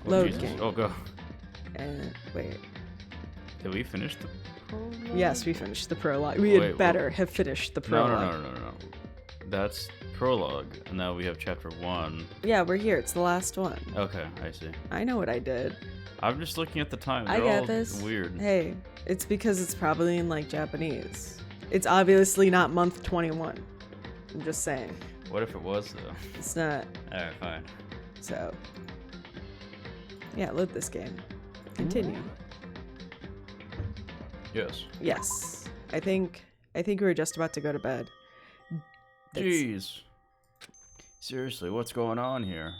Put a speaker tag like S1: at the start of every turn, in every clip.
S1: Load
S2: Jesus.
S1: game.
S2: Oh, go.
S1: And wait.
S2: Did we finish the prologue?
S1: Yes, we finished the prologue. We had
S2: Wait,
S1: better have finished the prologue.
S2: No. That's prologue, and now we have chapter 1.
S1: Yeah, we're here. It's the last one.
S2: Okay, I see.
S1: I know what I did.
S2: I'm just looking at the time.
S1: I
S2: They're
S1: got
S2: all
S1: this.
S2: weird.
S1: Hey, it's because it's probably in like Japanese. It's obviously not month 21. I'm just saying.
S2: What if it was though?
S1: It's not.
S2: Alright, fine.
S1: So. Yeah, load this game. Continue.
S2: Yes.
S1: Yes. I think we were just about to go to bed.
S2: Jeez. Seriously, what's going on here?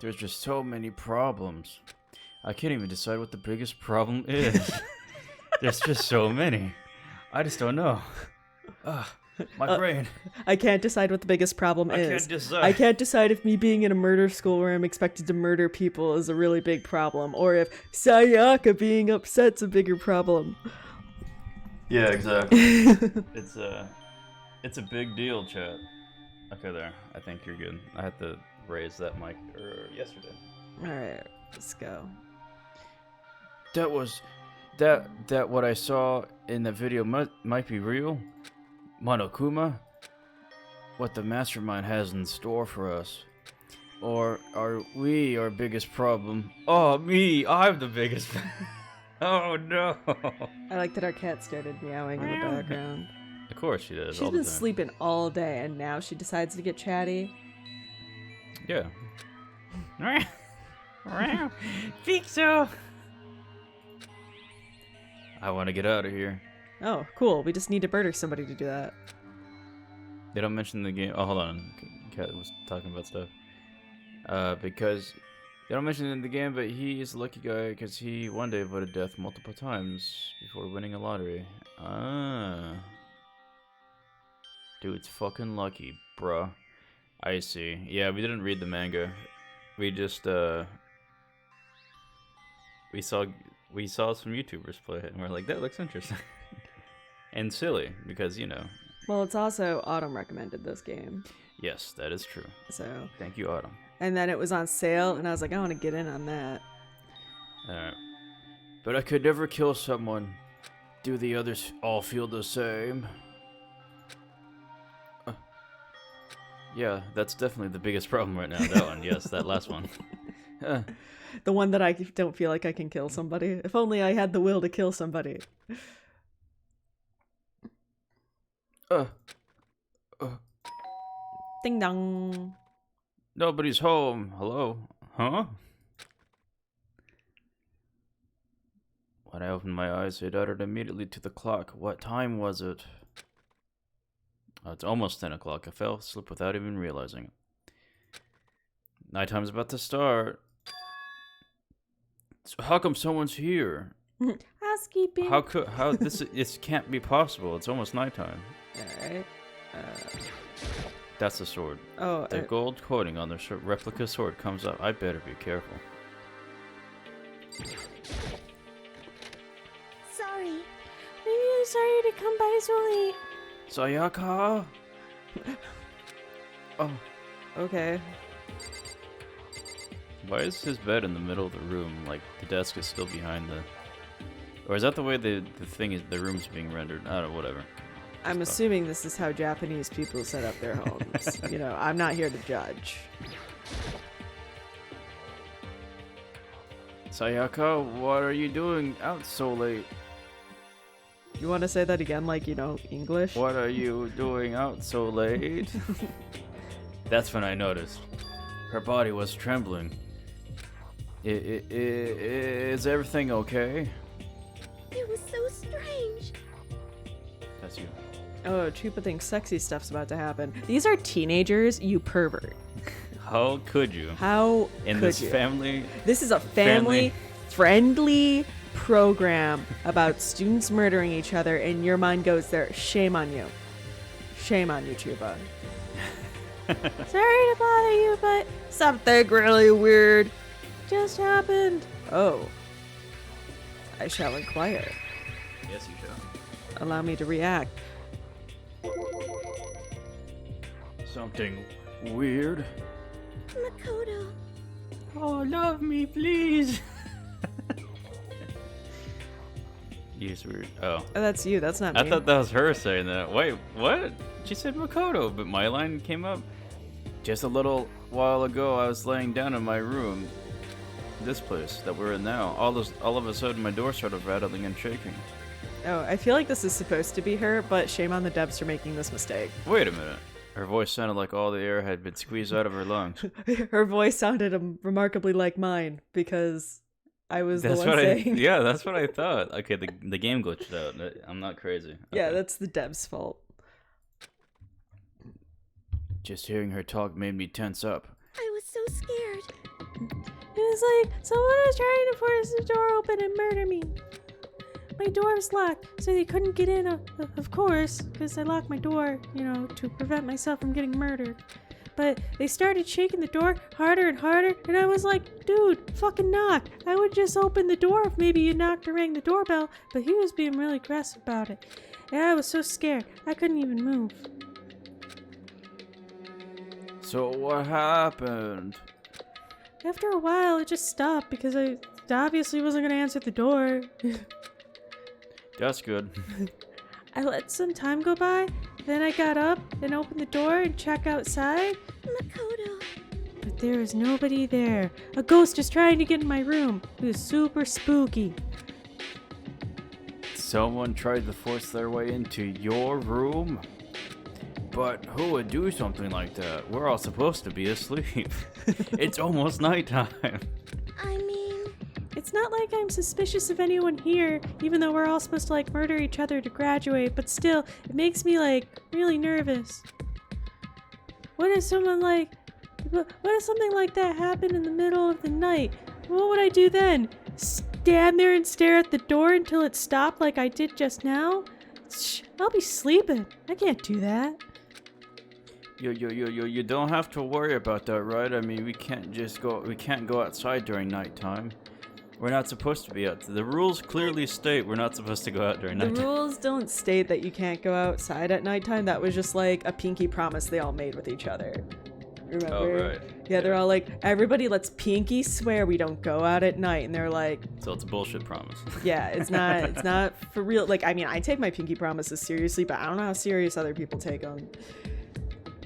S2: There's just so many problems. I can't even decide what the biggest problem is. There's just so many. I just don't know. My brain.
S1: I can't decide what the biggest problem is.
S2: I can't decide.
S1: I can't decide if me being in a murder school where I'm expected to murder people is a really big problem, or if Sayaka being upset's a bigger problem.
S2: Yeah, exactly. It's a big deal, chat. Okay, there. I think you're good. I had to raise that mic yesterday.
S1: Alright, let's go.
S2: That what I saw in the video might be real? Monokuma? What the mastermind has in store for us? Or are we our biggest problem? Oh, me! I'm the biggest. Oh no!
S1: I like that our cat started meowing in the background.
S2: Of course she does.
S1: She's
S2: all the
S1: been
S2: time.
S1: sleeping all day and now she decides to get chatty.
S2: Yeah. Think so. I want to get out of here.
S1: Oh, cool. We just need to murder somebody to do that.
S2: They don't mention the game. Oh, hold on. Cat was talking about stuff. Because they don't mention it in the game, but he is a lucky guy because he one day avoided death multiple times before winning a lottery. Dude's fucking lucky, bruh. I see. Yeah, we didn't read the manga. We just we saw some YouTubers play it, and we're like, that looks interesting. And silly, because, you know.
S1: Well, it's also Autumn recommended this game.
S2: Yes, that is true.
S1: So.
S2: Thank you, Autumn.
S1: And then it was on sale, and I was like, I want to get in on that.
S2: Alright. But I could never kill someone. Do the others all feel the same? Yeah, that's definitely the biggest problem right now. That one, yes, that last one.
S1: The one that I don't feel like I can kill somebody. If only I had the will to kill somebody. Ding dong.
S2: Nobody's home. Hello? Huh? When I opened my eyes, it uttered immediately to the clock. What time was it? Oh, it's almost 10 o'clock. I fell asleep without even realizing it. Nighttime's about to start. So how come someone's here?
S1: Housekeeping.
S2: How this can't be possible. It's almost nighttime.
S1: Alright.
S2: That's the sword.
S1: Oh,
S2: The gold coating on the replica sword comes up. I better be careful.
S3: Sorry.
S1: I'm really sorry to come by so late.
S2: Sayaka? Oh.
S1: Okay.
S2: Why is his bed in the middle of the room? Like, the desk is still behind the... Or is that the way the room's being rendered? I don't know, whatever.
S1: I'm assuming this is how Japanese people set up their homes. You know, I'm not here to judge.
S2: Sayaka, what are you doing out so late?
S1: You want to say that again, like, you know, English?
S2: What are you doing out so late? That's when I noticed. Her body was trembling. Is everything okay?
S3: It was so strange.
S2: That's you.
S1: Oh, Chupa thinks sexy stuff's about to happen. These are teenagers, you pervert.
S2: How could you?
S1: How
S2: In
S1: could
S2: this
S1: you?
S2: family...
S1: This is a family-friendly program about students murdering each other, and your mind goes there. Shame on you. Shame on you, Chupa. Sorry to bother you, but something really weird just happened. Oh. I shall inquire.
S2: Yes, you shall.
S1: Allow me to react.
S2: Something weird?
S3: Makoto.
S2: Oh, love me, please. Use weird. Oh.
S1: Oh, that's you. That's not me.
S2: I thought that was her saying that. Wait, what? She said Makoto, but my line came up. Just a little while ago, I was laying down in my room. This place that we're in now. All of a sudden, my door started rattling and shaking.
S1: Oh, I feel like this is supposed to be her, but shame on the devs for making this mistake.
S2: Wait a minute. Her voice sounded like all the air had been squeezed out of her lungs.
S1: Her voice sounded remarkably like mine because I was
S2: That's
S1: the one saying.
S2: Yeah, that's what I thought. Okay, the game glitched out. I'm not crazy.
S1: Yeah,
S2: Okay.
S1: that's the devs' fault.
S2: Just hearing her talk made me tense up.
S3: I was so scared.
S1: It was like someone was trying to force the door open and murder me. My door was locked, so they couldn't get in, of course, because I locked my door, to prevent myself from getting murdered. But they started shaking the door harder and harder, and I was like, dude, fucking knock. I would just open the door if maybe you knocked or rang the doorbell, but he was being really aggressive about it. And I was so scared, I couldn't even move.
S2: So what happened?
S1: After a while, it just stopped because I obviously wasn't going to answer the door.
S2: That's good.
S1: I let some time go by, then I got up and opened the door and checked outside.
S3: Makoto.
S1: But there was nobody there. A ghost is trying to get in my room. It was super spooky.
S2: Someone tried to force their way into your room? But who would do something like that? We're all supposed to be asleep. It's almost nighttime.
S3: I mean,
S1: It's not like I'm suspicious of anyone here, even though we're all supposed to murder each other to graduate, but still, it makes me really nervous. What if something like that happened in the middle of the night? What would I do then? Stand there and stare at the door until it stopped like I did just now? Shh, I'll be sleeping. I can't do that.
S2: You don't have to worry about that, right? I mean, we can't go outside during nighttime. We're not supposed to be out. The rules clearly state we're not supposed to go out during
S1: The
S2: nighttime.
S1: rules don't state that you can't go outside at nighttime. That was just a pinky promise they all made with each other. Remember?
S2: Oh, right.
S1: Yeah, they're all like, everybody let's pinky swear we don't go out at night. And they're like,
S2: So it's a bullshit promise.
S1: yeah, it's not for real. I take my pinky promises seriously, but I don't know how serious other people take them.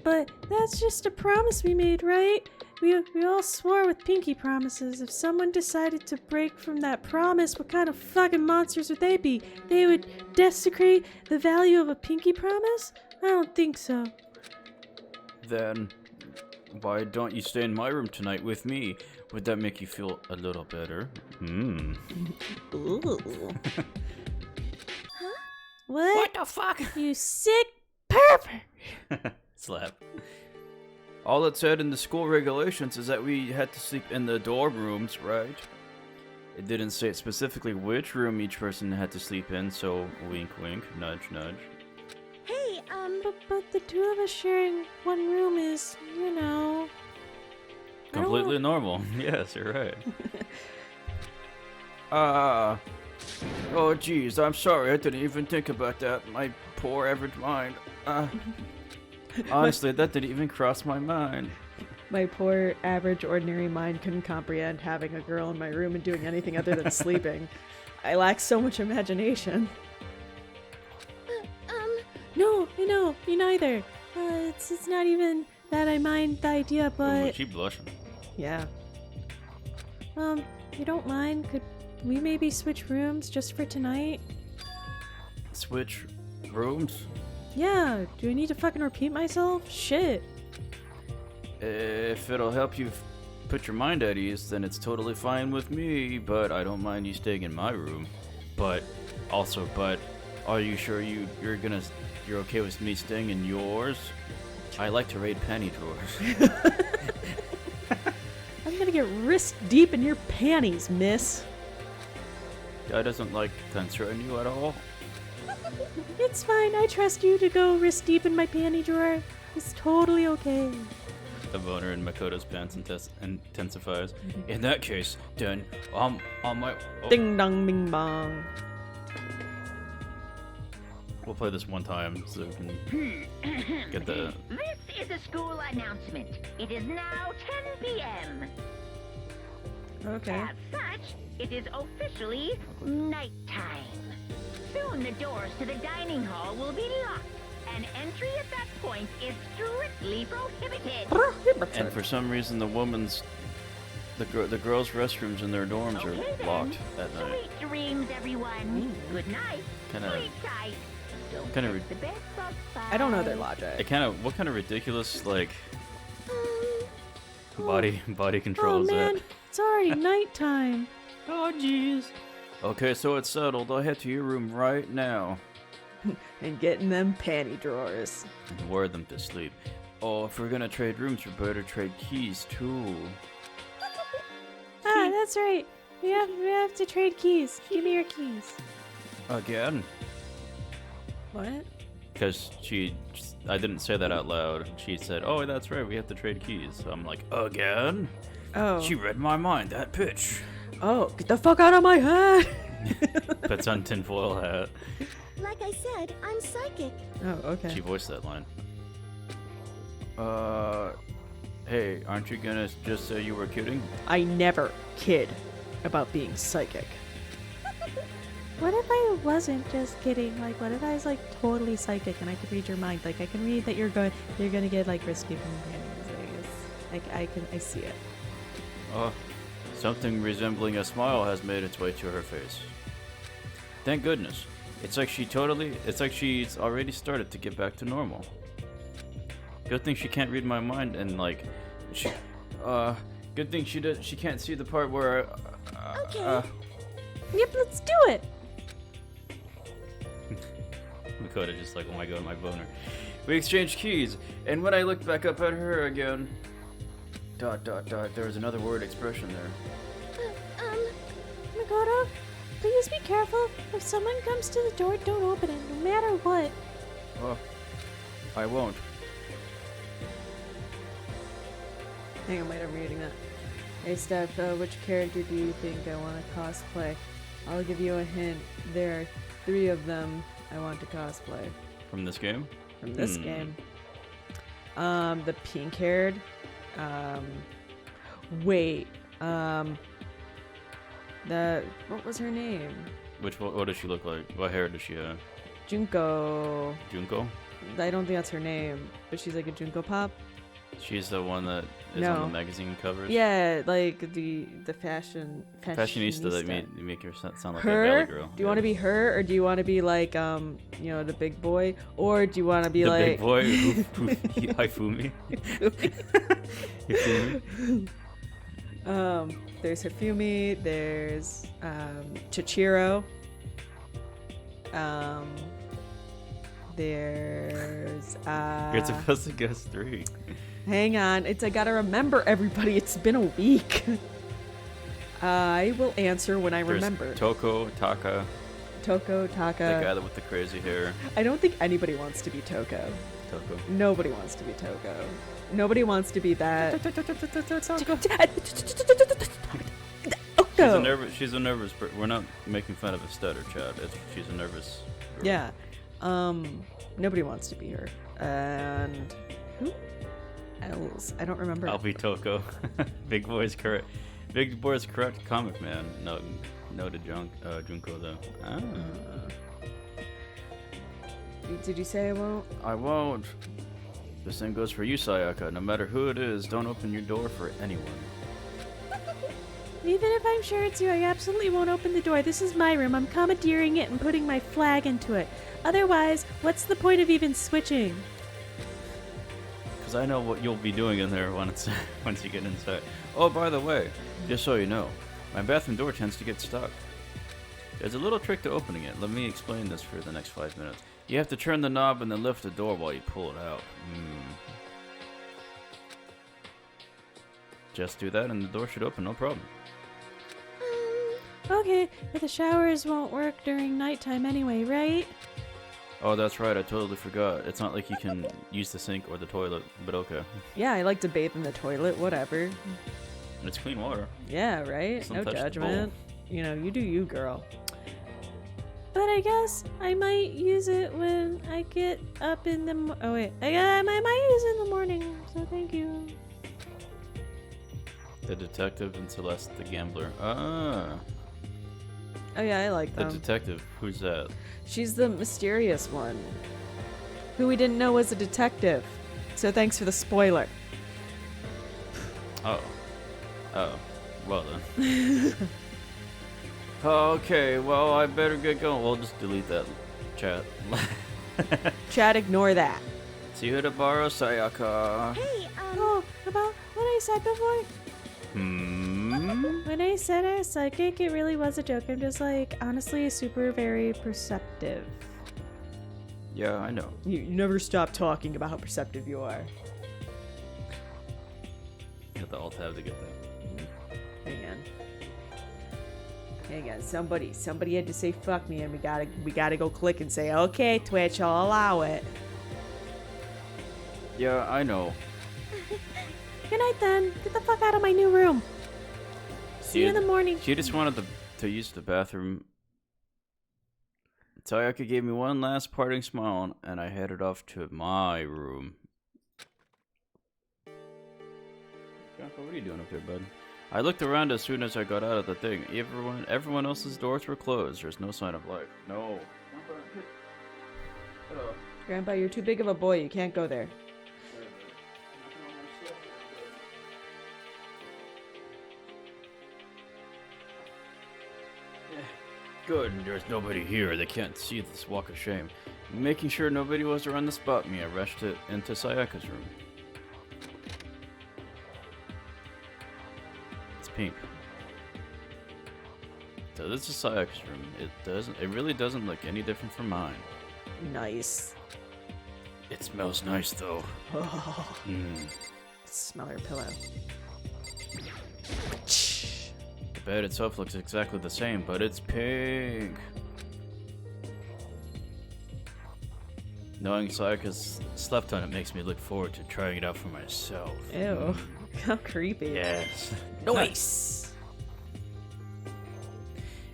S1: But that's just a promise we made, right? We all swore with pinky promises. If someone decided to break from that promise, what kind of fucking monsters would they be? They would desecrate the value of a pinky promise? I don't think so.
S2: Then why don't you stay in my room tonight with me? Would that make you feel a little better?
S1: Ooh.
S3: huh?
S1: What?
S2: the fuck?
S1: You sick pervert!
S2: Slap. All it said in the school regulations is that we had to sleep in the dorm rooms, right? It didn't say specifically which room each person had to sleep in, so wink wink, nudge nudge.
S3: Hey,
S1: But the two of us sharing one room is,
S2: Completely normal. Yes, you're right. Oh geez, I'm sorry, I didn't even think about that. My poor average mind. Honestly, that didn't even cross my mind.
S1: My poor, average, ordinary mind couldn't comprehend having a girl in my room and doing anything other than sleeping. I lack so much imagination. No, I know, me neither. It's not even that I mind the idea,
S2: Ooh,
S1: but...
S2: she blushing.
S1: Yeah. You don't mind? Could we maybe switch rooms just for tonight?
S2: Switch rooms?
S1: Yeah, do I need to fucking repeat myself? Shit.
S2: If it'll help you put your mind at ease, then it's totally fine with me, but I don't mind you staying in my room. But are you sure you're okay with me staying in yours? I like to raid panty drawers.
S1: I'm gonna get wrist deep in your panties, miss.
S2: Guy doesn't like concern you at all.
S1: It's fine, I trust you to go wrist deep in my panty drawer. It's totally okay.
S2: The boner in Makoto's pants intensifies. In that case, then on my. Oh,
S1: Ding dong bing bong.
S2: we'll play this one time so we can get the.
S4: This is a school announcement. It is now 10 p.m.
S1: Okay.
S4: As such, it is officially nighttime. Soon the doors to the dining hall will be locked, and entry at that point is strictly prohibited.
S2: And for some reason, the girls' restrooms in their dorms
S4: Okay,
S2: are
S4: then.
S2: locked at night.
S4: Sweet dreams, everyone. Good night.
S2: Kinda-
S4: Sleep tight. Don't
S2: kinda
S4: miss
S2: re-
S4: the best bug
S1: I don't know their
S4: fight.
S1: logic.
S2: What kind of ridiculous like
S3: Um,
S2: body control
S1: Oh
S2: is
S1: man,
S2: that?
S1: it's already nighttime.
S2: Oh jeez. Okay, so it's settled. I'll head to your room right now
S1: And get in them panty drawers.
S2: and wear them to sleep. Oh, if we're gonna trade rooms, we better trade keys too.
S1: Ah, that's right. We have to trade keys. Give me your keys.
S2: Again?
S1: What?
S2: Because I didn't say that out loud. She said, "Oh, that's right. We have to trade keys." So I'm like, "Again?"
S1: Oh.
S2: She read my mind. That bitch.
S1: Oh, get the fuck out of my head!
S2: Puts on tinfoil hat.
S3: like I said, I'm psychic.
S1: Oh, okay.
S2: She voiced that line. Hey, aren't you gonna just say you were kidding?
S1: I never kid about being psychic. What if I wasn't just kidding? Like, what if I was like totally psychic and I could read your mind? Like, I can read that you're gonna get like risky from panties. I see it.
S2: Oh, something resembling a smile has made its way to her face. Thank goodness. It's like she's already started to get back to normal. Good thing she can't read my mind and like, good thing she can't see the part where,
S3: Okay.
S1: Yep, let's do it.
S2: Makota's just like, oh my god, my boner. We exchanged keys, and when I looked back up at her again, ... there was another word expression there.
S1: Makoto, please be careful. If someone comes to the door, don't open it, no matter what.
S2: Oh, I won't.
S1: Hang on, wait, I'm reading that. Hey Steph, which character do you think I want to cosplay? I'll give you a hint. There are 3 of them I want to cosplay
S2: From this game?
S1: from this game. The pink-haired. Wait. What was her name?
S2: What does she look like? What hair does she have?
S1: Junko.
S2: Junko?
S1: I don't think that's her name, but she's like a Junko pop.
S2: She's the one that is
S1: No.
S2: on the magazine covers?
S1: Yeah, like the
S2: Fashionista that make her sound like
S1: her?
S2: a valley girl.
S1: Do you want to be her, or do you want to be like the big boy, or do you want to be
S2: the
S1: like
S2: big boy? Hifumi? Hifumi?
S1: There's Hifumi, there's Chichiro, there's
S2: You're supposed to guess 3.
S1: hang on, I gotta remember everybody. It's been a week. I will answer when I
S2: There's
S1: remember.
S2: Toko, Taka,
S1: Toko,
S2: the
S1: Taka.
S2: guy with the crazy hair.
S1: I don't think anybody wants to be Toko.
S2: Toko.
S1: Nobody wants to be Toko. Nobody wants to be that.
S2: She's a nervous person. We're not making fun of a stutter, Chad. She's a nervous girl.
S1: Yeah. Nobody wants to be her. And who else? I don't remember.
S2: I'll be Toko. Big Boy's correct. Big Boy's correct comic man. No to Junko though. Ah.
S1: Did you say I won't?
S2: I won't. The same goes for you, Sayaka. No matter who it is, don't open your door for anyone.
S1: Even if I'm sure it's you, I absolutely won't open the door. This is my room. I'm commandeering it and putting my flag into it. Otherwise, what's the point of even switching?
S2: Because I know what you'll be doing in there once you get inside. Oh, by the way, just so you know, my bathroom door tends to get stuck. There's a little trick to opening it. Let me explain this for the next 5 minutes. You have to turn the knob and then lift the door while you pull it out. Just do that and the door should open, no problem.
S1: Okay, but the showers won't work during nighttime anyway, right?
S2: Oh, that's right, I totally forgot. It's not like you can use the sink or the toilet, but okay.
S1: Yeah, I like to bathe in the toilet, whatever.
S2: It's clean water.
S1: Yeah, right?
S2: Just don't
S1: No
S2: touch the
S1: judgment. You know, you do you, girl. But I guess I might use it when I get up in the I might use it in the morning, so thank you.
S2: The detective and Celeste the gambler. Ah.
S1: Oh yeah, I like
S2: The
S1: them.
S2: detective. Who's that?
S1: She's the mysterious one, who we didn't know was a detective. So thanks for the spoiler.
S2: Oh. Oh. Well then. Okay, well I better get going. We'll just delete that chat.
S1: Chad, ignore that.
S2: See you tomorrow, Sayaka.
S3: Hey,
S1: Oh, about what I said before?
S2: Hmm?
S1: When I said I was psychic, it really was a joke. I'm just like, honestly, super very perceptive.
S2: Yeah, I know.
S1: You never stop talking about how perceptive you are.
S2: You have the alt tab to get that.
S1: Hang on. Somebody had to say fuck me, and we gotta go click and say, okay, Twitch, I'll allow it.
S2: Yeah, I know.
S1: Good night then. Get the fuck out of my new room. See you in the morning.
S2: She just wanted to use the bathroom. Sayaka gave me one last parting smile, and I headed off to my room. Grandpa, what are you doing up there, bud? I looked around as soon as I got out of the thing. Everyone else's doors were closed. There's no sign of life. No.
S1: Grandpa, you're too big of a boy. You can't go there.
S2: Good, there's nobody here. They can't see this walk of shame. Making sure nobody was around to spot me, I rushed it into Sayaka's room. It's pink. So this is Sayaka's room. It really doesn't look any different from mine.
S1: Nice.
S2: It smells nice though.
S1: Oh,
S2: Mm.
S1: smell her pillow.
S2: The bed itself looks exactly the same, but it's pink. Knowing Sayaka's slept on it makes me look forward to trying it out for myself.
S1: Ew. How creepy.
S2: Yes.
S1: Nice.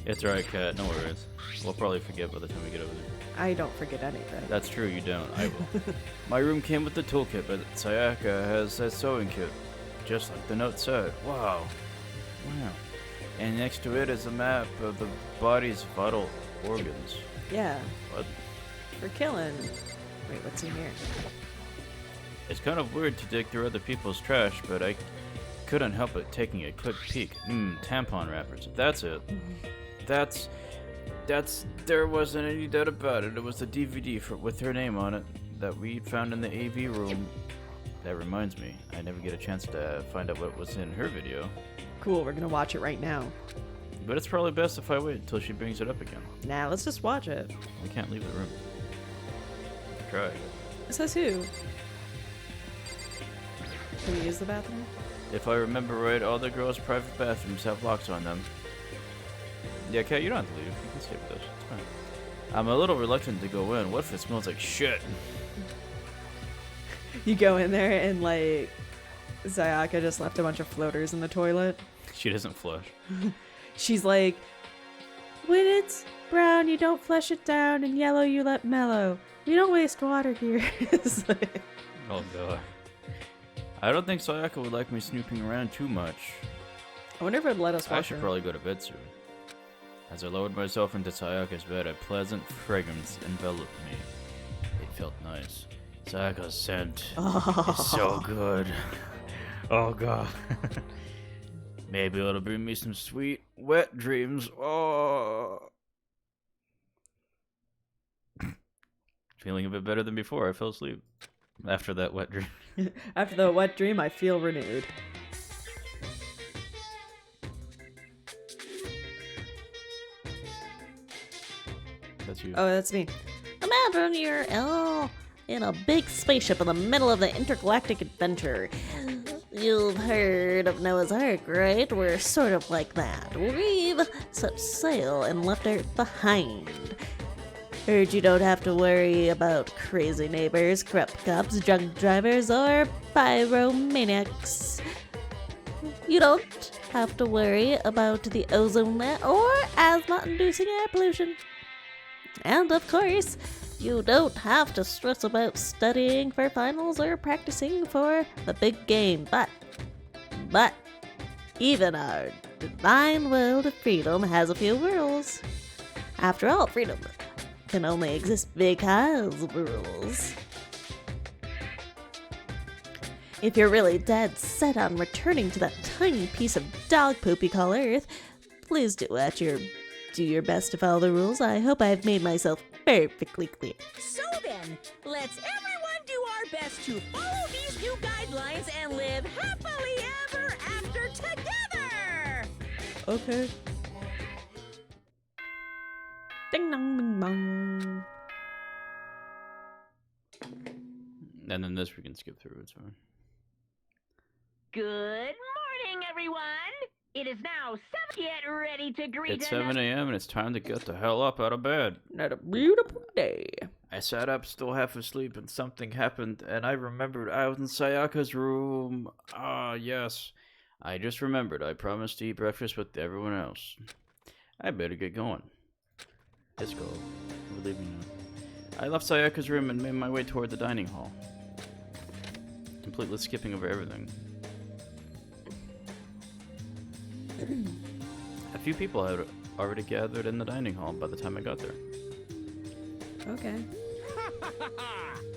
S2: It's alright, Kat. No worries. We'll probably forget by the time we get over there.
S1: I don't forget anything.
S2: That's true, you don't. I will. My room came with the toolkit, but Sayaka has a sewing kit. Just like the note said. Wow. Wow. And next to it is a map of the body's vital organs.
S1: Yeah.
S2: What?
S1: For killing. Wait, what's in here?
S2: It's kind of weird to dig through other people's trash, but I couldn't help but taking a quick peek. Tampon wrappers. That's it. There wasn't any doubt about it. It was the DVD with her name on it that we found in the AV room. That reminds me, I never get a chance to find out what was in her video.
S1: Cool, we're gonna watch it right now.
S2: But it's probably best if I wait until she brings it up again.
S1: Nah, let's just watch it.
S2: We can't leave the room. Try.
S1: Says who? Can we use the bathroom?
S2: If I remember right, all the girls' private bathrooms have locks on them. Yeah, Kat, you don't have to leave. You can stay with us. It's fine. I'm a little reluctant to go in. What if it smells like shit?
S1: You go in there and like Sayaka just left a bunch of floaters in the toilet.
S2: She doesn't flush.
S1: She's like, when it's brown, you don't flush it down, and yellow, you let mellow. We don't waste water here. It's like-
S2: Oh god. I don't think Sayaka would like me snooping around too much.
S1: I wonder if it'd let us
S2: I
S1: watch
S2: should
S1: her.
S2: probably go to bed soon. As I lowered myself into Sayaka's bed, a pleasant fragrance enveloped me. It felt nice. Sayaka's scent is so good. Oh god. Maybe it'll bring me some sweet, wet dreams. Oh. Feeling a bit better than before. I fell asleep after that wet dream.
S1: After the wet dream, I feel renewed.
S2: That's you.
S1: Oh, that's me.
S5: Imagine you're in a big spaceship in the middle of the intergalactic adventure. You've heard of Noah's Ark, right? We're sort of like that. We've set sail and left Earth behind. Heard you don't have to worry about crazy neighbors, corrupt cops, drunk drivers, or pyromaniacs. You don't have to worry about the ozone layer or asthma-inducing air pollution. And of course, you don't have to stress about studying for finals or practicing for the big game. But, Even our divine world of freedom has a few rules. After all, freedom can only exist because of rules. If you're really dead set on returning to that tiny piece of dog poop you call Earth, please do your best to follow the rules. I hope I've made myself perfectly clear.
S6: So then, let's everyone do our best to follow these new guidelines and live happily ever after together!
S5: Okay. Ding dong bing bong.
S2: And then this we can skip through. It's fine.
S4: Good morning, everyone. It is now 7. Get ready to greet
S2: It's 7 a.m. and it's time to get the hell up out of bed.
S5: Not a beautiful day.
S2: I sat up, still half asleep, and something happened, and I remembered I was in Sayaka's room. Ah, yes. I just remembered I promised to eat breakfast with everyone else. I better get going. Let's go. We're leaving now. I left Sayaka's room and made my way toward the dining hall, completely skipping over everything. A few people had already gathered in the dining hall by the time I got there.
S1: Okay.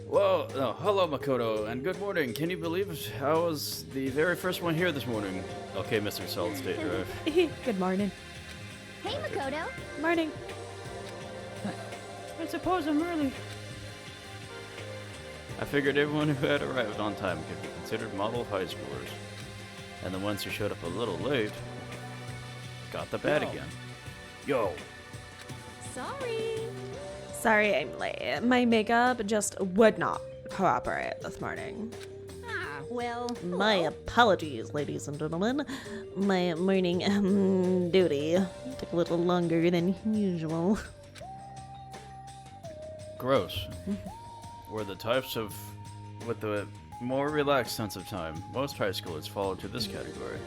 S2: Whoa, no, hello Makoto, and good morning. Can you believe I was the very first one here this morning? Okay, Mr. Solid State Drive.
S1: Good morning.
S3: Hey, Makoto.
S1: Morning.
S2: I suppose I'm early. I figured everyone who had arrived on time could be considered model high schoolers. And the ones who showed up a little late got the bad again. Yo.
S1: Sorry I'm late. My makeup just would not cooperate this morning.
S3: Well,
S5: My apologies, ladies and gentlemen. My morning duty took a little longer than usual.
S2: Gross. We're the types of... with the more relaxed sense of time. Most high schoolers fall into this category.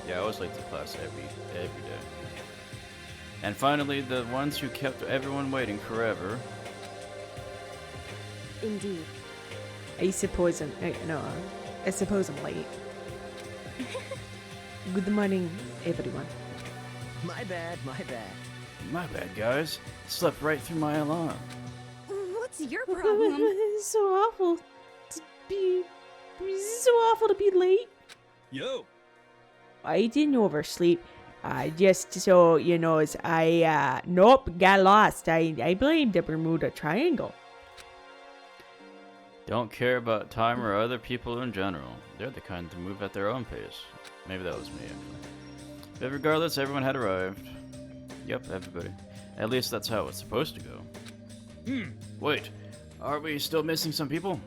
S2: Yeah, I was late to class every day. And finally, the ones who kept everyone waiting forever.
S3: indeed.
S1: I suppose I'm late. Good morning, everyone.
S6: My bad.
S2: My bad, guys. Slept right through my alarm.
S3: What's your problem?
S1: It's so awful to be late.
S7: Yo!
S1: I didn't oversleep. Just so you know, nope, got lost. I blamed the Bermuda Triangle.
S2: Don't care about time or other people in general. They're the kind to move at their own pace. Maybe that was me, actually. But regardless, everyone had arrived. Yep, everybody. At least that's how it's supposed to go. Wait, are we still missing some people?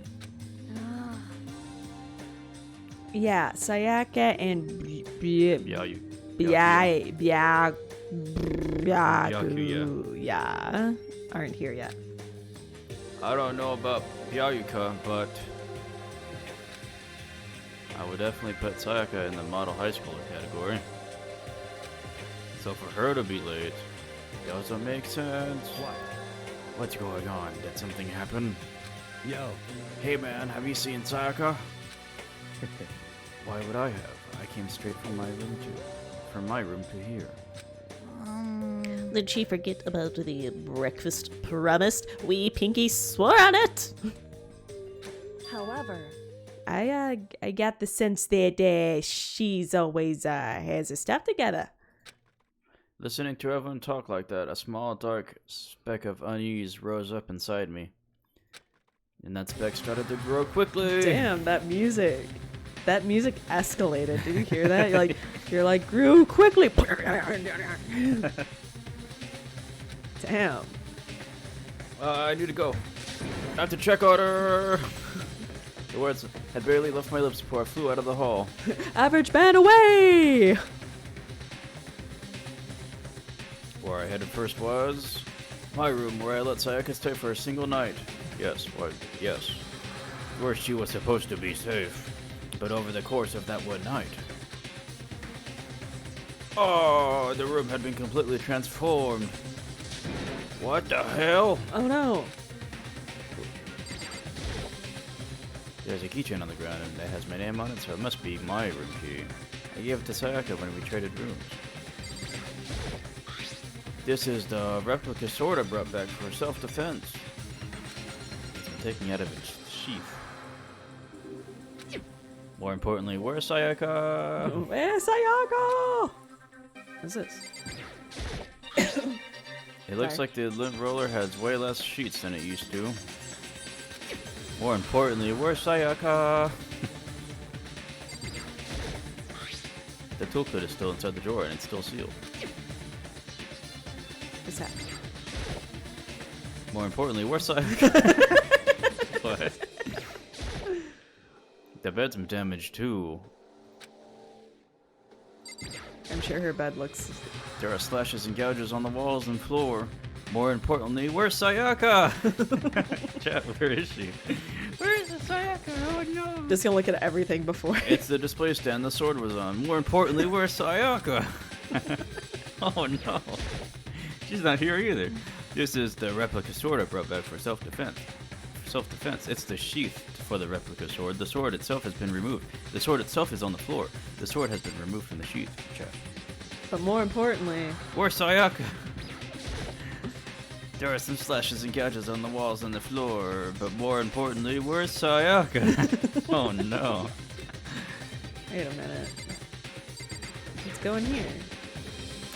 S1: Yeah, Sayaka and yeah, aren't here yet.
S2: I don't know about Byayuka, but I would definitely put Sayaka in the model high schooler category. So for her to be late doesn't make sense.
S7: What?
S2: What's going on? Did something happen?
S7: Yo.
S2: Hey man, have you seen Sayaka? Why would I have? I came straight from my room to here.
S5: Did she forget about the breakfast promised? We Pinky swore on it!
S3: However,
S1: I got the sense that she's always has her stuff together.
S2: Listening to everyone talk like that, a small dark speck of unease rose up inside me. And that speck started to grow quickly.
S1: Damn, that music escalated. Did you hear that? You're like grew quickly. Damn.
S2: I need to go. I have to check order. The words had barely left my lips before I flew out of the hall.
S1: Average man away.
S2: Where I headed first was my room, where I let Sayaka stay for a single night. Yes, where she was supposed to be safe. But over the course of that one night, oh, the room had been completely transformed. What the hell?
S1: Oh no.
S2: There's a keychain on the ground and it has my name on it, so it must be my room key. I gave it to Sayaka when we traded rooms. This is the replica sword I brought back for self-defense. It's been taken out of its sheath. More importantly, where's Sayaka?
S1: Where's Sayaka? What's this?
S2: It looks
S1: Sorry.
S2: like the lint roller has way less sheets than it used to. More importantly, where's Sayaka? The toolkit is still inside the drawer and it's still sealed.
S1: What's that?
S2: More importantly, where's Sayaka? What? The bed's been damaged too.
S1: I'm sure her bed looks.
S2: There are slashes and gouges on the walls and floor. More importantly, where's Sayaka? Chat, where is she? Where's Sayaka? Oh no!
S1: Just gonna look at everything before.
S2: It's the display stand the sword was on. More importantly, where's Sayaka? Oh no! She's not here either. This is the replica sword I brought back for self-defense. It's the sheath for the replica sword. The sword itself has been removed. The sword itself is on the floor. The sword has been removed from the sheath. Chat.
S1: But more importantly,
S2: Where's Sayaka? There are some slashes and gouges on the walls and the floor, but more importantly, where's Sayaka? Oh no.
S1: wait a minute. Let's go in here.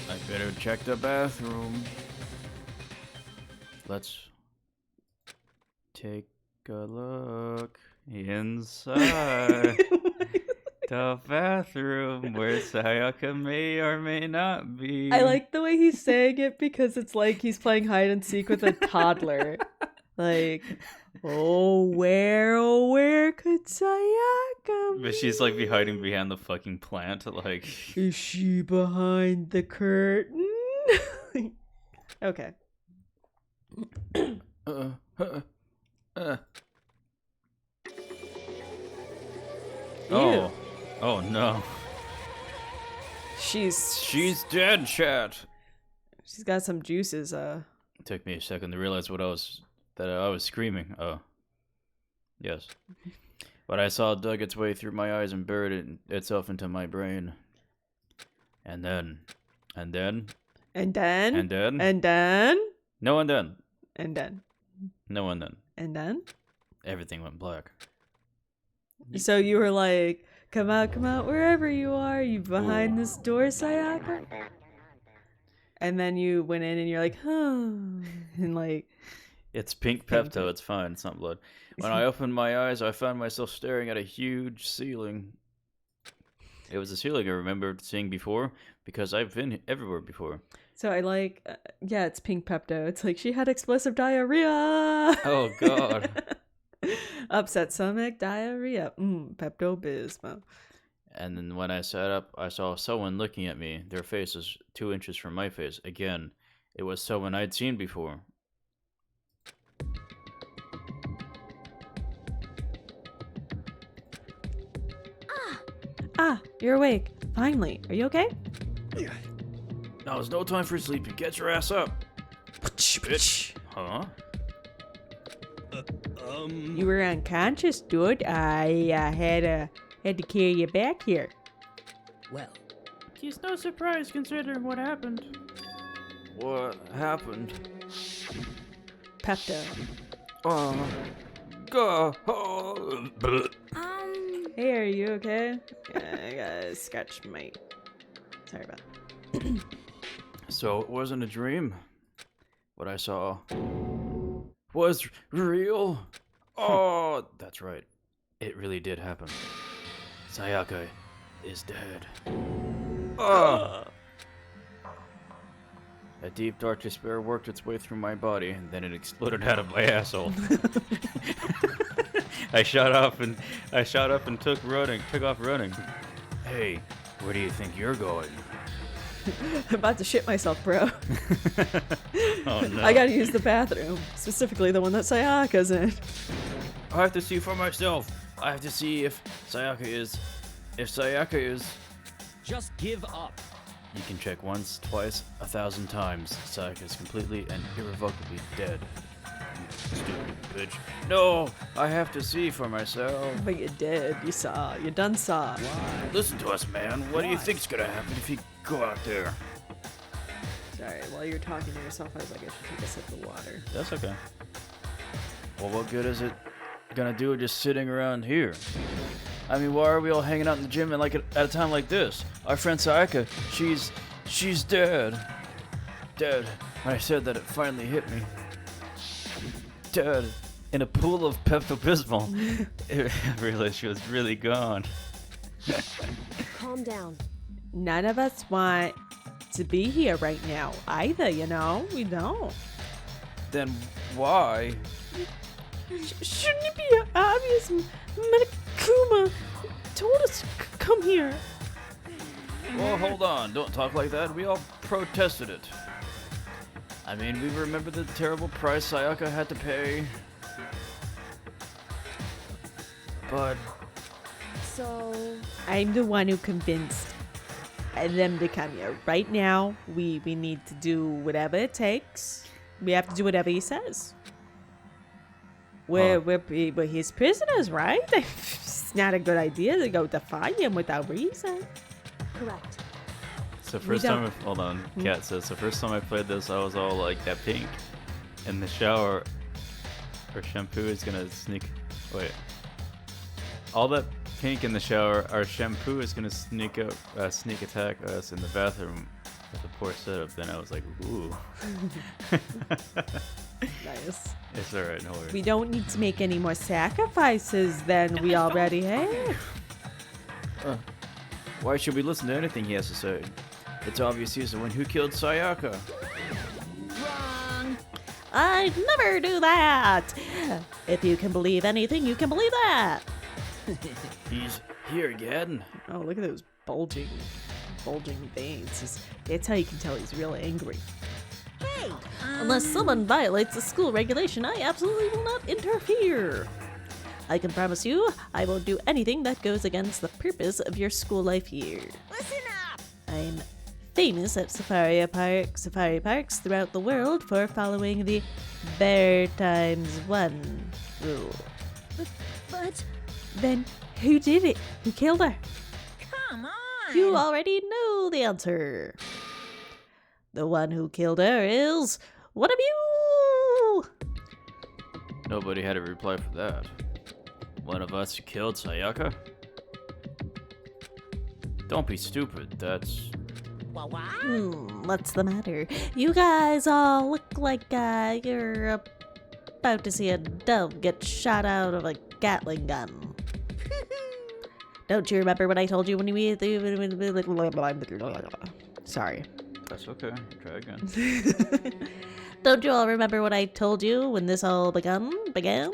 S2: I better check the bathroom. Let's take a look inside the bathroom where Sayaka may or may not be.
S1: I like the way he's saying it because it's like he's playing hide and seek with a toddler. Like, oh, where could Sayaka be?
S2: But she's like be hiding behind the fucking plant, like.
S1: Is she behind the curtain? Okay.
S2: Oh. Oh no.
S1: She's
S2: dead, chat.
S1: She's got some juices.
S2: It took me a second to realize I was screaming. Oh. Yes. But I saw it dug its way through my eyes and buried itself into my brain. And then.
S1: And then.
S2: No, and then. Everything went black.
S1: So you were like, come out, wherever you are. You behind this door, Sayaka? And then you went in and you're like, and like...
S2: It's pink Pepto, it's fine, it's not blood. When I opened my eyes, I found myself staring at a huge ceiling. It was a ceiling I remembered seeing before, because I've been everywhere before.
S1: So I like, yeah, it's pink Pepto. It's like she had explosive diarrhea.
S2: Oh, God.
S1: Upset stomach, diarrhea. Pepto-Bismol.
S2: And then when I sat up, I saw someone looking at me. Their face was 2 inches from my face. Again, it was someone I'd seen before.
S1: You're awake. Finally. Are you okay?
S2: Now it's no time for sleeping. Get your ass up. Bitch. Huh?
S1: You were unconscious, dude. I had to carry you back here.
S6: Well,
S2: It's no surprise considering what happened. What happened?
S1: Pepto. Hey, are you okay? Yeah, I got a scratch my... Sorry about that.
S2: So it wasn't a dream. What I saw was real. Oh, that's right. It really did happen. Sayaka is dead. A deep dark despair worked its way through my body, and then it exploded out of my asshole. I shot up and took off running. Hey, where do you think you're going?
S1: I'm about to shit myself, bro.
S2: Oh no.
S1: I gotta use the bathroom. Specifically the one that Sayaka's in.
S2: I have to see for myself. I have to see if Sayaka is...
S7: Just give up.
S2: You can check once, twice, 1,000 times. Sayaka is completely and irrevocably dead. Stupid bitch. No, I have to see for myself.
S1: But you did. You saw. You done saw.
S2: Listen to us, man. What do you think's gonna happen if you go out there?
S1: Sorry, while you're talking to yourself, I was like, I should take a sip of water.
S2: That's okay. Well, what good is it gonna do just sitting around here? I mean, why are we all hanging out in the gym and like at a time like this? Our friend Sayaka, she's dead. Dead. When I said that, it finally hit me. Dead. In a pool of Pepto-Bismol. I realized she was really gone.
S7: Calm down.
S1: None of us want to be here right now either, you know? We don't.
S2: Then why?
S1: Shouldn't it be obvious? Monokuma told us to come here.
S2: Well, hold on. Don't talk like that. We all protested it. I mean, we remember the terrible price Sayaka had to pay. But
S7: So,
S1: I'm the one who convinced them to come here. Right now, we need to do whatever it takes. We have to do whatever he says. We're his prisoners, right? It's not a good idea to go defy him without reason.
S7: correct.
S8: So
S1: We
S8: first time,
S1: don't-
S8: hold on, Kat says, the first time I played this, I was all like, that pink in the shower, or shampoo is gonna sneak, wait. All that pink in the shower, our shampoo is gonna sneak attack us in the bathroom with a poor setup. Then I was like, ooh.
S1: Nice.
S8: It's alright, no worries.
S1: We don't need to make any more sacrifices than we already have.
S2: why should we listen to anything he has to say? It's obvious he's the one who killed Sayaka.
S3: Wrong.
S5: I'd never do that. If you can believe anything, you can believe that.
S2: He's here again.
S1: Oh, look at those bulging veins. That's how you can tell he's real angry.
S3: Hey.
S5: Unless someone violates the school regulation, I absolutely will not interfere. I can promise you, I won't do anything that goes against the purpose of your school life here.
S3: Listen up.
S5: I'm famous at safari parks throughout the world for following the Bear Times 1 rule.
S3: But
S1: Then who did it? Who killed her?
S3: come on.
S5: You already know the answer. The one who killed her is one of you!
S2: Nobody had a reply for that. One of us killed Sayaka? Don't be stupid. That's...
S5: What's the matter? You guys all look like you're about to see a dove get shot out of a Gatling gun. Don't you remember what I told you when we...
S1: Sorry.
S2: That's okay. Try again.
S5: Don't you all remember what I told you when this all began?
S3: Yahoo!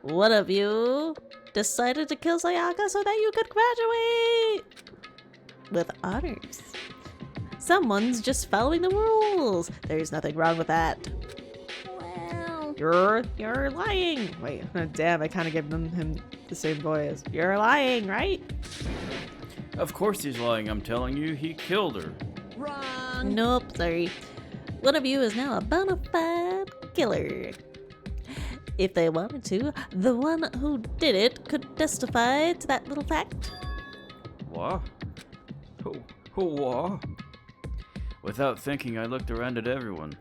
S5: One of you decided to kill Sayaka so that you could graduate with honors. Someone's just following the rules. There's nothing wrong with that.
S3: Well,
S5: You're lying.
S1: Wait, damn, I kind of gave him the same voice.
S5: You're lying, right?
S2: Of course he's lying. I'm telling you, he killed her.
S3: wrong.
S5: Nope, sorry. One of you is now a bona fide killer. If they wanted to, the one who did it could testify to that little fact.
S2: What? What? Without thinking, I looked around at everyone.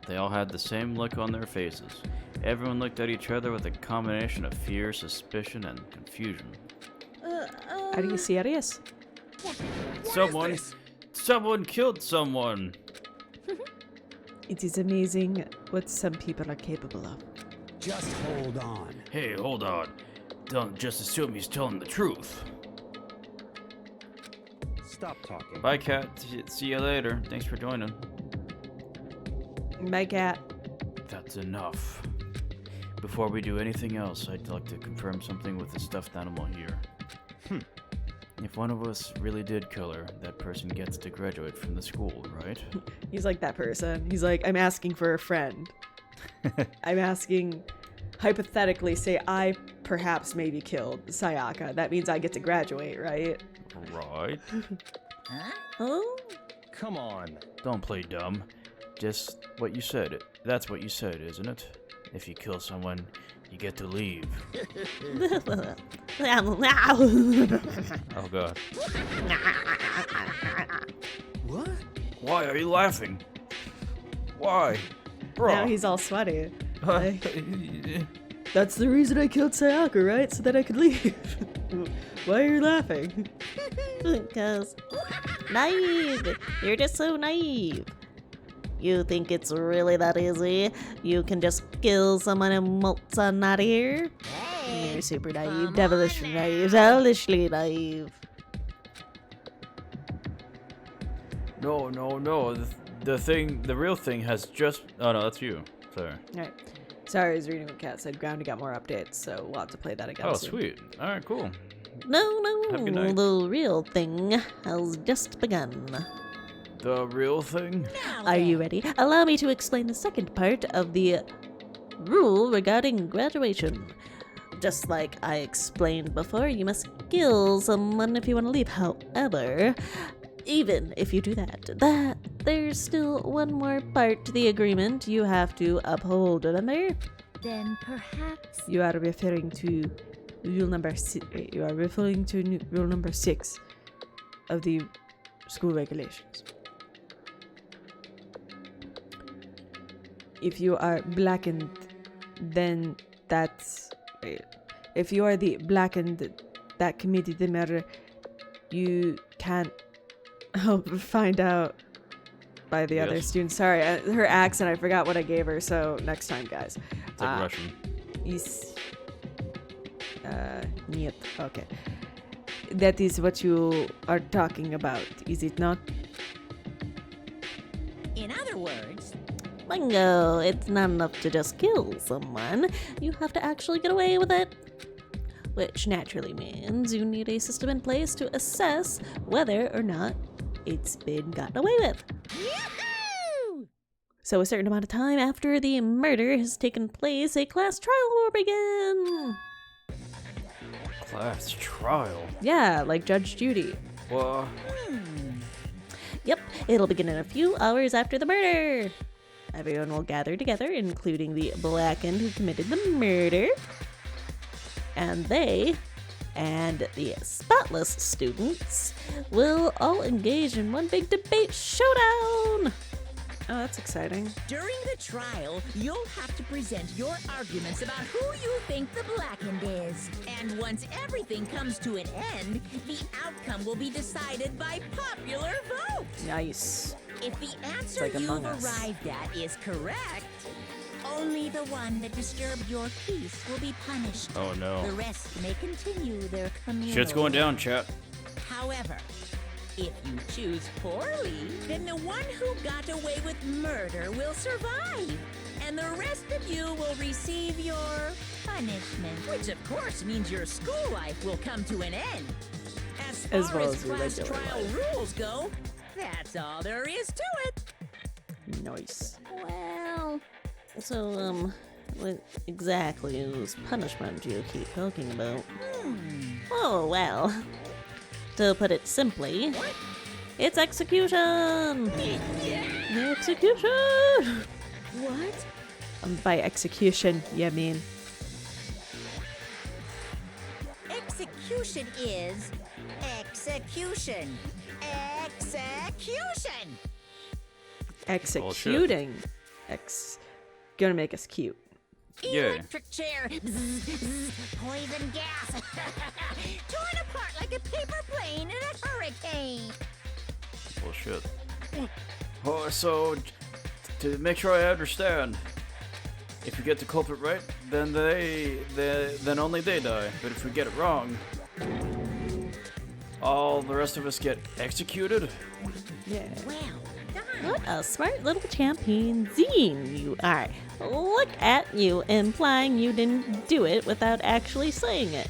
S2: They all had the same look on their faces. Everyone looked at each other with a combination of fear, suspicion, and confusion.
S1: Are you serious?
S2: Someone killed someone.
S1: It is amazing what some people are capable of.
S9: Just hold on.
S2: Hey, hold on. Don't just assume he's telling the truth.
S9: Stop talking.
S2: Bye, Kat. See you later. Thanks for joining.
S1: My cat.
S2: That's enough. Before we do anything else, I'd like to confirm something with the stuffed animal here. If one of us really did kill her, that person gets to graduate from the school, right?
S1: He's like that person. He's like, I'm asking for a friend. I'm asking, hypothetically, say I perhaps maybe killed Sayaka. That means I get to graduate, right?
S2: Right.
S3: Huh?
S5: Oh?
S9: Come on.
S2: Don't play dumb. Just what you said. That's what you said, isn't it? If you kill someone, you get to leave. Oh god.
S9: What?
S2: Why are you laughing? Why? Bro.
S1: Now he's all sweaty. That's the reason I killed Sayaka, right? So that I could leave. Why are you laughing?
S5: Because naive. You're just so naive. You think it's really that easy? You can just kill someone and waltz on out of here? You're super naive, devilishly naive, devilishly naive.
S2: No. The real thing has just. Oh no, that's you. Sorry.
S1: Alright. Sorry, I was reading what Kat said. Ground got more updates, so we'll have to play that again.
S2: Oh,
S1: soon.
S2: sweet. All right, cool.
S5: No,
S2: Have a good night.
S5: the real thing has just begun.
S2: The real thing?
S5: Are you ready? Allow me to explain the second part of the rule regarding graduation. Just like I explained before, you must kill someone if you want to leave. However, even if you do that, there's still one more part to the agreement you have to uphold, remember?
S3: Then perhaps
S1: You are referring to rule number you are referring to rule number 6 of the school regulations. If you are blackened, then that's if you are the blackened that committed the murder, you can't find out by the other
S2: Yes.
S1: students. Sorry, her accent, I forgot what I gave her, so next time, guys.
S2: It's like Russian.
S1: Нет, okay. That is what you are talking about, is it not?
S6: In other words,
S5: Bingo! It's not enough to just kill someone. You have to actually get away with it. Which naturally means you need a system in place to assess whether or not it's been gotten away with.
S6: yahoo!
S5: So a certain amount of time after the murder has taken place, a class trial will begin.
S2: Class trial?
S1: Yeah, like Judge Judy.
S2: Well,
S5: Yep, it'll begin in a few hours after the murder. Everyone will gather together, including the blackened who committed the murder. And they and the spotless students will all engage in one big debate showdown.
S1: Oh, that's exciting.
S6: During the trial, you'll have to present your arguments about who you think the blackened is. And once everything comes to an end, the outcome will be decided by popular vote.
S1: Nice.
S6: If the answer
S1: like
S6: you've
S1: Among Us.
S6: arrived at is correct, only the one that disturbed your peace will be punished.
S2: oh
S6: The
S2: no.
S6: rest may continue their communal.
S2: Shit's going down, chat.
S6: However, if you choose poorly, then the one who got away with murder will survive, and the rest of you will receive your punishment, which of course means your school life will come to an end.
S1: As
S6: far
S1: well
S6: as
S1: as your
S6: class
S1: regular
S6: trial
S1: life.
S6: rules go, that's all there is to it.
S1: Nice.
S5: Well, so, what exactly is punishment you keep talking about? Oh, well, to put it simply, it's execution! Execution!
S6: What?
S1: By execution, you mean?
S6: Execution is execution. Execution!
S1: Executing. Gonna make us cute.
S2: Yeah.
S4: Electric chair. Poison gas. Torn apart like a paper plane in a hurricane.
S2: Bullshit. Oh, so to make sure I understand, if you get the culprit right, then then only they die. But if we get it wrong, all the rest of us get executed.
S1: Yeah.
S6: Well done.
S5: What a smart little chimpanzee you are. Look at you, implying you didn't do it without actually saying it.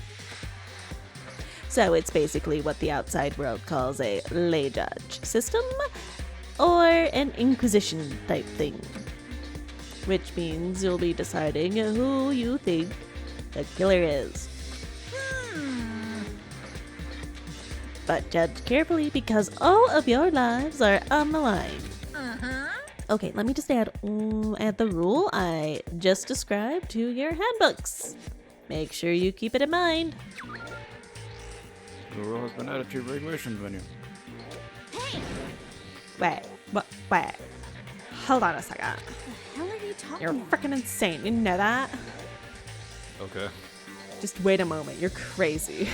S5: So it's basically what the outside world calls a lay judge system, or an inquisition type thing. Which means you'll be deciding who you think the killer is. But judge carefully because all of your lives are on the line.
S6: Uh-huh.
S5: Okay, let me just add the rule I just described to your handbooks. Make sure you keep it in mind.
S2: The rule has been added to your regulations menu.
S1: Wait, wait. Hold on a second.
S3: How are you talking?
S1: You're freaking insane. You know that?
S2: Okay.
S1: Just wait a moment. You're crazy.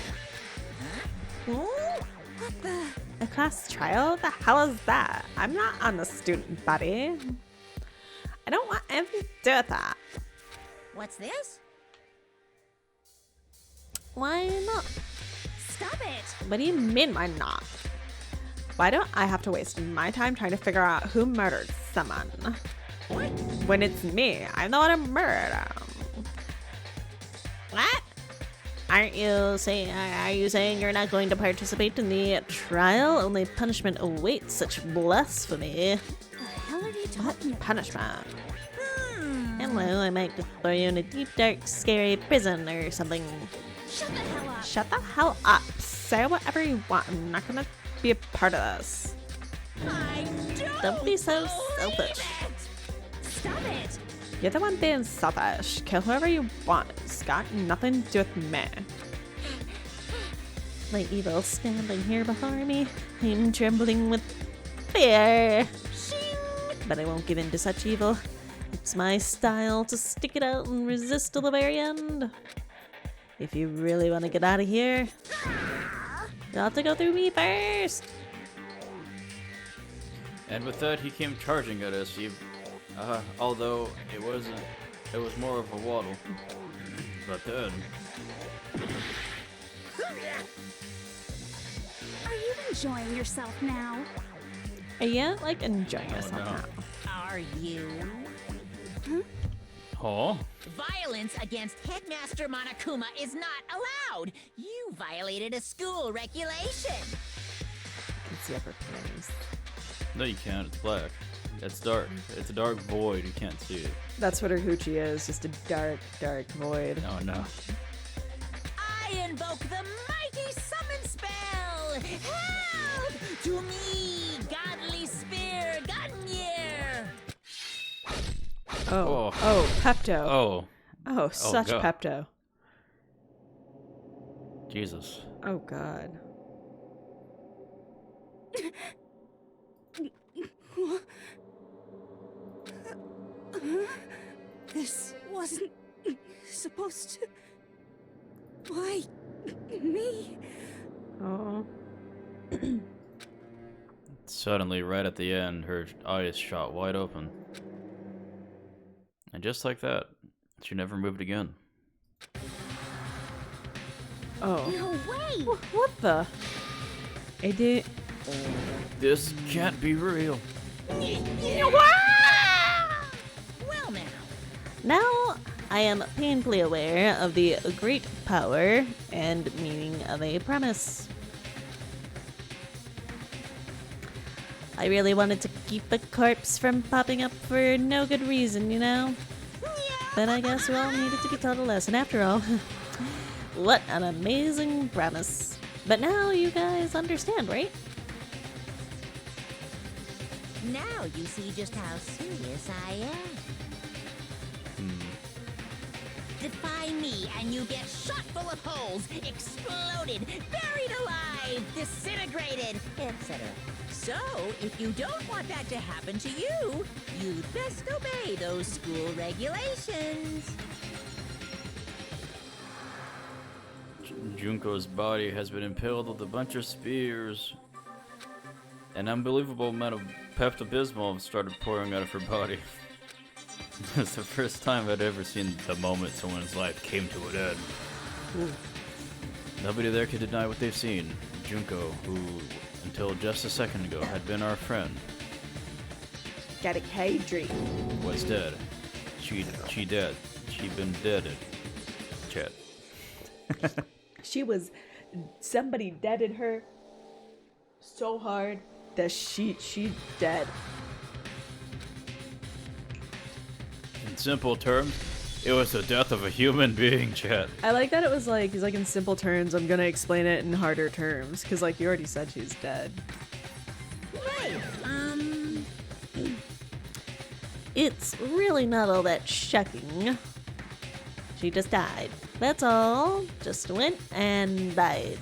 S1: A class trial? What the hell is that? I'm not on the student body. I don't want anything to do with that.
S6: What's this?
S5: Why not?
S3: Stop it!
S1: What do you mean why not? Why don't I have to waste my time trying to figure out who murdered someone? When it's me, I'm the one who murdered him.
S5: What? Are you saying you're not going to participate in the trial? Only punishment awaits such blasphemy.
S3: The hell are you talking about?
S1: Punishment.
S5: Hello, I might just throw you in a deep, dark, scary prison or something.
S3: Shut the hell up!
S1: Shut the hell up. Say whatever you want. I'm not gonna be a part of this.
S5: Don't be so selfish.
S3: Stop it!
S1: You're the one being selfish. Kill whoever you want. It's got nothing to do with me.
S5: My evil standing here before me. I'm trembling with fear. But I won't give in to such evil. It's my style to stick it out and resist till the very end. If you really want to get out of here, you'll have to go through me first.
S2: And with that, he came charging at us. Although it was more of a waddle. But then,
S3: Are you enjoying yourself now?
S1: Are you like enjoying yourself
S2: no.
S1: now?
S6: Are you?
S2: huh?
S6: Violence against Headmaster Monokuma is not allowed. You violated a school regulation.
S1: I can see upper panties.
S2: No, you can't. It's black. It's dark. It's a dark void. You can't see it.
S1: That's what her hoochie is. Just a dark, dark void.
S2: Oh no.
S6: I invoke the mighty summon spell. Help to me, godly spear, Gunyear.
S1: Oh.
S2: Oh.
S1: Oh, Pepto.
S2: Oh,
S1: Oh, such
S2: God.
S1: Pepto.
S2: Jesus.
S1: Oh, God.
S7: This wasn't supposed to. Why me?
S1: Oh.
S2: Suddenly, right at the end, her eyes shot wide open. And just like that, she never moved again.
S1: Oh.
S3: No way!
S1: What the? I did.
S2: This can't be real.
S6: Well now,
S5: Now, I am painfully aware of the great power and meaning of a promise. I really wanted to keep a corpse from popping up for no good reason, you know? But I guess we all needed to be taught a lesson after all. What an amazing promise. But now you guys understand, right?
S6: now you see just how serious I am. Defy me and you get shot full of holes, exploded, buried alive, disintegrated, etc. So, if you don't want that to happen to you, you'd best obey those school regulations.
S2: Junko's body has been impaled with a bunch of spears. An unbelievable amount of Pepto-Bismol started pouring out of her body. It's the first time I'd ever seen the moment someone's life came to an end. Nobody there could deny what they've seen. Junko, who until just a second ago had been our friend,
S1: Got a K-Dream.
S2: was dead. She dead. She been deaded. Chat.
S1: She was. Somebody deaded her so hard that she dead.
S2: In simple terms, it was the death of a human being, chat.
S1: I like that it was like, he's like, in simple terms, I'm gonna explain it in harder terms. Because, like, you already said she's dead.
S5: It's really not all that shocking. She just died. That's all. Just went and died.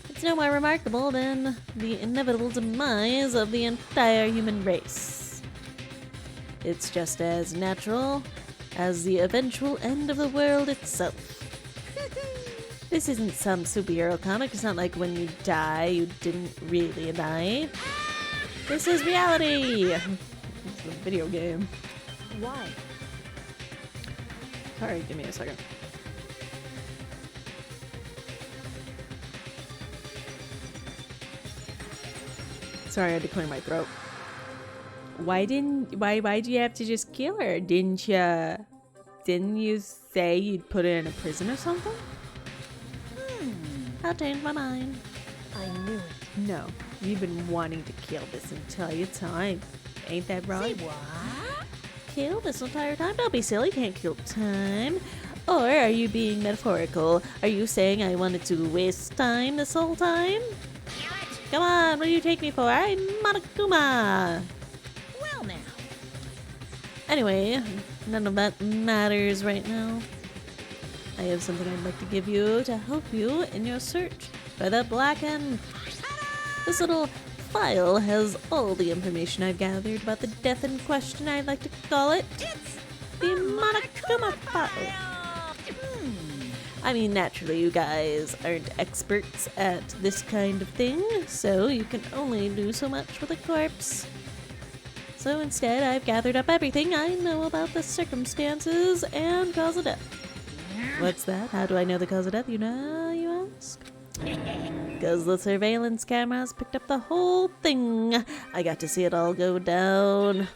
S5: It's no more remarkable than the inevitable demise of the entire human race. It's just as natural as the eventual end of the world itself. This isn't some superhero comic. It's not like when you die, you didn't really die. This is reality! It's a video game.
S7: Why?
S1: Sorry, give me a second. Sorry, I had to clear my throat. Why do you have to just kill her? Didn't you say you'd put her in a prison or something?
S5: I'll change my mind.
S7: I knew it.
S1: No, you've been wanting to kill this entire time. Ain't that right?
S7: Say what?
S5: Kill this entire time? Don't be silly, can't kill time. Or are you being metaphorical? Are you saying I wanted to waste time this whole time? Come on, what do you take me for? I'm Monokuma!
S6: Well now.
S5: Anyway, none of that matters right now. I have something I'd like to give you to help you in your search for the Black End. This little file has all the information I've gathered about the death in question. I'd like to call it the Monokuma File. I mean, naturally, you guys aren't experts at this kind of thing, so you can only do so much with a corpse. So instead, I've gathered up everything I know about the circumstances and cause of death. What's that? How do I know the cause of death? You know, you ask? Because the surveillance cameras picked up the whole thing. I got to see it all go down.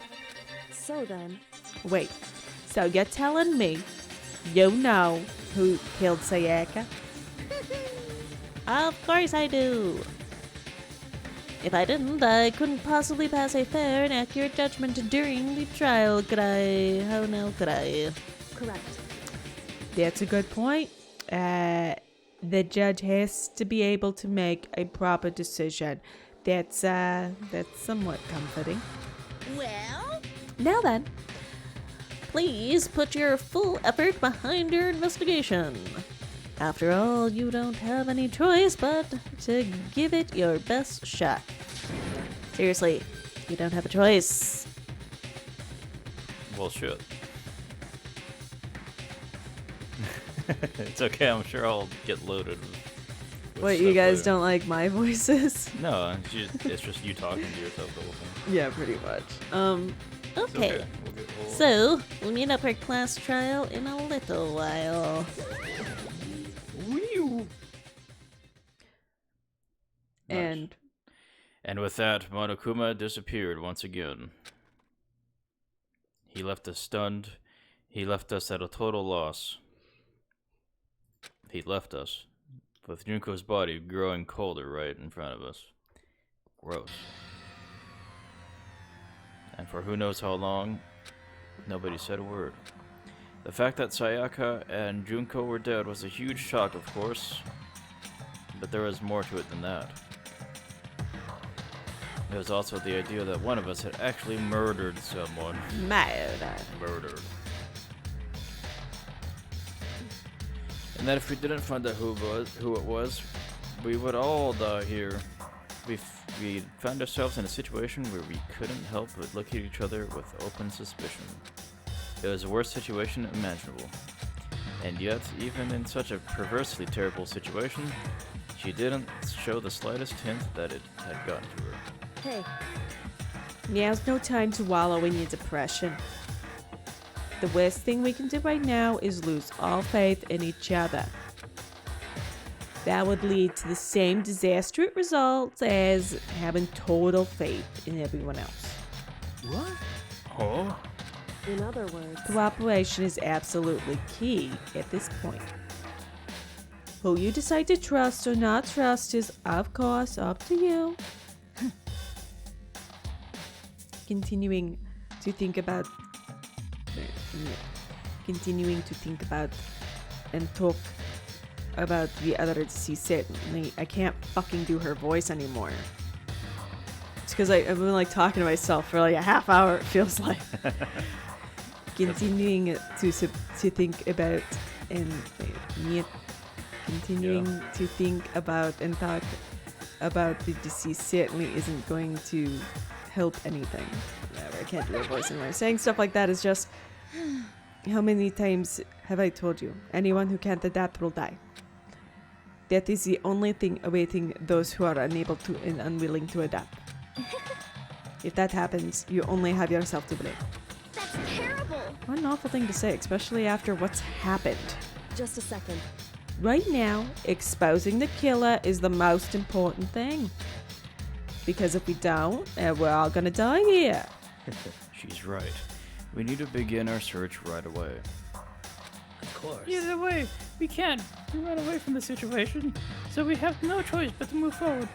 S7: So then,
S1: Wait, so you're telling me you know who killed Sayaka?
S5: Of course I do. If I didn't, I couldn't possibly pass a fair and accurate judgment during the trial, could I? How now could I?
S7: correct.
S1: That's a good point. The judge has to be able to make a proper decision. That's somewhat comforting.
S6: Well,
S5: Now then, please put your full effort behind your investigation. After all, you don't have any choice but to give it your best shot. Seriously, you don't have a choice.
S8: Well, shit. It's okay. I'm sure I'll get loaded. With
S1: What, you
S8: stuff
S1: guys
S8: later.
S1: don't like my voices?
S8: No, it's just you talking to yourself the whole thing.
S1: Yeah, pretty much.
S8: It's
S5: Okay.
S8: We'll
S5: So, we'll meet up for class trial in a little while.
S1: And
S2: And with that, Monokuma disappeared once again. He left us stunned. He left us at a total loss. He left us with Junko's body growing colder right in front of us. Gross. And for who knows how long, nobody said a word. The fact that Sayaka and Junko were dead was a huge shock, of course, but there was more to it than that. There was also the idea that one of us had actually murdered someone. Murdered. And that if we didn't find out who it was, we would all die here. We found ourselves in a situation where we couldn't help but look at each other with open suspicion. It was the worst situation imaginable. And yet, even in such a perversely terrible situation, she didn't show the slightest hint that it had gotten to her.
S7: Hey,
S1: now's no time to wallow in your depression. The worst thing we can do right now is lose all faith in each other. That would lead to the same disastrous results as having total faith in everyone else.
S9: What?
S2: Oh?
S7: in other words,
S1: Cooperation is absolutely key at this point. Who you decide to trust or not trust is, of course, up to you. Continuing to think about and talk about the others, he certainly, I can't fucking do her voice anymore. because I've been like talking to myself for like a half hour. It feels like continuing to think about and continuing to think about and talk about the deceased certainly isn't going to help anything. Whatever, I can't do a voice anymore. Saying stuff like that is just. How many times have I told you? Anyone who can't adapt will die. That is the only thing awaiting those who are unable to and unwilling to adapt. If that happens, you only have yourself to blame.
S3: That's terrible.
S1: What an awful thing to say, especially after what's happened.
S7: Just a second.
S1: Right now, exposing the killer is the most important thing. Because if we don't, we're all gonna die here.
S2: She's right. We need to begin our search right away.
S10: Of course.
S11: Either way, we can't run away from the situation, so we have no choice but to move forward.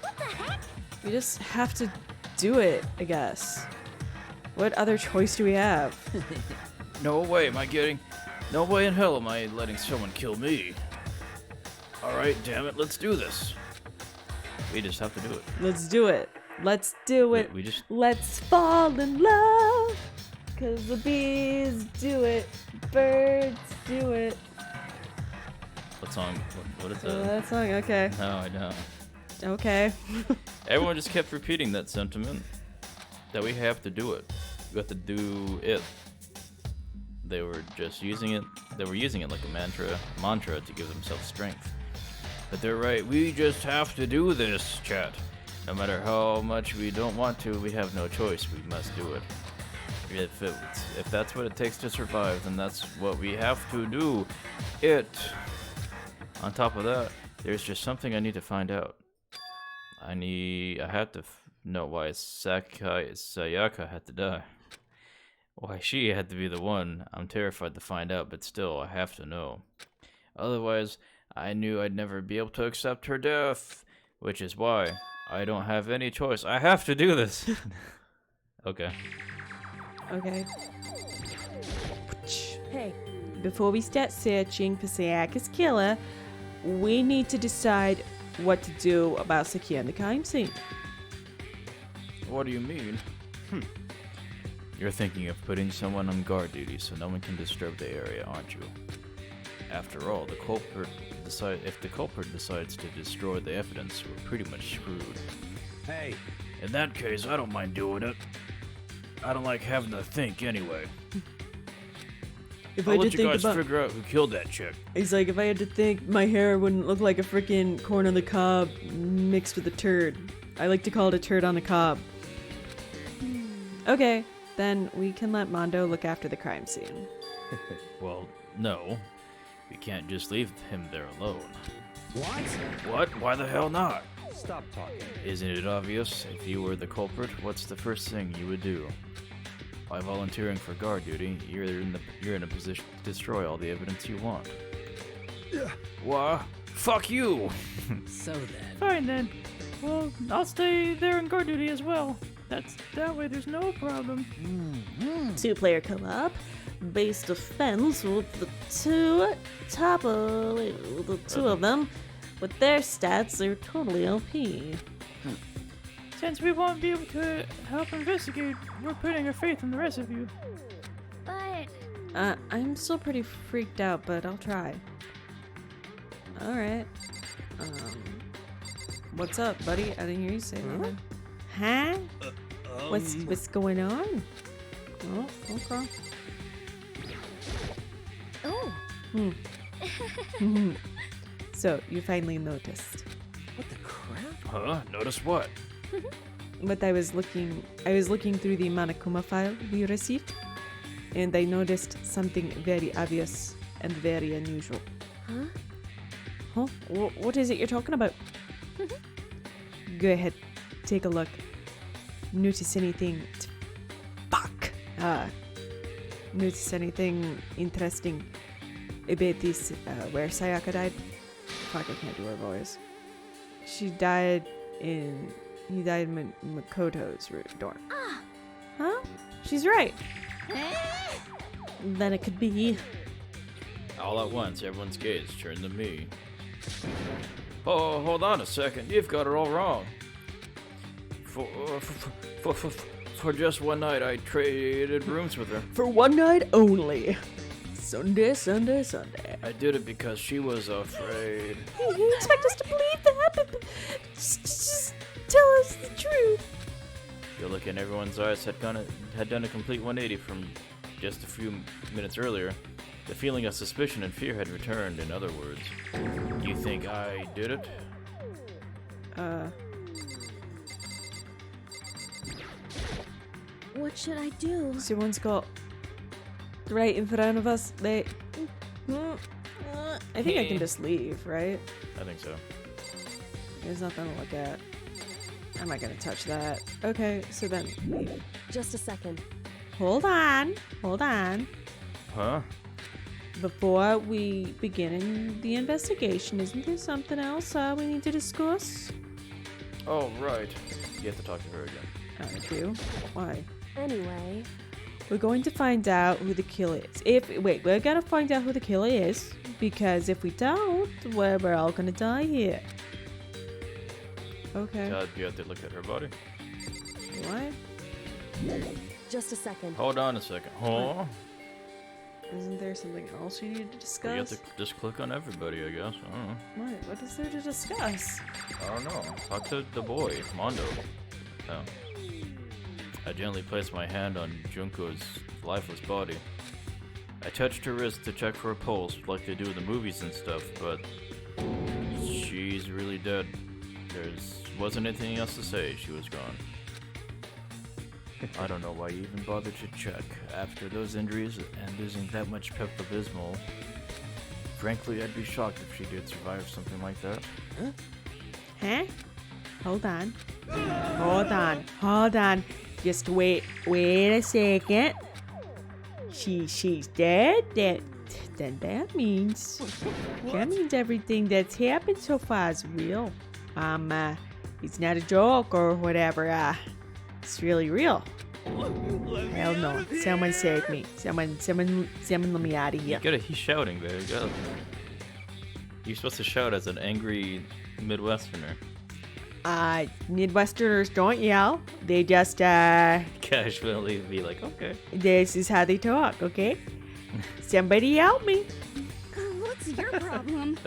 S3: What the heck?
S1: We just have to do it, I guess. What other choice do we have?
S2: No way no way in hell am I letting someone kill me. Alright, damn it, let's do this. We just have to do it.
S1: Let's do it. Let's do it.
S2: We just...
S1: Let's fall in love. Cause the bees do it. Birds do it.
S8: What song? What is
S1: Oh,
S8: that?
S1: that song, okay.
S8: No, I don't.
S1: Okay.
S8: Everyone just kept repeating that sentiment. That we have to do it. We have to do it. They were just using it. They were using it like a mantra to give themselves strength.
S2: But they're right, we just have to do this, chat. No matter how much we don't want to, we have no choice. We must do it. If that's what it takes to survive, then that's what we have to do. On top of that, there's just something I need to find out. I had to know why Sayaka had to die. Why she had to be the one. I'm terrified to find out, but still, I have to know. Otherwise, I knew I'd never be able to accept her death, which is why I don't have any choice. I have to do this. Okay.
S1: Okay.
S7: Hey,
S1: Before we start searching for Sayaka's killer, we need to decide what to do about securing the crime scene.
S2: What do you mean? You're thinking of putting someone on guard duty so no one can disturb the area, aren't you? After all, if the culprit decides to destroy the evidence, we're pretty much screwed.
S9: Hey,
S2: In that case, I don't mind doing it. I don't like having to think anyway.
S1: If
S2: I'll
S1: I
S2: let
S1: did
S2: you
S1: think
S2: guys
S1: about,
S2: figure out who killed that chick.
S1: he's like, if I had to think, my hair wouldn't look like a freaking corn on the cob mixed with a turd. I like to call it a turd on the cob. Okay, then we can let Mondo look after the crime scene.
S2: Well, no. We can't just leave him there alone.
S9: what?
S2: What? Why the hell not?
S9: Stop talking.
S2: Isn't it obvious? If you were the culprit, what's the first thing you would do? By volunteering for guard duty, you're in a position to destroy all the evidence you want. What? Fuck you!
S10: So then.
S11: Fine then. Well, I'll stay there in guard duty as well. That way there's no problem.
S5: Two-player co-op. Base defense with the two of them. With their stats, they're totally OP.
S11: Since we won't be able to help investigate, we're putting our faith in the rest of you.
S3: But
S1: I'm still pretty freaked out, but I'll try. Alright. What's up, buddy? I didn't hear you say anything. Huh? What's going on? Oh, okay.
S3: oh,
S1: So, you finally noticed.
S10: What the crap?
S2: Huh? Notice what?
S1: But I was looking through the Monokuma file we received, and I noticed something very obvious and very unusual. Huh? What is it you're talking about? Go ahead, take a look. Notice anything? Fuck! Notice anything interesting about this, where Sayaka died? Fuck, I can't do her voice. He died in Makoto's dorm. Huh? She's right.
S5: Then it could be.
S2: All at once, everyone's gaze turned to me. Oh, hold on a second. You've got it all wrong. For just one night, I traded rooms with her.
S1: For one night only. Sunday, Sunday, Sunday.
S2: I did it because she was afraid.
S1: You expect us to believe that, but just tell us the truth.
S2: The look in everyone's eyes had done a complete 180 from just a few minutes earlier. The feeling of suspicion and fear had returned, in other words. You think I did it?
S3: What should I do?
S1: Someone's got right in front of us. I think I can just leave, right?
S2: I think so.
S1: There's nothing to look at. I'm not gonna touch that. Okay, so then leave.
S7: Just a second.
S1: Hold on.
S2: Huh?
S1: Before we begin the investigation, isn't there something else we need to discuss?
S2: Oh, right. You have to talk to her again.
S1: I do. Why?
S7: Anyway,
S1: We're going to find out who the killer is. We're gonna find out who the killer is, because if we don't, we're all gonna die here. Okay.
S2: You have to look at her body.
S1: What?
S7: just a second.
S2: Hold on a second. Huh?
S1: Isn't there something else you need to discuss?
S2: You have to just click on everybody, I guess. I don't know.
S1: What is there to discuss?
S2: I don't know. Talk to the boy, Mondo. Oh. I gently placed my hand on Junko's lifeless body. I touched her wrist to check for a pulse, like they do in the movies and stuff, but she's really dead. There wasn't anything else to say. She was gone. I don't know why you even bothered to check. After those injuries and losing that much Pepto-Bismol, frankly, I'd be shocked if she did survive something like that.
S1: Huh? Hold on. Just wait a second. She's dead? Then that means everything that's happened so far is real. It's not a joke or whatever. It's really real. Hell no. Someone save me. Someone let me out of here.
S8: He's shouting there. You go. You're supposed to shout as an angry Midwesterner.
S1: Midwesterners don't yell. They just,
S8: Casually be like, okay.
S1: this is how they talk, okay? Somebody help me.
S3: What's your problem?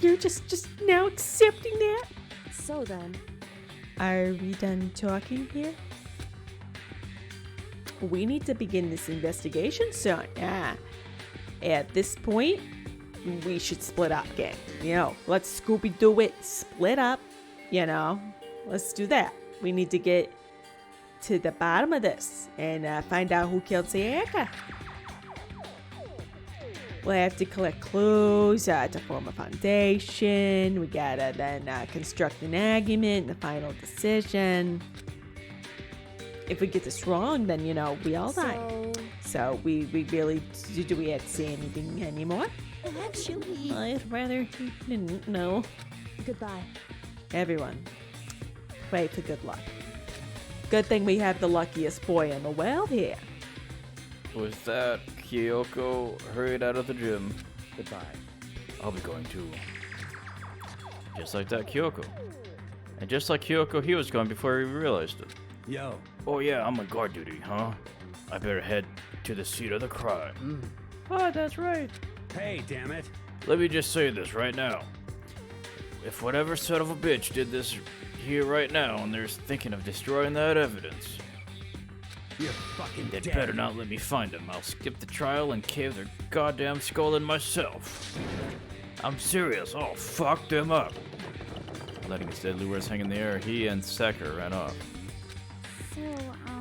S1: You're just now accepting that?
S7: So then,
S1: Are we done talking here? We need to begin this investigation soon. At this point, we should split up, gang. Let's Scooby-Doo it. Split up. Let's do that. We need to get to the bottom of this and find out who killed Sayaka. We'll have to collect clues to form a foundation. We gotta then construct an argument and a final decision. If we get this wrong, then, we all die. So we really, do we have to say anything anymore?
S3: Actually,
S1: I'd rather he didn't know.
S7: goodbye.
S1: Everyone, pray for good luck. Good thing we have the luckiest boy in the world here.
S2: With that, Kyoko hurried out of the gym.
S9: Goodbye.
S2: I'll be going too. Just like that, Kyoko. And just like Kyoko, he was gone before he realized it.
S9: Yo.
S2: Oh yeah, I'm on guard duty, huh? I better head to the scene of the crime.
S11: Oh, that's right.
S9: Hey, damn it.
S2: Let me just say this right now. If whatever son of a bitch did this here right now and they're thinking of destroying that evidence,
S9: You're fucking
S2: they
S9: dead.
S2: better not let me find them. I'll skip the trial and cave their goddamn skull in myself. I'm serious. I'll fuck them up. Letting his deadly words hang in the air, he and Sacker ran off.
S3: so,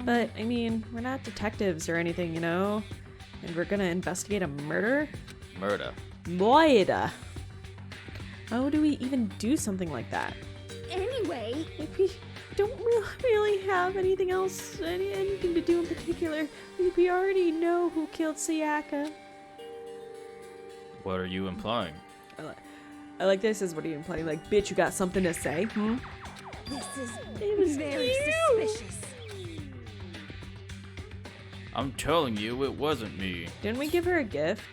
S1: But, we're not detectives or anything, And we're gonna investigate a murder?
S8: Murder.
S1: Murder. How do we even do something like that?
S3: anyway,
S1: If we don't really have anything else, anything to do in particular, we already know who killed Sayaka.
S8: What are you implying?
S1: I like this as what are you implying? Like, bitch, you got something to say?
S3: this is
S1: It was
S3: very
S1: you.
S3: suspicious.
S2: I'm telling you, it wasn't me.
S1: Didn't we give her a gift?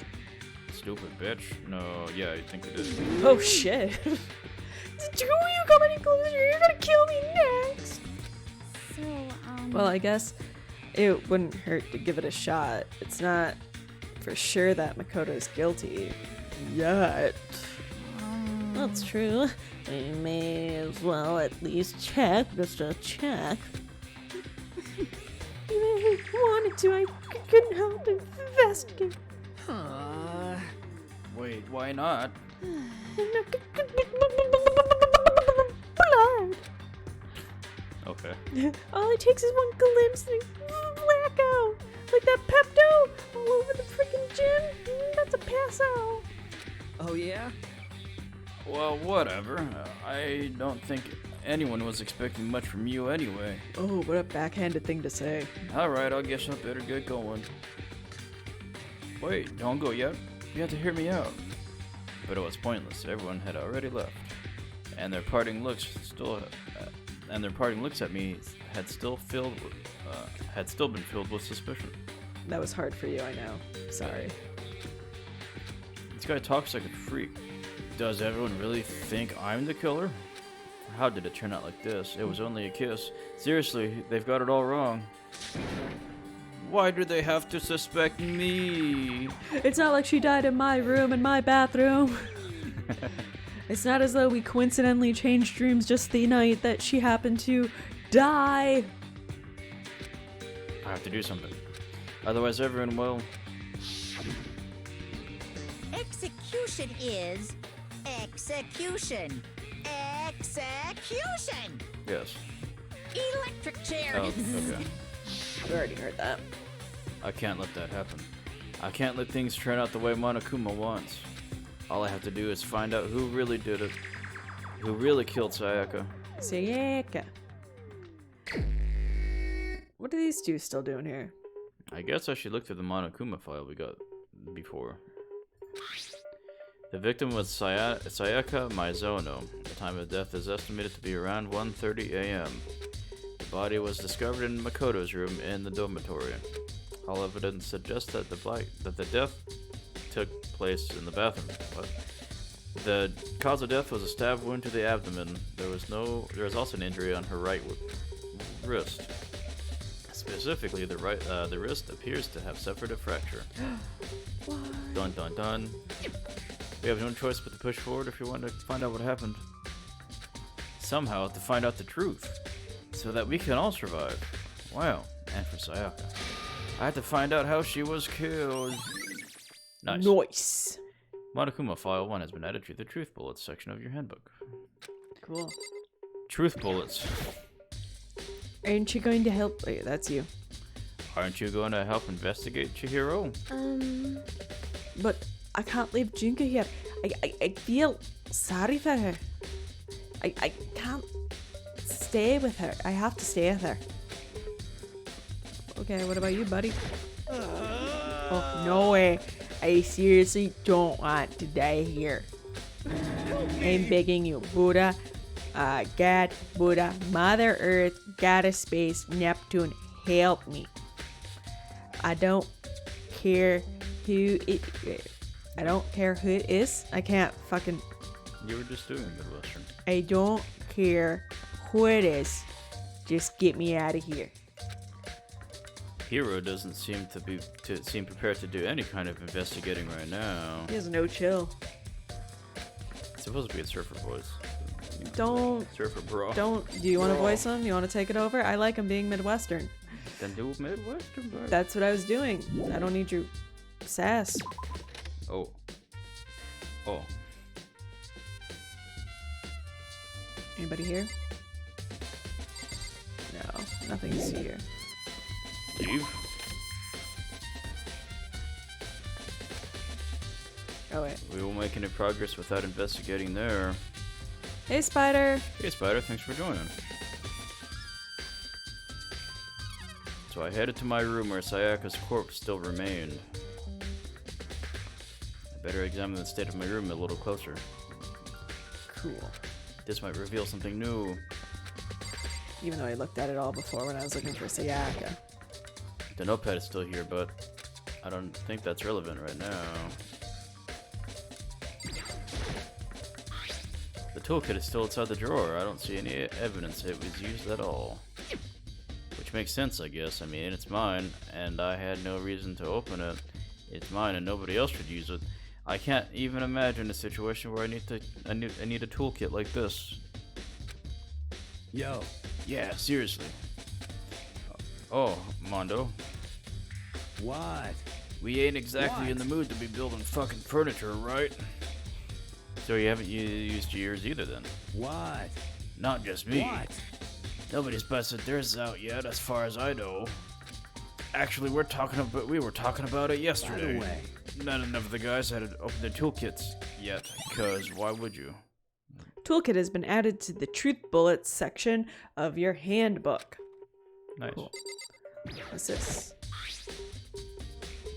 S2: Stupid bitch. No, yeah, I think we did.
S1: Oh shit. Did you come any closer? You're gonna kill me next. Well, I guess it wouldn't hurt to give it a shot. It's not for sure that Makoto's guilty. Yet.
S5: That's true. We may as well at least check, just a check.
S1: Even if I wanted to, I couldn't help investigate.
S2: Wait, why not?
S1: Blood.
S8: Okay.
S1: All it takes is one glimpse and I black out. Like that Pepto all over the freaking gym. That's a pass out.
S10: Oh, yeah?
S2: Well, whatever. I don't think anyone was expecting much from you anyway.
S1: Oh, what a backhanded thing to say.
S2: Alright, I guess I better get going. Wait, don't go yet. You have to hear me out. But it was pointless. Everyone had already left. And their parting looks at me had still been filled with suspicion.
S1: That was hard for you, I know. Sorry.
S2: This guy talks like a freak. Does everyone really think I'm the killer? How did it turn out like this? It was only a kiss. Seriously, they've got it all wrong. Why do they have to suspect me?
S1: It's not like she died in my room, in my bathroom. It's not as though we coincidentally changed rooms just the night that she happened to die.
S2: I have to do something. Otherwise everyone will...
S6: Execution is execution. Execution!
S2: Yes.
S6: Electric chair.
S2: Oh, okay.
S1: I've already heard that.
S2: I can't let that happen. I can't let things turn out the way Monokuma wants. All I have to do is find out who really did it. Who really killed Sayaka.
S1: Sayaka. What are these two still doing here?
S2: I guess I should look through the Monokuma file we got before. The victim was Sayaka Maizono. The time of death is estimated to be around 1:30 a.m. The body was discovered in Makoto's room in the dormitory. All evidence suggests that the death took place in the bathroom. What? The cause of death was a stab wound to the abdomen. There was also an injury on her right wrist. Specifically, the wrist appears to have suffered a fracture. Dun dun dun. We have no choice but to push forward if we want to find out what happened. Somehow, to find out the truth, so that we can all survive. Wow, and for Sayaka. I had to find out how she was killed. Nice.
S1: Nice.
S2: Monokuma File 1 has been added to the Truth Bullets section of your handbook.
S1: Cool.
S2: Truth Bullets.
S1: Aren't you going to help? Wait, that's you.
S2: Aren't you going to help investigate, Chihiro?
S1: But I can't leave Junka here. I feel sorry for her. I can't stay with her. I have to stay with her. Okay, what about you, buddy? Oh, no way. I seriously don't want to die here. I'm begging you, Buddha, God, Buddha, Mother Earth, Goddess Space, Neptune, help me. I don't care who it is. I can't fucking...
S2: You were just doing Midwestern.
S1: I don't care who it is. Just get me out of here.
S2: Hero doesn't seem seem prepared to do any kind of investigating right now.
S1: He has no chill.
S2: It's supposed to be a surfer voice.
S1: Don't.
S2: Surfer bro.
S1: Don't. Do you want to voice him? You want to take it over? I like him being Midwestern.
S2: Then do Midwestern, bro.
S1: That's what I was doing. I don't need your sass.
S2: Oh. Oh.
S1: Anybody here? No, nothing's here.
S2: Steve?
S1: Oh wait.
S2: We won't make any progress without investigating there.
S1: Hey, Spider.
S2: Hey, Spider. Thanks for joining. So I headed to my room where Sayaka's corpse still remained. I better examine the state of my room a little closer.
S1: Cool.
S2: This might reveal something new.
S1: Even though I looked at it all before when I was looking for Sayaka.
S2: The notepad is still here, but I don't think that's relevant right now. The toolkit is still inside the drawer. I don't see any evidence it was used at all. Which makes sense, I guess. I mean, it's mine, and I had no reason to open it. It's mine, and nobody else should use it. I can't even imagine a situation where I need a toolkit like this.
S9: Yo.
S2: Yeah, seriously. Oh, Mondo.
S9: What?
S2: We ain't exactly
S9: What?
S2: in the mood to be building fucking furniture, right? So you haven't used yours either, then?
S9: What?
S2: Not just me.
S9: What?
S2: Nobody's busted theirs out yet, as far as I know. Actually, we were talking about it yesterday.
S9: By the way.
S2: None of the guys had opened their toolkits yet, cause why would you?
S1: Toolkit has been added to the Truth Bullets section of your handbook.
S8: Nice.
S1: Cool. What's this?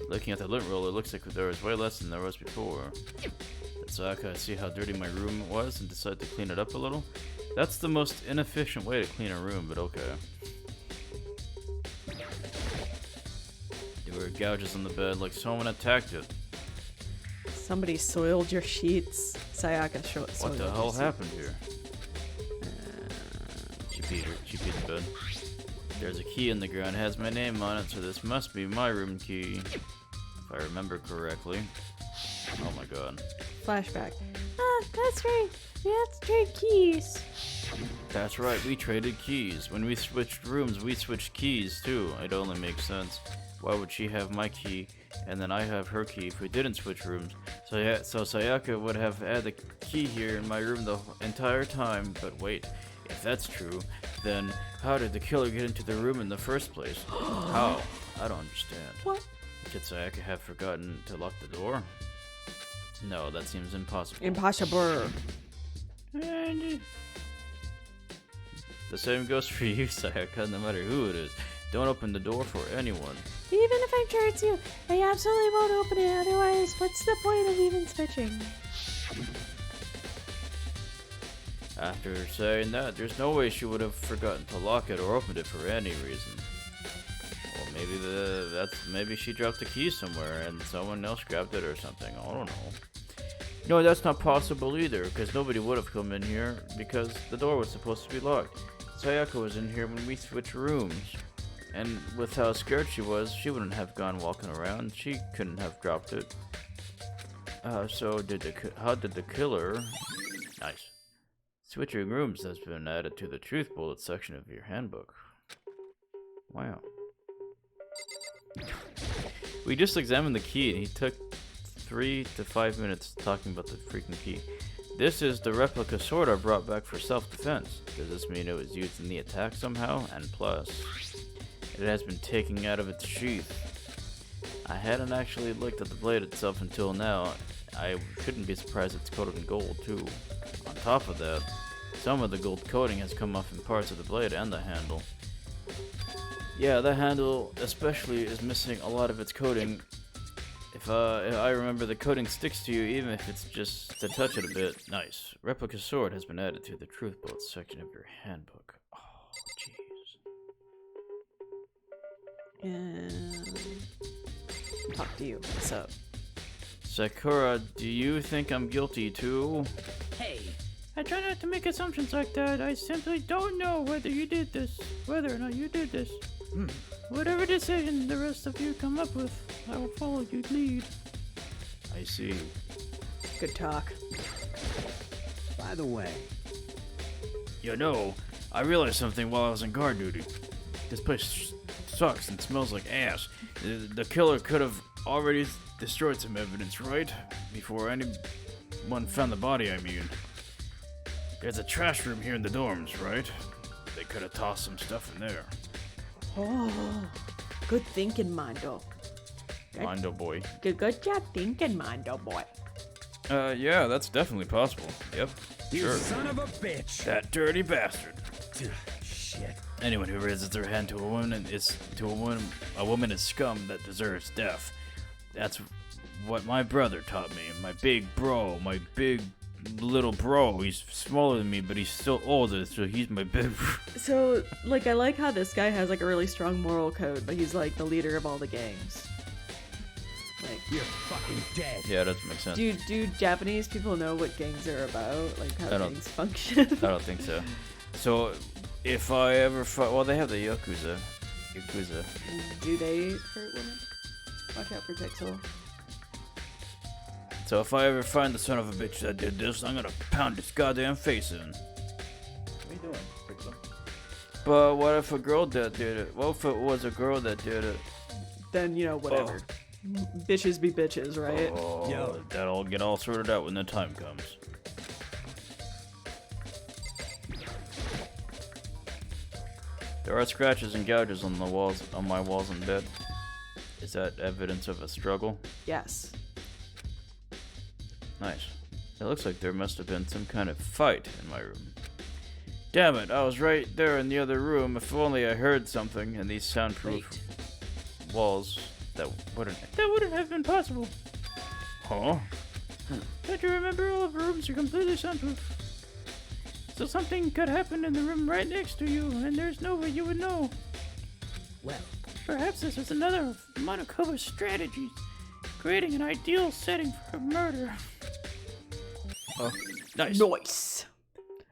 S2: Looking at the lint roll, it looks like there was way less than there was before. So I could see how dirty my room was and decided to clean it up a little. That's the most inefficient way to clean a room, but okay. There were gouges on the bed like someone attacked it.
S1: Somebody soiled your sheets. Sayaka soiled
S2: What the hell
S1: your sheets.
S2: happened here? She peed the bed. There's a key in the ground, it has my name on it, so this must be my room key. If I remember correctly. Oh my god.
S1: Flashback. Ah, that's right. We have to trade keys.
S2: That's right, we traded keys. When we switched rooms, we switched keys too. It only makes sense. Why would she have my key and then I have her key if we didn't switch rooms? So Sayaka would have had the key here in my room the entire time. But wait, if that's true, then how did the killer get into the room in the first place? How? I don't understand.
S1: What?
S2: Could Sayaka have forgotten to lock the door? No, that seems impossible.
S1: Impossible.
S11: And
S2: The same goes for you, Sayaka, no matter who it is. Don't open the door for anyone.
S1: Even if I'm sure it's you, I absolutely won't open it. Otherwise, what's the point of even switching?
S2: After saying that, there's no way she would have forgotten to lock it or opened it for any reason. Or maybe she dropped the key somewhere and someone else grabbed it or something. I don't know. No, that's not possible either, because nobody would have come in here because the door was supposed to be locked. Sayaka was in here when we switched rooms. And with how scared she was, she wouldn't have gone walking around. She couldn't have dropped it. So how did the killer... Nice. Switching rooms has been added to the Truth Bullet section of your handbook. Wow. We just examined the key and he took 3 to 5 minutes talking about the freaking key. This is the replica sword I brought back for self-defense. Does this mean it was used in the attack somehow? And plus, it has been taken out of its sheath. I hadn't actually looked at the blade itself until now. I shouldn't be surprised it's coated in gold too. On top of that, some of the gold coating has come off in parts of the blade and the handle. Yeah, the handle especially is missing a lot of its coating. If I remember, the coating sticks to you even if it's just to touch it a bit. Nice. Replica sword has been added to the Truth Bullets section of your handbook. Oh, jeez.
S1: And talk to you. What's up?
S2: Sakura, do you think I'm guilty too?
S10: Hey,
S11: I try not to make assumptions like that. I simply don't know whether or not you did this. Whatever decision the rest of you come up with, I will follow your lead.
S2: I see.
S1: Good talk.
S9: By the way,
S2: You know, I realized something while I was on guard duty. This place sucks and smells like ass. The killer could have already destroyed some evidence, right? Before anyone found the body, I mean. There's a trash room here in the dorms, right? They could have tossed some stuff in there.
S1: Oh, good thinking, Mondo.
S2: Mondo boy.
S1: Good job thinking, Mondo boy.
S2: Yeah, that's definitely possible. Yep.
S9: you
S2: Sure.
S9: son of a bitch.
S2: That dirty bastard.
S9: Shit.
S2: Anyone who raises their hand to a woman is scum that deserves death. That's what my brother taught me. My big little bro. He's smaller than me, but he's still older, so he's my big
S1: So, like, I like how this guy has, like, a really strong moral code, but he's, like, the leader of all the gangs. Like,
S9: You're fucking dead.
S2: Yeah, that doesn't make sense.
S1: do Japanese people know what gangs are about? Like, how
S2: I don't-
S1: gangs function?
S2: I don't think so. So, if I ever find, well, they have the Yakuza.
S1: Do they hurt women? Watch out for Pixel.
S2: So if I ever find the son of a bitch that did this, I'm gonna pound his goddamn face in.
S8: What are you doing, Pixel?
S2: But what if a girl that did it? What if it was a girl that did it?
S1: Then, you know, whatever. Bitches be bitches, right?
S2: Oh,
S9: Yo.
S2: that'll get all sorted out when the time comes. There are scratches and gouges on the walls, on my walls and bed. Is that evidence of a struggle?
S1: Yes.
S2: Nice. It looks like there must have been some kind of fight in my room. Damn it, I was right there in the other room. If only I heard something in these soundproof walls. That wouldn't
S11: have been possible.
S2: Huh?
S11: Don't you remember all of the rooms are completely soundproof? So something could happen in the room right next to you, and there's no way you would know.
S10: Well,
S11: Perhaps this was another of Monacova's strategies, creating an ideal setting for a murder.
S2: Oh, nice.
S1: Nice.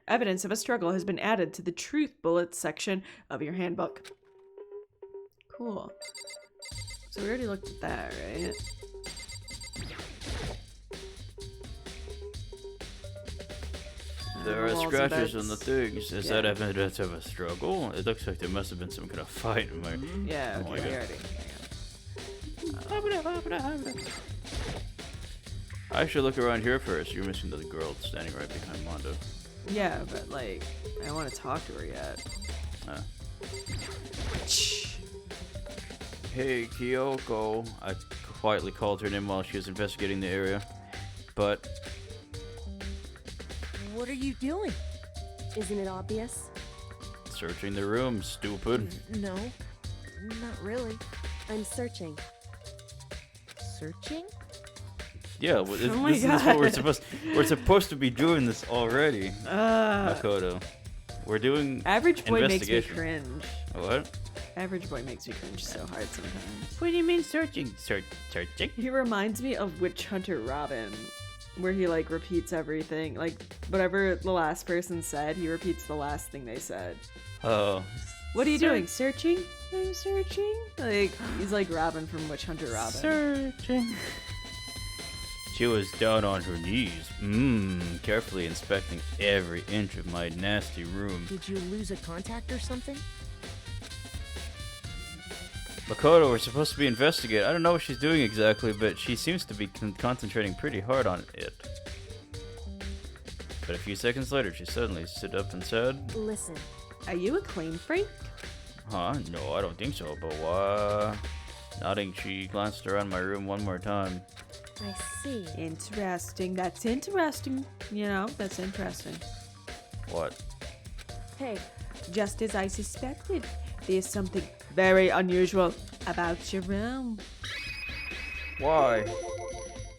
S1: Evidence of a struggle has been added to the truth bullets section of your handbook. Cool. So we already looked at that, right?
S2: There are scratches on the things. Is that evidence of a struggle? It looks like there must have been some kind of fight in my...
S1: Yeah,
S2: Oh my
S1: okay, we
S2: God.
S1: already.
S2: I should look around here first. You're missing the girl standing right behind Mondo.
S1: Yeah, but like, I don't want to talk to her yet.
S2: Hey, Kyoko. I quietly called her name while she was investigating the area. But...
S3: What are you doing?
S7: Isn't it obvious?
S2: searching the room, stupid.
S3: No, not really.
S7: I'm searching.
S3: Searching?
S2: Yeah, well,
S1: Oh my
S2: this is what we're
S1: God.
S2: supposed to be doing this already. Makoto. We're doing
S1: Average boy makes me
S2: investigation.
S1: cringe.
S2: What?
S1: Average boy makes me cringe so hard sometimes.
S11: What do you mean searching?
S2: Searching?
S1: He reminds me of Witch Hunter Robin, where he like repeats everything. Like whatever the last person said, he repeats the last thing they said.
S2: Oh.
S1: What are you doing? Searching? I'm searching? Like, he's like Robin from Witch Hunter Robin.
S11: Searching.
S2: She was down on her knees, carefully inspecting every inch of my nasty room.
S3: Did you lose a contact or something?
S2: Makoto, we're supposed to be investigating. I don't know what she's doing exactly, but she seems to be concentrating pretty hard on it. But a few seconds later, she suddenly stood up and said,
S7: Listen.
S1: Are you a clean freak?
S2: Huh? No, I don't think so, but why? Nodding, she glanced around my room one more time.
S7: I see.
S1: Interesting. That's interesting. You know, that's interesting.
S2: What?
S7: Hey,
S1: Just as I suspected, there's something very unusual about your room.
S2: Why?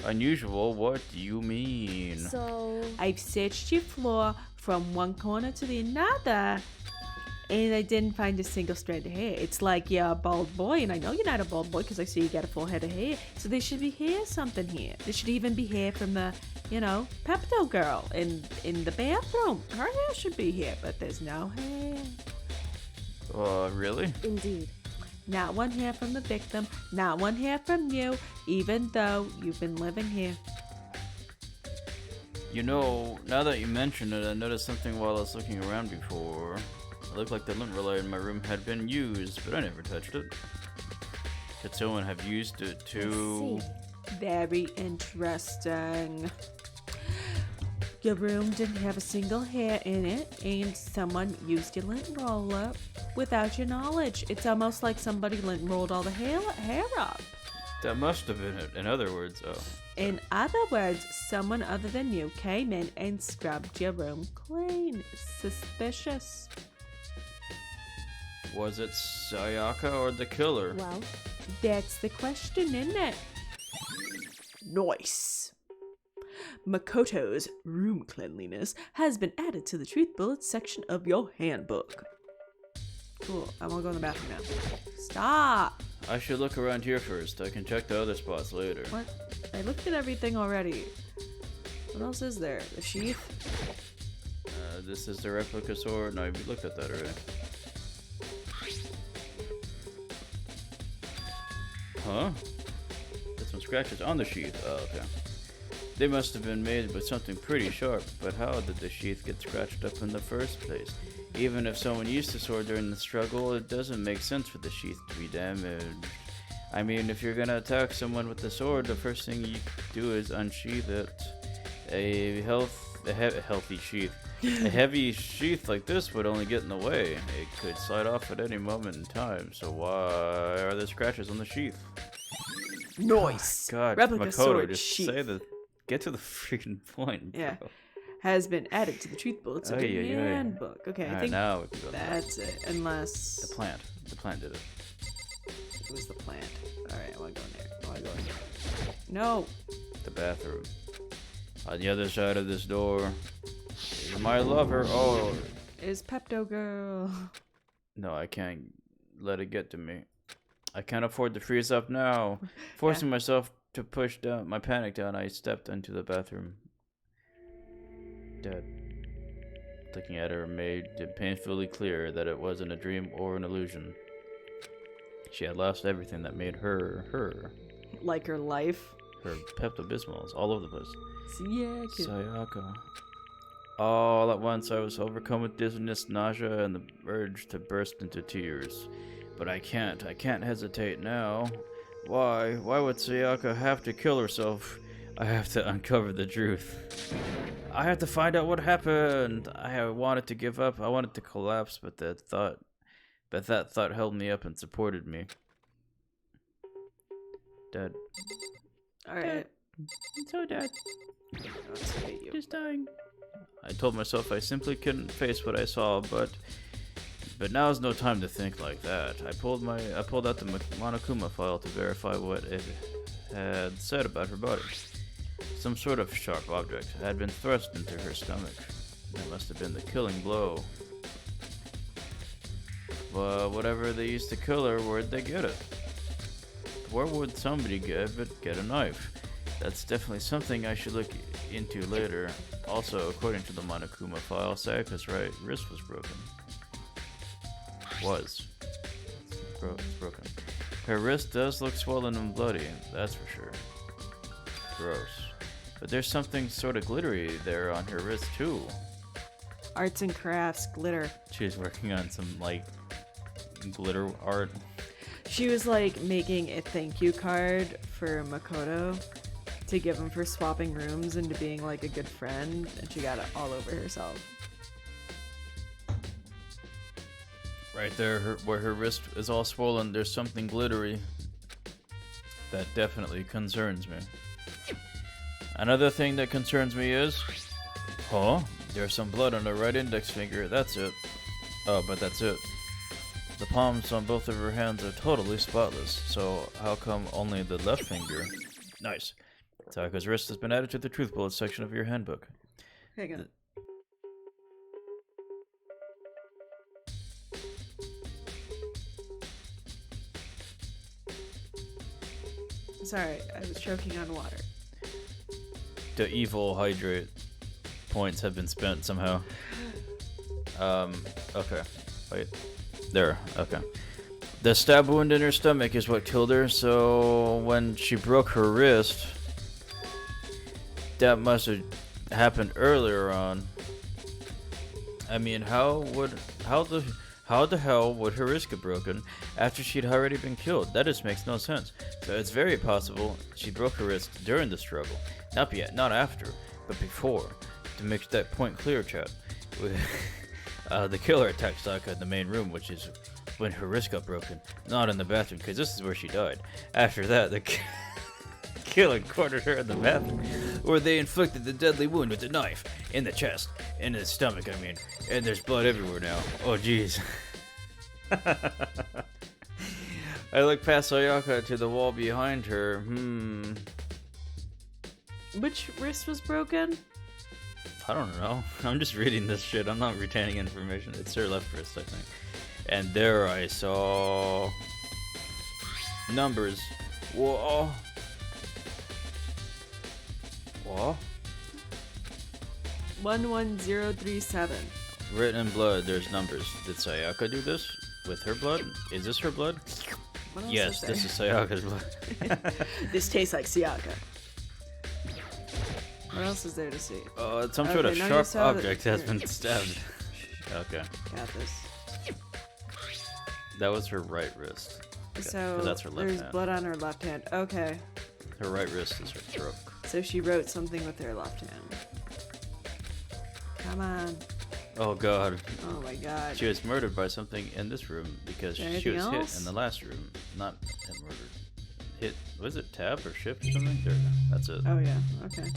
S2: Unusual? What do you mean?
S7: so
S1: I've searched your floor from one corner to the another, and I didn't find a single strand of hair. It's like you're a bald boy, and I know you're not a bald boy because I see you got a full head of hair. So there should be hair something here. There should even be hair from the, you know, Pepto girl in the bathroom. Her hair should be here, but there's no hair.
S2: Really?
S7: indeed.
S1: Not one hair from the victim, not one hair from you, even though you've been living here.
S2: You know, now that you mention it, I noticed something while I was looking around before. It looked like the lint roller in my room had been used, but I never touched it. Could someone have used it to...
S1: Very interesting. Your room didn't have a single hair in it, and someone used your lint roller without your knowledge. It's almost like somebody lint rolled all the hair up.
S2: That must have been it. In other words,
S1: In other words, someone other than you came in and scrubbed your room clean. Suspicious.
S2: was it Sayaka or the killer?
S7: Well,
S1: That's the question, isn't it? Nice. Makoto's room cleanliness has been added to the truth bullets section of your handbook. Cool. I want to go in the bathroom now. Stop.
S2: I should look around here first. I can check the other spots later.
S1: What? I looked at everything already. What else is there? The sheath?
S2: this is the replica sword. No, we looked at that already. Huh? There's some scratches on the sheath. Oh, okay. They must have been made with something pretty sharp, but how did the sheath get scratched up in the first place? Even if someone used the sword during the struggle, it doesn't make sense for the sheath to be damaged. I mean, if you're gonna attack someone with the sword, the first thing you do is unsheath it. A healthy sheath. A heavy sheath like this would only get in the way. It could slide off at any moment in time, so why are there scratches on the sheath?
S1: Nice.
S2: God,
S1: Replica
S2: Makoto,
S1: sword
S2: just
S1: sheath.
S2: get to the freaking point, bro.
S1: Yeah. Has been added to the truth bullets of the handbook. Okay, I
S2: Alright,
S1: think
S2: now we can go to
S1: that's it. Unless
S2: the plant. The plant did it.
S1: it was the plant. Alright, I want to go in there. I want to go in there. No.
S2: The bathroom. On the other side of this door is my lover. Oh,
S1: Is Pepto Girl.
S2: no, I can't let it get to me. I can't afford to freeze up now. Forcing myself to push down my panic down, I stepped into the bathroom. Dead. Looking at her made it painfully clear that it wasn't a dream or an illusion. She had lost everything that made her her.
S1: Like her life.
S2: Her Pepto-Bismols all over the place.
S1: Yeah.
S2: Sayaka. All at once I was overcome with dizziness, nausea, and the urge to burst into tears. But I can't hesitate now. Why would Sayaka have to kill herself? I have to uncover the truth. I have to find out what happened. I wanted to give up. I wanted to collapse, but that thought held me up and supported me. Dead.
S1: Alright.
S11: I'm so dead.
S1: Let's hate you.
S11: Just dying.
S2: I told myself I simply couldn't face what I saw, but now's no time to think like that. I pulled out the Monokuma file to verify what it had said about her body. Some sort of sharp object had been thrust into her stomach. That must have been the killing blow. But whatever they used to kill her, where'd they get it? Where would somebody get a knife? That's definitely something I should look into later. Also, according to the Monokuma file, Sayaka's right wrist was broken. It's broken. Her wrist does look swollen and bloody, that's for sure. Gross. But there's something sort of glittery there on her wrist too.
S1: Arts and crafts, glitter.
S2: She's working on some, like, glitter art.
S1: She was like making a thank you card for Makoto to give him for swapping rooms and to being like a good friend, and she got it all over herself.
S2: Right there, where her wrist is all swollen, there's something glittery. That definitely concerns me. Another thing that concerns me is... Huh? There's some blood on her right index finger, that's it. Oh, but that's it. The palms on both of her hands are totally spotless, so how come only the left finger? Nice. Sayaka's wrist has been added to the truth bullet section of your handbook.
S1: Hang on. Sorry, I was choking on water.
S2: The evil hydrate points have been spent somehow. Okay. Wait. There, okay. The stab wound in her stomach is what killed her, so when she broke her wrist, that must have happened earlier on. I mean, how the hell would her wrist get broken after she'd already been killed? That just makes no sense. So it's very possible she broke her wrist during the struggle. Not after, but before. To make that point clear, chat. The killer attacked Sayaka in the main room, which is when her wrist got broken, not in the bathroom, because this is where she died. After that, the killer cornered her in the bathroom, where they inflicted the deadly wound with a knife in the chest, in the stomach, I mean, and there's blood everywhere now. Oh, jeez. I look past Sayaka to the wall behind her.
S1: Which wrist was broken?
S2: I don't know. I'm just reading this shit. I'm not retaining information. It's her left wrist, I think. And there I saw... numbers. Whoa. Whoa.
S1: 11037.
S2: Written in blood, there's numbers. Did Sayaka do this with her blood? Is this her blood?
S1: What else
S2: Yes, this is Sayaka's blood.
S1: This tastes like Siaka. What else is there to see?
S2: Some sort of
S1: Okay, now you
S2: sharp
S1: saw that-
S2: object has been stabbed. Okay.
S1: Got this.
S2: That was her right wrist. Okay, 'cause
S1: So
S2: that's her left
S1: there's
S2: hand.
S1: blood on her left hand. Okay.
S2: Her right wrist is her throat.
S1: So she wrote something with her left hand. Come on.
S2: Oh god.
S1: Oh my god.
S2: She was murdered by something in this room because
S1: Is there
S2: she was
S1: anything
S2: hit
S1: else?
S2: in the last room. Not hit murdered. Hit, was it tab or shift or something? There, that's it.
S1: Oh yeah, okay.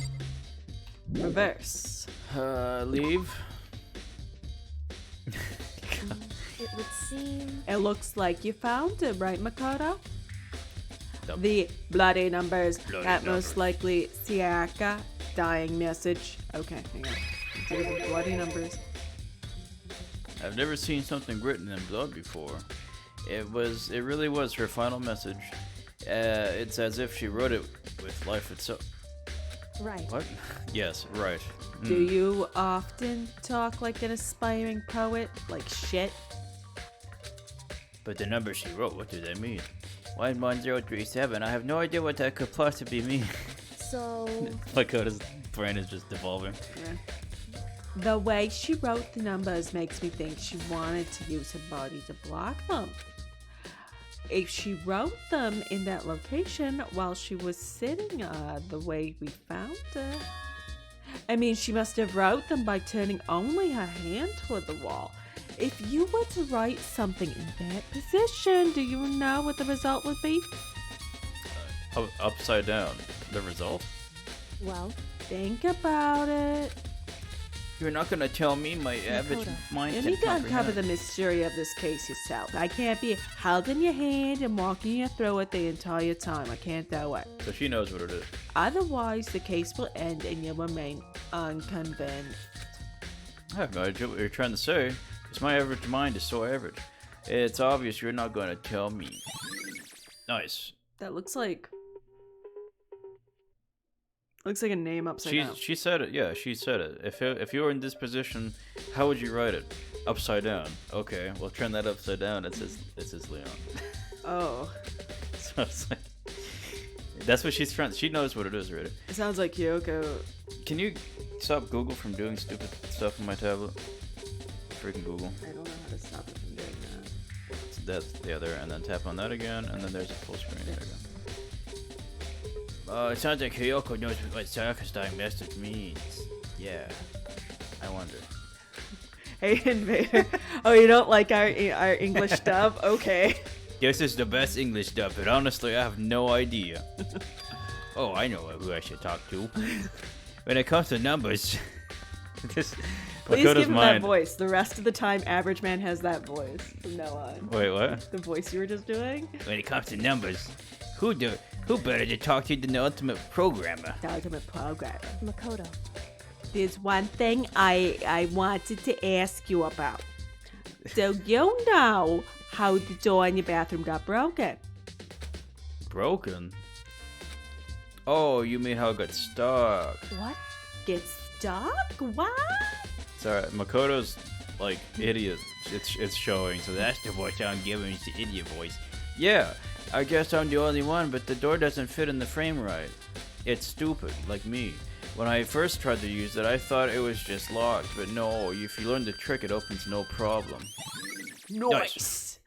S1: Reverse.
S2: Leave.
S7: It would seem.
S1: It looks like you found it, right, Makoto?
S2: Yep.
S1: The bloody numbers.
S2: Bloody
S1: That
S2: numbers.
S1: most likely Siaka dying message. Okay, hang on. Do the bloody numbers.
S2: I've never seen something written in blood before. It really was her final message. It's as if she wrote it with life itself.
S7: Right.
S2: What? Yes, right.
S1: Do you often talk like an aspiring poet? Like shit?
S2: But the numbers she wrote, what do they mean? 11037, I have no idea what that could possibly mean.
S7: So.
S2: Makoto's brain is just devolving.
S1: Yeah. The way she wrote the numbers makes me think she wanted to use her body to block them. If she wrote them in that location while she was sitting the way we found her, I mean, she must have wrote them by turning only her hand toward the wall. If you were to write something in that position, do you know what the result would be?
S2: Upside down. The result?
S7: Well,
S1: Think about it.
S2: You're not gonna tell me my average mind
S1: You
S2: can
S1: need to uncover
S2: comprehend.
S1: the mystery of this case yourself. I can't be held in your hand and walking you through it the entire time. I can't do it.
S2: So she knows what it is.
S1: Otherwise, the case will end and you'll remain unconvinced.
S2: I have no idea what you're trying to say, because my average mind is so average. It's obvious you're not gonna tell me. Nice.
S1: That looks like a name upside down.
S2: She said it. Yeah, she said it. If you were in this position, how would you write it? Upside down. Okay, we'll turn that upside down. It says Leon.
S1: Oh,
S2: So it's like, that's what she's trying. She knows what it is already.
S1: it sounds like Kyoko.
S2: Can you stop Google from doing stupid stuff on my tablet? Freaking Google.
S1: I don't know how to stop it from doing that.
S2: That's the other, and then tap on that again, and then there's a full screen. There we go. It sounds like Kyoko knows what Sayaka's dying message means. Yeah. I wonder.
S1: Hey, Invader. Oh, you don't like our English dub? Okay.
S2: This is the best English dub, but honestly, I have no idea. Oh, I know who I should talk to. When it comes to numbers, this
S1: Please
S2: Makoto's
S1: give him
S2: mind.
S1: that voice. The rest of the time, Average Man has that voice from now on.
S2: Wait, what?
S1: The voice you were just doing?
S2: When it comes to numbers, who better to talk to than the ultimate programmer?
S1: The ultimate programmer.
S7: Makoto.
S1: There's one thing I wanted to ask you about. So you know how the door in your bathroom got broken?
S2: Broken? Oh, you mean how it got stuck?
S7: What?
S1: Get stuck? What?
S2: Sorry, Makoto's like idiot. It's showing, so that's the voice I'm giving. It's the idiot voice. Yeah, I guess I'm the only one, but the door doesn't fit in the frame right. It's stupid, like me. When I first tried to use it, I thought it was just locked, but no, if you learn the trick, it opens no problem.
S1: Nice.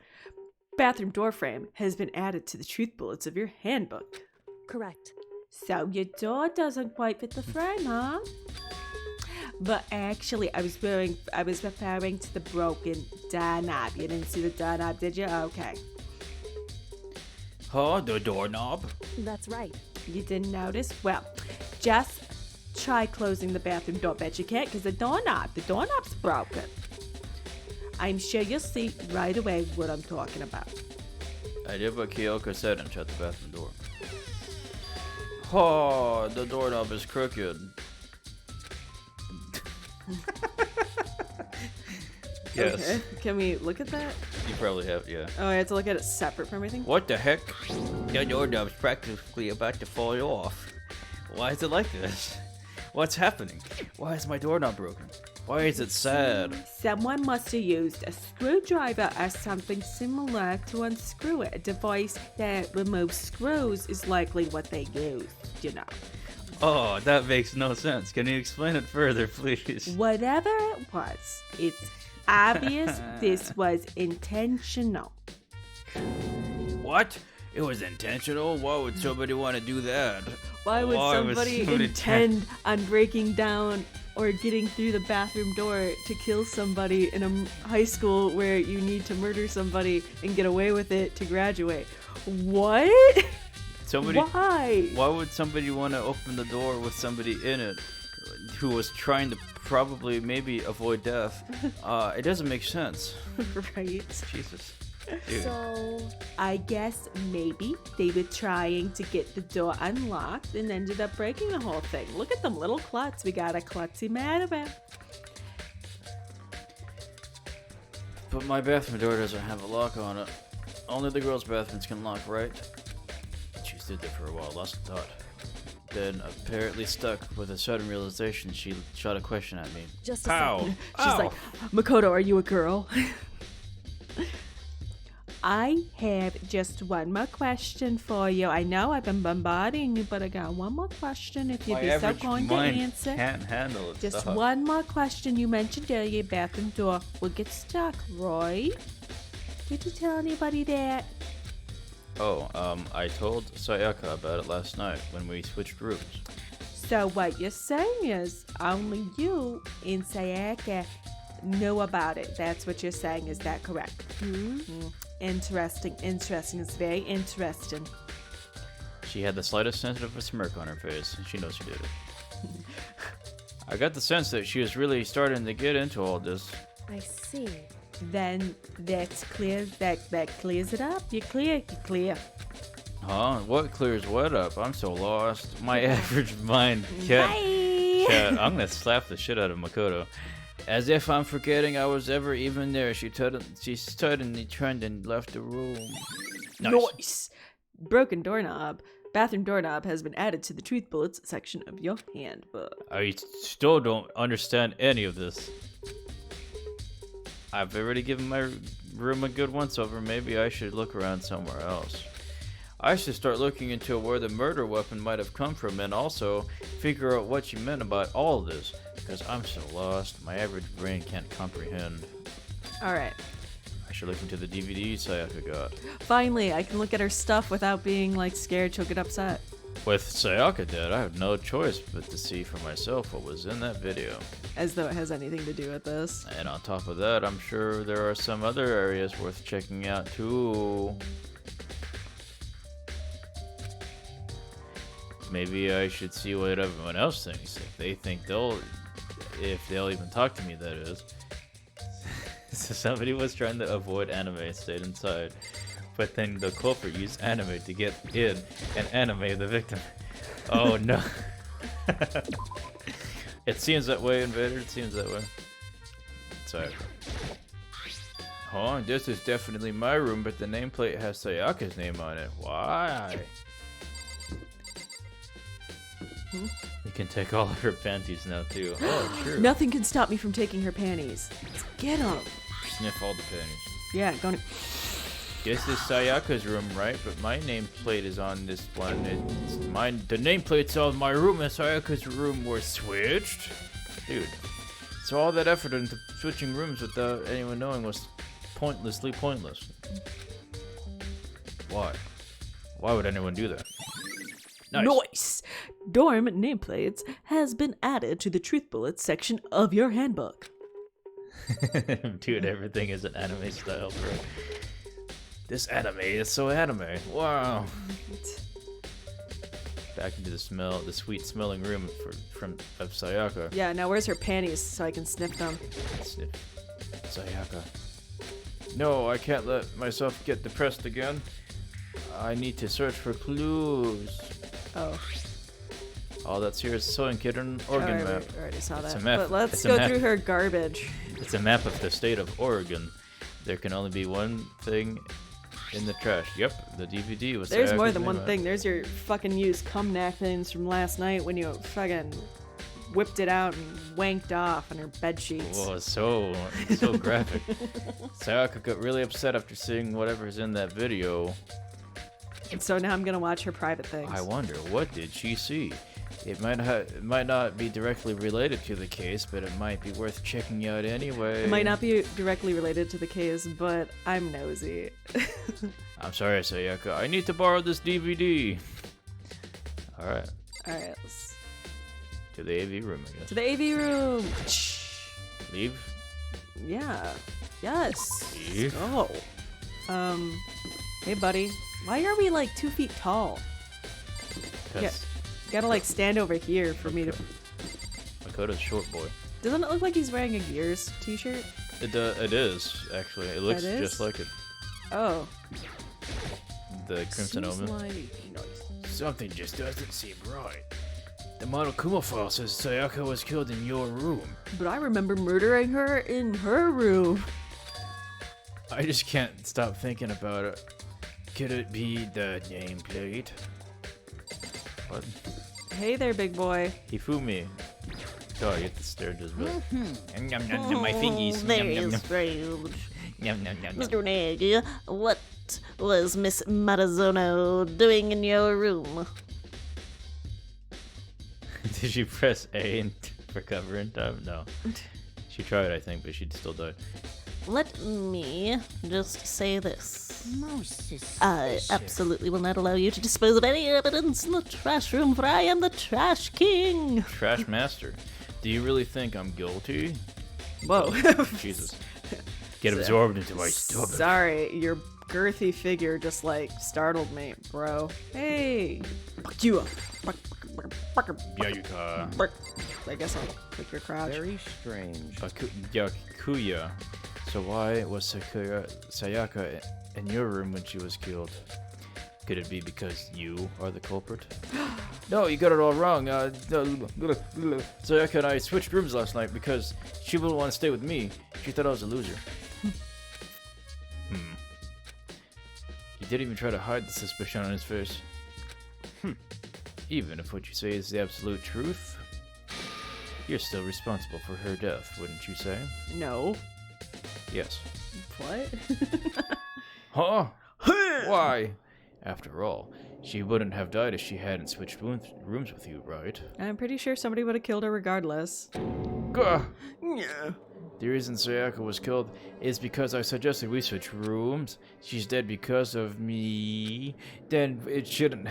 S1: Bathroom door frame has been added to the truth bullets of your handbook.
S7: Correct.
S1: So your door doesn't quite fit the frame, huh? But actually, I was referring to the broken doorknob. You didn't see the doorknob, did you? Okay.
S2: Huh? The doorknob?
S7: That's right.
S1: You didn't notice? Well, just try closing the bathroom door. Bet you can't, because the doorknob's broken. I'm sure you'll see right away what I'm talking about.
S2: I did what Kyoko said and shut the bathroom door. Oh, the doorknob is crooked. Yes.
S1: Okay. Can we look at that?
S2: You probably have, yeah.
S1: Oh, I have to look at it separate from everything?
S2: What the heck? The doorknob's practically about to fall off. Why is it like this? What's happening? Why is my door not broken? Why is it sad?
S12: Someone must have used a screwdriver or something similar to unscrew it. A device that removes screws is likely what they used, you know.
S8: Oh, that makes no sense. Can you explain it further, please?
S12: Whatever it was, it's obvious this was intentional.
S2: What? It was intentional? Why would somebody want to do that?
S12: Why would
S8: would
S12: somebody
S8: somebody
S12: intend on breaking down or getting through the bathroom door to kill somebody in a high school where you need to murder somebody and get away with it to graduate? What? Why?
S2: Why would somebody want to open the door with somebody in it who was trying to probably maybe avoid death? It doesn't make sense.
S12: Right.
S2: Jesus. Dude.
S12: So, I guess maybe they were trying to get the door unlocked and ended up breaking the whole thing. Look at them little klutz. We got a klutzy madman.
S2: But my bathroom door doesn't have a lock on it. Only the girls' bathrooms can lock, right? She stood there for a while, lost in thought. Then, apparently stuck with a sudden realization, she shot a question at me.
S7: Just a
S2: Pow!
S7: second.
S12: She's like, Makoto, are you a girl? I have just one more question for you. I know I've been bombarding you, but I got one more question if you'd
S8: My
S12: be so
S8: average
S12: going to
S8: mind
S12: answer.
S8: can't handle it.
S12: Just
S8: Stop.
S12: one more question. You mentioned earlier bathroom door will get stuck, right? Did you tell anybody that?
S8: Oh, I told Sayaka about it last night when we switched rooms.
S12: So what you're saying is only you and Sayaka know about it. That's what you're saying. Is that correct? Interesting. It's very interesting.
S8: She had the slightest sense of a smirk on her face, and she knows she did it. I got the sense that she was really starting to get into all this.
S7: I see.
S12: Then that's clear. That clears it up. You're clear.
S8: Huh? What clears what up? I'm so lost. My average mind can't.
S12: Bye.
S8: I'm gonna slap the shit out of Makoto.
S2: As if I'm forgetting I was ever even there, she suddenly turned and left the room.
S12: Nice. Broken doorknob. Bathroom doorknob has been added to the truth bullets section of your handbook.
S8: I still don't understand any of this. I've already given my room a good once over. Maybe I should look around somewhere else. I should start looking into where the murder weapon might have come from and also figure out what she meant about all of this. Because I'm so lost, my average brain can't comprehend.
S12: Alright.
S8: I should look into the DVD Sayaka got.
S12: Finally, I can look at her stuff without being like scared she'll get upset.
S8: With Sayaka dead, I have no choice but to see for myself what was in that video.
S12: As though it has anything to do with this.
S8: And on top of that, I'm sure there are some other areas worth checking out too. Maybe I should see what everyone else thinks. If they'll even talk to me, that is. So somebody was trying to avoid anime, stayed inside. But then the culprit used anime to get in and animate the victim. Oh no. It seems that way, Invader. It seems that way. Sorry.
S2: Huh? This is definitely my room, but the nameplate has Sayaka's name on it. Why?
S8: You can take all of her panties now too. Oh, true.
S12: Nothing can stop me from taking her panties. Let's get them.
S2: Sniff all the panties.
S12: Yeah, go.
S2: Guess this is Sayaka's room, right? But my nameplate is on this one. It's mine. The nameplates on my room and Sayaka's room were switched. Dude. So all that effort into switching rooms without anyone knowing was pointlessly pointless. Why? Why would anyone do that?
S12: Nice. Dorm nameplates has been added to the truth bullets section of your handbook.
S8: Dude, everything is an anime style, bro.
S2: This anime is so anime. Wow.
S8: Back into the sweet smelling room of Sayaka.
S12: Yeah, now where's her panties so I can sniff them?
S8: Sniff.
S2: Sayaka. No, I can't let myself get depressed again. I need to search for clues.
S12: Oh.
S2: All that's here is Sewing Kitten Oregon
S12: Alright,
S2: map.
S12: we already saw
S8: It's
S12: that.
S8: a map.
S12: But let's
S8: It's a
S12: go
S8: map.
S12: through her garbage.
S8: It's a map of the state of Oregon. There can only be one thing in the trash. Yep, the DVD was.
S12: There's more
S8: Sayaka's
S12: than
S8: name
S12: one
S8: on it.
S12: thing. There's your fucking used cum napkins from last night when you fucking whipped it out and wanked off on her bed sheets.
S2: Whoa, so graphic. Sayaka got really upset after seeing whatever's in that video.
S12: And so now I'm gonna watch her private things.
S2: I wonder, what did she see? It might not be directly related to the case, but it might be worth checking out anyway.
S12: It might not be directly related to the case, but I'm nosy.
S2: I'm sorry, Sayaka. I need to borrow this DVD. Alright.
S12: Alright, let's...
S2: To the AV room, I guess.
S12: To the AV room!
S2: Leave?
S12: Yeah. Yes.
S2: Leave?
S12: Oh. Hey buddy. Why are we like 2 feet tall? Yeah. Gotta like stand over here for me to...
S2: Makoto's short boy.
S12: Doesn't it look like he's wearing a Gears t-shirt?
S2: It is, actually. It looks
S12: That is?
S2: just like it.
S12: Oh.
S2: The Crimson
S10: Seems
S2: Omen.
S10: like
S2: Something just doesn't seem right. The Monokuma file says Sayaka was killed in your room.
S12: But I remember murdering her in her room.
S2: I just can't stop thinking about it. Could it be the nameplate? What?
S12: Hey there, big boy.
S2: Hifumi. God, you have to stare just really.
S5: My
S2: fingies.
S5: Very strange.
S2: Yum, yum, yum, yum.
S5: Mr. Neg, what was Miss Matazono doing in your room?
S2: Did she press A and recover in time? No. She tried, I think, but she still died.
S5: Let me just say this.
S6: Most suspicious.
S5: I absolutely will not allow you to dispose of any evidence in the trash room, for I am the Trash King.
S2: Trash Master. Do you really think I'm guilty?
S12: Whoa.
S2: Jesus. Get absorbed into my stomach.
S12: Sorry, your girthy figure just like startled me, bro. Hey. Fuck you up.
S2: Yayuka.
S12: I guess I'll click your crouch.
S10: very strange.
S2: Yakuya. So why was Sayaka in your room when she was killed? Could it be because you are the culprit? No, you got it all wrong. Sayaka and I switched rooms last night because she wouldn't want to stay with me. She thought I was a loser. He didn't even try to hide the suspicion on his face. Even if what you say is the absolute truth, you're still responsible for her death, wouldn't you say?
S12: No.
S2: Yes.
S12: What?
S2: Huh? Why? After all, she wouldn't have died if she hadn't switched rooms with you, right?
S12: I'm pretty sure somebody would have killed her regardless.
S2: Gah!
S12: Yeah.
S2: The reason Sayaka was killed is because I suggested we switch rooms. She's dead because of me. Then it shouldn't.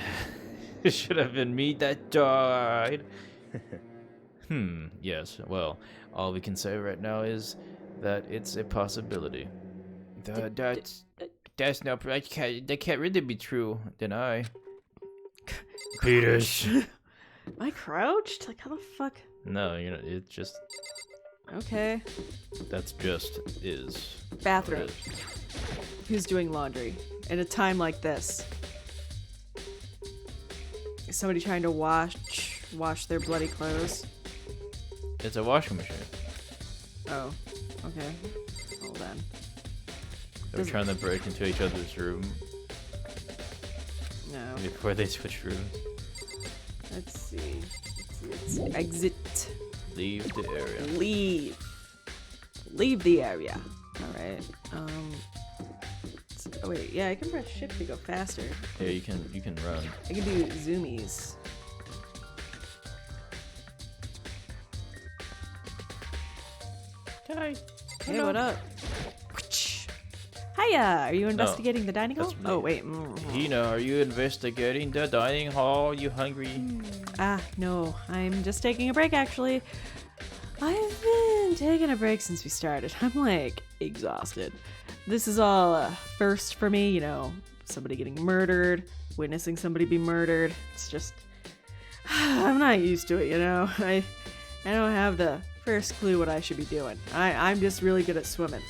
S2: It should have been me that died. Yes, well, all we can say right now is that it's a possibility. That's not. That can't really be true. Then I. Peters.
S12: Am I crouched? Like, how the fuck?
S2: No, you know, it just.
S12: Okay.
S2: That's just is.
S12: Bathroom. Who's doing laundry? In a time like this. Is somebody trying to wash their bloody clothes?
S2: It's a washing machine.
S12: Oh. Okay. Hold on.
S2: They're trying to break into each other's room
S12: No.
S2: before they switch rooms.
S12: Let's see. Exit.
S2: Leave the area.
S12: Leave. Leave the area. Alright. Oh wait, yeah, I can press shift to go faster.
S2: Yeah, you can run.
S12: I can do zoomies.
S11: Hi.
S12: Hey,
S11: Hello.
S12: what up? Hiya! Are you investigating the dining hall?
S2: that's me.
S12: Oh, wait.
S2: Hina, are you investigating the dining hall? You hungry?
S12: No. I'm just taking a break, actually. I've been taking a break since we started. I'm, like, exhausted. This is all a first for me, you know, somebody getting murdered, witnessing somebody be murdered. It's just... I'm not used to it, you know? I don't have the first clue what I should be doing. I'm just really good at swimming.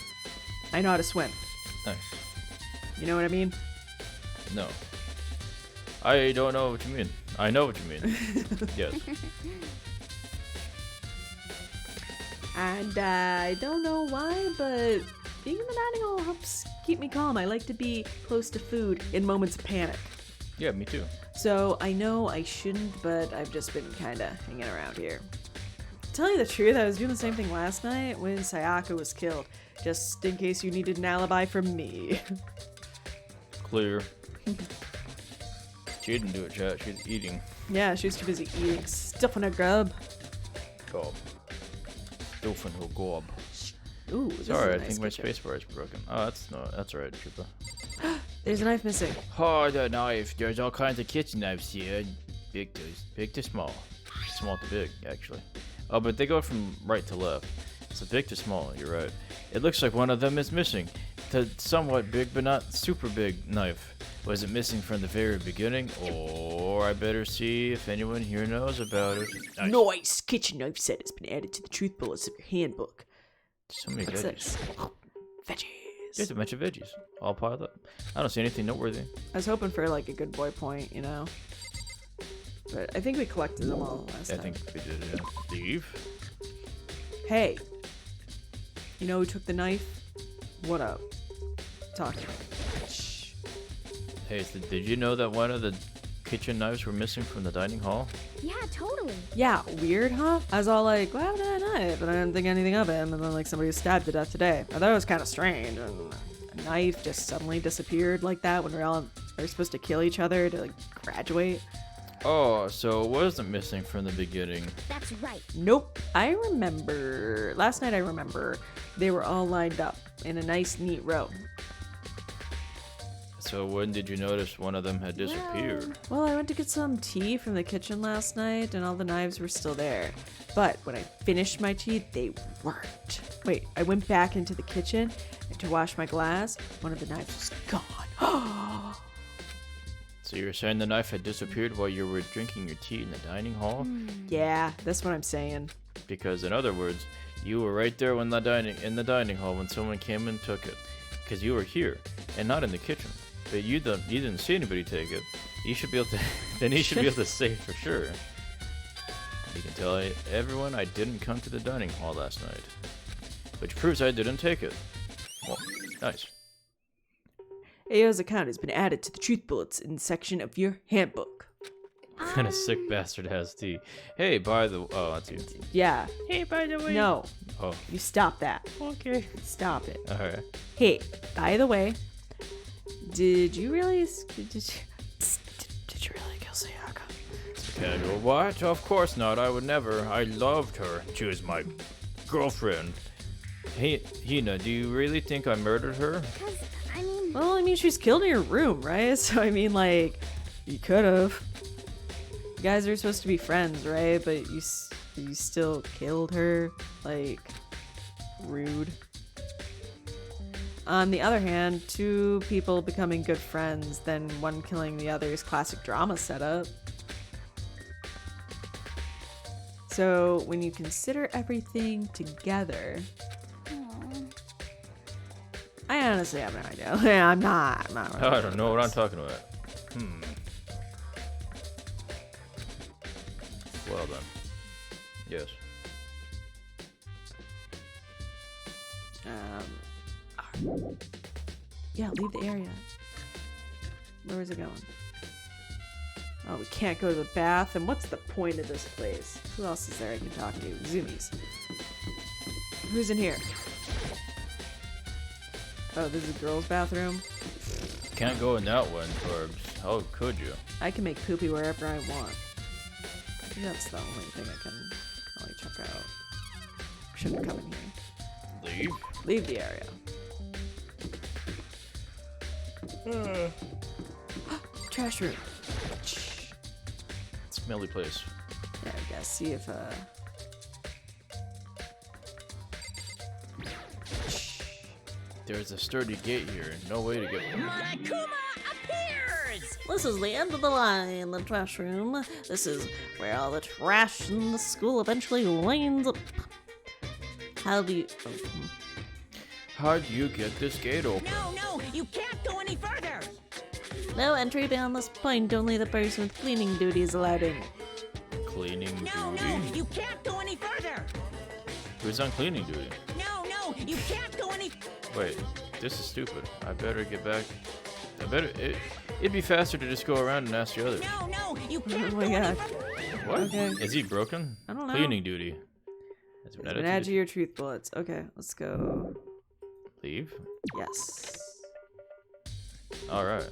S12: I know how to swim.
S2: Nice.
S12: You know what I mean?
S2: No. I don't know what you mean. I know what you mean. Yes.
S12: And I don't know why, but being in the dining hall helps keep me calm. I like to be close to food in moments of panic.
S2: Yeah, me too.
S12: So I know I shouldn't, but I've just been kind of hanging around here. tell you the truth, I was doing the same thing last night when Sayaka was killed. Just in case you needed an alibi from me.
S2: Clear. She didn't do it, chat. She's eating.
S12: Yeah, she was too busy eating stuff in her grub.
S2: Gob. Dolphin who gob.
S12: Ooh, this
S2: Sorry,
S12: is a
S2: I
S12: nice
S2: think my
S12: kitchen.
S2: spacebar is broken. Oh, that's alright, Trooper.
S12: There's a knife missing.
S2: Oh, the knife. There's all kinds of kitchen knives here. Big to small. Small to big, actually. Oh, but they go from right to left. So big to small, you're right. It looks like one of them is missing. The somewhat big but not super big knife. Was it missing from the very beginning? Or I better see if anyone here knows about it.
S12: Nice kitchen knife set has been added to the truth bullets of your handbook.
S2: So many
S12: What's
S2: veggies.
S12: this? Veggies.
S2: There's a bunch of veggies, all piled up. I don't see anything noteworthy.
S12: I was hoping for like a good boy point, you know. But I think we collected them all last
S2: I
S12: time.
S2: think we did, yeah. Leave?
S12: Hey, you know who took the knife? What up? Talk to me. Shh.
S2: Hey, did you know that one of the kitchen knives were missing from the dining hall?
S7: Yeah, totally.
S12: Yeah, weird, huh? I was all like, what happened to that knife? But I didn't think anything of him. And then like somebody was stabbed to death today. I thought it was kind of strange. And a knife just suddenly disappeared like that when they're supposed to kill each other to like graduate.
S2: Oh, so it wasn't missing from the beginning.
S7: That's right.
S12: Nope. I remember last night. I remember they were all lined up in a nice, neat row.
S2: So when did you notice one of them had disappeared?
S12: Well, I went to get some tea from the kitchen last night, and all the knives were still there. But when I finished my tea, they weren't. Wait, I went back into the kitchen to wash my glass. One of the knives was gone.
S2: So you're saying the knife had disappeared while you were drinking your tea in the dining hall?
S12: Yeah, that's what I'm saying.
S2: Because in other words, you were right there in the dining hall when someone came and took it. Because you were here and not in the kitchen. But you didn't see anybody take it. You should be able to. Then you should be able to say for sure. You can tell everyone I didn't come to the dining hall last night, which proves I didn't take it. Well, nice.
S12: Ao's account has been added to the truth bullets in section of your handbook.
S2: What kind of sick bastard has tea? Hey, by the oh, that's you.
S12: Yeah.
S11: Hey, by the way.
S12: No.
S2: Oh,
S12: You stop that.
S11: Okay.
S12: Stop it.
S2: all right.
S12: Hey, by the way, did you really kill Sayaka?
S2: Casual. What? Of course not. I would never. I loved her. She was my girlfriend. Hey, Hina, do you really think I murdered her?
S7: Because, I mean,
S12: Well, I mean, she's killed in your room, right? So, I mean, like, you could have. You guys are supposed to be friends, right? But you still killed her. Like, rude. On the other hand, two people becoming good friends, then one killing the other's classic drama setup. So, when you consider everything together, I honestly have no idea. Yeah, I'm not really
S2: I
S12: sure
S2: don't know what I'm talking about. Well then. Yes.
S12: Yeah, leave the area. Where is it going? Oh, we can't go to the bath. And what's the point of this place? Who else is there I can talk to? Zoomies. Who's in here? Oh, this is a girl's bathroom.
S2: Can't go in that one, Corbs. How could you?
S12: I can make poopy wherever I want. I think that's the only thing I can really check out. Shouldn't come in here.
S2: Leave?
S12: Leave the area. Trash room.
S2: Smelly place.
S12: Yeah, I guess. See if
S2: There's a sturdy gate here. No way to get.
S6: Monokuma appears!
S5: This is the end of the line, the trash room. This is where all the trash in the school eventually winds up. How do you...
S2: How'd you get this gate open?
S6: No, you can't go any further!
S5: No entry beyond this point. Only the person with cleaning duty is allowed in.
S2: Cleaning
S6: No,
S2: duty?
S6: you can't go any further!
S2: Who's on cleaning duty?
S6: No, you can't go any...
S2: Wait, this is stupid. I better get back. It'd be faster to just go around and ask the others.
S6: No, you can't
S12: Oh
S6: go
S12: my
S6: any
S12: god.
S6: further!
S2: What?
S12: Okay.
S2: Is he broken?
S12: I don't know.
S2: Cleaning duty.
S8: Has
S12: It's been added to your truth bullets. Okay, let's go.
S8: Leave?
S12: Yes.
S8: Alright.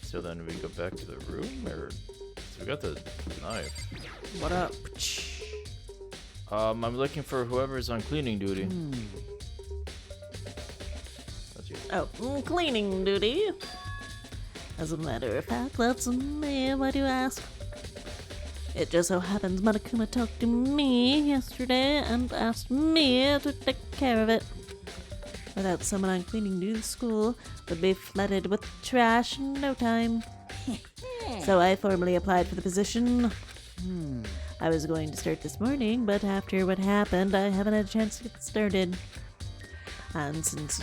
S8: So then we go back to the room, or... So we got the knife.
S12: What up?
S2: I'm looking for whoever's on cleaning duty.
S8: That's you.
S5: Oh, cleaning duty. As a matter of fact, that's me. Why do you ask? It just so happens Monokuma talked to me yesterday and asked me to take care of it. Without someone on cleaning duty, the school would be flooded with trash in no time. So I formally applied for the position. I was going to start this morning, but after what happened, I haven't had a chance to get started. And since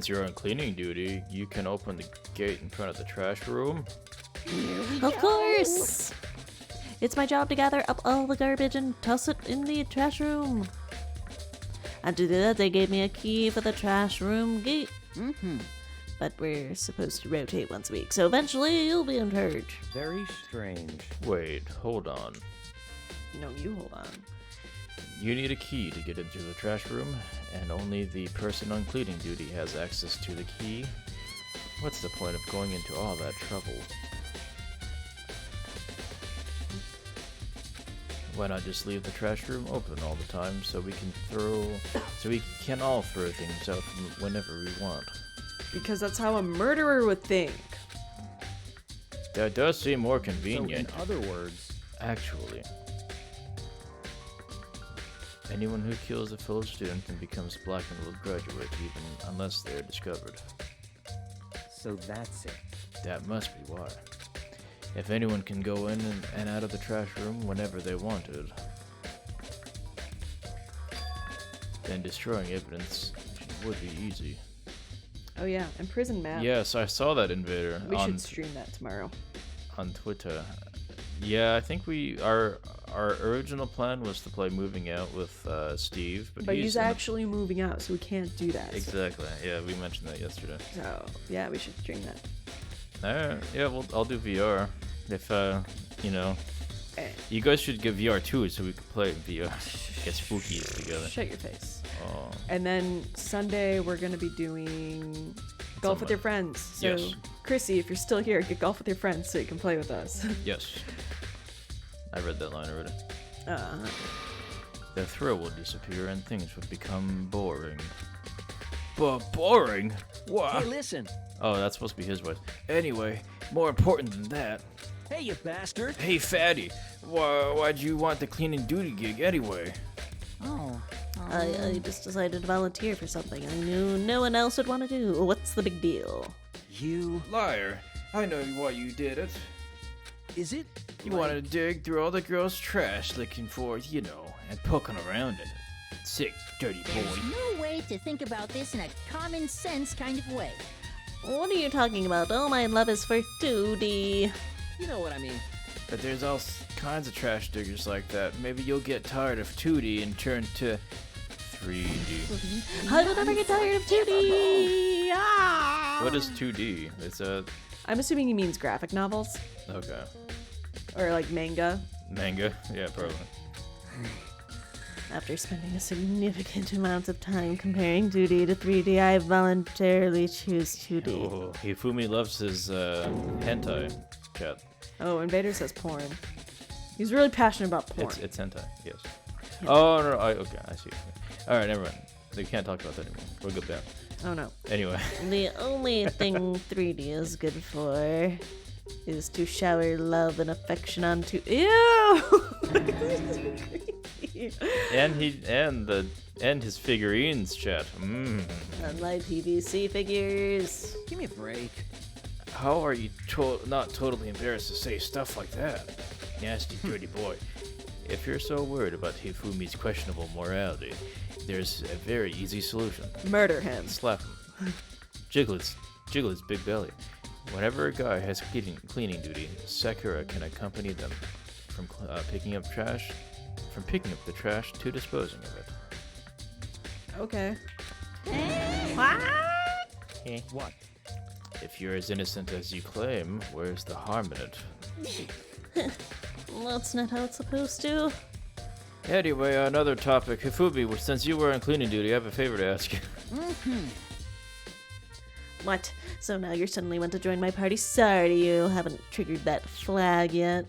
S2: you're on cleaning duty, you can open the gate in front of the trash room.
S5: of course, it's my job to gather up all the garbage and toss it in the trash room. And to do that, they gave me a key for the trash room gate. But we're supposed to rotate once a week, so eventually you'll be in charge.
S10: Very strange.
S2: Wait, hold on.
S12: No, you hold on.
S2: You need a key to get into the trash room, and only the person on cleaning duty has access to the key. What's the point of going into all that trouble? Why not just leave the trash room open all the time so we can all throw things out whenever we want?
S12: Because that's how a murderer would think.
S2: That does seem more
S10: So
S2: convenient,
S10: in other words,
S2: actually. Anyone who kills a fellow student and becomes black and will graduate, even unless they are discovered.
S10: so that's it.
S2: That must be why. If anyone can go in and out of the trash room whenever they wanted, then destroying evidence would be easy.
S12: Oh yeah, and prison map.
S2: Yes, I saw that, Invader.
S12: We should stream that tomorrow.
S2: On Twitter. Yeah, I think our original plan was to play Moving Out with Steve,
S12: but he's actually moving out, so we can't do that.
S2: Exactly. Yeah, we mentioned that yesterday.
S12: So yeah, we should stream that.
S2: Alright, yeah, I'll do VR. If you guys should give VR too, so we can play VR. Get spooky together.
S12: Shut your face.
S2: Oh.
S12: And then Sunday we're gonna be doing golf with your friends. So
S2: Yes.
S12: Chrissy, if you're still here, get golf with your friends so you can play with us.
S2: Yes. I read that line already.
S12: Uh,
S2: The thrill will disappear and things would become boring. But boring? What?
S9: Hey, listen.
S2: Oh, that's supposed to be his voice. Anyway, more important than that.
S9: Hey, you bastard.
S2: Hey, fatty. Why'd you want the cleaning duty gig anyway?
S5: Oh. I just decided to volunteer for something I knew no one else would want to do. What's the big deal?
S9: You.
S2: Liar. I know why you did it.
S9: Is it?
S2: You wanted to dig through all the girls' trash looking for, and poking around in it. Sick, dirty boy.
S7: There's no way to think about this in a common sense kind of way.
S5: What are you talking about? All my love is for 2D.
S9: You know what I mean.
S2: But there's all kinds of trash diggers like that. Maybe you'll get tired of 2D and turn to 3D.
S5: I will never get tired of 2D! Ah!
S2: What is 2D? It's
S12: I'm assuming he means graphic novels
S2: okay.
S12: or like manga.
S2: Manga? Yeah, probably.
S5: After spending a significant amount of time comparing 2D to 3D, I voluntarily choose 2D.
S2: Oh, Hifumi loves his hentai chat.
S12: Oh, Invader says porn. He's really passionate about porn.
S2: It's hentai, yes. Oh, no, okay, I see. Alright, never mind. We can't talk about that anymore. We'll go back.
S12: Oh no.
S2: Anyway.
S5: The only thing 3D is good for is to shower love and affection onto. Ew!
S2: and his figurines chat.
S5: And my PVC figures.
S9: Give me a break.
S2: How are you not totally embarrassed to say stuff like that? Nasty, dirty boy. If you're so worried about Hifumi's questionable morality, there's a very easy solution.
S12: Murder him.
S2: Slap him. Jiglet's big belly. Whenever a guy has cleaning duty, Sakura can accompany them from picking up the trash to disposing of it.
S12: Okay.
S9: What?
S2: If you're as innocent as you claim, where's the harm in it?
S5: That's not how it's supposed to.
S2: Anyway, another topic. Hifumi, since you were on cleaning duty, I have a favor to ask you.
S5: What? So now you suddenly want to join my party? Sorry, you haven't triggered that flag yet.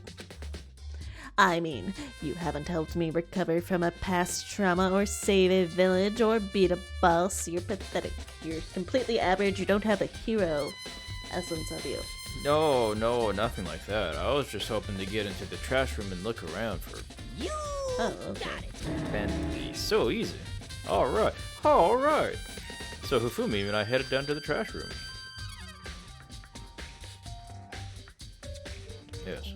S5: I mean, you haven't helped me recover from a past trauma or save a village or beat a boss. You're pathetic. You're completely average. You don't have the hero essence of you.
S2: No, nothing like that. I was just hoping to get into the trash room and look around for...
S6: You
S5: Okay.
S6: got it.
S2: And so easy. Alright. So Hifumi and I headed down to the trash room. Yes.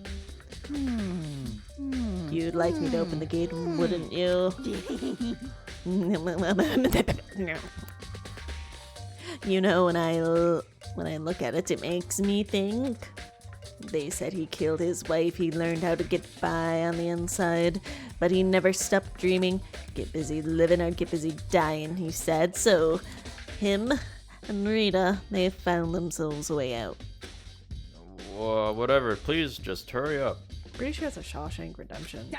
S5: You'd like me to open the gate, wouldn't you? You know, when I look at it, it makes me think. They said he killed his wife, he learned how to get by on the inside, but he never stopped dreaming. Get busy living or get busy dying, he said. So, him and Rita, they found themselves a way out.
S2: Whatever, please just hurry up.
S12: Pretty sure it's a Shawshank Redemption.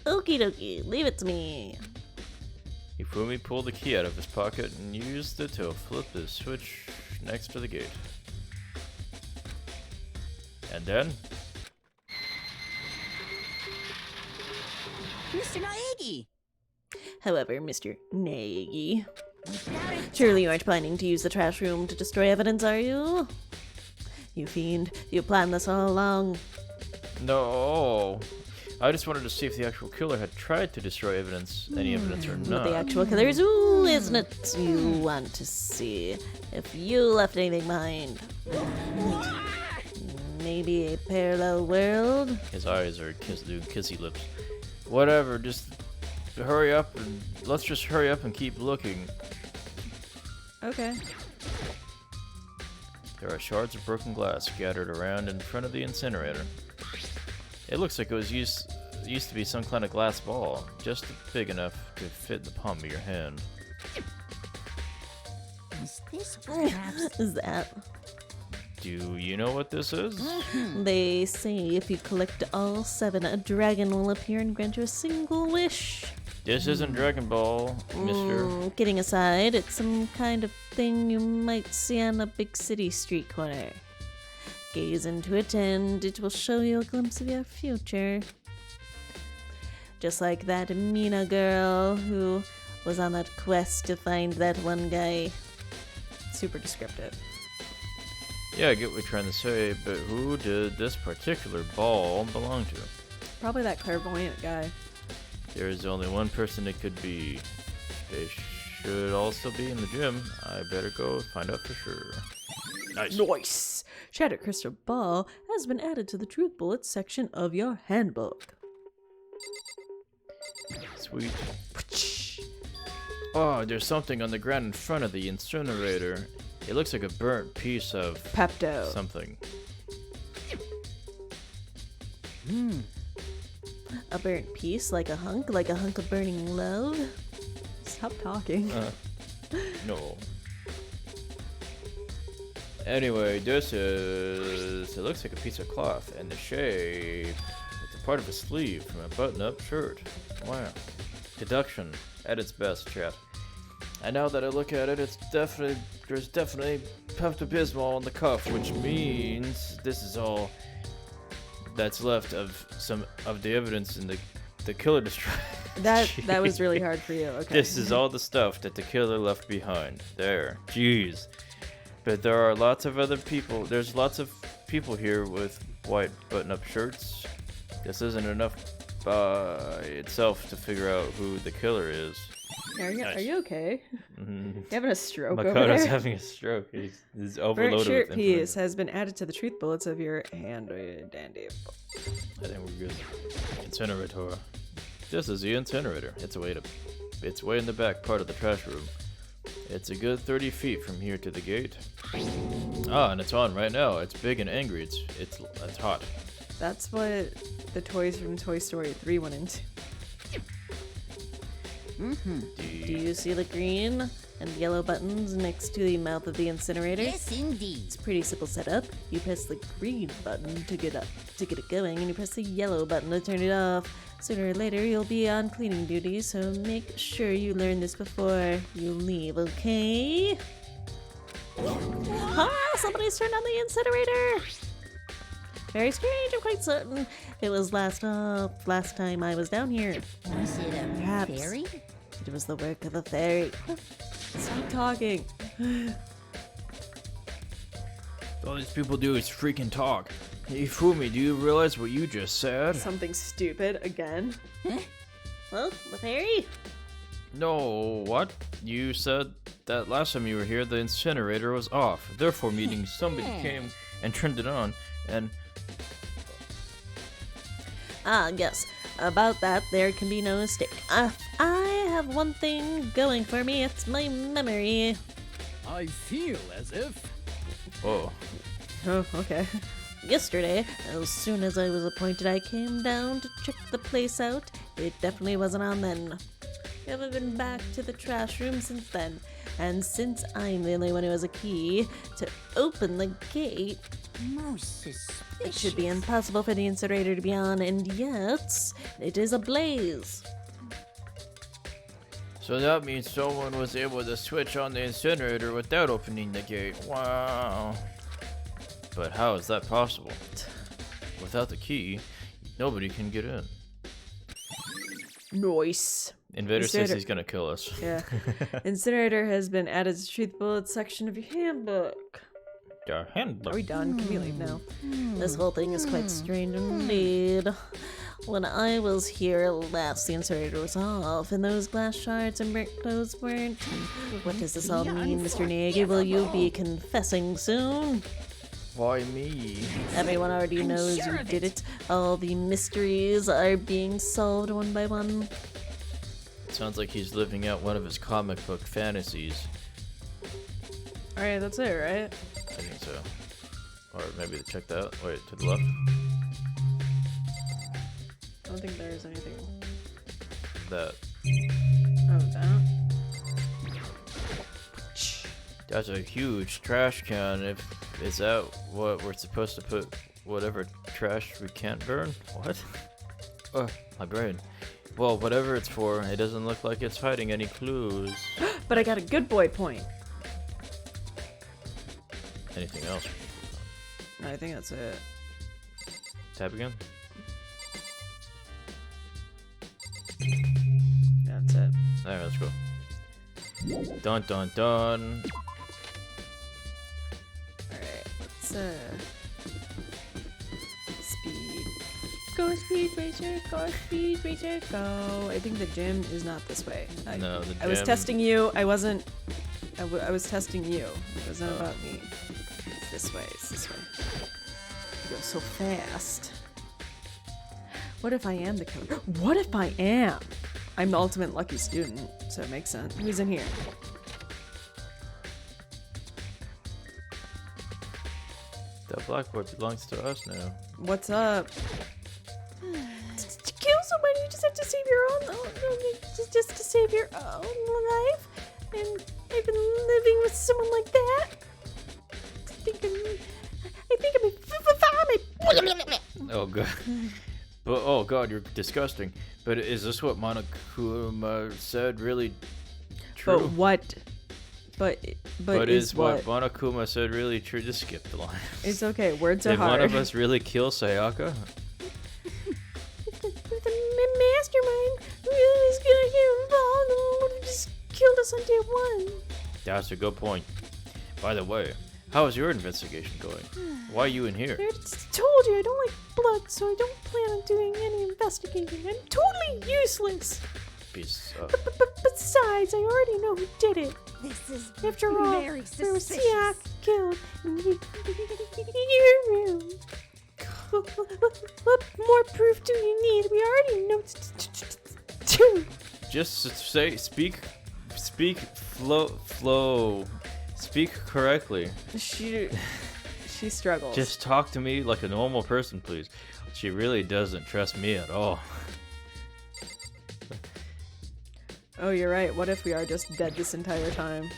S5: Okie dokie, leave it to me.
S2: Hifumi pulled the key out of his pocket and used it to flip the switch next to the gate. And then...
S6: Mr. Naegi!
S5: However, Mr. Nagy, surely you aren't planning to use the trash room to destroy evidence, are you? You fiend, you planned this all along.
S2: No, I just wanted to see if the actual killer had tried to destroy any evidence or not.
S5: What the actual killer is, ooh, isn't it? You want to see if you left anything behind. Maybe a parallel world?
S2: His eyes are doing kissy lips. Whatever, just hurry up and let's just hurry up and keep looking.
S12: Okay.
S2: There are shards of broken glass scattered around in front of the incinerator. It looks like it was used to be some kind of glass ball, just big enough to fit the palm of your hand.
S6: Is this perhaps...
S5: Is that?
S2: Do you know what this is?
S5: They say if you collect all 7, a dragon will appear and grant you a single wish.
S2: This isn't Dragon Ball, mister.
S5: Kidding aside, it's some kind of thing you might see on a big city street corner. Gaze into it and it will show you a glimpse of your future. Just like that Mina girl who was on that quest to find that one guy.
S12: Super descriptive.
S2: Yeah, I get what you're trying to say, but who did this particular ball belong to?
S12: Probably that clairvoyant guy.
S2: There is only one person it could be. They should also be in the gym. I better go find out for sure.
S12: Nice! Shattered crystal ball has been added to the truth bullets section of your handbook.
S2: Sweet. Oh, there's something on the ground in front of the incinerator. It looks like a burnt piece of...
S12: Pepto.
S2: something.
S5: A burnt piece, like a hunk of burning love.
S12: Stop talking.
S2: No. Anyway, this is... It looks like a piece of cloth, and the shape... It's a part of a sleeve from a button-up shirt. Wow. Deduction at its best, chat. And now that I look at it, there's definitely Pepto-Bismol on the cuff, which means this is all that's left of some of the evidence in the killer destroyed.
S12: That was really hard for you. Okay.
S2: This is all the stuff that the killer left behind. There. Jeez. But there are lots of other people. There's lots of people here with white button-up shirts. This isn't enough by itself to figure out who the killer is.
S12: Are you okay?
S2: Mm-hmm.
S12: You having a stroke over
S2: Makoto's
S12: there?
S2: having a stroke. He's overloaded
S12: Burnt shirt
S2: with
S12: piece
S2: information.
S12: has been added to the truth bullets of your handy dandy.
S2: I think we're good. Incinerator. This is the incinerator. It's way in the back part of the trash room. It's a good 30 feet from here to the gate. Ah, and it's on right now. It's big and angry. It's hot.
S12: That's what the toys from Toy Story 3 went into.
S5: Do you see the green and yellow buttons next to the mouth of the incinerator?
S7: Yes, indeed.
S5: It's a pretty simple setup. You press the green button to get it going, and you press the yellow button to turn it off. Sooner or later, you'll be on cleaning duty, so make sure you learn this before you leave, okay? Ah, somebody's turned on the incinerator! Very strange, I'm quite certain it was last time I was down here.
S7: Was it a
S5: Perhaps
S7: fairy?
S5: it was the work of a fairy.
S12: Stop talking.
S2: All these people do is freaking talk. Hey, Fumi, do you realize what you just said?
S12: Something stupid again.
S5: Well, the fairy?
S2: No, what? You said that last time you were here, the incinerator was off. Therefore, meaning somebody came and turned it on, and...
S5: Ah, yes. About that, there can be no mistake. I have one thing going for me. It's my memory.
S9: I feel as if...
S2: Oh.
S12: Oh, okay.
S5: Yesterday, as soon as I was appointed, I came down to check the place out. It definitely wasn't on then. I haven't been back to the trash room since then. And since I'm the only one who has a key to open the gate,
S7: Most suspicious.
S5: it should be impossible for the incinerator to be on, and yet, it is ablaze.
S2: So that means someone was able to switch on the incinerator without opening the gate. Wow. But how is that possible? Without the key, nobody can get in.
S12: Nice.
S2: Invader says
S12: Incinerator-
S2: he's gonna kill us.
S12: Yeah. Incinerator has been added to the truth bullet section of your handbook.
S2: Your handbook.
S12: Are we done? Can we leave now?
S5: This whole thing is quite strange indeed. When I was here last, the incinerator was off, and those glass shards and burnt clothes weren't. What does this all mean, Mr. Nagy? Will you be confessing soon?
S2: Why me?
S5: Everyone already knows you did it. All the mysteries are being solved one by one.
S2: It sounds like he's living out one of his comic book fantasies.
S12: Alright, that's it, right?
S2: I think so. Or maybe check that out. Wait, to the left?
S12: I don't think there's anything.
S2: That.
S12: Oh, that?
S2: That's a huge trash can. Is that what we're supposed to put whatever trash we can't burn? What? My brain. Well, whatever it's for, it doesn't look like it's hiding any clues.
S12: But I got a good boy point.
S2: Anything else?
S12: I think that's it.
S2: Tap again?
S12: That's it.
S2: Alright, let's go. Dun dun dun.
S12: Alright, let's speed. Go speed racer, go speed racer, go. I think the gym is not this way.
S2: No, the
S12: I was
S2: gym-
S12: testing you. I wasn't. I was testing you. It was not about me. It's this way. It's this way. You go so fast. What if I am the killer? What if I am? I'm the ultimate lucky student, so it makes sense. Who's in here?
S2: That blackboard belongs to us now.
S12: What's up?
S1: To kill somebody, you just have to save your own. Just to save your own life. And I've been living with someone like that. I think I'm
S2: Oh god. But oh god, you're disgusting. But is this what Monokuma said really true?
S12: But what? But
S2: is
S12: what?
S2: what Monokuma said really true? Just skip the line.
S12: It's okay. Words are
S2: Did
S12: hard.
S2: one of us really kill Sayaka?
S1: the mastermind really is gonna get involved and would have just killed us on day one.
S2: That's a good point. By the way, how is your investigation going? Why are you in here?
S1: I just told you I don't like blood, so I don't plan on doing any investigating. I'm totally useless.
S2: Peace up.
S1: But besides, I already know who did it.
S7: This is
S1: After all,
S7: very
S1: there was
S7: suspicious.
S1: Siak killed in your room. What more proof do you need? We already know two.
S2: Just say, speak speak correctly.
S12: She struggles.
S2: Just talk to me like a normal person, please. She really doesn't trust me at all.
S12: Oh, you're right. What if we are just dead this entire time?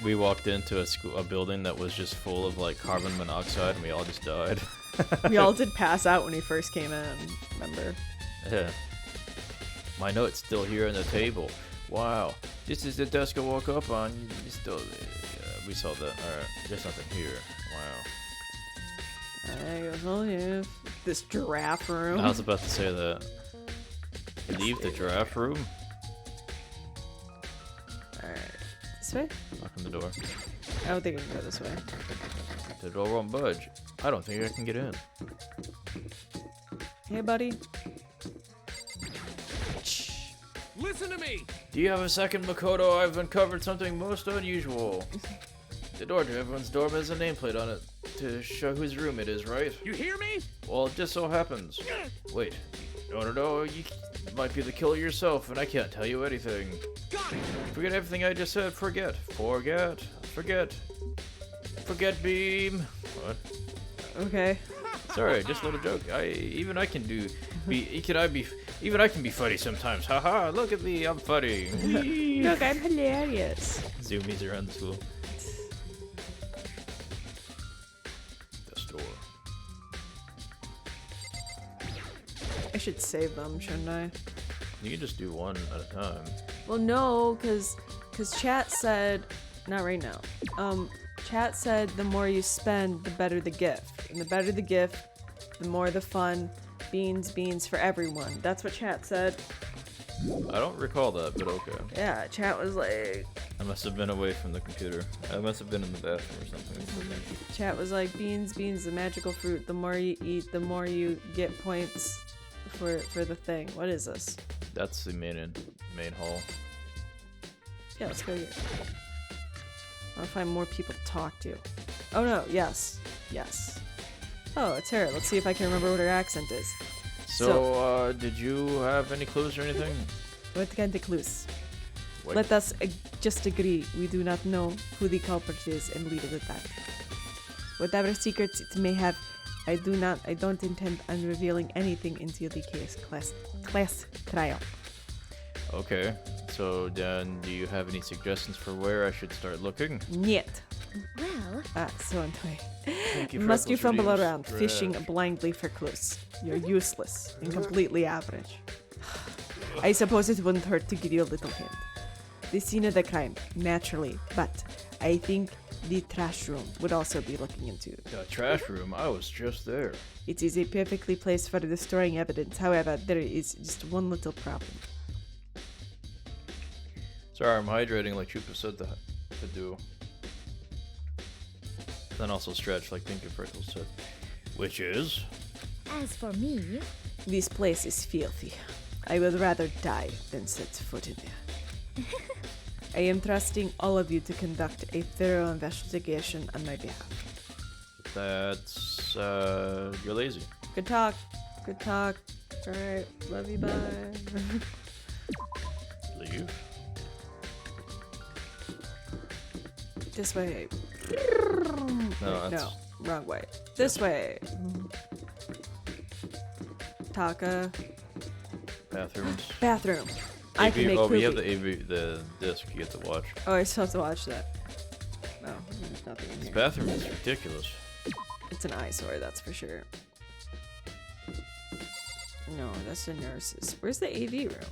S8: We walked into a building that was just full of like carbon monoxide, and we all just died.
S12: We all did pass out when we first came in, remember?
S8: Yeah.
S2: My note's still here on the table. Wow, this is the desk I woke up on. You still, we saw that. Alright, there's nothing here. Wow.
S12: I guess I'll use this giraffe room.
S8: I was about to say that. Leave the giraffe room?
S12: Alright. This way?
S8: Open the door.
S12: I don't think I can go this way.
S2: The door won't budge. I don't think I can get in.
S12: Hey, buddy.
S9: Listen to me!
S2: Do you have a second, Makoto? I've uncovered something most unusual. The door to everyone's dorm has a nameplate on it to show whose room it is, right?
S9: You hear me?
S2: Well, it just so happens. Wait. No, you might be the killer yourself, and I can't tell you anything.
S9: Got it!
S2: Forget everything I just said. Forget, beam. What?
S12: Okay.
S2: Sorry, just a little joke. Even I can be funny sometimes. Haha, look at me, I'm funny.
S12: Look, I'm hilarious.
S8: Zoomies around the school.
S2: The store.
S12: I should save them, shouldn't I?
S2: You can just do one at a time.
S12: Well, no, cause chat said, not right now. Chat said the more you spend, the better the gift, and the better the gift, the more the fun. Beans for everyone. That's what chat said.
S2: I don't recall that, but okay.
S12: Yeah, chat was like.
S8: I must have been away from the computer. I must have been in the bathroom or something.
S12: Chat was like, beans, the magical fruit. The more you eat, the more you get points for the thing. What is this?
S8: That's the main hall.
S12: Yeah, let's go here. I want to find more people to talk to. Oh no, yes. Oh, it's her. Let's see if I can remember what her accent is.
S2: So, did you have any clues or anything?
S12: What kind of clues?
S2: What?
S12: Let us just agree we do not know who the culprit is and leave it at that. Whatever secrets it may have, I don't intend on revealing anything until the class trial.
S2: Okay, so then do you have any suggestions for where I should start looking?
S12: Niet.
S7: Well,
S12: So annoying.
S2: You
S12: Must you fumble
S2: redeems.
S12: around, fishing blindly for clues? You're useless and completely average. I suppose it wouldn't hurt to give you a little hint. The scene of the crime, naturally, but I think the trash room would also be looking into.
S2: The trash room? I was just there.
S12: It is a perfectly placed for destroying evidence. However, there is just one little problem.
S2: Sorry, I'm hydrating like Chupa said to do. Then also stretch like Pinky Prickles said. Which is?
S7: as for me,
S12: This place is filthy. I would rather die than set foot in there. I am trusting all of you to conduct a thorough investigation on my behalf.
S2: That's, you're lazy.
S12: Good talk. Good talk. Alright, love you, bye.
S2: Leave?
S12: This way.
S2: No,
S12: No, wrong way. This way. Taka.
S2: Bathrooms.
S12: Bathroom. I can make
S2: we
S12: poopy.
S2: have the disc you get to watch.
S12: Oh, I still have to watch that. No, there's nothing in
S2: This
S12: here.
S2: bathroom is ridiculous.
S12: It's an eyesore, that's for sure. No, that's the nurses. Where's the AV room?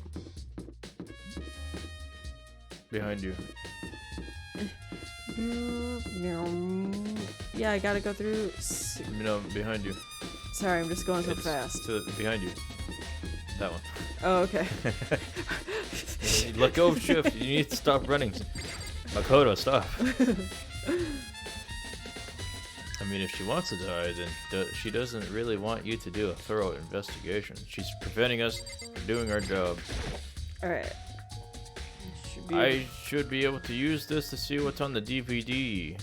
S2: Behind you.
S12: Yeah, I gotta go through.
S2: No, behind you.
S12: Sorry, I'm just going so
S2: It's
S12: fast.
S2: behind you. That one.
S12: Oh, okay.
S2: Let go of shift. You need to stop running. Makoto, stop. I mean, if she wants to die, then she doesn't really want you to do a thorough investigation. She's preventing us from doing our job.
S12: Alright.
S2: I should be able to use this to see what's on the DVD.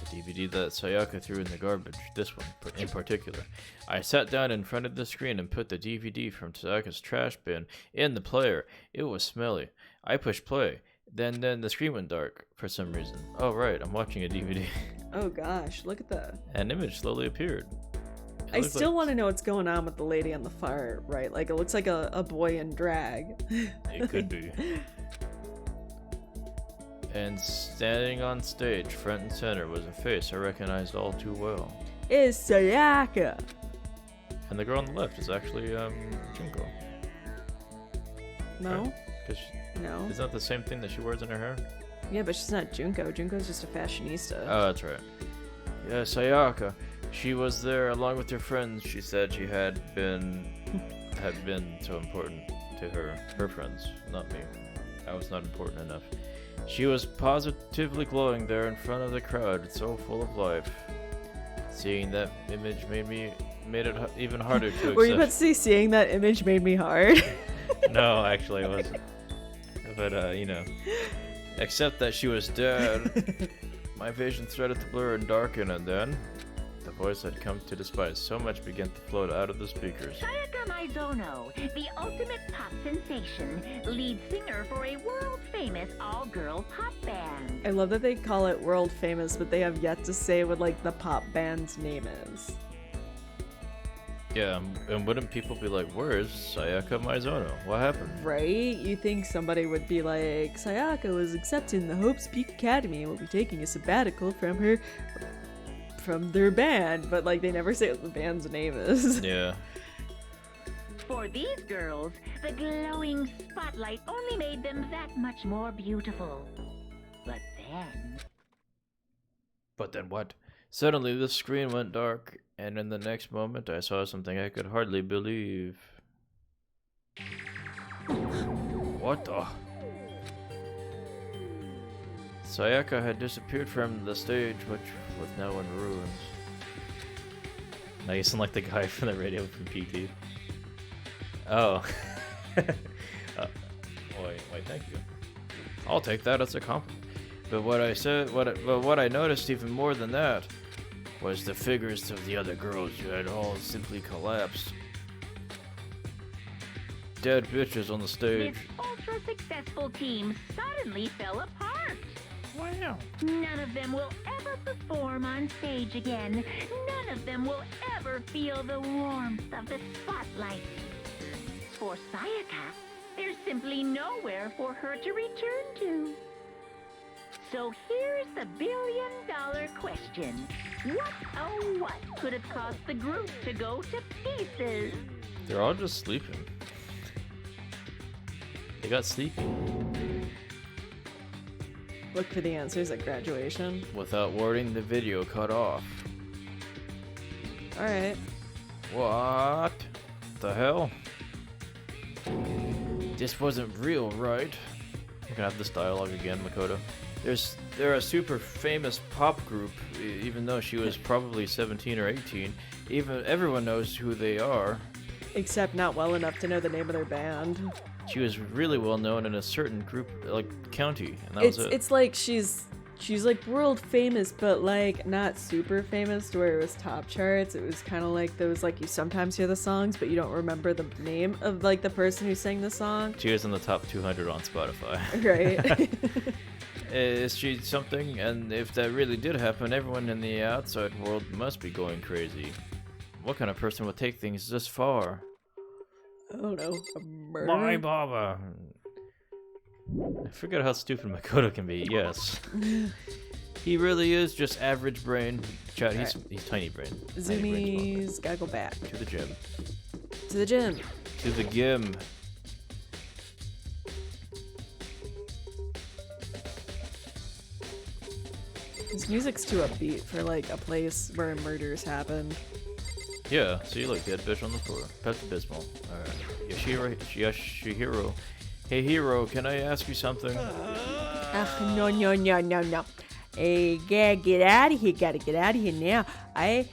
S2: The DVD that Sayaka threw in the garbage. This one, in particular. I sat down in front of the screen and put the DVD from Sayaka's trash bin in the player. It was smelly. I pushed play. Then the screen went dark for some reason. Oh right, I'm watching a DVD.
S12: Oh gosh, look at that.
S2: An image slowly appeared.
S12: I still want to know what's going on with the lady on the far right. Like, it looks like a boy in drag.
S8: It could be. And standing on stage, front and center, was a face I recognized all too well.
S12: It's Sayaka.
S8: And the girl on the left is actually Junko.
S12: No?
S8: Right? 'Cause
S12: No.
S8: Isn't that the same thing that she wears in her hair?
S12: Yeah, but she's not Junko. Junko's just a fashionista.
S8: Oh, that's right.
S2: Yeah, Sayaka. She was there along with her friends. She said she had been so important to her friends, not me. I was not important enough. She was positively glowing there in front of the crowd, so full of life. Seeing that image made it even harder to accept.
S12: Were you about to say seeing that image made me hard?
S8: No, actually, I wasn't. But, you know.
S2: Except that she was dead. My vision started to blur and darken, and then the voice I'd come to despise so much began to float out of the speakers.
S4: Sayaka Maizono, the ultimate pop sensation, lead singer for a world-famous all-girl pop band.
S12: I love that they call it world famous, but they have yet to say what like the pop band's name is.
S8: Yeah, and wouldn't people be like, where's Sayaka Maizono? What happened?
S12: Right? You think somebody would be like, Sayaka was accepted in the Hope's Peak Academy and will be taking a sabbatical from their band, but like they never say what the band's name is.
S8: Yeah.
S4: For these girls, the glowing spotlight only made them that much more beautiful.
S2: But then what? Suddenly the screen went dark, and in the next moment I saw something I could hardly believe. What the? Sayaka had disappeared from the stage, which was now in ruins.
S8: Now you sound like the guy from the radio from PT. Oh. Wait, thank you.
S2: I'll take that as a compliment. But what I noticed even more than that was the figures of the other girls who had all simply collapsed. Dead bitches on the stage.
S4: This ultra-successful team suddenly fell apart.
S11: Wow.
S4: None of them will ever perform on stage again. None of them will ever feel the warmth of the spotlight. For Sayaka, there's simply nowhere for her to return to. So here's the billion-dollar question. What, oh what, could have caused the group to go to pieces?
S8: They're all just sleeping. They got sleepy.
S12: Look for the answers at graduation.
S2: Without warning, the video cut off.
S12: Alright.
S2: What the hell? This wasn't real, right?
S8: You can have this dialogue again, Makoto.
S2: They're a super famous pop group, even though she was probably 17 or 18. Everyone knows who they are.
S12: Except not well enough to know the name of their band.
S2: She was really well known in a certain group, like county, and that was it.
S12: It's like she's like world famous, but like not super famous to where it was top charts. It was kind of like those, like you sometimes hear the songs, but you don't remember the name of like the person who sang the song.
S8: She was in the top 200 on Spotify.
S12: Right.
S2: Is she something? And if that really did happen, everyone in the outside world must be going crazy. What kind of person would take things this far?
S12: I don't know. A murder?
S8: My baba. I forget how stupid Makoto can be. Yes.
S2: He really is just average brain.
S8: Chad, he's tiny brain.
S12: Zoomies, gotta go back.
S8: To the gym.
S12: To the gym.
S2: To the gym.
S12: This music's too upbeat for like a place where murders happen.
S8: Yeah, see, look, dead bitch on the floor. Pepto-Bismol. Alright. Yoshihiro.
S2: Hey, Hero, can I ask you something?
S1: No. Hey, get out of here. Gotta get out of here now. I've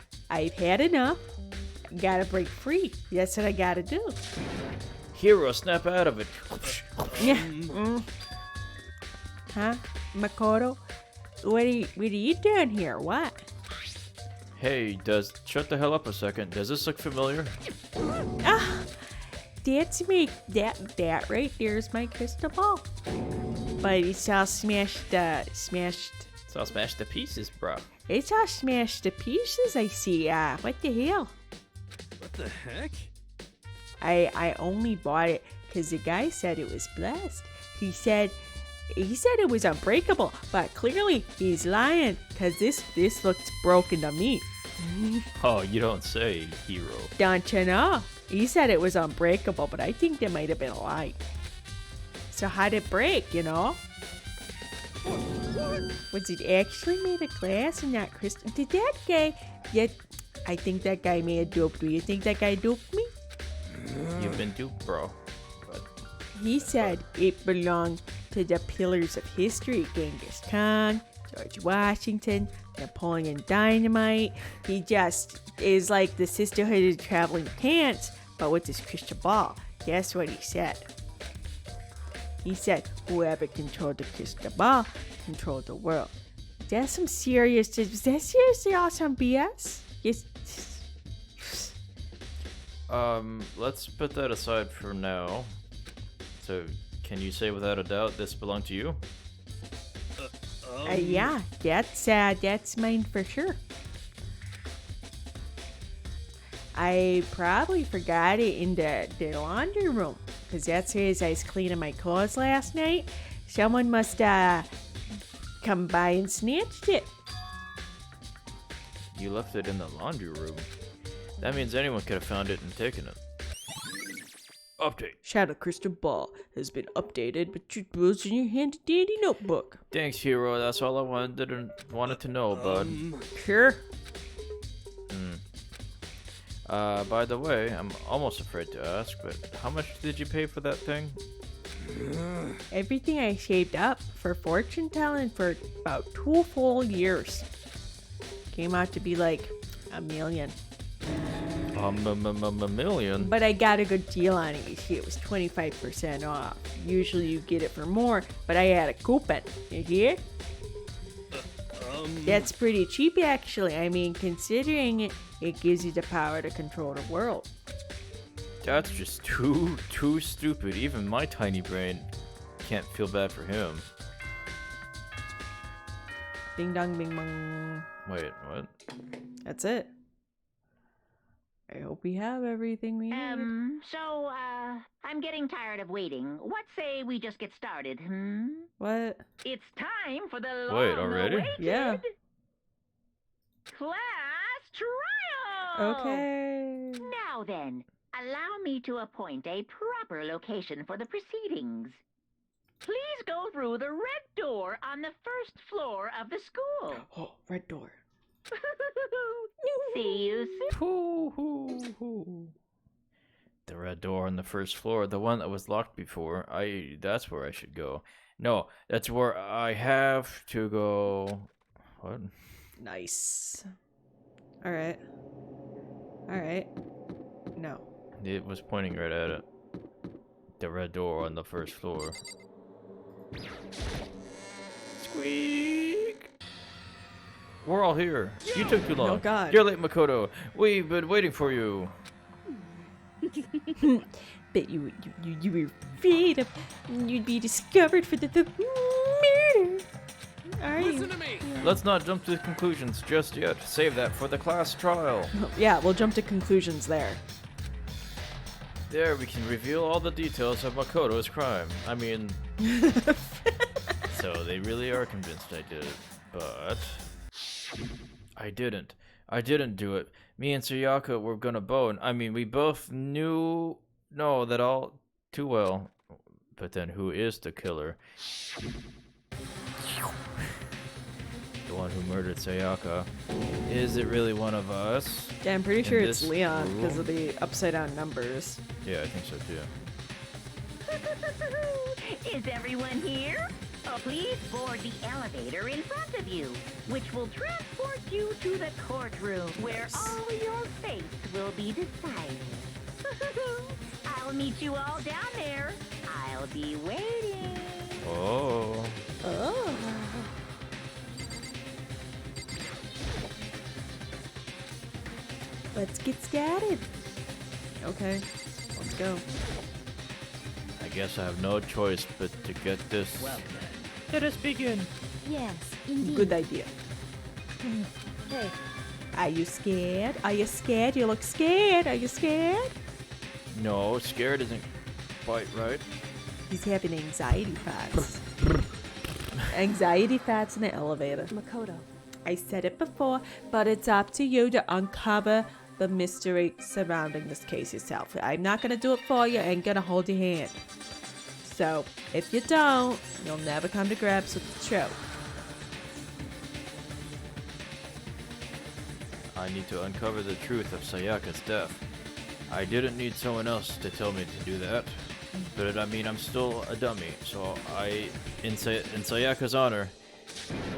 S1: had enough. Gotta break free. That's what I gotta do.
S2: Hero, snap out of it.
S1: Yeah. Huh? Makoto? What are you doing here? What?
S2: Hey, shut the hell up a second. Does this look familiar?
S1: Ah, that's me. That right there's my crystal ball. But it's all smashed.
S2: It's all smashed to pieces, bro.
S1: It's all smashed to pieces, I see. What the hell?
S9: the heck?
S12: I only bought it because the guy said it was blessed. He said it was unbreakable, but clearly he's lying because this looks broken to me.
S8: Oh, you don't say, hero.
S12: Don't you know? He said it was unbreakable, but I think there might have been a lie. So how'd it break, you know? Was it actually made of glass and not crystal? Did that guy... Yet, I think that guy may have duped me. You think that guy duped me?
S8: You've been duped, bro. But
S12: He said it belonged to the pillars of history. Genghis Khan, George Washington, Napoleon Dynamite. He just is like the Sisterhood of Traveling Pants, but with this crystal ball. Guess what he said? He said, whoever controlled the crystal ball controlled the world. That's some serious... Is that seriously all some BS? Yes.
S8: Let's put that aside for now. So, can you say without a doubt this belonged to you?
S12: Yeah, that's mine for sure. I probably forgot it in the laundry room, because that's as I was cleaning my clothes last night. Someone must come by and snatched it.
S8: You left it in the laundry room. That means anyone could have found it and taken it. Update.
S12: Shadow crystal ball has been updated, but your rules in your handy dandy notebook.
S8: Thanks, hero. That's all I wanted to know, bud.
S12: Sure.
S8: By the way, I'm almost afraid to ask, but how much did you pay for that thing?
S12: Everything I saved up for fortune telling for about 2 full years came out to be like $1 million.
S8: A million?
S12: But I got a good deal on it. You see, it was 25% off. Usually you get it for more, but I had a coupon. You hear? That's pretty cheap, actually. I mean, considering it gives you the power to control the world.
S8: That's just too stupid. Even my tiny brain can't feel bad for him.
S12: Ding dong, bing bong.
S8: Wait, what?
S12: That's it. I hope we have everything we need.
S4: So, I'm getting tired of waiting. What say we just get started,
S12: What?
S4: It's time for the
S8: Wait, already?
S4: long-awaited
S12: Yeah.
S4: class trial!
S12: Okay.
S4: Now then, allow me to appoint a proper location for the proceedings. Please go through the red door on the first floor of the school.
S12: Oh, red door.
S4: See you soon.
S8: The red door on the first floor, the one that was locked before. That's where I should go. No, that's where I have to go. What?
S12: Nice. Alright. No.
S8: It was pointing right at it. The red door on the first floor. Squeak! We're all here. You took too long.
S12: Oh, God.
S8: You're late, Makoto. We've been waiting for you.
S12: Bet you were afraid of you'd be discovered for the murder. Are you?
S9: Listen to me.
S8: Let's not jump to conclusions just yet. Save that for the class trial.
S12: Yeah, we'll jump to conclusions there.
S8: There we can reveal all the details of Makoto's crime. I mean... So they really are convinced I did it, but... I didn't do it. Me and Sayaka were gonna bone. I mean, we both know that all too well. But then who is the killer? The one who murdered Sayaka. Is it really one of us?
S12: Yeah, I'm pretty sure it's
S8: this
S12: Leon because
S8: room?
S12: of the upside down numbers.
S8: Yeah, I think so too.
S4: Is everyone here? Oh, please board the elevator in front of you, which will transport you to the courtroom where all your fates will be decided. I'll meet you all down there. I'll be waiting.
S8: Oh.
S12: Oh. Let's get started. Okay, let's go.
S8: I guess I have no choice but to get this.
S11: Let us begin.
S7: Yes, indeed.
S12: Good idea.
S7: Hey,
S12: Are you scared? Are you scared? You look scared. Are you scared?
S2: No, scared isn't quite right.
S12: He's having anxiety fats. Anxiety fats in the elevator.
S3: Makoto.
S12: I said it before, but it's up to you to uncover the mystery surrounding this case yourself. I'm not gonna do it for you. I ain't gonna hold your hand. So, if you don't, you'll never come to grips with the truth.
S2: I need to uncover the truth of Sayaka's death. I didn't need someone else to tell me to do that. But I mean, I'm still a dummy, so in Sayaka's honor,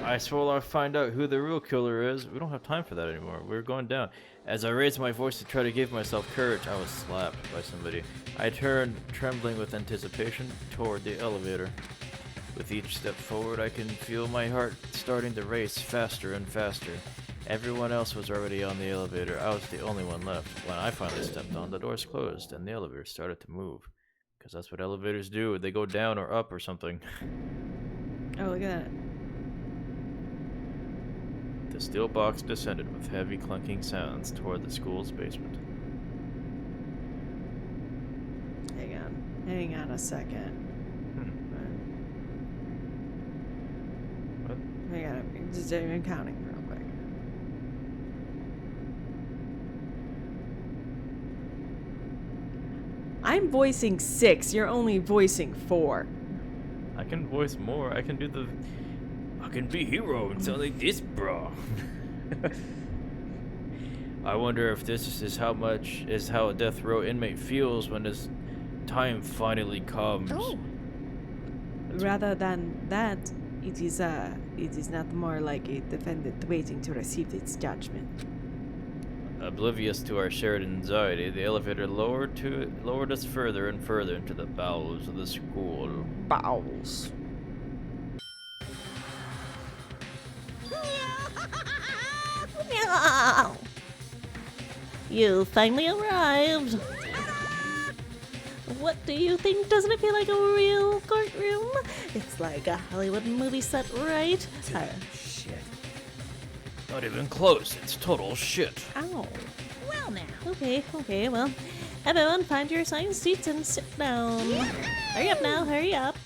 S2: I swore I'll find out who the real killer is. We don't have time for that anymore. We're going down. As I raised my voice to try to give myself courage, I was slapped by somebody. I turned, trembling with anticipation, toward the elevator. With each step forward, I can feel my heart starting to race faster and faster. Everyone else was already on the elevator. I was the only one left. When I finally stepped on, the doors closed and the elevator started to move. Because that's what elevators do. They go down or up or something.
S12: Oh, look at that.
S2: The steel box descended with heavy clunking sounds toward the school's basement.
S12: Hang on a second.
S2: What?
S12: Hang on, just I'm counting real quick. I'm voicing 6, you're only voicing 4.
S2: I can voice more. I can do the... I can be hero and sound like this, bro. I wonder if this is how a death row inmate feels when his time finally comes.
S12: Oh. Rather than that, it is not more like a defendant waiting to receive its judgment.
S2: Oblivious to our shared anxiety, the elevator lowered us further and further into the bowels of the school.
S12: Bowels.
S5: You finally arrived. What do you think? Doesn't it feel like a real courtroom? It's like a Hollywood movie set, right?
S2: Shit. Not even close. It's total shit.
S5: Ow.
S6: Well now.
S5: Okay, well, everyone find your assigned seats and sit down. Hurry up now, hurry up.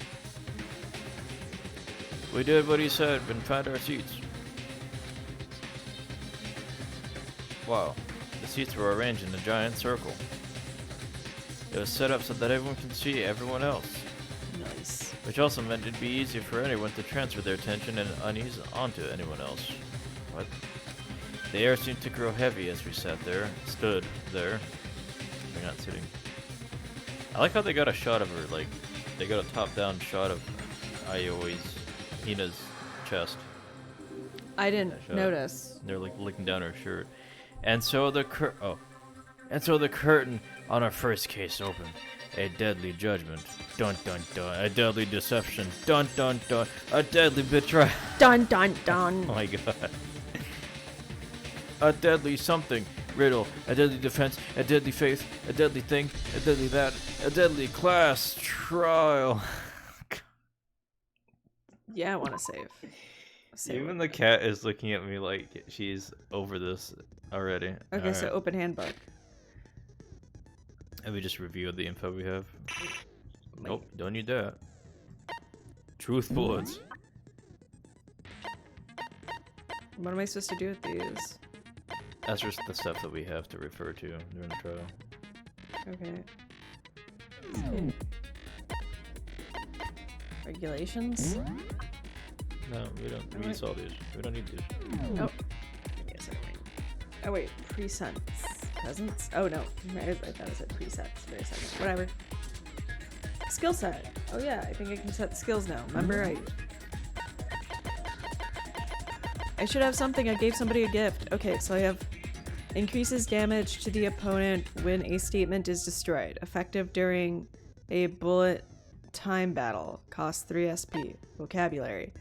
S2: We did what he said and found our seats. Wow, the seats were arranged in a giant circle. It was set up so that everyone can see everyone else.
S12: Nice.
S2: Which also meant it'd be easier for anyone to transfer their tension and unease onto anyone else. What? The air seemed to grow heavy as we stood there. We're not sitting. I like how they got a shot of her, like, they got a top-down shot of Hina's chest.
S12: I didn't notice.
S2: They're like looking down her shirt. And so the curtain on our first case opened. A deadly judgment. Dun dun dun. A deadly deception. Dun dun dun. A deadly betrayal.
S12: Dun dun dun.
S2: Oh my god. A deadly something. Riddle. A deadly defense. A deadly faith. A deadly thing. A deadly that. A deadly class trial.
S12: Yeah, I want to save.
S8: Even the cat is looking at me like she's over this already.
S12: Okay, so open handbook.
S2: And we just reviewed the info we have. Nope, don't need that. Truth bullets.
S12: What am I supposed to do with these?
S2: That's just the stuff that we have to refer to during the trial.
S12: Okay. Regulations?
S2: No, we don't. We saw these. We don't need these.
S12: Oh. Yes, oh wait, presents. Presents? Oh no, I thought it said presets for a second. Whatever. Skill set. Oh yeah, I think I can set skills now. Remember, I should have something. I gave somebody a gift. Okay, so I have increases damage to the opponent when a statement is destroyed. Effective during a bullet time battle. Costs 3 SP. Vocabulary.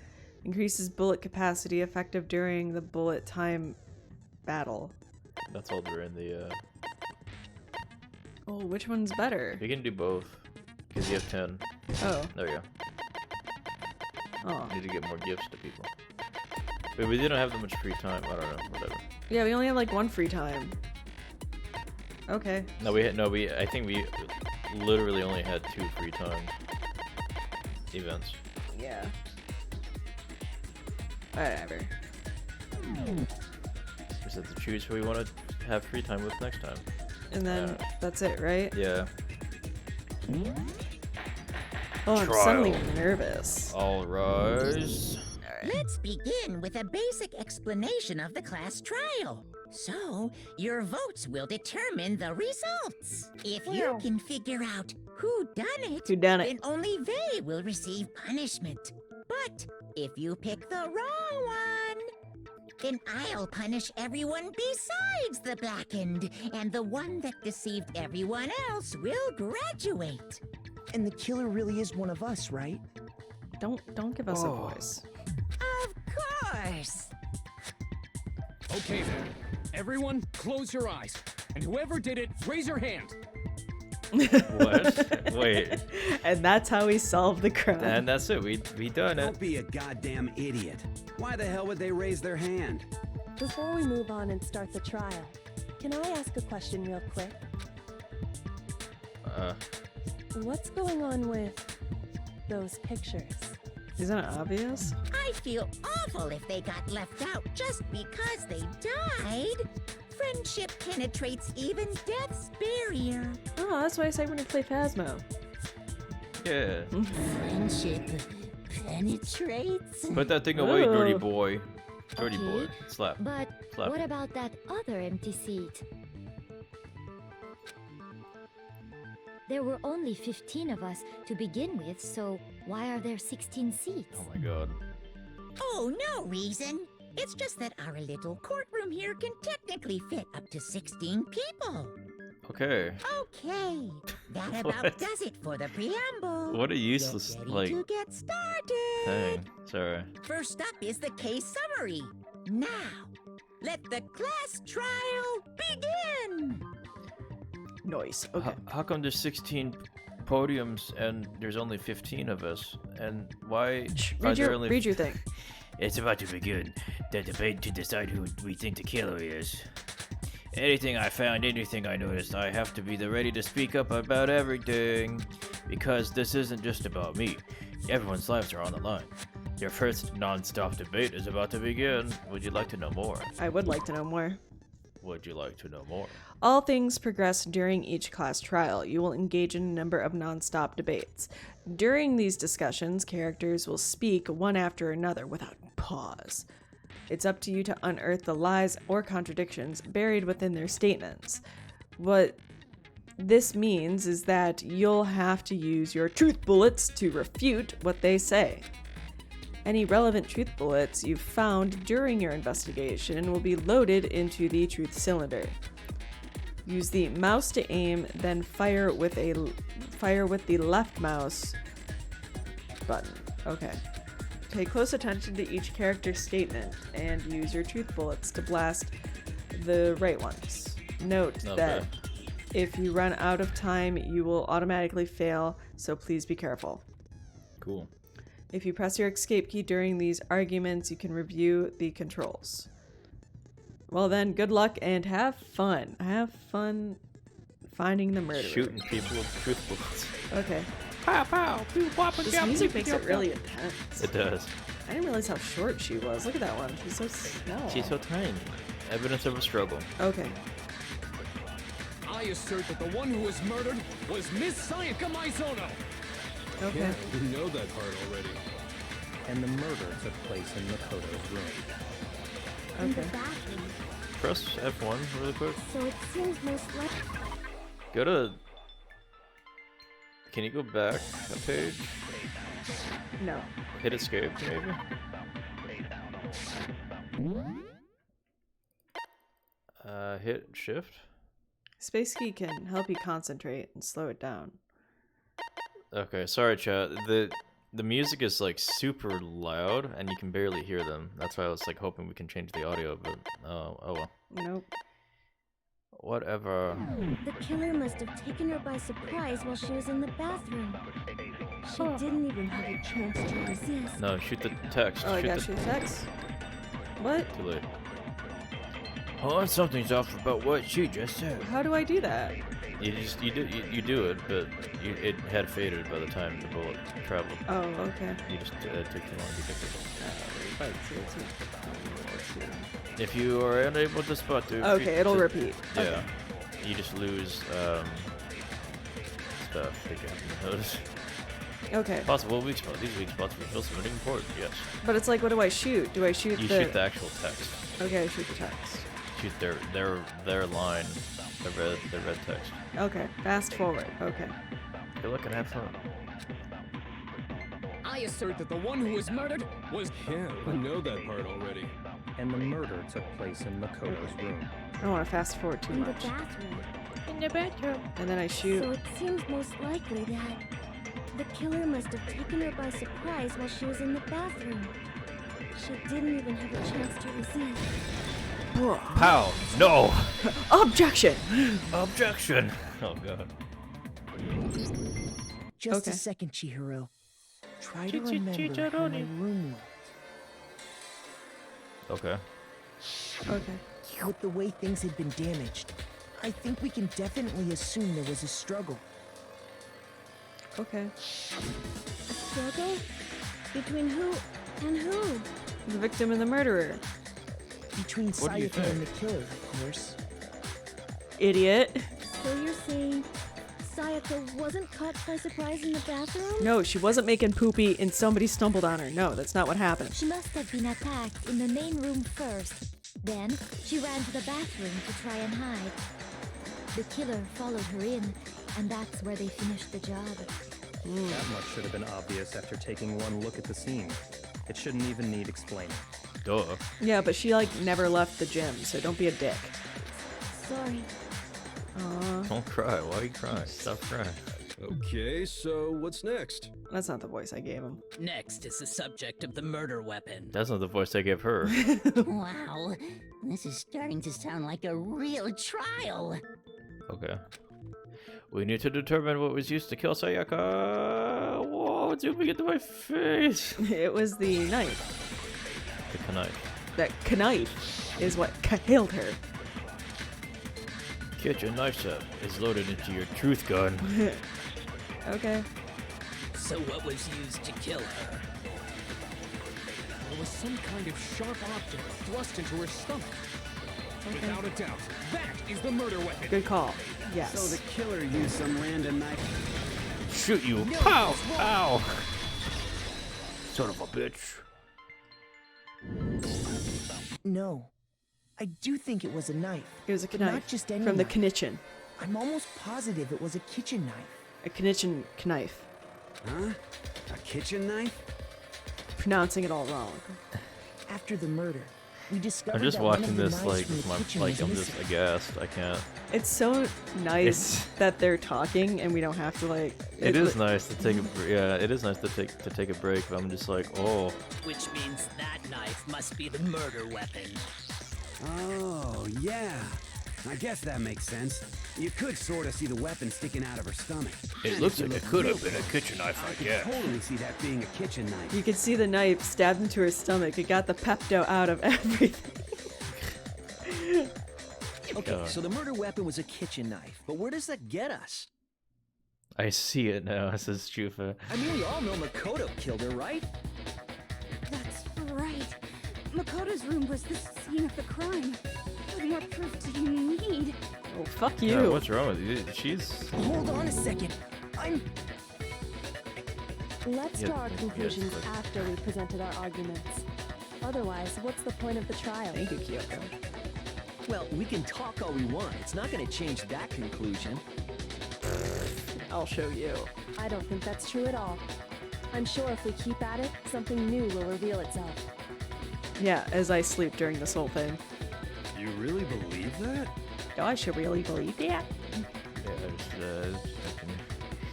S12: Increases bullet capacity. Effective during the bullet time battle.
S2: That's all during the.
S12: Oh, which one's better?
S2: You can do both. Because you have 10.
S12: Oh.
S2: There you go.
S12: Oh.
S2: Need to get more gifts to people.
S8: But we didn't have that much free time. I don't know. Whatever.
S12: Yeah, we only had like one free time. Okay.
S8: No, I think we literally only had 2 free time events.
S12: Yeah. Whatever.
S8: We said to choose who we want to have free time with next time.
S12: And then that's it, right?
S8: Yeah.
S12: Oh, I'm
S2: Trial.
S12: suddenly nervous.
S2: All rise.
S6: Let's begin with a basic explanation of the class trial. So, your votes will determine the results. If you can figure out who done it, then only they will receive punishment. But if you pick the wrong one, then I'll punish everyone besides the blackened, and the one that deceived everyone else will graduate.
S13: And the killer really is one of us, right?
S12: Don't give us a voice.
S6: Of course.
S9: Okay then. Everyone, close your eyes. And whoever did it, raise your hand.
S8: What? Wait.
S12: And that's how we solve the crime.
S8: And that's it. We done it.
S14: Don't be a goddamn idiot. Why the hell would they raise their hand?
S15: Before we move on and start the trial, can I ask a question real quick? What's going on with those pictures?
S12: Isn't it obvious?
S6: I feel awful if they got left out just because they died. Friendship penetrates even death's barrier.
S12: Oh, that's why I say when you play Phasmo.
S8: Yeah.
S6: Friendship penetrates.
S8: Put that thing away, dirty boy. Dirty
S7: Okay,
S8: boy. Slap.
S7: But
S8: Slap.
S7: what about that other empty seat? There were only 15 of us to begin with, so why are there 16 seats?
S8: Oh my god.
S6: Oh, no reason. It's just that our little courtroom here can technically fit up to 16 people.
S8: Okay.
S6: Okay, that about
S8: What?
S6: does it for the preamble.
S8: What a useless,
S6: Get ready
S8: like,
S6: to get started.
S8: thing. Sorry.
S6: First up is the case summary. Now, let the class trial begin.
S12: Noise. Okay.
S2: How come there's 16 podiums and there's only 15 of us? And why are there only...
S12: Read your thing.
S2: It's about to begin. The debate to decide who we think the killer is. Anything I found, anything I noticed, I have to be ready to speak up about everything. Because this isn't just about me. Everyone's lives are on the line. Your first non-stop debate is about to begin. Would you like to know more?
S12: I would like to know more.
S2: Would you like to know more?
S12: All things progress during each class trial. You will engage in a number of non-stop debates. During these discussions, characters will speak one after another without pause. It's up to you to unearth the lies or contradictions buried within their statements. What this means is that you'll have to use your truth bullets to refute what they say. Any relevant truth bullets you've found during your investigation will be loaded into the truth cylinder. Use the mouse to aim, then fire with the left mouse button. Okay. Pay close attention to each character's statement and use your truth bullets to blast the right ones. Note that if you run out of time, you will automatically fail, so please be careful.
S8: Cool.
S12: If you press your escape key during these arguments, you can review the controls. Well then, good luck and have fun. Have fun finding the murderer.
S8: Shooting people with truth bullets.
S12: Okay.
S11: Pow pow.
S12: This music makes it really intense.
S8: It does.
S12: I didn't realize how short she was. Look at that one. She's so small.
S8: She's so tiny. Evidence of a struggle.
S12: Okay.
S9: I assert that the one who was murdered was Miss Sayaka Maizono.
S12: Okay.
S14: Yeah, we know that part already. And the murder took place in Makoto's room.
S12: Okay.
S8: Press F1 really quick.
S15: So it seems most likely.
S8: Go to... Can you go back a page?
S12: No.
S8: Hit escape, maybe? Hit shift?
S12: Space key can help you concentrate and slow it down.
S8: Okay, sorry chat. The music is like super loud and you can barely hear them. That's why I was like hoping we can change the audio, but oh well.
S12: Nope.
S8: Whatever.
S15: The killer must have taken her by surprise while she was in the bathroom. She didn't even have a chance to resist.
S8: No, shoot the text.
S12: Oh, I
S8: shoot
S12: gotta
S8: the...
S12: shoot text? What?
S2: Too late. Oh, something's off about what she just said.
S12: How do I do that?
S2: You do it, but it had faded by the time the bullet traveled.
S12: Oh, okay.
S2: You just took too long to get there. If you are unable to spot the...
S12: Okay, it'll repeat.
S2: Yeah.
S12: Okay.
S2: You just lose stuff that you haven't noticed.
S12: Okay.
S2: Possible weak spots. These weak spots reveal something important, yes.
S12: But it's like, what do I shoot? Do I shoot
S2: You
S12: the...
S2: shoot the actual text.
S12: Okay, I shoot the text.
S2: Shoot their line, the red text.
S12: Okay, fast forward. Okay.
S2: Good luck and have fun.
S9: I assert that the one who was murdered was him.
S14: I know that part already. And the murder took place in Makoto's room.
S12: I don't want to fast forward too
S7: In the
S12: much.
S7: bathroom.
S11: In the bathroom.
S12: And then I shoot.
S7: So it seems most likely that the killer must have taken her by surprise while she was in the bathroom. She didn't even have a chance to resist.
S2: Pow! No!
S12: Objection!
S2: Objection! Oh god.
S13: Just a second, Chihiro. Try to remember how my room looked.
S2: Okay.
S12: Okay.
S13: With the way things had been damaged, I think we can definitely assume there was a struggle.
S12: Okay.
S7: A struggle? Between who and who?
S12: The victim and the murderer.
S13: Between
S2: What do you
S13: Sayaka and the
S2: think?
S13: killer, of course.
S12: Idiot.
S7: So you're saying Sayaka wasn't caught by surprise in the bathroom?
S12: No, she wasn't making poopy and somebody stumbled on her. No, that's not what happened.
S7: She must have been attacked in the main room first. Then, she ran to the bathroom to try and hide. The killer followed her in, and that's where they finished the job.
S14: That much should have been obvious after taking one look at the scene. It shouldn't even need explaining.
S2: Duh.
S12: Yeah, but she like never left the gym, so don't be a dick.
S7: Sorry.
S2: Don't cry. Why are you crying? Stop crying.
S14: Okay, so what's next?
S12: That's not the voice I gave him.
S6: Next is the subject of the murder weapon.
S2: That's not the voice I gave her.
S16: Wow, this is starting to sound like a real trial.
S2: Okay. We need to determine what was used to kill Sayaka. Whoa, it's zooming into my face.
S12: It was the knife.
S2: The knife.
S12: That knife is what killed her.
S2: Kitchen knife set is loaded into your truth gun.
S12: Okay.
S6: So what was used to kill her?
S9: There was some kind of sharp object thrust into her stomach. Without a doubt, that is the murder weapon.
S12: Good call. Yes.
S17: So the killer used some random knife.
S2: Shoot you.
S9: No,
S2: Pow!
S9: it's wrong.
S2: Ow! Son of a bitch.
S13: No. I do think it was a knife.
S12: It was a
S13: But
S12: knife.
S13: Not just any
S12: From the
S13: knife.
S12: kitchen.
S13: I'm almost positive it was a kitchen knife.
S12: A kitchen knife.
S17: Huh? A kitchen knife?
S12: Pronouncing it all wrong.
S13: After the murder, we discovered
S2: I'm just
S13: that one
S2: watching
S13: of the
S2: this
S13: knives
S2: like
S13: from the
S2: with my
S13: kitchen
S2: like
S13: was
S2: I'm just
S13: missing.
S2: aghast. I can't.
S12: It's so nice that they're talking and we don't have to like.
S2: It is nice to take a yeah. It is nice to take a break. But I'm just like, oh,
S6: Which means that knife must be the murder weapon.
S17: Oh, yeah. I guess that makes sense. You could sort of see the weapon sticking out of her stomach.
S2: it
S17: And
S2: looks
S17: if you
S2: like it
S17: look
S2: could
S17: real
S2: have been a
S17: close,
S2: kitchen knife. I
S17: I
S2: guess.
S17: could totally see that being a kitchen knife.
S12: You could see the knife stabbed into her stomach. It got the Pepto out of everything.
S18: Okay, so the murder weapon was a kitchen knife, but where does that get us?
S2: I see it now. Says Chufa.
S18: I mean, we all know Makoto killed her, right?
S19: That's right. Makoto's room was the scene of the crime. What more proof do you need?
S12: Oh, fuck
S2: Yeah,
S12: you.
S2: what's wrong with you? She's.
S13: Hold on a second.
S15: Let's
S2: Yeah,
S15: draw our
S2: yeah,
S15: conclusions
S2: it's
S15: after we presented our arguments. Otherwise, what's the point of the trial?
S12: Thank you, Kyoko.
S18: Well, we can talk all we want. It's not going to change that conclusion.
S12: I'll show you.
S15: I don't think that's true at all. I'm sure if we keep at it, something new will reveal itself.
S12: Yeah, as I sleep during this whole thing.
S14: You really believe that?
S12: Do I should really believe that?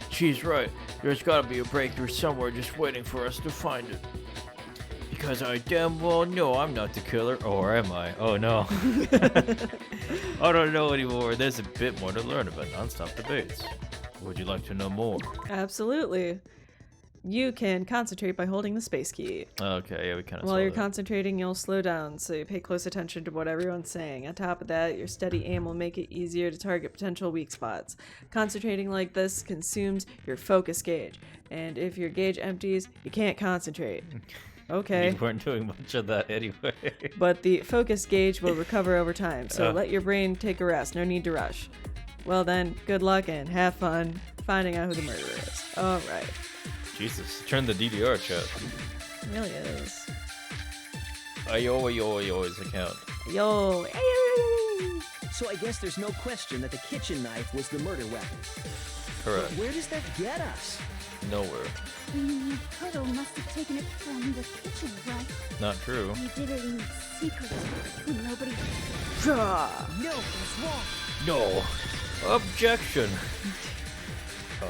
S2: She's right. There's gotta be a breakthrough somewhere just waiting for us to find it. Because I damn well know I'm not the killer, or am I? Oh no. I don't know anymore. There's a bit more to learn about non-stop debates. Would you like to know more?
S12: Absolutely. You can concentrate by holding the space key.
S8: Okay, yeah, we kind of
S12: While
S8: saw
S12: you're
S8: that.
S12: concentrating, you'll slow down, so you pay close attention to what everyone's saying. On top of that, your steady aim will make it easier to target potential weak spots. Concentrating like this consumes your focus gauge, and if your gauge empties, you can't concentrate. Okay.
S8: You weren't doing much of that anyway.
S12: But the focus gauge will recover over time, so
S8: Oh.
S12: let your brain take a rest. No need to rush. Well then, good luck and have fun finding out who the murderer is. Alright.
S8: Jesus, turn the DDR chat.
S12: It really is.
S8: I always account.
S12: Yo.
S18: So I guess there's no question that the kitchen knife was the murder weapon.
S8: Correct.
S18: But where does that get us?
S8: Nowhere.
S19: Makoto must have taken it from the kitchen, right?
S8: Not true.
S19: He did it in secret. Nobody.
S18: No, it's wrong.
S8: No. Objection. God.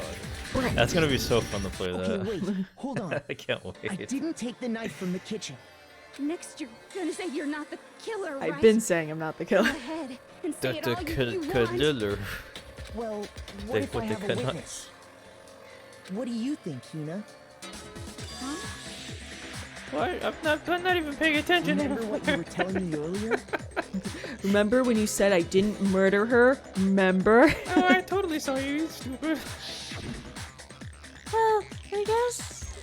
S8: That's gonna be so fun to play that.
S13: Okay, wait. Hold on.
S8: I can't wait.
S13: I didn't take the knife from the kitchen.
S19: Next, you're gonna say you're not the killer, right?
S12: I've been saying I'm not the killer.
S19: Go ahead and say it all you want.
S8: Killer.
S13: Well,
S8: They
S13: what if I
S8: put the
S13: have a
S8: gun on.
S13: witness? What do you think, Hina?
S11: What? I'm not even paying attention.
S13: Remember what you were telling me earlier?
S12: Remember when you said I didn't murder her? Remember?
S11: Oh, I totally saw you, you stupid.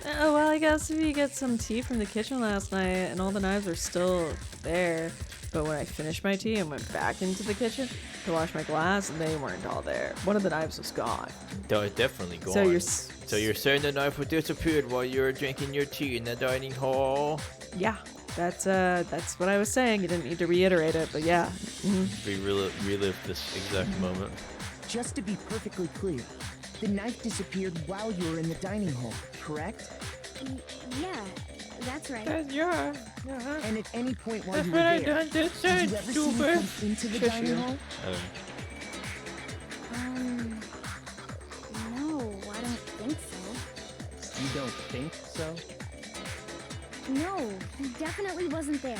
S12: Well, I guess if you get some tea from the kitchen last night and all the knives are still there, but when I finished my tea and went back into the kitchen to wash my glass, they weren't all there. One of the knives was gone.
S8: They're definitely gone.
S12: So you're
S8: saying the knife disappeared while you were drinking your tea in the dining hall?
S12: Yeah, that's what I was saying. You didn't need to reiterate it, but yeah.
S8: We relive this exact moment.
S13: Just to be perfectly clear, the knife disappeared while you were in the dining hall, correct?
S19: Yeah, that's right.
S11: Yeah.
S13: And at any point while
S11: That's
S13: you
S11: what
S13: were
S11: I
S13: there,
S11: done just
S13: did
S11: said,
S13: you ever see me
S11: stupid.
S13: come into the
S12: Shush
S13: dining
S12: you.
S13: hall?
S19: No, I don't think so.
S14: You don't think so?
S19: No, he definitely wasn't there.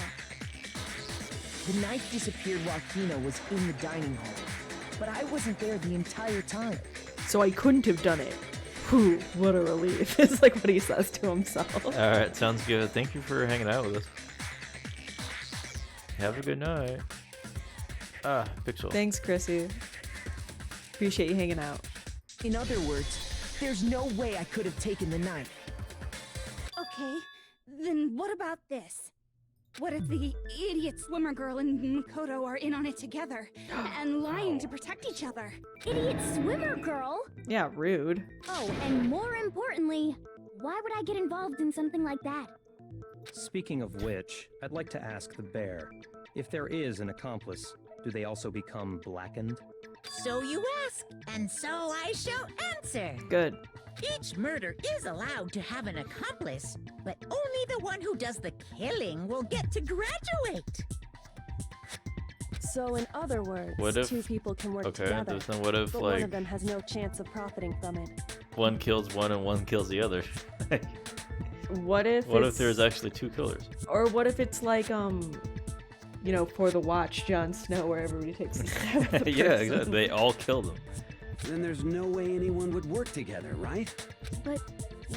S13: The knife disappeared while Hina was in the dining hall, but I wasn't there the entire time.
S12: So I couldn't have done it. Whew, what a relief. It's like what he says to himself.
S8: Alright, sounds good. Thank you for hanging out with us. Have a good night. Pixel.
S12: Thanks, Chrissy. Appreciate you hanging out.
S13: In other words, there's no way I could have taken the knife.
S19: Okay, then what about this? What if the idiot swimmer girl and Makoto are in on it together and lying to protect each other?
S7: Idiot swimmer girl?
S12: Yeah, rude.
S7: Oh, and more importantly, why would I get involved in something like that?
S14: Speaking of which, I'd like to ask the bear, if there is an accomplice, do they also become blackened?
S6: So you ask, and so I shall answer.
S12: Good.
S6: Each murder is allowed to have an accomplice, but only the one who does the killing will get to graduate.
S15: So, in other words,
S8: What if-
S15: two people can work
S8: okay,
S15: together,
S8: then what if,
S15: but one
S8: like-
S15: of them has no chance of profiting from it.
S8: One kills one and one kills the other.
S12: What if
S8: there's actually two killers?
S12: Or what if it's like, you know, for the watch, Jon Snow, where everybody takes a stab at the
S8: Yeah,
S12: person.
S8: exactly. They all killed him.
S17: Then there's no way anyone would work together, right?
S7: But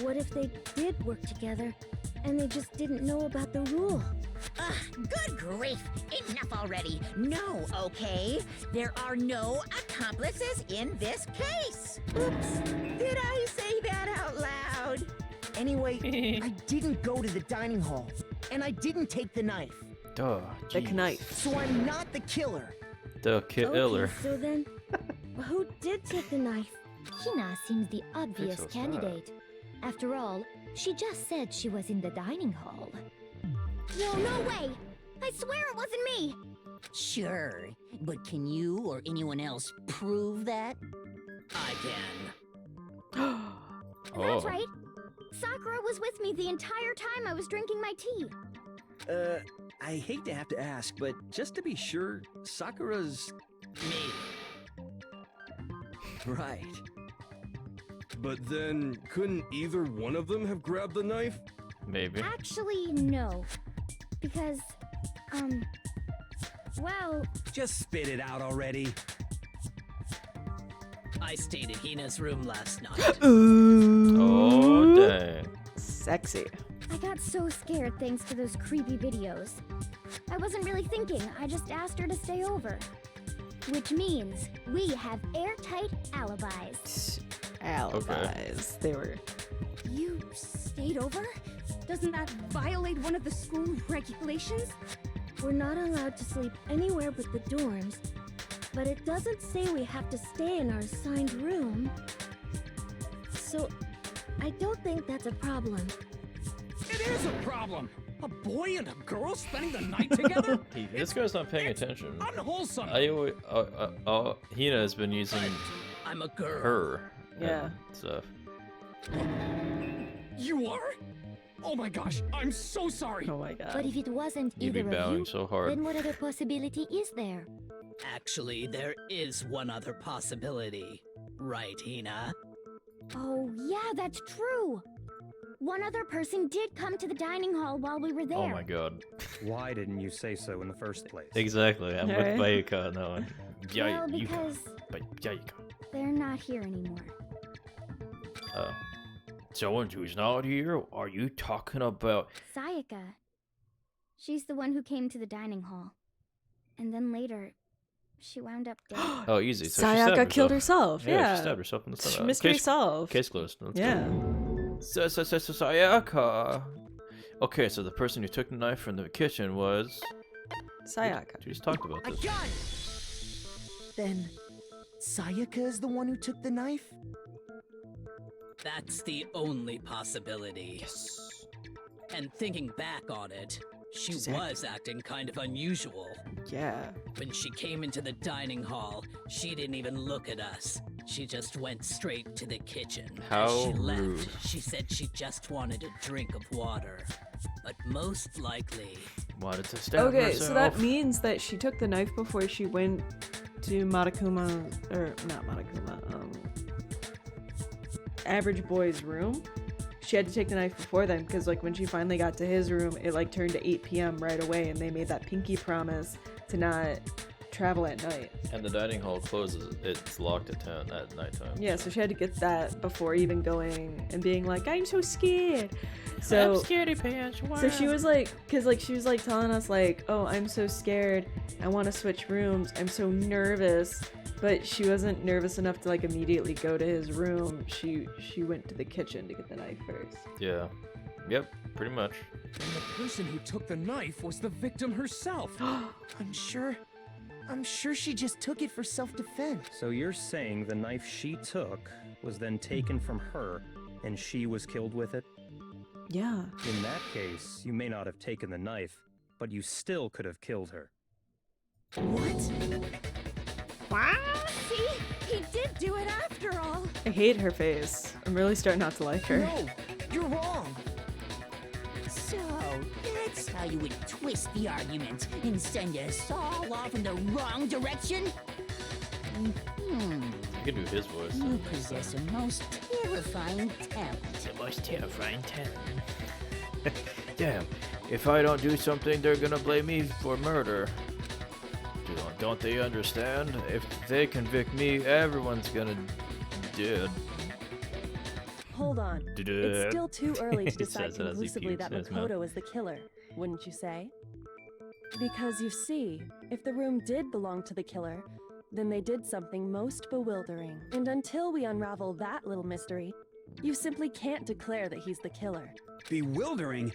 S7: what if they did work together and they just didn't know about the rule?
S6: Ugh, good grief! Enough already! No, okay? There are no accomplices in this case! Oops! Did I say that out loud?
S13: Anyway, I didn't go to the dining hall, and I didn't take the knife.
S8: Duh.
S12: The knife.
S13: So I'm not the killer.
S8: The killer.
S7: Okay, so then, who did take the knife? Hina seems the obvious
S8: so sad.
S7: candidate. After all, she just said she was in the dining hall.
S19: Whoa, no way! I swear it wasn't me!
S16: Sure, but can you or anyone else prove that?
S18: I can.
S19: That's right. Sakura was with me the entire time I was drinking my tea.
S18: I hate to have to ask, but just to be sure, Sakura's... me.
S9: Right. But then, couldn't either one of them have grabbed the knife?
S8: Maybe.
S19: Actually, no. Because, well...
S17: Just spit it out already.
S18: I stayed in Hina's room last night.
S8: Oh, Dang.
S12: Sexy.
S7: I got so scared thanks to those creepy videos. I wasn't really thinking, I just asked her to stay over. Which means we have airtight alibis.
S12: Alibis. They were.
S19: You stayed over? Doesn't that violate one of the school regulations?
S7: We're not allowed to sleep anywhere but the dorms, but it doesn't say we have to stay in our assigned room. So, I don't think that's a problem.
S9: It is a problem. A boy and a girl spending the night together?
S8: This guy's not paying attention.
S9: Unwholesome.
S8: Hina has been using
S6: I'm a girl.
S8: her.
S12: Yeah.
S8: And stuff.
S9: You are? Oh my gosh, I'm so sorry.
S12: Oh my god.
S7: But if it wasn't
S8: You be
S7: either of
S8: bowing
S7: you,
S8: so hard.
S7: then what other possibility is there?
S6: Actually, there is one other possibility. Right, Hina?
S7: Oh, yeah, that's true. One other person did come to the dining hall while we were there.
S8: Oh my god.
S14: Why didn't you say so in the first place?
S8: Exactly. I'm with
S12: Alright.
S8: Bayuka on that one.
S7: Well, because they're not here anymore.
S2: Someone who's not here? Are you talking about?
S7: Sayaka. She's the one who came to the dining hall. And then later, she wound up dead.
S8: Oh, easy. So she
S12: Sayaka
S8: stabbed
S12: killed herself. Yeah.
S8: she stabbed herself in the stomach.
S12: Mystery
S8: Case-
S12: solved.
S8: Case closed. Let's
S12: Yeah.
S8: go. Sayaka. Okay, so the person who took the knife from the kitchen was
S12: Sayaka.
S8: We just talked about
S13: I
S8: this.
S13: got it! Then, Sayaka is the one who took the knife?
S6: That's the only possibility. Yes. And thinking back on it, she was acting kind of unusual.
S12: Yeah.
S6: When she came into the dining hall, she didn't even look at us. She just went straight to the kitchen.
S8: How
S6: As she left,
S8: rude.
S6: she said she just wanted a drink of water. But most likely...
S2: Wanted to stab
S12: Okay,
S2: herself.
S12: so that means that she took the knife before she went to Matakuma, or not Matakuma, Average Boy's room. She had to take the knife before then because like when she finally got to his room, it like turned to 8 p.m. right away, and they made that pinky promise to not travel at night.
S8: And the dining hall closes. It's locked at 10 at nighttime.
S12: Yeah, so she had to get that before even going and being like, I'm so scared. So
S11: I'm scaredy pants.
S12: So she was like, cause like she was like telling us like, oh, I'm so scared. I want to switch rooms. I'm so nervous. But she wasn't nervous enough to like immediately go to his room. She went to the kitchen to get the knife first.
S8: Yeah. Yep, pretty much.
S9: And the person who took the knife was the victim herself.
S13: I'm sure she just took it for self-defense.
S14: So you're saying the knife she took was then taken from her and she was killed with it?
S12: Yeah.
S14: In that case, you may not have taken the knife, but you still could have killed her.
S19: What? See? He did do it after all.
S12: I hate her face. I'm really starting not to like her.
S13: No, you're wrong.
S16: So, that's how you would twist the argument and send us all off in the wrong direction?
S8: I could do his voice.
S16: You possess a most terrifying talent.
S2: The most terrifying talent. Damn, if I don't do something, they're gonna blame me for murder. Don't they understand? If they convict me, everyone's gonna dead.
S15: Hold on.
S2: Duh-duh.
S15: It's still too early to
S8: He
S15: decide
S8: says it as he
S15: conclusively that
S8: pukes in his mouth.
S15: Makoto is the killer, wouldn't you say? Because you see, if the room did belong to the killer, then they did something most bewildering. And until we unravel that little mystery, you simply can't declare that he's the killer.
S17: Bewildering?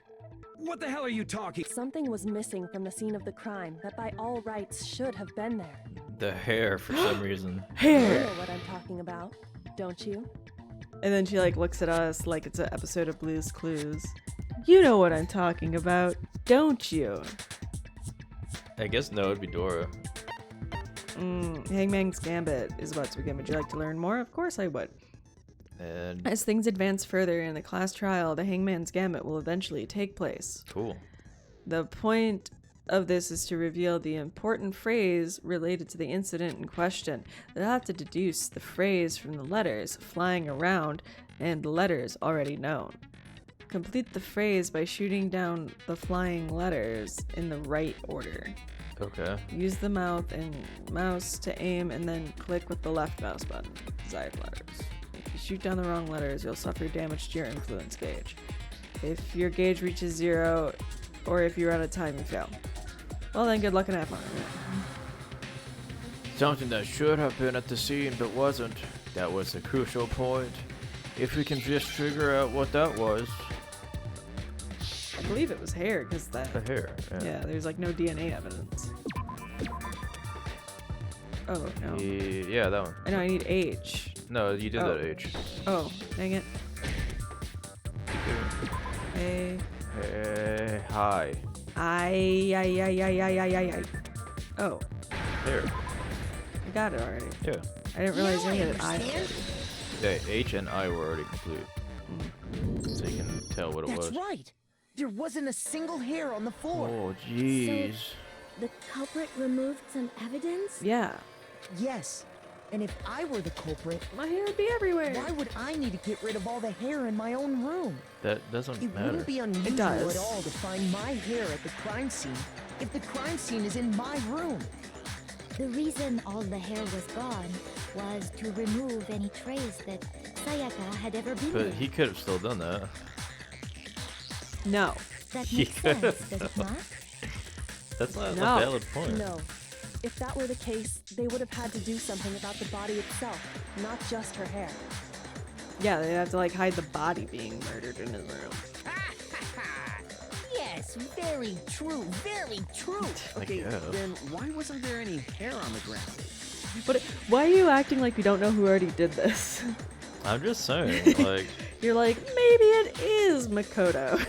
S17: What the hell are you talking?
S15: Something was missing from the scene of the crime that by all rights should have been there.
S8: The hair, for some reason.
S15: You know what I'm talking about, don't you?
S12: And then she like looks at us like it's an episode of Blue's Clues. You know what I'm talking about, don't you?
S8: I guess no, it'd be Dora.
S12: Hangman's Gambit is about to begin. Would you like to learn more? Of course I would.
S8: And
S12: As things advance further in the class trial, the Hangman's Gambit will eventually take place.
S8: cool.
S12: The point of this is to reveal the important phrase related to the incident in question. They'll have to deduce the phrase from the letters flying around and the letters already known. Complete the phrase by shooting down the flying letters in the right order.
S8: Okay.
S12: Use the mouse to aim and then click with the left mouse button. Desired letters. you shoot down the wrong letters, you'll suffer damage to your influence gauge. If your gauge reaches 0, or if you're out of time, you fail. Well then, good luck and have fun.
S2: Something that should have been at the scene but wasn't. That was the crucial point. If we can just figure out what that was.
S12: I believe it was hair, because that...
S2: The hair,
S12: yeah, there's like no DNA evidence. Oh, no.
S2: Yeah, that one.
S12: I know, I need H.
S2: No, you did that H.
S12: Oh, dang it. Hey.
S2: Hey, hi.
S12: I. Oh.
S2: There.
S12: I got it already.
S2: Yeah.
S12: I didn't realize any of it.
S2: Yeah, H and I were already complete. So you can tell what it was.
S13: That's right. There wasn't a single hair on the floor.
S2: Oh, jeez.
S7: The culprit removed some evidence?
S12: Yeah.
S13: Yes. And if I were the culprit,
S12: my hair would be everywhere.
S13: Why would I need to get rid of all the hair in my own room?
S2: That doesn't
S13: It
S2: matter.
S13: wouldn't be unusual at all to find my hair at the crime scene if the crime scene is in my room.
S19: The reason all the hair was gone was to remove any trace that Sayaka had ever been
S2: But
S19: there.
S2: he could have still done that.
S12: No.
S19: That
S2: He
S19: makes sense,
S2: could've,
S19: does it
S2: though.
S19: not?
S8: That's not
S12: No.
S8: a valid point.
S15: No. If that were the case, they would have had to do something about the body itself, not just her hair.
S12: Yeah, they have to like hide the body being murdered in his room.
S13: Yes, very true, very true.
S18: Okay,
S2: guess.
S18: then why wasn't there any hair on the ground?
S12: But why are you acting like you don't know who already did this?
S8: I'm just saying, like,
S12: You're like, maybe it is Makoto.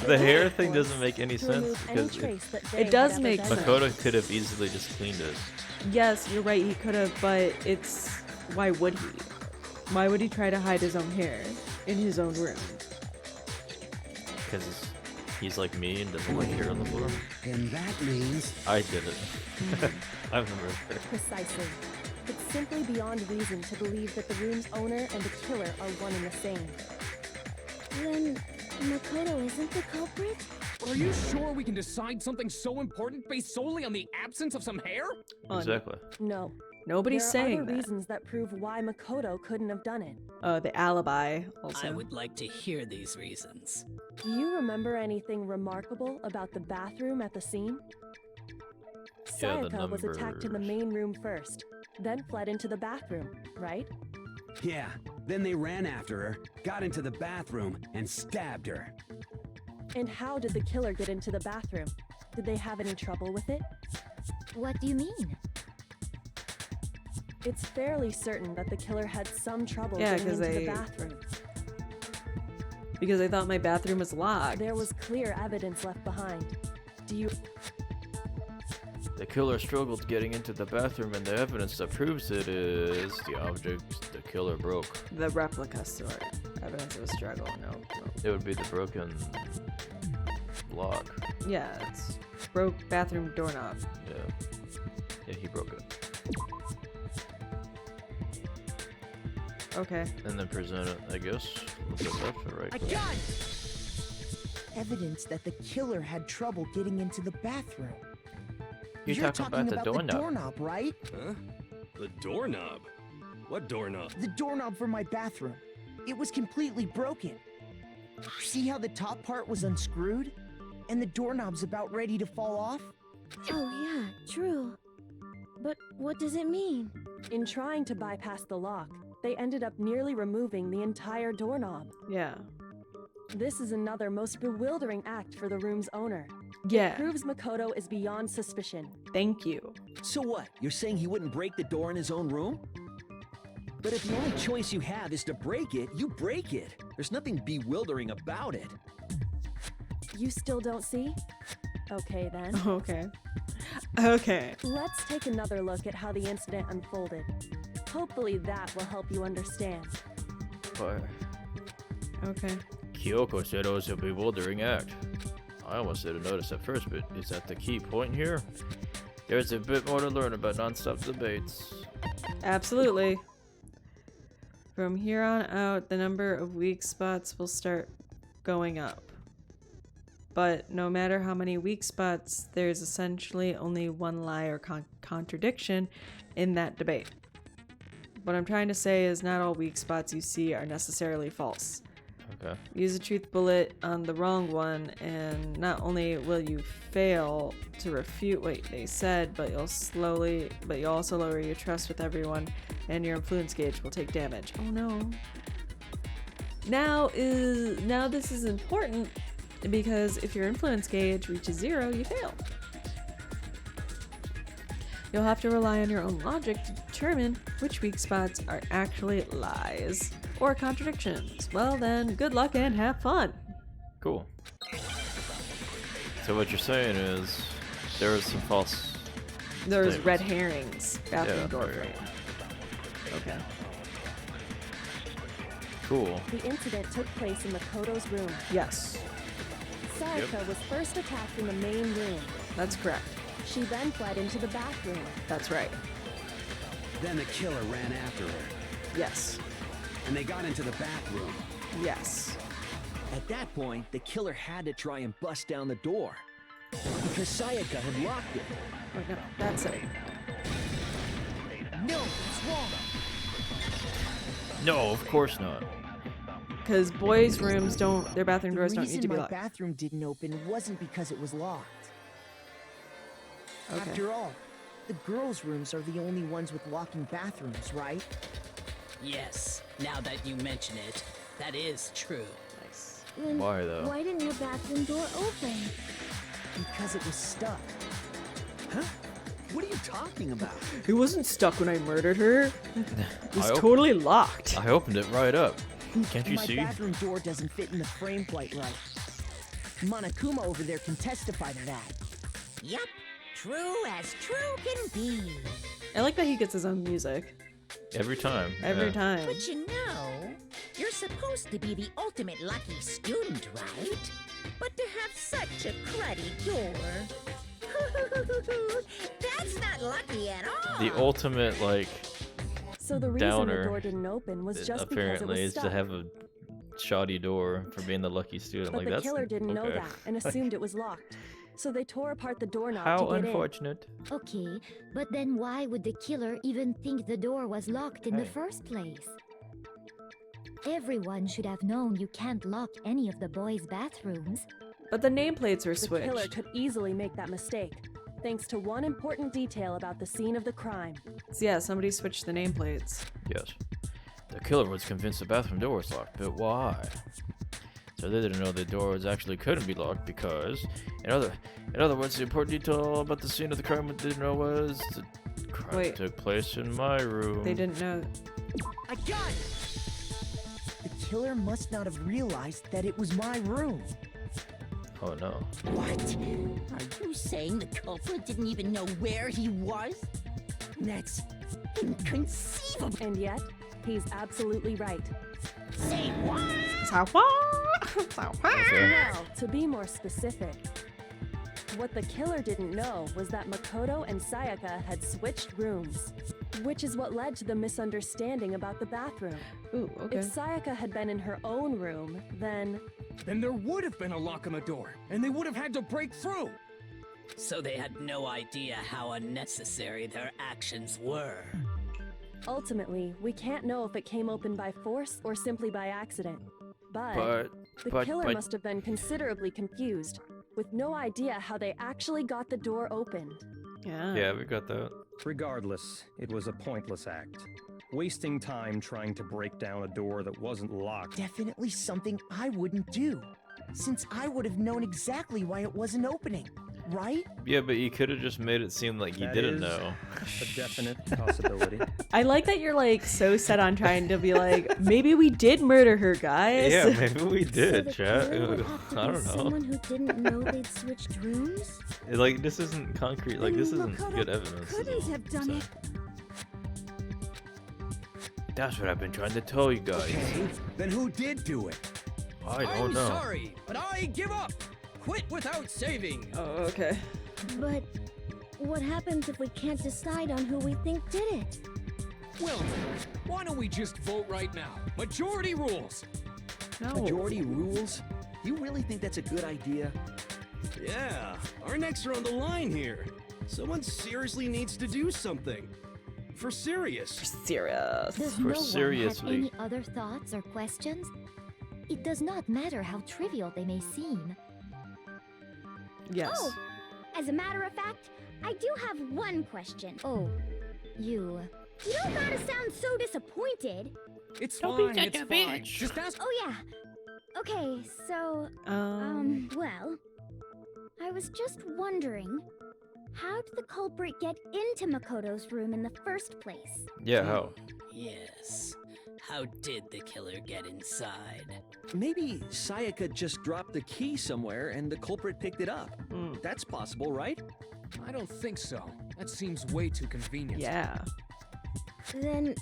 S8: the hair thing doesn't make any sense because
S12: it does make sense.
S8: Makoto could have easily just cleaned it.
S12: Yes, you're right, he could have, but it's... Why would he? Why would he try to hide his own hair in his own room?
S8: Because he's like me and doesn't like hair on the floor.
S17: Then that means...
S8: I did it. I'm the murderer.
S15: Precisely. It's simply beyond reason to believe that the room's owner and the killer are one and the same.
S7: Then Makoto isn't the culprit?
S9: Are you sure we can decide something so important based solely on the absence of some hair?
S8: Exactly.
S15: No.
S12: Nobody's
S15: there are
S12: saying
S15: other
S12: that.
S15: reasons that prove why Makoto couldn't have done it.
S12: The alibi also.
S20: I would like to hear these reasons.
S15: Do you remember anything remarkable about the bathroom at the scene?
S8: Yeah, the
S15: Sayaka was attacked in the main room first, then fled into the bathroom, right?
S17: Yeah, then they ran after her, got into the bathroom, and stabbed her.
S15: And how did the killer get into the bathroom? Did they have any trouble with it?
S19: What do you mean?
S15: It's fairly certain that the killer had some trouble
S12: Yeah,
S15: getting
S12: 'cause
S15: into
S12: they-
S15: the bathroom.
S12: Because I thought my bathroom was locked.
S15: There was clear evidence left behind. Do you...
S2: The killer struggled getting into the bathroom, and the evidence that proves it is the object the killer broke.
S12: The replica sword. Evidence of a struggle. No.
S2: It would be the broken block.
S12: Yeah, it's broke bathroom doorknob.
S2: Yeah. Yeah, he broke it.
S12: Okay.
S2: And then present it, I guess. Look at that for right.
S13: I got it! Evidence that the killer had trouble getting into the bathroom.
S2: You're talking about the doorknob.
S13: The doorknob, right?
S9: Huh? The doorknob? What doorknob?
S13: The doorknob for my bathroom. It was completely broken. See how the top part was unscrewed? And the doorknob's about ready to fall off?
S7: Oh yeah, true. But what does it mean?
S15: In trying to bypass the lock, they ended up nearly removing the entire doorknob.
S12: Yeah.
S15: This is another most bewildering act for the room's owner.
S12: Yeah.
S15: It proves Makoto is beyond suspicion.
S12: Thank you.
S18: So what? You're saying he wouldn't break the door in his own room? But if the only choice you have is to break it, you break it. There's nothing bewildering about it.
S15: You still don't see? Okay then.
S12: Okay. Okay.
S15: Let's take another look at how the incident unfolded. Hopefully that will help you understand.
S2: But
S12: Okay.
S2: Kyoko said it was a bewildering act. I almost didn't notice at first, but is that the key point here? There's a bit more to learn about non-stop debates.
S12: Absolutely. From here on out, the number of weak spots will start going up. But no matter how many weak spots, there's essentially only one lie or contradiction in that debate. What I'm trying to say is not all weak spots you see are necessarily false.
S8: Okay.
S12: Use a truth bullet on the wrong one, and not only will you fail to refute what they said, but you'll also lower your trust with everyone, and your influence gauge will take damage. Oh no. Now this is important because if your influence gauge reaches 0, you fail. You'll have to rely on your own logic to determine which weak spots are actually lies or contradictions. Well then, good luck and have fun.
S8: Cool. So what you're saying is there is some false.
S12: There's
S8: things.
S12: red herrings. Bathroom door
S8: there you
S12: frame. Okay.
S8: Cool.
S15: The incident took place in Makoto's room.
S12: Yes.
S15: Sayaka was first attacked in the main room.
S12: That's correct.
S15: She then fled into the bathroom.
S12: That's right.
S17: Then the killer ran after her.
S12: Yes.
S17: And they got into the bathroom.
S12: Yes.
S18: At that point, the killer had to try and bust down the door. Because Sayaka had locked it.
S12: Wait, no, that's it.
S13: No, it's wrong.
S2: No, of course not.
S12: Because boys' rooms their bathroom doors don't need to be
S13: The reason my
S12: locked.
S13: bathroom didn't open wasn't because it was locked.
S12: Okay.
S13: After all, the girls' rooms are the only ones with locking bathrooms, right?
S20: Yes, now that you mention it, that is true.
S12: Nice.
S7: Then
S8: Why, though?
S7: Why didn't your bathroom door open?
S13: Because it was stuck.
S18: Huh? What are you talking about?
S12: It wasn't stuck when I murdered her. It was
S2: I
S12: totally locked.
S2: I opened it right up. Can't you
S13: My
S2: see?
S13: bathroom door doesn't fit in the frame quite right. Monokuma over there can testify to that.
S16: Yup, true as true can be.
S12: I like that he gets his own music.
S8: Every time.
S12: Every
S8: yeah.
S12: time.
S16: But you know, you're supposed to be the ultimate lucky student, right? But to have such a cruddy door. That's not lucky at all.
S8: The ultimate, like,
S15: So the reason
S8: downer,
S15: the door didn't open was just
S8: apparently,
S15: because it
S8: is
S15: was
S8: to
S15: stuck.
S8: have a shoddy door for being the lucky student.
S15: But
S8: like
S15: the
S8: that's
S15: killer didn't know
S8: okay.
S15: that and assumed it was locked. So they tore apart the doorknob
S8: How
S15: to get
S8: unfortunate.
S7: Okay, but then why would the killer even think the door was locked in the
S8: Hey.
S7: first place? Everyone should have known you can't lock any of the boys' bathrooms.
S12: But the nameplates were
S15: The killer
S12: switched.
S15: could easily make that mistake, thanks to one important detail about the scene of the crime.
S12: So yeah, somebody switched the nameplates.
S2: Yes. The killer was convinced the bathroom door was locked, but why? So they didn't know the doors actually couldn't be locked because, in other words, the important detail about the scene of the crime they didn't know was the crime
S12: Wait.
S2: took place in my room.
S12: They didn't know.
S13: I got it! The killer must not have realized that it was my room.
S8: Oh no.
S16: What? Are you saying the culprit didn't even know where he was? That's inconceivable.
S15: And yet, he's absolutely right.
S16: Say what?
S15: Well, to be more specific, what the killer didn't know was that Makoto and Sayaka had switched rooms, which is what led to the misunderstanding about the bathroom.
S12: Ooh, okay.
S15: If Sayaka had been in her own room, then
S9: there would have been a lock on the door, and they would have had to break through.
S20: So they had no idea how unnecessary their actions were.
S15: ultimately, we can't know if it came open by force or simply by accident. But the killer must have been considerably confused, with no idea how they actually got the door opened.
S8: Yeah, we got that.
S14: Regardless, it was a pointless act. Wasting time trying to break down a door that wasn't locked.
S13: Definitely something I wouldn't do, since I would have known exactly why it wasn't opening, right?
S8: Yeah, but you could have just made it seem like you
S14: That
S8: didn't
S14: is
S8: know.
S14: A definite possibility.
S12: I like that you're like so set on trying to be like, maybe we did murder her, guys.
S8: Yeah, maybe we did,
S7: So
S8: chat.
S7: the killer would have to
S8: I
S7: be
S8: don't know.
S7: someone who didn't know they'd switched rooms?
S8: Like, this isn't concrete. Like, this isn't
S19: Makoto
S8: good evidence. is
S19: couldn't
S8: all
S19: have
S8: I'm
S19: done
S8: saying.
S19: it.
S2: That's what I've been trying to tell you guys.
S17: Okay, then who did do it?
S2: I don't
S9: I'm
S2: know.
S9: sorry, but I give up. Quit without saving.
S12: Oh, okay.
S7: But what happens if we can't decide on who we think did it?
S9: Well, then, why don't we just vote right now? Majority rules.
S18: Majority rules? You really think that's a good idea?
S9: Yeah, our necks are on the line here. Someone seriously needs to do something. For serious.
S12: Serious.
S7: Does no one have any other thoughts or questions? It does not matter how trivial they may seem.
S12: Yes.
S19: Oh, as a matter of fact, I do have one question.
S7: Oh, you.
S19: You don't gotta sound so disappointed.
S9: It's
S11: Don't be
S9: fine,
S11: such
S9: it's
S11: a
S9: fine.
S11: bitch.
S9: Just ask.
S19: Oh yeah. Okay, so well, I was just wondering, how did the culprit get into Makoto's room in the first place?
S2: Yeah, how?
S20: Yes. How did the killer get inside?
S18: Maybe Sayaka just dropped the key somewhere and the culprit picked it up. That's possible, right?
S9: I don't think so. That seems way too convenient.
S12: Yeah.
S7: Then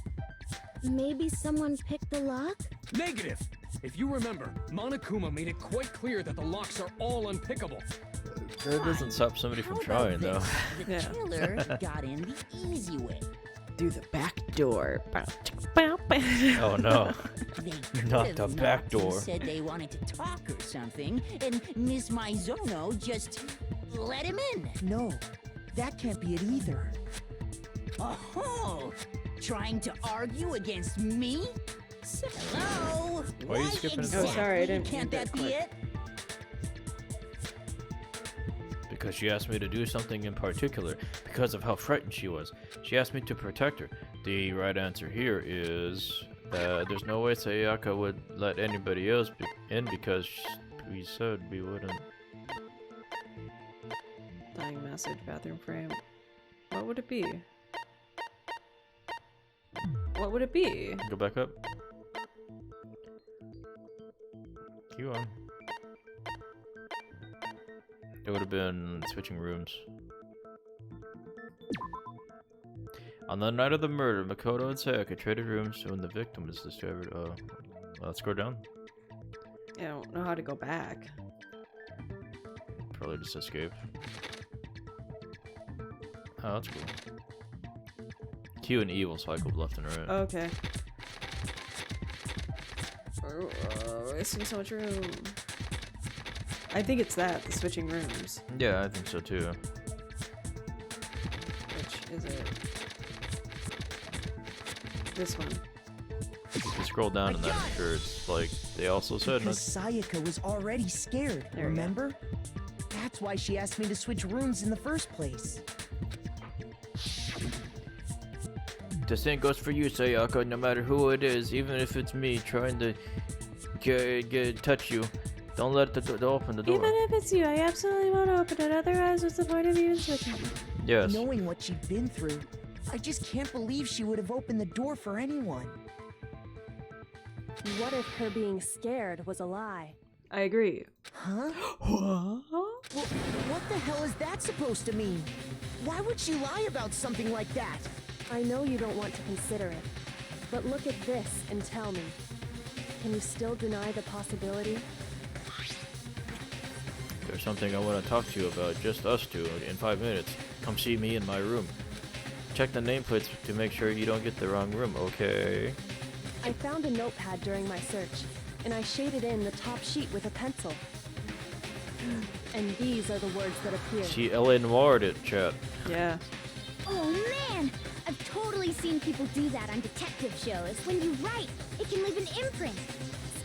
S7: maybe someone picked the lock?
S9: Negative! If you remember, Monokuma made it quite clear that the locks are all unpickable.
S2: That doesn't stop somebody from trying, though.
S16: The killer got in the easy way.
S12: Through the back door.
S2: Oh no.
S16: They
S2: Not
S16: could
S2: the
S16: have
S2: back
S16: knocked and
S2: door.
S16: said they wanted to talk or something, and Miss Maizono just let him in.
S13: No, that can't be it either.
S16: Oh, trying to argue against me? So, hello?
S2: Why are you skipping it?
S16: exactly
S12: Oh, sorry, I didn't
S16: can't
S12: read
S16: that
S12: that
S16: be
S12: quick.
S16: it?
S2: Because she asked me to do something in particular, because of how frightened she was. She asked me to protect her. The right answer here is that there's no way Sayaka would let anybody else in because we said we wouldn't.
S12: Dying message, bathroom frame. What would it be? What would it be?
S2: Go back up. Keep on. It would have been switching rooms. On the night of the murder, Makoto and Sayaka traded rooms when the victim was discovered. Let's go down.
S12: I don't know how to go back.
S2: Probably just escape. Oh, that's cool. Q and E will cycle left and right.
S12: Okay. Oh, wasting so much room. I think it's that, the switching rooms.
S2: Yeah, I think so too.
S12: Which is it? This one.
S2: If you scroll down and then I'm sure it's like they also said.
S13: Because Sayaka was already scared, remember? That's why she asked me to switch rooms in the first place.
S2: The same goes for you, Sayaka. No matter who it is, even if it's me trying to touch you, don't let open the door.
S1: Even if it's you, I absolutely won't open it. Otherwise, what's the point of even switching?
S2: Yes.
S13: Knowing what she'd been through, I just can't believe she would have opened the door for anyone.
S15: What if her being scared was a lie?
S12: I agree.
S13: Huh? What the hell is that supposed to mean? Why would she lie about something like that?
S15: I know you don't want to consider it, but look at this and tell me. Can you still deny the possibility?
S2: There's something I want to talk to you about, just us two, in 5 minutes. Come see me in my room. Check the nameplates to make sure you don't get the wrong room, okay?
S15: I found a notepad during my search, and I shaded in the top sheet with a pencil. And these are the words that appear.
S2: She L.A. Noired it, chat.
S12: Yeah.
S19: Oh man! I've totally seen people do that on detective shows. When you write, it can leave an imprint.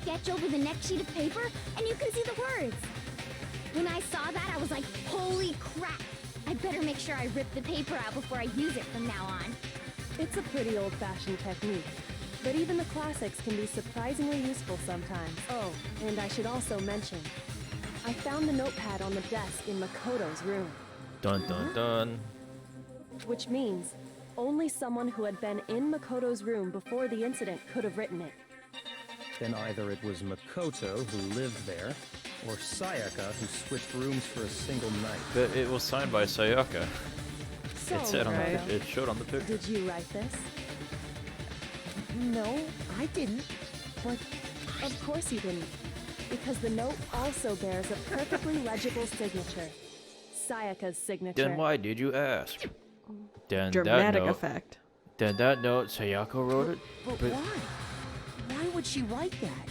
S19: Sketch over the next sheet of paper, and you can see the words. When I saw that, I was like, holy crap! I better make sure I rip the paper out before I use it from now on.
S15: It's a pretty old-fashioned technique, but even the classics can be surprisingly useful sometimes. Oh, and I should also mention, I found the notepad on the desk in Makoto's room.
S2: Dun dun dun.
S15: Which means only someone who had been in Makoto's room before the incident could have written it.
S14: Then either it was Makoto who lived there, or Sayaka who switched rooms for a single night.
S2: But it was signed by Sayaka.
S15: So,
S2: It said on
S15: Makoto,
S2: it showed on the picture.
S15: did you write this?
S13: No, I didn't. But
S15: Of course you didn't, because the note also bears a perfectly legible signature. Sayaka's signature.
S2: Then why did you ask? Then
S12: Dramatic
S2: that note,
S12: effect.
S2: Then that note, Sayaka wrote it?
S13: But why? Why would she write that?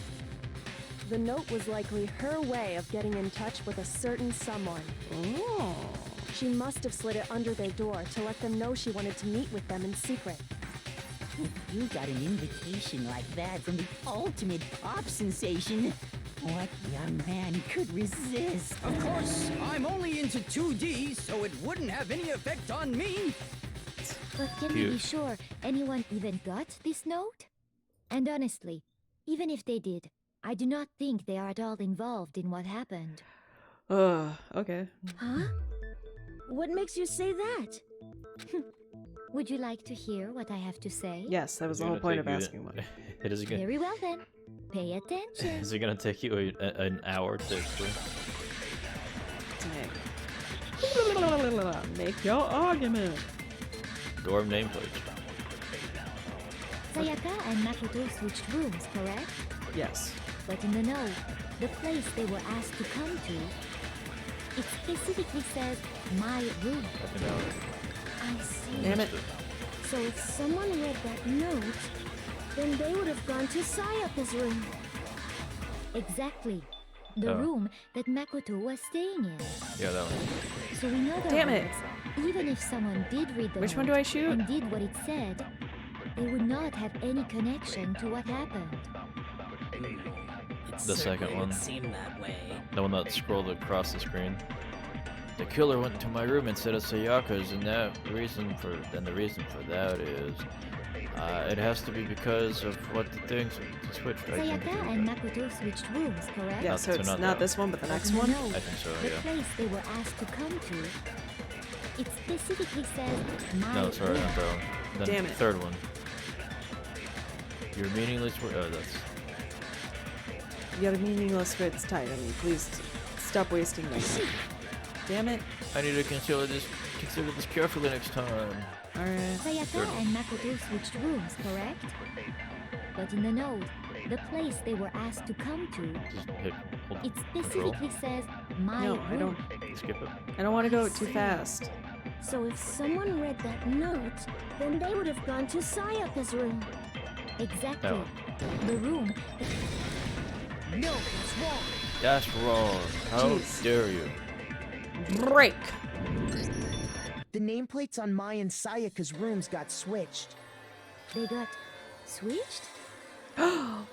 S15: The note was likely her way of getting in touch with a certain someone. She must have slid it under their door to let them know she wanted to meet with them in secret.
S16: If you got an invitation like that from the ultimate pop sensation, what young man could resist?
S21: Of course, I'm only into 2D, so it wouldn't have any effect on me.
S19: But can we be sure anyone even got this note? And honestly, even if they did, I do not think they are at all involved in what happened.
S12: Okay.
S7: Huh? What makes you say that?
S19: Would you like to hear what I have to say?
S12: Yes, that was the whole point of asking one.
S19: Very well then. Pay attention.
S8: Is it gonna take you an hour to explain?
S12: Make your argument.
S8: Dorm nameplate.
S19: Sayaka and Makoto switched rooms, correct?
S12: Yes.
S19: But in the note, the place they were asked to come to, it specifically says my room.
S7: I see.
S12: Damn it.
S7: So if someone read that note, then they would have gone to Sayaka's room.
S19: Exactly. The
S8: Oh.
S19: room that Makoto was staying in.
S8: Yeah, that one.
S19: So we know that
S12: Damn it.
S19: even if someone did read the
S12: Which one
S19: note
S12: do I shoot?
S19: and did what it said, they would not have any connection to what happened.
S8: The second one.
S20: Seemed that way.
S8: The one that scrolled across the screen. The killer went to my room instead of Sayaka's, and the reason for that is, it has to be because of what the things switched. I think.
S19: Sayaka and Makoto switched rooms, correct?
S12: Yeah, so it's not this one, but the next
S19: In the
S12: one?
S19: note,
S8: I think so,
S19: the
S8: yeah.
S19: place they were asked to come to, it specifically says my
S8: No, sorry,
S19: room.
S8: not that one. Then
S12: Damn
S8: the
S12: it.
S8: third one. Your meaningless word. Oh, that's.
S12: You got a meaningless words tied on me. Please stop wasting my time. Damn it.
S8: I need to consider this carefully next time.
S12: Alright.
S19: Sayaka and Makoto switched rooms, correct? But in the note, the place they were asked to come to,
S8: Just hit hold
S19: it
S8: control.
S19: specifically says my
S12: No,
S19: room.
S12: I don't.
S8: Skip it.
S12: I don't want to go too fast.
S7: So if someone read that note, then they would have gone to Sayaka's room.
S19: Exactly.
S8: No.
S19: The room.
S13: No, that's wrong.
S8: That's wrong. How
S12: Jeez.
S8: dare you?
S12: Break.
S13: The nameplates on Mai and Sayaka's rooms got switched.
S19: They got switched?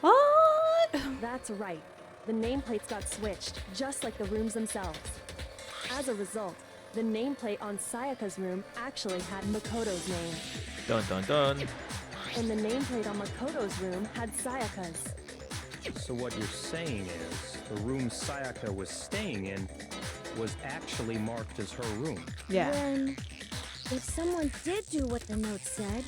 S12: What?
S15: That's right. The nameplates got switched, just like the rooms themselves. As a result, the nameplate on Sayaka's room actually had Makoto's name,
S8: Dun dun dun.
S15: and the nameplate on Makoto's room had Sayaka's.
S14: So what you're saying is, the room Sayaka was staying in was actually marked as her room.
S12: Yeah.
S7: Then, if someone did do what the note said,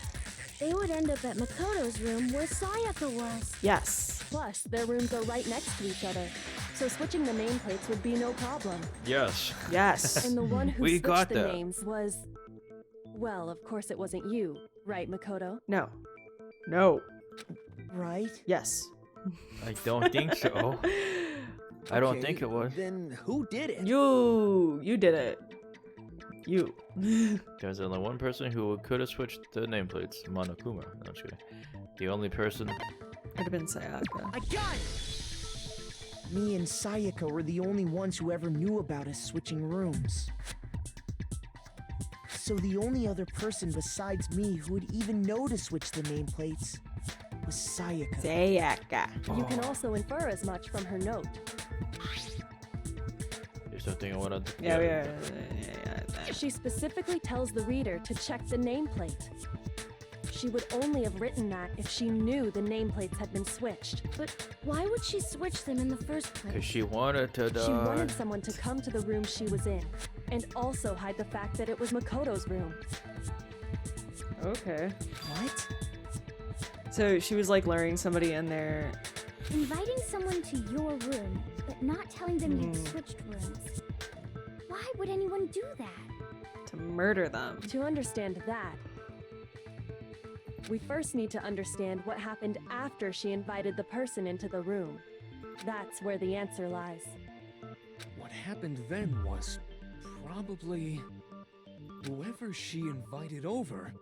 S7: they would end up at Makoto's room where Sayaka was.
S12: Yes.
S15: Plus, their rooms are right next to each other, so switching the nameplates would be no problem.
S8: Yes.
S12: Yes.
S15: And the one who
S8: We
S15: switched
S8: got
S15: the
S8: that.
S15: names was... Well, of course it wasn't you, right, Makoto?
S12: No. No.
S13: Right?
S12: Yes.
S8: I don't think so. I don't
S18: Okay,
S8: think it was.
S18: Then who did it?
S12: You did it. You.
S8: There's only one person who could have switched the nameplates. Monokuma. No, I'm just kidding. The only person.
S12: Could have been Sayaka.
S13: I got it! Me and Sayaka were the only ones who ever knew about us switching rooms. So the only other person besides me who would even know to switch the nameplates was Sayaka.
S12: Sayaka.
S15: You can also infer as much from her note.
S8: There's something I want to.
S12: Yeah.
S15: She specifically tells the reader to check the nameplate. She would only have written that if she knew the nameplates had been switched.
S7: But why would she switch them in the first
S8: Because
S7: place?
S8: she wanted to die.
S15: She wanted someone to come to the room she was in, and also hide the fact that it was Makoto's room.
S12: Okay.
S13: What?
S12: So she was like luring somebody in there.
S19: Inviting someone to your room, but not telling them you'd
S12: Hmm.
S19: switched rooms. Why would anyone do that?
S12: To murder them.
S15: To understand that, we first need to understand what happened after she invited the person into the room. That's where the answer lies.
S9: What happened then was probably whoever she invited over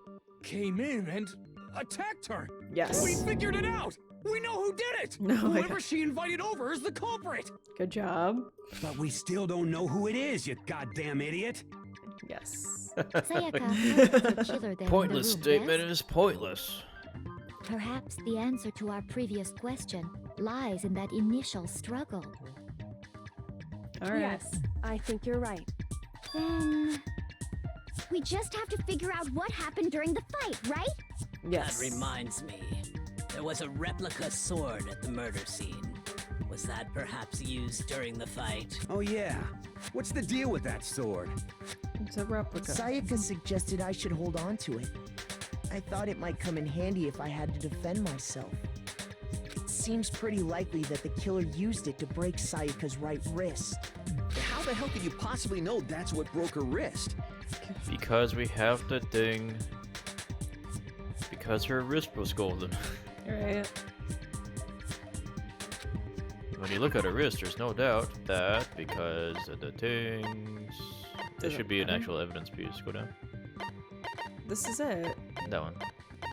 S9: came in and attacked her.
S12: Yes.
S9: We figured it out. We know who did it.
S12: No,
S9: Whoever she invited over is the culprit.
S12: Good job.
S17: But we still don't know who it is, you goddamn idiot.
S12: Yes.
S19: Sayaka, the killer then
S2: Pointless
S19: in the room,
S2: statement
S19: yes?
S2: is pointless.
S19: Perhaps the answer to our previous question lies in that initial struggle.
S12: All right.
S15: Yes, I think you're right.
S19: Then we just have to figure out what happened during the fight, right?
S20: That reminds me. There was a replica sword at the murder scene. Was that perhaps used during the fight?
S17: Oh yeah. What's the deal with that sword?
S12: It's a replica.
S13: Sayaka suggested I should hold on to it. I thought it might come in handy if I had to defend myself. It seems pretty likely that the killer used it to break Sayaka's right wrist.
S18: How the hell could you possibly know that's what broke her wrist?
S8: Because we have the thing. Because her wrist was golden.
S12: Alright.
S8: When you look at her wrist, there's no doubt that because of the things. There should be an actual evidence piece. Go down.
S12: This is it.
S8: That one.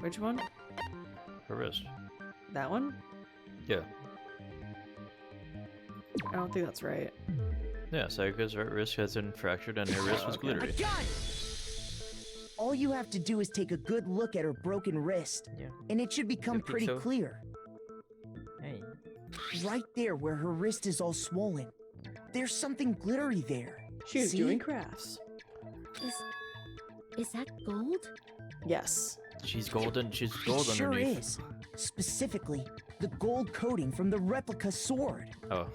S12: Which one?
S8: Her wrist.
S12: That one?
S8: Yeah.
S12: I don't think that's right.
S8: Yeah, Sayaka's right wrist has been fractured and her wrist was glittery.
S13: All you have to do is take a good look at her broken wrist, and it should become
S8: think
S13: pretty
S8: so?
S13: clear.
S8: Hey.
S13: Right there where her wrist is all swollen. There's something glittery there.
S12: She was
S13: See?
S12: doing crafts.
S19: Is that gold?
S12: Yes.
S8: She's golden. She's
S13: It
S8: gold
S13: sure
S8: underneath.
S13: is. Specifically, the gold coating from the replica sword.
S8: Oh.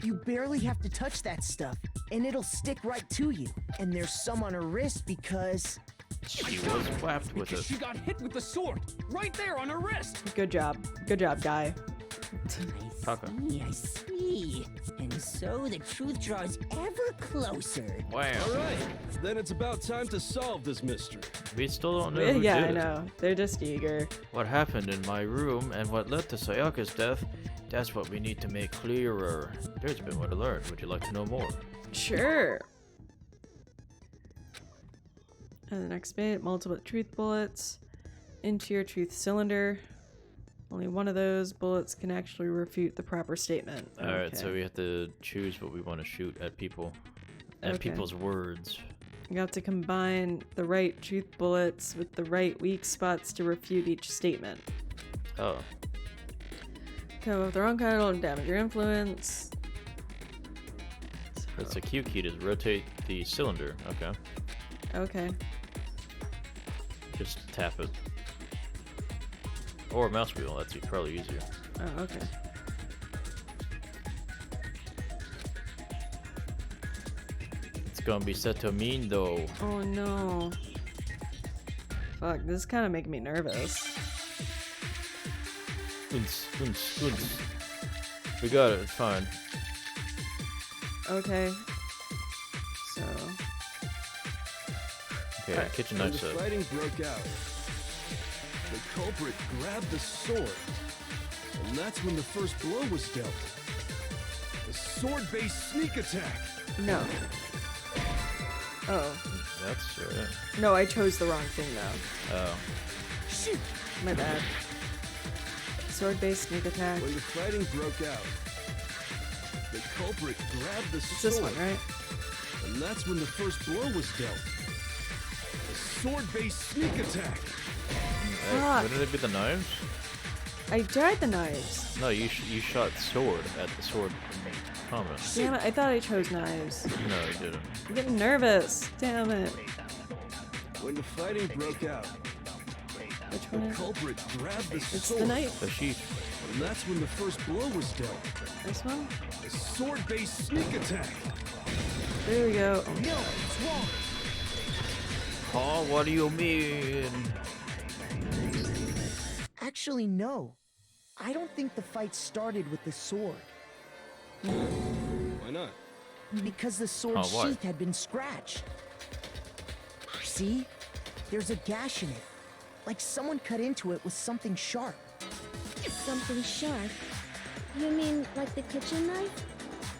S13: You barely have to touch that stuff, and it'll stick right to you. And there's some on her wrist because...
S8: She was whapped with
S9: Because
S8: it.
S9: she got hit with the sword right there on her wrist.
S12: Good job. Good job, guy.
S8: Papa.
S16: I see. And so the truth draws ever closer.
S8: Wow.
S10: Alright, then it's about time to solve this mystery.
S8: We still don't know who
S12: Yeah,
S8: did
S12: I
S8: it.
S12: know. They're just eager.
S8: What happened in my room and what led to Sayaka's death, that's what we need to make clearer. There's been more to learn. Would you like to know more?
S12: Sure. And the next bit, multiple truth bullets into your truth cylinder. Only one of those bullets can actually refute the proper statement.
S8: Alright, so we have to choose what we want to shoot at people. At
S12: Okay.
S8: people's words.
S12: You have to combine the right truth bullets with the right weak spots to refute each statement.
S8: Oh.
S12: Come up with the wrong kind of damage your influence.
S8: That's a Q key to rotate the cylinder. Okay.
S12: Okay.
S8: Just tap it. Or mouse wheel, that's probably easier.
S12: Oh, okay.
S8: It's gonna be set to mean though.
S12: Oh no. Fuck, this is kind of making me nervous.
S8: Unz. We got it, it's fine.
S12: Okay. So.
S8: Okay, kitchen
S10: When
S8: knife
S10: the
S8: set.
S10: fighting broke out, the culprit grabbed the sword, and that's when the first blow was dealt. A sword-based sneak attack.
S12: No. Oh.
S8: That's right.
S12: No, I chose the wrong thing though.
S8: Oh.
S13: Shoot!
S12: My bad. Sword-based sneak attack.
S10: When the fighting broke out, the culprit grabbed the
S12: It's
S10: sword.
S12: this one, right?
S10: And that's when the first blow was dealt. A sword-based sneak attack.
S12: Fuck.
S8: Wouldn't it be the knives?
S12: I tried the knives.
S8: No, you shot sword at the sword comment.
S12: Damn it, I thought I chose knives.
S8: No, you didn't.
S12: I'm getting nervous. Damn it.
S10: When the fighting broke out,
S12: Which one
S10: the
S12: is it?
S10: culprit grabbed the
S12: It's
S10: sword.
S12: the knife.
S8: The sheath.
S10: And that's when the first blow was dealt.
S12: This one?
S10: A sword-based sneak attack.
S12: There we go.
S13: No, it's wrong.
S8: Oh, what do you mean?
S13: Actually, no. I don't think the fight started with the sword.
S10: Why not?
S13: Because the sword's
S8: Oh, why?
S13: sheath had been scratched. See? There's a gash in it. Like someone cut into it with something sharp.
S7: Something sharp? You mean like the kitchen knife?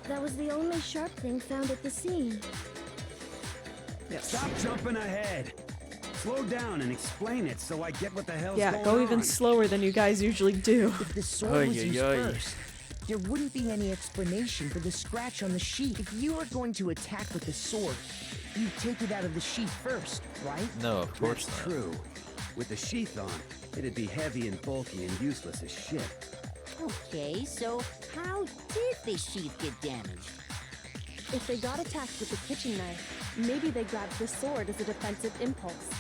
S7: That was the only sharp thing found at the scene.
S17: Stop jumping ahead. Slow down and explain it so I get what the hell's
S12: Yeah,
S17: going
S12: go
S17: on.
S12: even slower than you guys usually do.
S13: If the sword was used
S8: Ay, ay, ay.
S13: first, there wouldn't be any explanation for the scratch on the sheath. If you are going to attack with the sword, you take it out of the sheath first, right?
S8: No, of course
S17: That's
S8: not.
S17: true. With the sheath on, it'd be heavy and bulky and useless as shit.
S16: Okay, so how did the sheath get damaged?
S15: If they got attacked with the kitchen knife, maybe they grabbed the sword as a defensive impulse.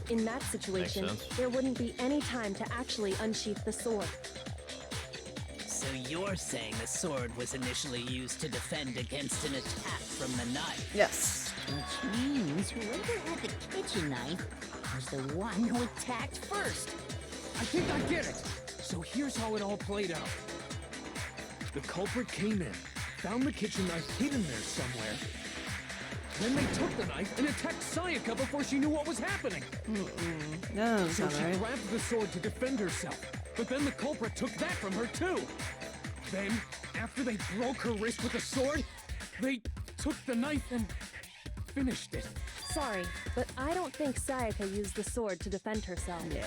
S15: In that situation,
S8: sense.
S15: there wouldn't be any time to actually unsheath the sword.
S20: So you're saying the sword was initially used to defend against an attack from the knife?
S12: Yes.
S16: Which means whoever had the kitchen knife was the one who attacked first.
S9: I think I get it. So here's how it all played out. The culprit came in, found the kitchen knife hidden there somewhere. Then they took the knife and attacked Sayaka before she knew what was happening.
S12: No,
S9: So
S12: that's
S9: she
S12: not right.
S9: grabbed the sword to defend herself. But then the culprit took that from her too. Then, after they broke her wrist with the sword, they took the knife and finished it.
S15: Sorry, but I don't think Sayaka used the sword to defend herself.
S12: Yeah.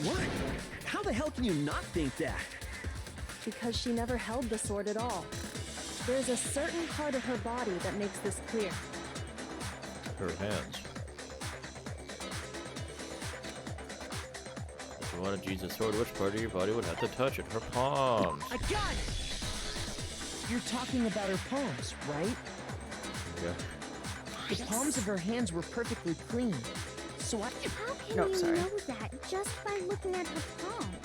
S18: What? How the hell can you not think that?
S15: Because she never held the sword at all. There's a certain part of her body that makes this clear.
S8: Her hands. If you wanted to use a sword, which part of your body would have to touch it? Her palms.
S13: I got it! You're talking about her palms, right?
S8: Yeah.
S13: The palms of her hands were perfectly clean. So I...
S19: How can
S12: No,
S19: you
S12: sorry.
S19: know that just by looking at her palms?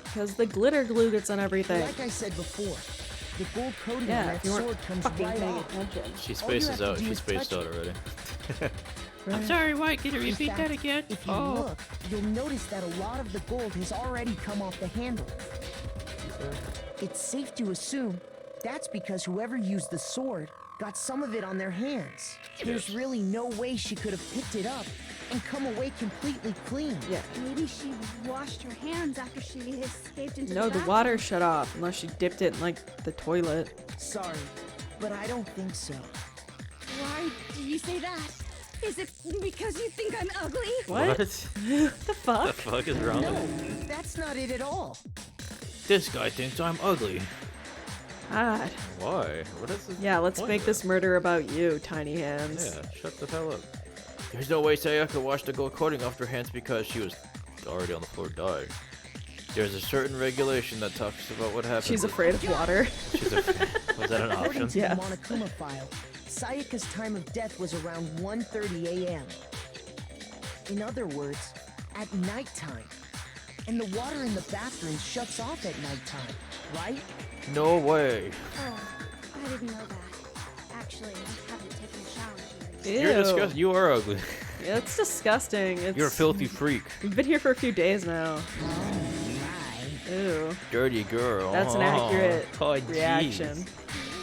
S12: Because the glitter glue gets on everything.
S13: Like I said before, the gold coating on
S12: Yeah,
S13: that
S12: if you weren't
S13: sword comes
S12: fucking
S13: right
S12: paying
S13: off.
S12: attention.
S8: She
S13: All you have
S8: spaces
S13: to
S8: out.
S13: do
S8: She
S13: is
S8: spaced
S13: touch
S8: out already.
S11: I'm sorry, what? Can you
S13: In
S11: repeat that
S13: fact,
S11: again?
S13: If you
S11: Oh.
S13: look, you'll notice that a lot of the gold has already come off the handle. It's safe to assume that's because whoever used the sword got some of it on their hands. There's really no way she could have picked it up and come away completely clean.
S12: Yeah.
S19: Maybe she washed her hands after she escaped into
S12: No,
S19: the
S12: the
S19: bathroom.
S12: water shut off unless she dipped it in like the toilet.
S13: Sorry, but I don't think so.
S19: Why do you say that? Is it because you think I'm ugly?
S12: What? the fuck?
S8: The fuck is wrong?
S13: No, that's not it at all.
S2: This guy thinks I'm ugly.
S12: God.
S8: Why? What is this?
S12: Yeah, let's
S8: point
S12: make
S8: of
S12: this murder about you, tiny hands.
S8: Yeah, shut the hell up.
S2: There's no way Sayaka washed the gold coating off her hands because she was
S8: Already on the floor dying.
S2: There's a certain regulation that talks about what happens.
S12: She's afraid of water.
S2: She's afraid. Was that an
S13: According
S2: option?
S13: to
S12: Yeah.
S13: the Monokuma file, Sayaka's time of death was around 1:30 a.m. In other words, at nighttime. And the water in the bathroom shuts off at nighttime, right?
S2: No way.
S19: Oh, I didn't know that. Actually, I haven't taken a shower here.
S2: You're disgusting. You are ugly.
S12: Yeah, it's disgusting. It's,
S2: You're a filthy freak.
S12: We've been here for a few days now. Ew.
S2: Dirty girl.
S12: That's an accurate
S2: Oh, jeez.
S12: reaction.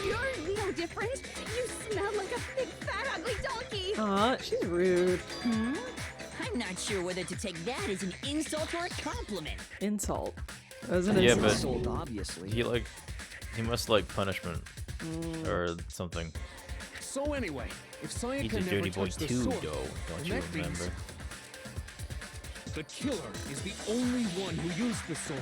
S19: You're no different. You smell like a big fat ugly donkey.
S12: Aw, she's rude.
S16: I'm not sure whether to take that as an insult or a compliment.
S12: Insult. That was an
S8: Yeah,
S12: insult.
S8: but
S18: obviously.
S8: he must like punishment or something.
S9: So anyway, if Sayaka
S8: He's a
S9: never
S8: dirty boy
S9: touched the
S8: too,
S9: sword,
S8: though. Don't
S9: then
S8: you
S9: that means
S8: remember?
S9: the killer is the only one who used the sword.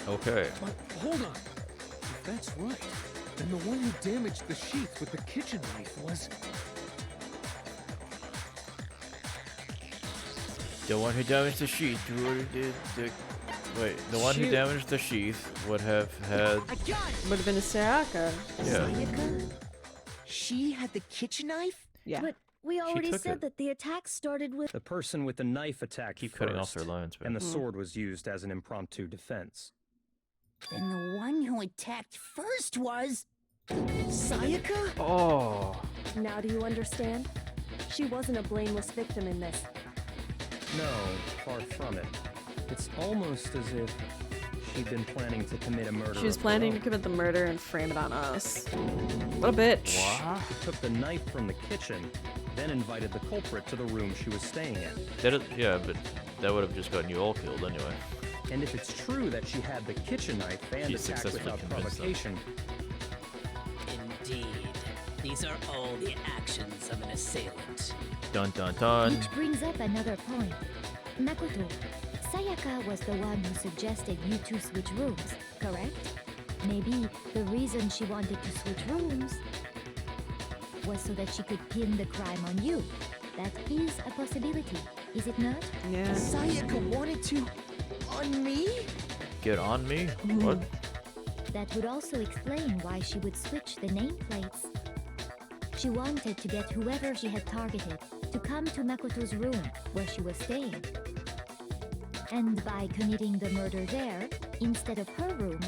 S8: Okay.
S9: But hold on. If that's right, then the one who damaged the sheath with the kitchen knife was...
S2: The one who damaged the sheath Wait, the one who
S12: Shoot.
S2: damaged the sheath would have had.
S12: Would have been a Sayaka.
S2: Yeah.
S13: Sayaka? She had the kitchen knife?
S12: Yeah.
S7: But we already
S8: took
S7: said
S8: it.
S7: that the attack started with.
S14: The person with the knife attacked
S8: Keep
S14: first,
S8: cutting off their lines, man.
S14: and the sword was used as an impromptu defense.
S16: Then the one who attacked first was...
S13: Sayaka?
S2: Oh.
S15: Now do you understand? She wasn't a blameless victim in this.
S14: No, far from it. It's almost as if she'd been planning to commit a murder.
S12: She was
S14: of her
S12: planning to
S14: own.
S12: commit the murder and frame it on us. What a bitch.
S14: She took the knife from the kitchen, then invited the culprit to the room she was staying in.
S8: That is, yeah, but that would have just gotten you all killed anyway.
S14: And if it's true that she had the kitchen knife and
S8: She
S14: attacked
S8: successfully
S14: without
S8: convinced them.
S14: provocation,
S20: Indeed. These are all the actions of an assailant.
S2: Dun dun dun.
S19: Which brings up another point. Makoto, Sayaka was the one who suggested you two switch rooms, correct? Maybe the reason she wanted to switch rooms was so that she could pin the crime on you. That is a possibility, is it not?
S12: Yeah.
S13: Sayaka wanted to... on me?
S8: Get on me? What?
S19: That would also explain why she would switch the nameplates. She wanted to get whoever she had targeted to come to Makoto's room where she was staying. And by committing the murder there, instead of her room,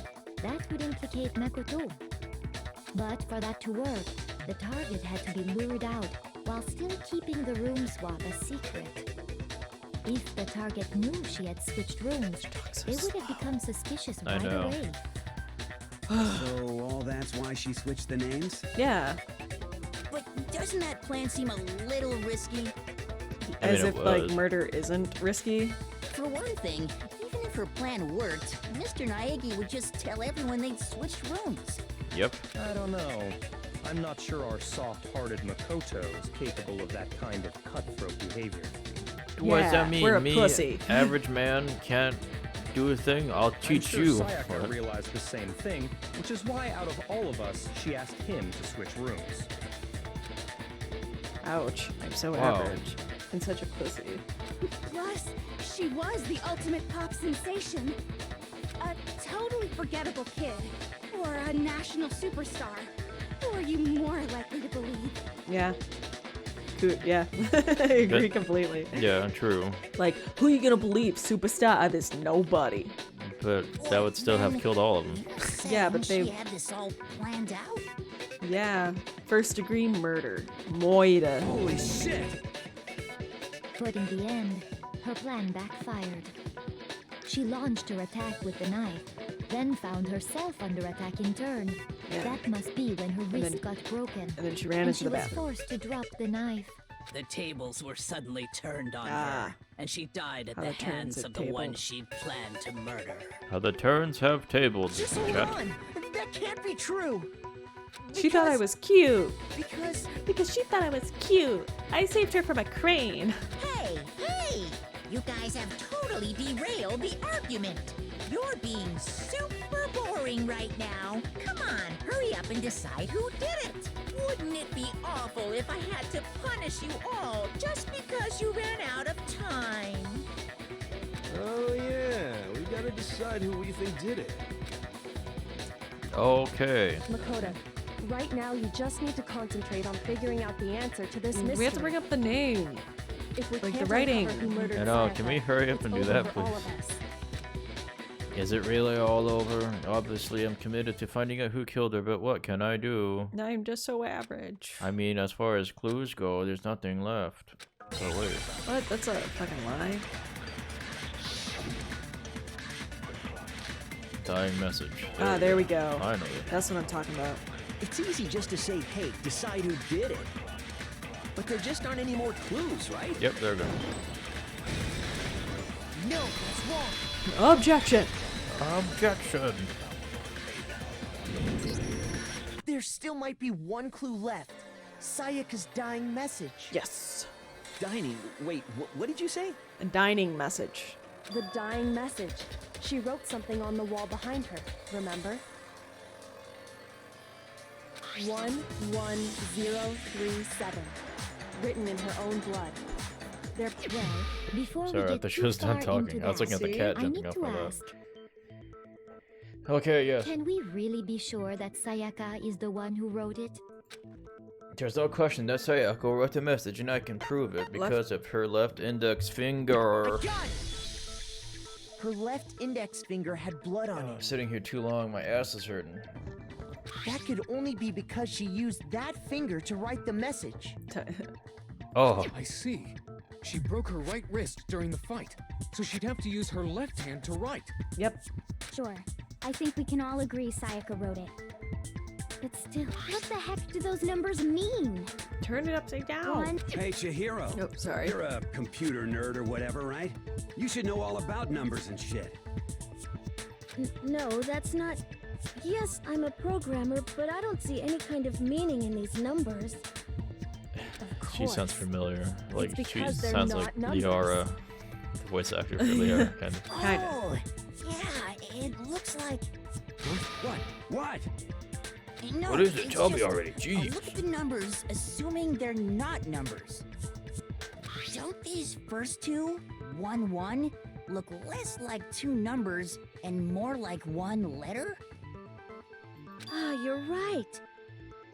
S19: that would implicate Makoto. But for that to work, the target had to be lured out while still keeping the room swap a secret. If the target knew she had switched rooms, they would have become suspicious
S8: I
S19: right
S8: know.
S19: away.
S17: So all that's why she switched the names?
S12: Yeah.
S16: But doesn't that plan seem a little risky?
S12: As if like murder isn't risky.
S16: For one thing, even if her plan worked, Mr. Naegi would just tell everyone they'd switched rooms.
S8: Yep.
S14: I don't know. I'm not sure our soft-hearted Makoto is capable of that kind of cutthroat behavior.
S8: What does that mean?
S12: we're a
S8: Me,
S12: pussy.
S8: average man, can't do a thing? I'll teach
S14: I'm sure
S8: you.
S14: Sayaka
S8: What?
S14: realized the same thing, which is why out of all of us, she asked him to switch rooms.
S12: Ouch. I'm so
S8: Wow.
S12: average. And such a pussy.
S7: Plus, she was the ultimate pop sensation. A totally forgettable kid. Or a national superstar. Who are you more likely to believe?
S12: Yeah. Good. Yeah. I agree completely.
S8: Yeah, true.
S12: Like, who are you gonna believe? Superstar? This nobody.
S8: But that would still have killed all of them.
S12: Yeah, but
S16: She
S12: they.
S16: had this all planned out.
S12: Yeah. First degree murder. Moida.
S17: Holy shit!
S19: But in the end, her plan backfired. She launched her attack with the knife, then found herself under attack in turn.
S12: Yeah.
S19: That must be when her
S12: then-
S19: wrist got broken.
S12: And then she ran
S19: and
S12: into
S19: she
S12: the
S19: was
S12: bathroom.
S19: forced to drop the knife.
S20: The tables were suddenly turned on
S12: Ah.
S20: her, and she died at
S12: How
S20: the
S12: the turns
S20: hands
S12: have
S20: of the one
S12: tabled.
S20: she'd planned to murder.
S8: How the turns have tabled.
S13: Just hold
S8: Chat.
S13: on! That can't be true!
S1: She thought I was cute.
S13: Because
S1: she thought I was cute. I saved her from a crane.
S16: Hey, hey! You guys have totally derailed the argument. You're being super boring right now. Come on, hurry up and decide who did it. Wouldn't it be awful if I had to punish you all just because you ran out of time?
S10: Oh yeah, we gotta decide who we think did it.
S8: Okay.
S15: Makoto, right now you just need to concentrate on figuring out the answer to this mystery.
S12: We have to bring up the name.
S15: If we
S12: like the
S15: can't
S12: writing.
S15: uncover who murdered
S8: I know,
S15: Sayaka,
S8: can we hurry up
S15: it's
S8: and do
S15: over
S8: that,
S15: for all
S8: please?
S15: of us.
S8: Is it really all over? Obviously, I'm committed to finding out who killed her, but what can I do?
S12: I'm just so average.
S8: I mean, as far as clues go, there's nothing left. So wait.
S12: What? That's a fucking lie.
S8: Dying message.
S12: Ah, there we go.
S8: Finally.
S12: That's what I'm talking about.
S18: It's easy just to say, hey, decide who did it. But there just aren't any more clues, right?
S8: Yep, there we go.
S13: no, that's wrong.
S12: Objection.
S8: Objection.
S13: There still might be one clue left. Sayaka's dying message.
S12: Yes.
S18: Dining. Wait, what did you say?
S12: A dining message.
S15: The dying message. She wrote something on the wall behind her, remember? 11037. Written in her own blood.
S19: Well, before
S8: Sorry,
S19: we
S8: I
S19: get
S8: thought she
S19: too
S8: was done
S19: far
S8: talking.
S19: into
S8: I was looking at the
S19: that,
S8: cat
S19: I
S8: jumping
S19: need
S8: off
S19: to
S8: my lap.
S19: ask,
S8: Okay, yes.
S19: can we really be sure that Sayaka is the one who wrote it?
S8: There's no question that Sayako wrote the message, and I can prove it because of her left index finger.
S13: Her left index finger had blood on
S8: I'm
S13: it.
S8: sitting here too long, my ass is hurting.
S13: That could only be because she used that finger to write the message.
S8: Oh.
S9: I see. She broke her right wrist during the fight, so she'd have to use her left hand to write.
S12: Yep.
S19: Sure. I think we can all agree Sayaka wrote it. But still, what the heck do those numbers mean?
S1: Turn it upside down.
S17: Hey, Chihiro.
S12: Oh, sorry.
S17: You're a computer nerd or whatever, right? You should know all about numbers and shit.
S7: No, that's not... Yes, I'm a programmer, but I don't see any kind of meaning in these numbers.
S8: She sounds familiar. Like, she
S15: because they're
S8: sounds
S15: not
S8: like
S15: numbers.
S8: Liara. The voice actor for Leon, kind of.
S16: Oh, yeah, it looks like.
S17: What?
S16: No,
S2: What is it?
S16: it's
S2: Tell me
S16: just-
S2: already. Jeez.
S16: Look at the numbers, assuming they're not numbers. Don't these first two, 1 1, look less like two numbers and more like one letter?
S7: Ah, you're right.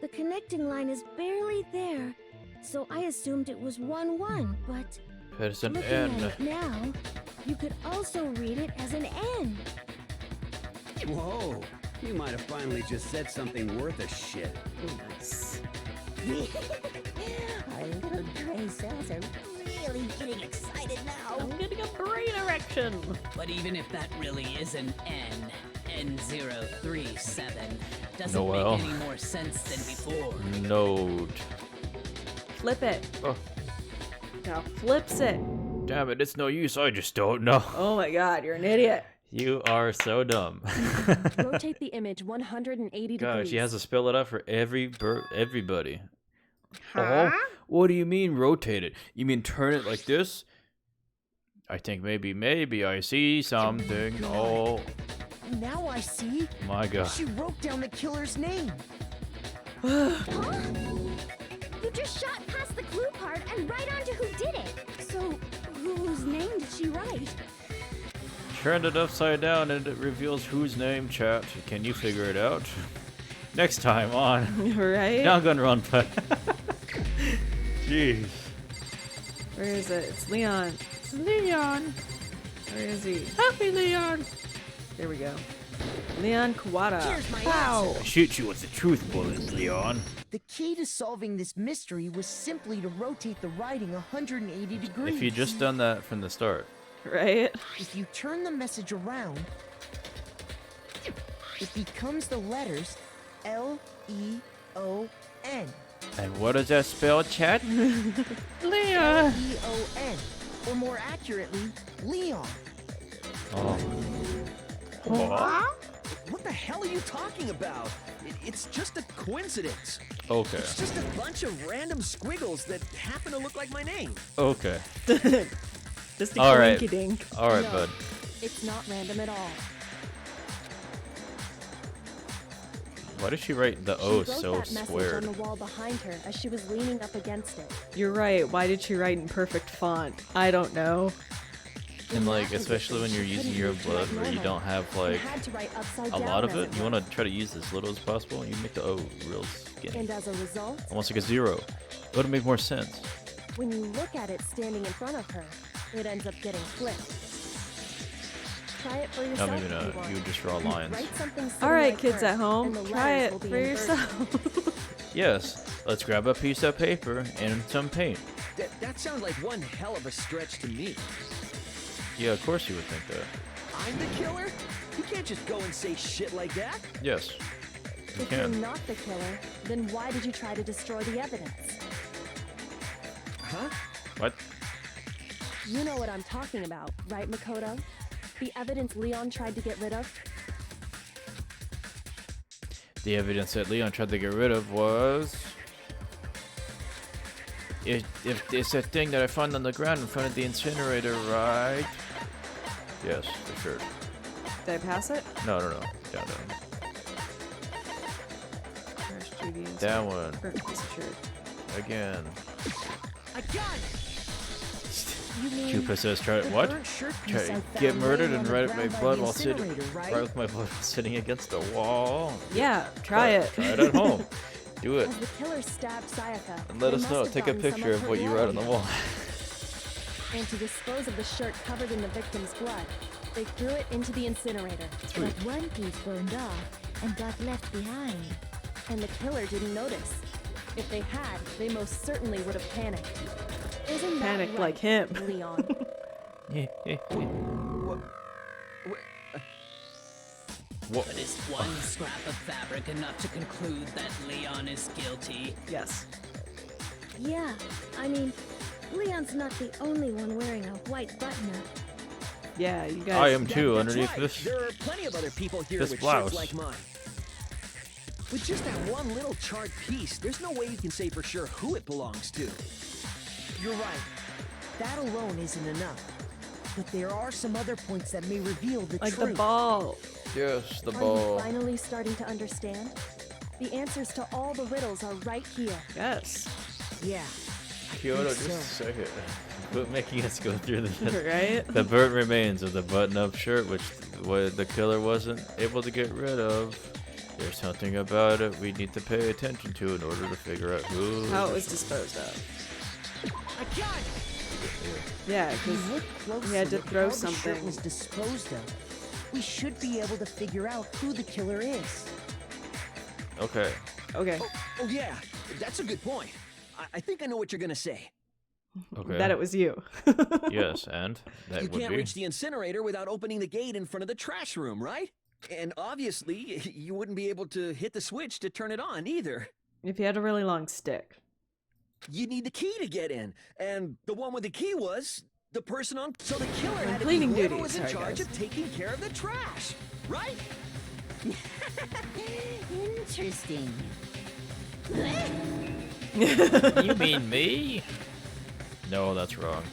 S7: The connecting line is barely there, so I assumed it was 1 1, but
S2: It's an
S7: looking
S2: N.
S7: at it now, you could also read it as an N.
S17: Whoa. You might have finally just said something worth a shit.
S12: Nice.
S16: Our little gray cells are really getting excited now.
S5: I'm getting a brain erection.
S20: But even if that really is an N037, doesn't
S2: Noel.
S20: make any more sense than before.
S2: Note.
S12: Flip it.
S2: Oh.
S12: Now flips it.
S2: Damn it, it's no use. I just don't know.
S12: Oh my god, you're an idiot.
S8: You are so dumb.
S15: Rotate the image 180
S8: God,
S15: degrees.
S8: she has to spell it out for everybody.
S2: Oh, what do you mean rotate it? You mean turn it like this? I think maybe I see something. Oh
S13: Now I see.
S2: my god.
S13: She wrote down the killer's name.
S19: Huh? You just shot past the clue part and right onto who did it.
S7: So, whose name did she write?
S2: Turn it upside down and it reveals whose name, chat. Can you figure it out? Next time on
S12: Right?
S2: Danganronpa. Jeez.
S12: Where is it? It's Leon.
S11: It's Leon.
S12: Where is he?
S11: Happy Leon.
S12: There we go. Leon Kawada.
S13: Here's my
S12: Wow.
S13: answer.
S2: Shoot you with the truth bullets, Leon.
S13: The key to solving this mystery was simply to rotate the writing 180 degrees.
S8: If you just done that from the start.
S12: Right?
S13: If you turn the message around, it becomes the letters L-E-O-N.
S2: And what does that spell, chat?
S11: Leon.
S13: L-E-O-N. Or more accurately, Leon.
S8: Oh.
S18: What the hell are you talking about? It's just a coincidence.
S8: Okay.
S18: It's just a bunch of random squiggles that happen to look like my name.
S8: Okay.
S12: Just a
S8: All right.
S12: dink.
S8: All right,
S15: No,
S8: bud.
S15: It's not random at all.
S8: Why did she write the O
S15: She wrote
S8: so
S15: that message
S8: squared?
S15: on the wall behind her as she was leaning up against it.
S12: You're right. Why did she write in perfect font? I don't know.
S8: And like, especially when you're using your own blood, where you don't have
S15: You
S8: like
S15: had to write upside
S8: a
S15: down
S8: lot of
S15: as
S8: it, you want to try to use as little as possible, and you make the O real skinny.
S15: And as a result,
S8: Almost like a zero. It would make more sense.
S15: when you look at it standing in front of her, it ends up getting flipped. Try it for
S8: No,
S15: yourself.
S8: maybe
S15: if
S8: not.
S15: you want.
S8: You would just draw lines.
S15: Write something sitting
S12: All right,
S15: like
S12: kids
S15: her,
S12: at home,
S15: and the
S12: try
S15: letters
S12: it
S15: will be
S12: for
S15: inverted.
S12: yourself.
S2: Yes. Let's grab a piece of paper and some paint.
S18: That sounds like one hell of a stretch to me.
S2: Yeah, of course you would think that.
S18: I'm the killer? You can't just go and say shit like that.
S2: Yes. You
S15: If you're
S2: can.
S15: not the killer, then why did you try to destroy the evidence?
S18: Huh?
S2: What?
S15: You know what I'm talking about, right, Makoto? The evidence Leon tried to get rid of?
S2: The evidence that Leon tried to get rid of was... If it's that thing that I found on the ground in front of the incinerator, right? Yes, for sure.
S12: Did I pass it?
S2: No. Down.
S12: Where's Judy and
S2: That
S12: Sarah?
S2: one.
S12: Burnt piece of shirt.
S2: Again.
S13: I got it!
S15: You mean
S2: Cupid says, try
S13: the
S2: what?
S13: burnt shirt
S2: Try
S13: piece I
S2: to
S13: found
S2: get murdered
S13: laying
S2: and
S13: on the
S2: write with
S13: ground
S2: my
S13: by
S2: blood
S13: the
S2: while sitting...
S13: incinerator, right?
S2: Write with my blood while sitting against the wall.
S12: Yeah, try it.
S2: Try it at home. Do it.
S15: As the killer stabbed Sayaka,
S2: And let
S15: they
S2: us
S15: must
S2: know.
S15: have
S2: Take a
S15: gotten some
S2: picture of
S15: her
S2: what you
S15: blood
S2: wrote on the
S15: in
S2: wall.
S15: it. And to dispose of the shirt covered in the victim's blood, they threw it into the incinerator.
S7: But one piece burned off and got left behind.
S15: And the killer didn't notice. If they had, they most certainly would have panicked. Isn't that
S12: Panicked
S15: right,
S12: like him.
S15: Leon?
S2: What?
S20: But is one scrap of fabric enough to conclude that Leon is guilty?
S12: Yes.
S7: Yeah, I mean, Leon's not the only one wearing a white button-up.
S12: Yeah, you guys.
S2: I am too,
S18: That's
S2: underneath
S18: right.
S2: this.
S18: There are plenty of other people here
S2: this
S18: with
S2: blouse.
S18: shirts like mine. With just that one little charred piece, there's no way you can say for sure who it belongs to.
S13: You're right. That alone isn't enough. But there are some other points that may reveal the
S12: Like
S13: truth.
S12: the ball.
S2: Yes, the
S15: Are
S2: ball.
S15: you finally starting to understand? The answers to all the riddles are right here.
S12: Yes.
S13: Yeah.
S8: Kyoto, just a second. Quit making us go through this.
S12: Right?
S8: The burnt remains of the button-up shirt, which the killer wasn't able to get rid of. There's something about it we need to pay attention to in order to figure out who.
S12: How it was disposed of.
S13: I got it.
S12: Yeah,
S13: If we
S12: because
S13: look closer
S12: he had to
S13: at
S12: throw
S13: how the
S12: something.
S13: shirt was disposed of, we should be able to figure out who the killer is.
S8: Okay.
S12: Okay.
S18: Oh yeah, that's a good point. I think I know what you're gonna say.
S8: Okay.
S12: That it was you.
S8: Yes, and that
S18: You
S8: would
S18: can't
S8: be.
S18: reach the incinerator without opening the gate in front of the trash room, right? And obviously, you wouldn't be able to hit the switch to turn it on either.
S12: If you had a really long stick.
S18: You need the key to get in, and the one with the key was the person on. So the killer
S12: On
S18: had to be
S12: cleaning
S18: whoever
S12: duty.
S18: was in
S12: Sorry,
S18: charge
S12: guys.
S18: of taking care of the trash, right?
S16: Interesting.
S8: You mean me? No, that's wrong.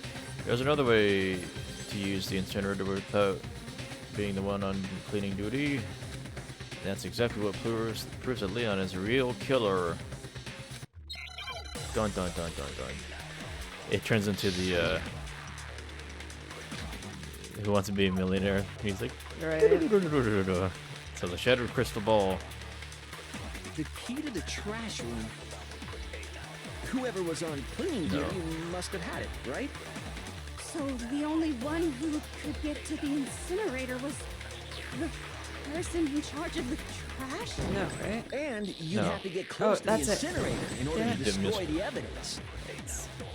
S8: There's another way to use the incinerator without being the one on cleaning duty. That's exactly what proves that Leon is a real killer. Dun dun dun dun dun. It turns into the Who Wants to Be a Millionaire music.
S12: Right.
S8: So the shattered crystal ball.
S18: The key to the trash room. Whoever was on cleaning
S8: No.
S18: duty must have had it, right?
S19: So the only one who could get to the incinerator was the person in charge of the trash?
S12: No, right?
S18: And you'd
S8: No.
S18: have to get close to the
S12: that's it.
S18: incinerator in order
S12: Damn
S18: to
S12: it.
S18: destroy the evidence.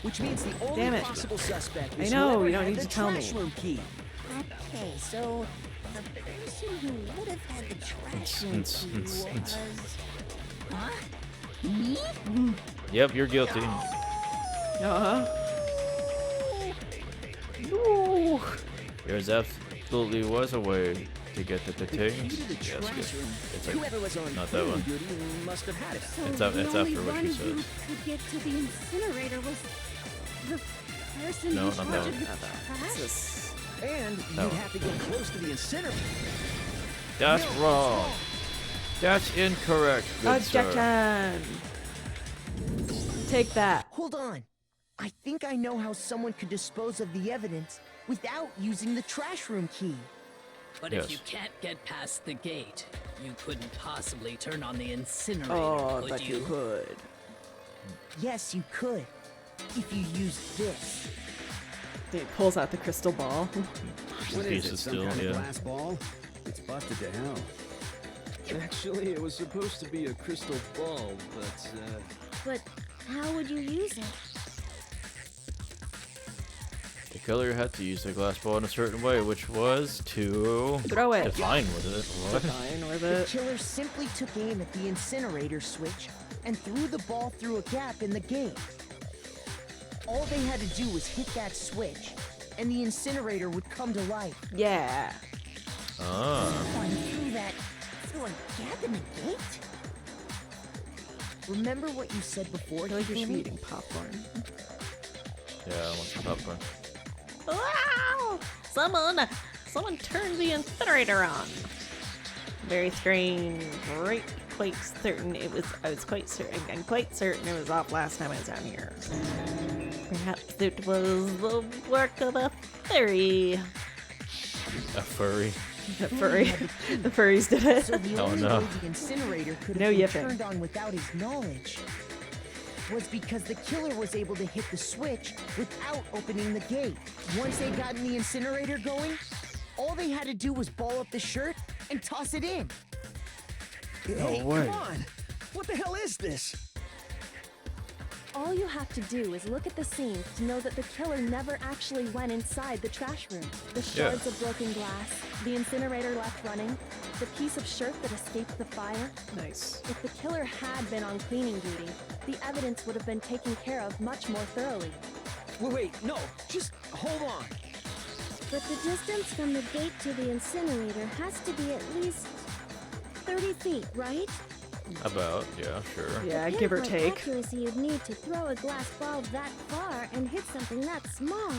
S18: Which means the only
S12: Damn it.
S18: possible suspect
S12: I
S18: is
S12: know,
S18: whoever
S12: you don't
S18: had
S12: need
S18: the
S12: to tell me.
S18: trash room key.
S16: Okay, so the person who would have had the trash room key was... Huh? Me?
S8: Yep, you're guilty.
S12: Uh-huh.
S8: There's absolutely was a way to get the
S18: The key
S8: things.
S18: to the
S8: Yes,
S18: trash
S8: yes.
S18: room.
S8: It's like,
S18: Whoever was on
S8: not that
S18: cleaning
S8: one.
S18: duty must have had it.
S19: So
S8: It's
S19: the
S8: after
S19: only
S8: what
S19: one
S8: she
S19: who
S8: says.
S19: could get to the incinerator was the person
S8: No,
S19: in
S8: not
S19: charge
S8: that
S19: of
S8: one.
S19: the
S12: Not that.
S19: trash?
S18: And
S8: No.
S18: you'd have to get close to the incinerator.
S8: That's wrong. That's incorrect, good sir.
S12: Objection. Take that.
S13: Hold on. I think I know how someone could dispose of the evidence without using the trash room key.
S20: But
S8: Yes.
S20: if you can't get past the gate, you couldn't possibly turn on the incinerator,
S12: Oh,
S20: could
S12: but
S20: you?
S12: you could.
S13: Yes, you could. If you used this.
S12: He pulls out the crystal ball.
S17: What
S8: Piece
S17: is it,
S8: of
S17: some
S8: steel,
S17: kind
S8: yeah.
S17: of glass ball? It's busted to hell.
S10: Actually, it was supposed to be a crystal ball, but
S19: But how would you use it?
S8: The killer had to use the glass ball in a certain way, which was to
S12: Throw it.
S8: define with it. What?
S12: Fine with
S13: The
S12: it.
S13: killer simply took aim at the incinerator switch and threw the ball through a gap in the gate. All they had to do was hit that switch, and the incinerator would come to life.
S12: Yeah.
S8: Ah.
S16: One through that... through a gap in the gate?
S13: Remember what you said before?
S12: I feel like you should be
S13: Hifumi?
S12: eating popcorn.
S8: Yeah, I want some popcorn.
S5: Wow! Someone turned the incinerator on. Very strange. Right, quite certain it was. I'm quite certain it was off last time I was down here. Perhaps it was the work of a fairy.
S8: A furry.
S12: The furry. The furries did it.
S13: So the
S8: Oh,
S13: only
S8: no.
S13: way the incinerator could
S12: No
S13: have been
S12: yipping.
S13: turned on without his knowledge was because the killer was able to hit the switch without opening the gate. Once they got the incinerator going, all they had to do was ball up the shirt and toss it in.
S18: Hey,
S8: way.
S18: come on! What the hell is this?
S15: All you have to do is look at the scene to know that the killer never actually went inside the trash room. The
S8: Yeah.
S15: shards of broken glass, the incinerator left running, the piece of shirt that escaped the fire.
S12: Nice.
S15: If the killer had been on cleaning duty, the evidence would have been taken care of much more thoroughly.
S18: Wait, no, just hold on.
S19: But the distance from the gate to the incinerator has to be at least 30 feet, right?
S8: About, yeah, sure.
S12: Yeah,
S19: To
S12: give or
S19: pinpoint
S12: take.
S19: accuracy, you'd need to throw a glass ball that far and hit something that small.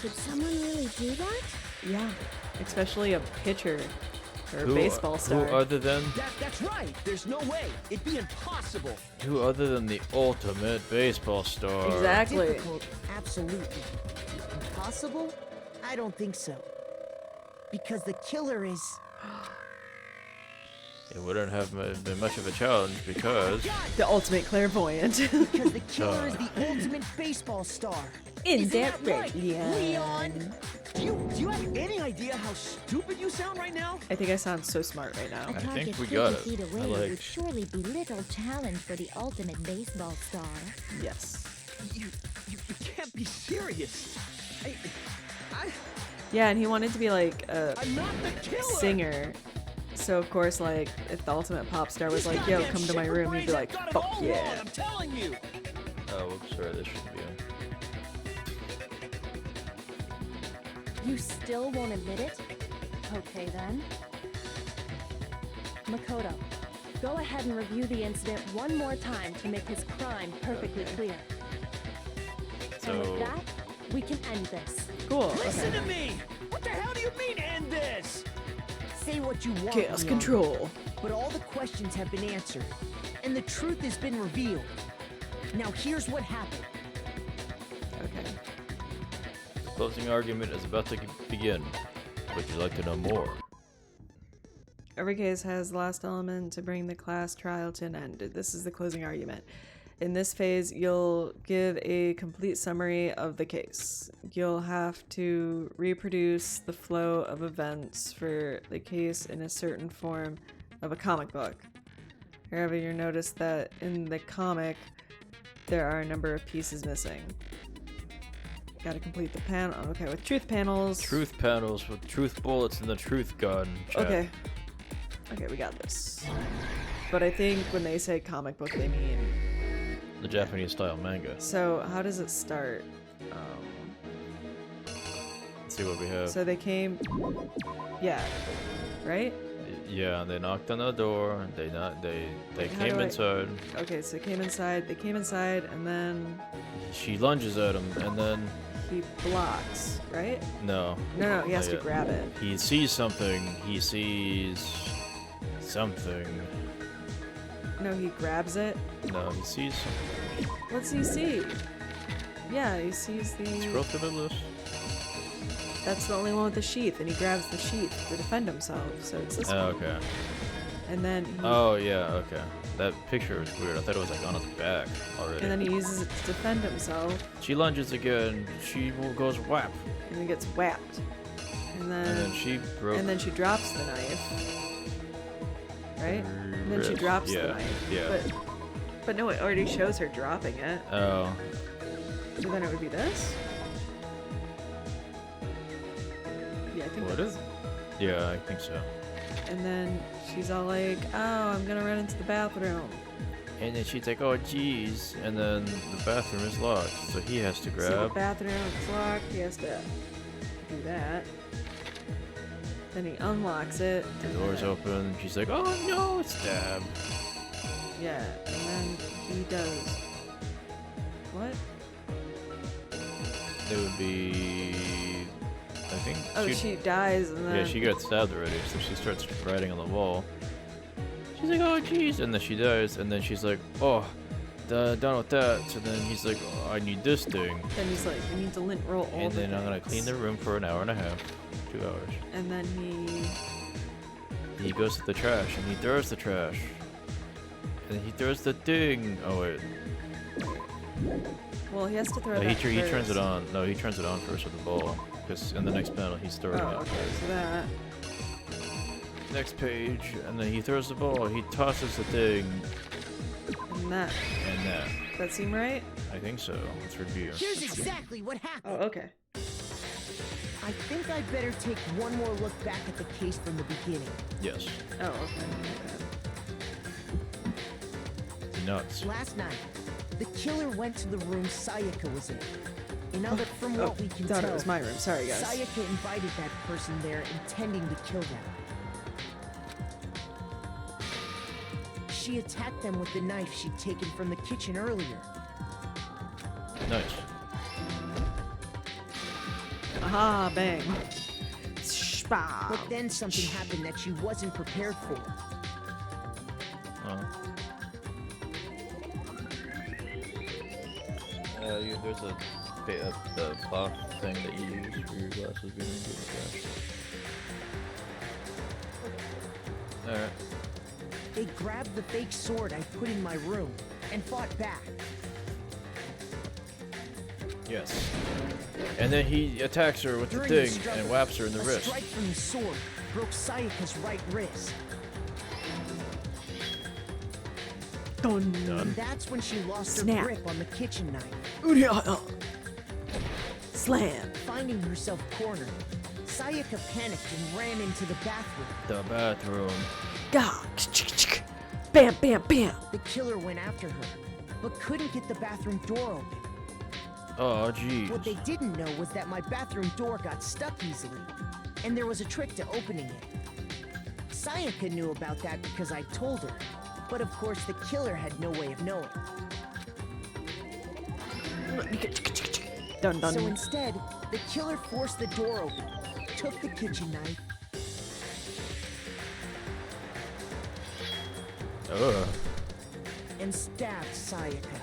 S7: Could someone really do that?
S12: Yeah, especially a pitcher or a
S8: Who-
S12: baseball star.
S8: Who other than
S18: That's right. There's no way. It'd be impossible.
S8: who other than the ultimate baseball star?
S13: Difficult, absolutely. Impossible? I don't think so. Because the killer is...
S8: It wouldn't have been much of a challenge because
S12: The ultimate clairvoyant.
S13: Because the killer is the ultimate baseball star.
S12: In
S13: Isn't
S12: that
S13: right,
S12: Leon?
S13: Leon?
S18: Do you have any idea how stupid you sound right now?
S12: I think I sound so smart right now.
S8: I think
S19: Target
S8: we
S19: 50
S8: got it.
S19: feet
S8: I
S19: away
S8: like-
S19: would surely be little challenge for the ultimate baseball star.
S12: Yes.
S18: You can't be serious.
S12: Yeah, and he wanted to be like a
S18: I'm not the killer.
S12: singer. So of course, like, if the ultimate pop star was like, "Yo, come to my room," he'd be like, "Fuck yeah."
S18: I'm telling you.
S8: Oh, whoops, sorry, this should be on.
S15: You still won't admit it? Okay then. Makoto, go ahead and review the incident one more time to make his crime perfectly clear. And with
S8: So-
S15: that, we can end this.
S12: Cool.
S18: Listen to me. What the hell do you mean end this?
S13: Say what you want,
S12: Chaos
S13: Leon,
S12: control.
S13: but all the questions have been answered, and the truth has been revealed. Now here's what happened.
S12: Okay.
S8: The closing argument is about to begin. Would you like to know more?
S12: Every case has the last element to bring the class trial to an end. This is the closing argument. In this phase, you'll give a complete summary of the case. You'll have to reproduce the flow of events for the case in a certain form of a comic book. However, you'll notice that in the comic, there are a number of pieces missing. Gotta complete the panel. Okay, with truth panels.
S8: Truth panels with truth bullets and the truth gun. Chat.
S12: Okay. Okay, we got this. But I think when they say comic book, they mean...
S8: The Japanese style manga.
S12: So, how does it start?
S8: Let's see what we have.
S12: So they came... Yeah. Right?
S8: Yeah, they knocked on the door. They
S12: How
S8: came
S12: do I-
S8: inside.
S12: Okay, so they came inside, and then
S8: She lunges at him, and then
S12: he blocks, right?
S8: no.
S12: No, he has
S8: not
S12: to
S8: yet.
S12: grab it.
S8: He sees something. He sees something.
S12: No, he grabs it.
S8: No, he sees something.
S12: What's he see? Yeah, he sees the...
S8: Scroll through the list.
S12: That's the only one with the sheath, and he grabs the sheath to defend himself, so it's this one.
S8: Okay.
S12: And then he...
S8: Oh yeah, okay. That picture was weird. I thought it was like on his back already.
S12: And then he uses it to defend himself,
S8: She lunges again. She goes whap.
S12: and he gets whacked. And
S8: then she broke.
S12: And then she drops the knife. Right? And then she
S8: wrist.
S12: drops the
S8: Yeah,
S12: knife.
S8: yeah.
S12: But no, it already shows her dropping it.
S8: Oh.
S12: So then it would be this? Yeah, I think
S8: What
S12: that's...
S8: is? Yeah, I think so.
S12: And then she's all like, "Oh, I'm gonna run into the bathroom."
S8: And then she's like, "Oh, jeez," and then the bathroom is locked, so he has to
S12: So the
S8: grab.
S12: bathroom is locked. He has to do that. Then he unlocks it.
S8: The
S12: and
S8: door's
S12: then-
S8: open. She's like, "Oh no, stab!"
S12: Yeah, and then he does. What?
S8: It would be, I think.
S12: Oh, she dies and then.
S8: Yeah, she got stabbed already, so she starts writing on the wall. She's like, "Oh, jeez," and then she dies, and then she's like, "Oh, done with that." So then he's like, "Oh, I need this thing,"
S12: Then he's like, "We need to lint roll all
S8: and
S12: the
S8: then I'm gonna clean
S12: things."
S8: the room for an hour and a half, 2 hours.
S12: And then
S8: He goes to the trash and he throws the trash. And he throws the thing. Oh wait.
S12: Well, he has to throw
S8: No,
S12: that
S8: he turns it
S12: first.
S8: on. No, he turns it on first with the ball. Because in the next panel he's throwing
S12: Oh,
S8: it.
S12: okay, so that.
S8: Next page, and then he throws the ball. He tosses the thing.
S12: And that.
S8: And that.
S12: That seem right?
S8: I think so. Let's review.
S13: Here's exactly what happened.
S12: Oh, okay.
S13: I think I'd better take one more look back at the case from the beginning.
S8: Yes.
S12: Oh, okay.
S8: Nuts.
S13: Last night, the killer went to the room Sayaka was in. From what we can
S12: thought
S13: tell,
S12: it was my room. Sorry, guys.
S13: Sayaka invited that person there intending to kill them. She attacked them with the knife she'd taken from the kitchen earlier.
S8: Nice.
S12: Aha, bang.
S13: But then something happened that she wasn't prepared for.
S8: Oh. There's a cloth thing that you use for your glasses being in the trash. Alright.
S13: They grabbed the fake sword I put in my room and fought back.
S2: Yes. And then he attacks her with the
S13: During
S2: thing
S13: struggle,
S2: and whaps her in the
S13: a
S2: wrist.
S13: strike from the sword broke Sayaka's right wrist. And that's when she lost
S12: Snap.
S13: her grip on the kitchen knife.
S12: Slam.
S13: Finding herself cornered, Sayaka panicked and ran into the bathroom.
S2: The bathroom.
S12: Gah. Bam, bam, bam.
S13: The killer went after her, but couldn't get the bathroom door open.
S2: Oh, jeez.
S13: What they didn't know was that my bathroom door got stuck easily, and there was a trick to opening it. Sayaka knew about that because I told her, but of course the killer had no way of knowing.
S12: Dun, dun.
S13: So instead, the killer forced the door open, took the kitchen knife, and stabbed Sayaka.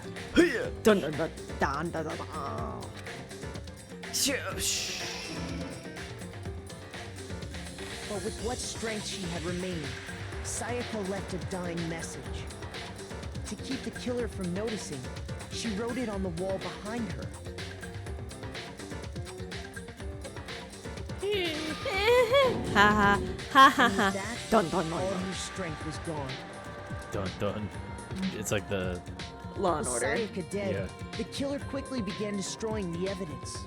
S12: Dun, dun, dun, dun, dun, dun, dun.
S13: But with what strength she had remained, Sayaka left a dying message. To keep the killer from noticing, she wrote it on the wall behind her.
S12: Ha ha ha ha ha.
S13: That,
S12: Dun, dun, dun,
S13: all
S12: dun.
S13: her strength was gone.
S8: Dun dun. It's like the
S12: Law and
S13: With
S12: Order.
S13: Sayaka dead,
S8: Yeah.
S13: the killer quickly began destroying the evidence.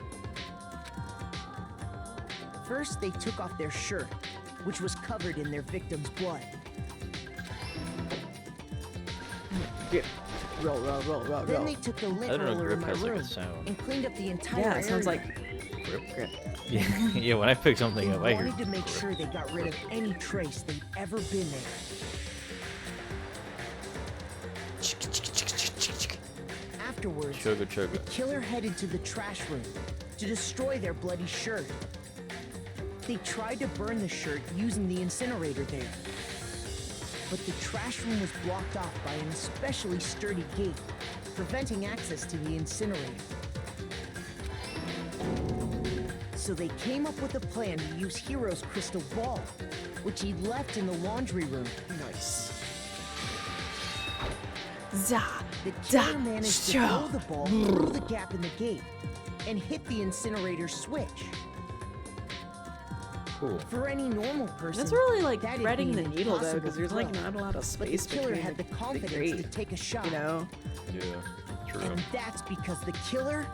S13: First, they took off their shirt, which was covered in their victim's blood.
S12: Yeah. Roll, roll, roll, roll,
S13: Then
S12: roll.
S13: they took the lint
S8: I don't know,
S13: roller
S8: grip
S13: in my
S8: has like
S13: room
S8: a sound.
S13: and cleaned up the entire
S12: Yeah,
S13: area.
S12: it sounds like
S8: Grip.
S12: Yeah.
S8: Yeah, when I pick something
S13: They
S8: up, I hear.
S13: wanted to make sure they got rid of any trace they'd ever been there. Afterwards,
S8: Chugga chugga.
S13: the killer headed to the trash room to destroy their bloody shirt. They tried to burn the shirt using the incinerator there. But the trash room was blocked off by an especially sturdy gate, preventing access to the incinerator. So they came up with a plan to use Hero's crystal ball, which he'd left in the laundry room.
S12: Nice. Za.
S13: The killer managed to throw the ball through the gap in the gate and hit the incinerator switch.
S8: Cool.
S13: For any normal person,
S12: That's really like
S13: that'd
S12: threading
S13: be
S12: the
S13: an
S12: needle though, because
S13: impossible
S12: there's like
S13: throw.
S12: not a lot of
S13: But the
S12: space
S13: killer
S12: between
S13: had the confidence to
S12: grate,
S13: take a shot.
S12: you know.
S8: Yeah, true.
S13: And that's because the killer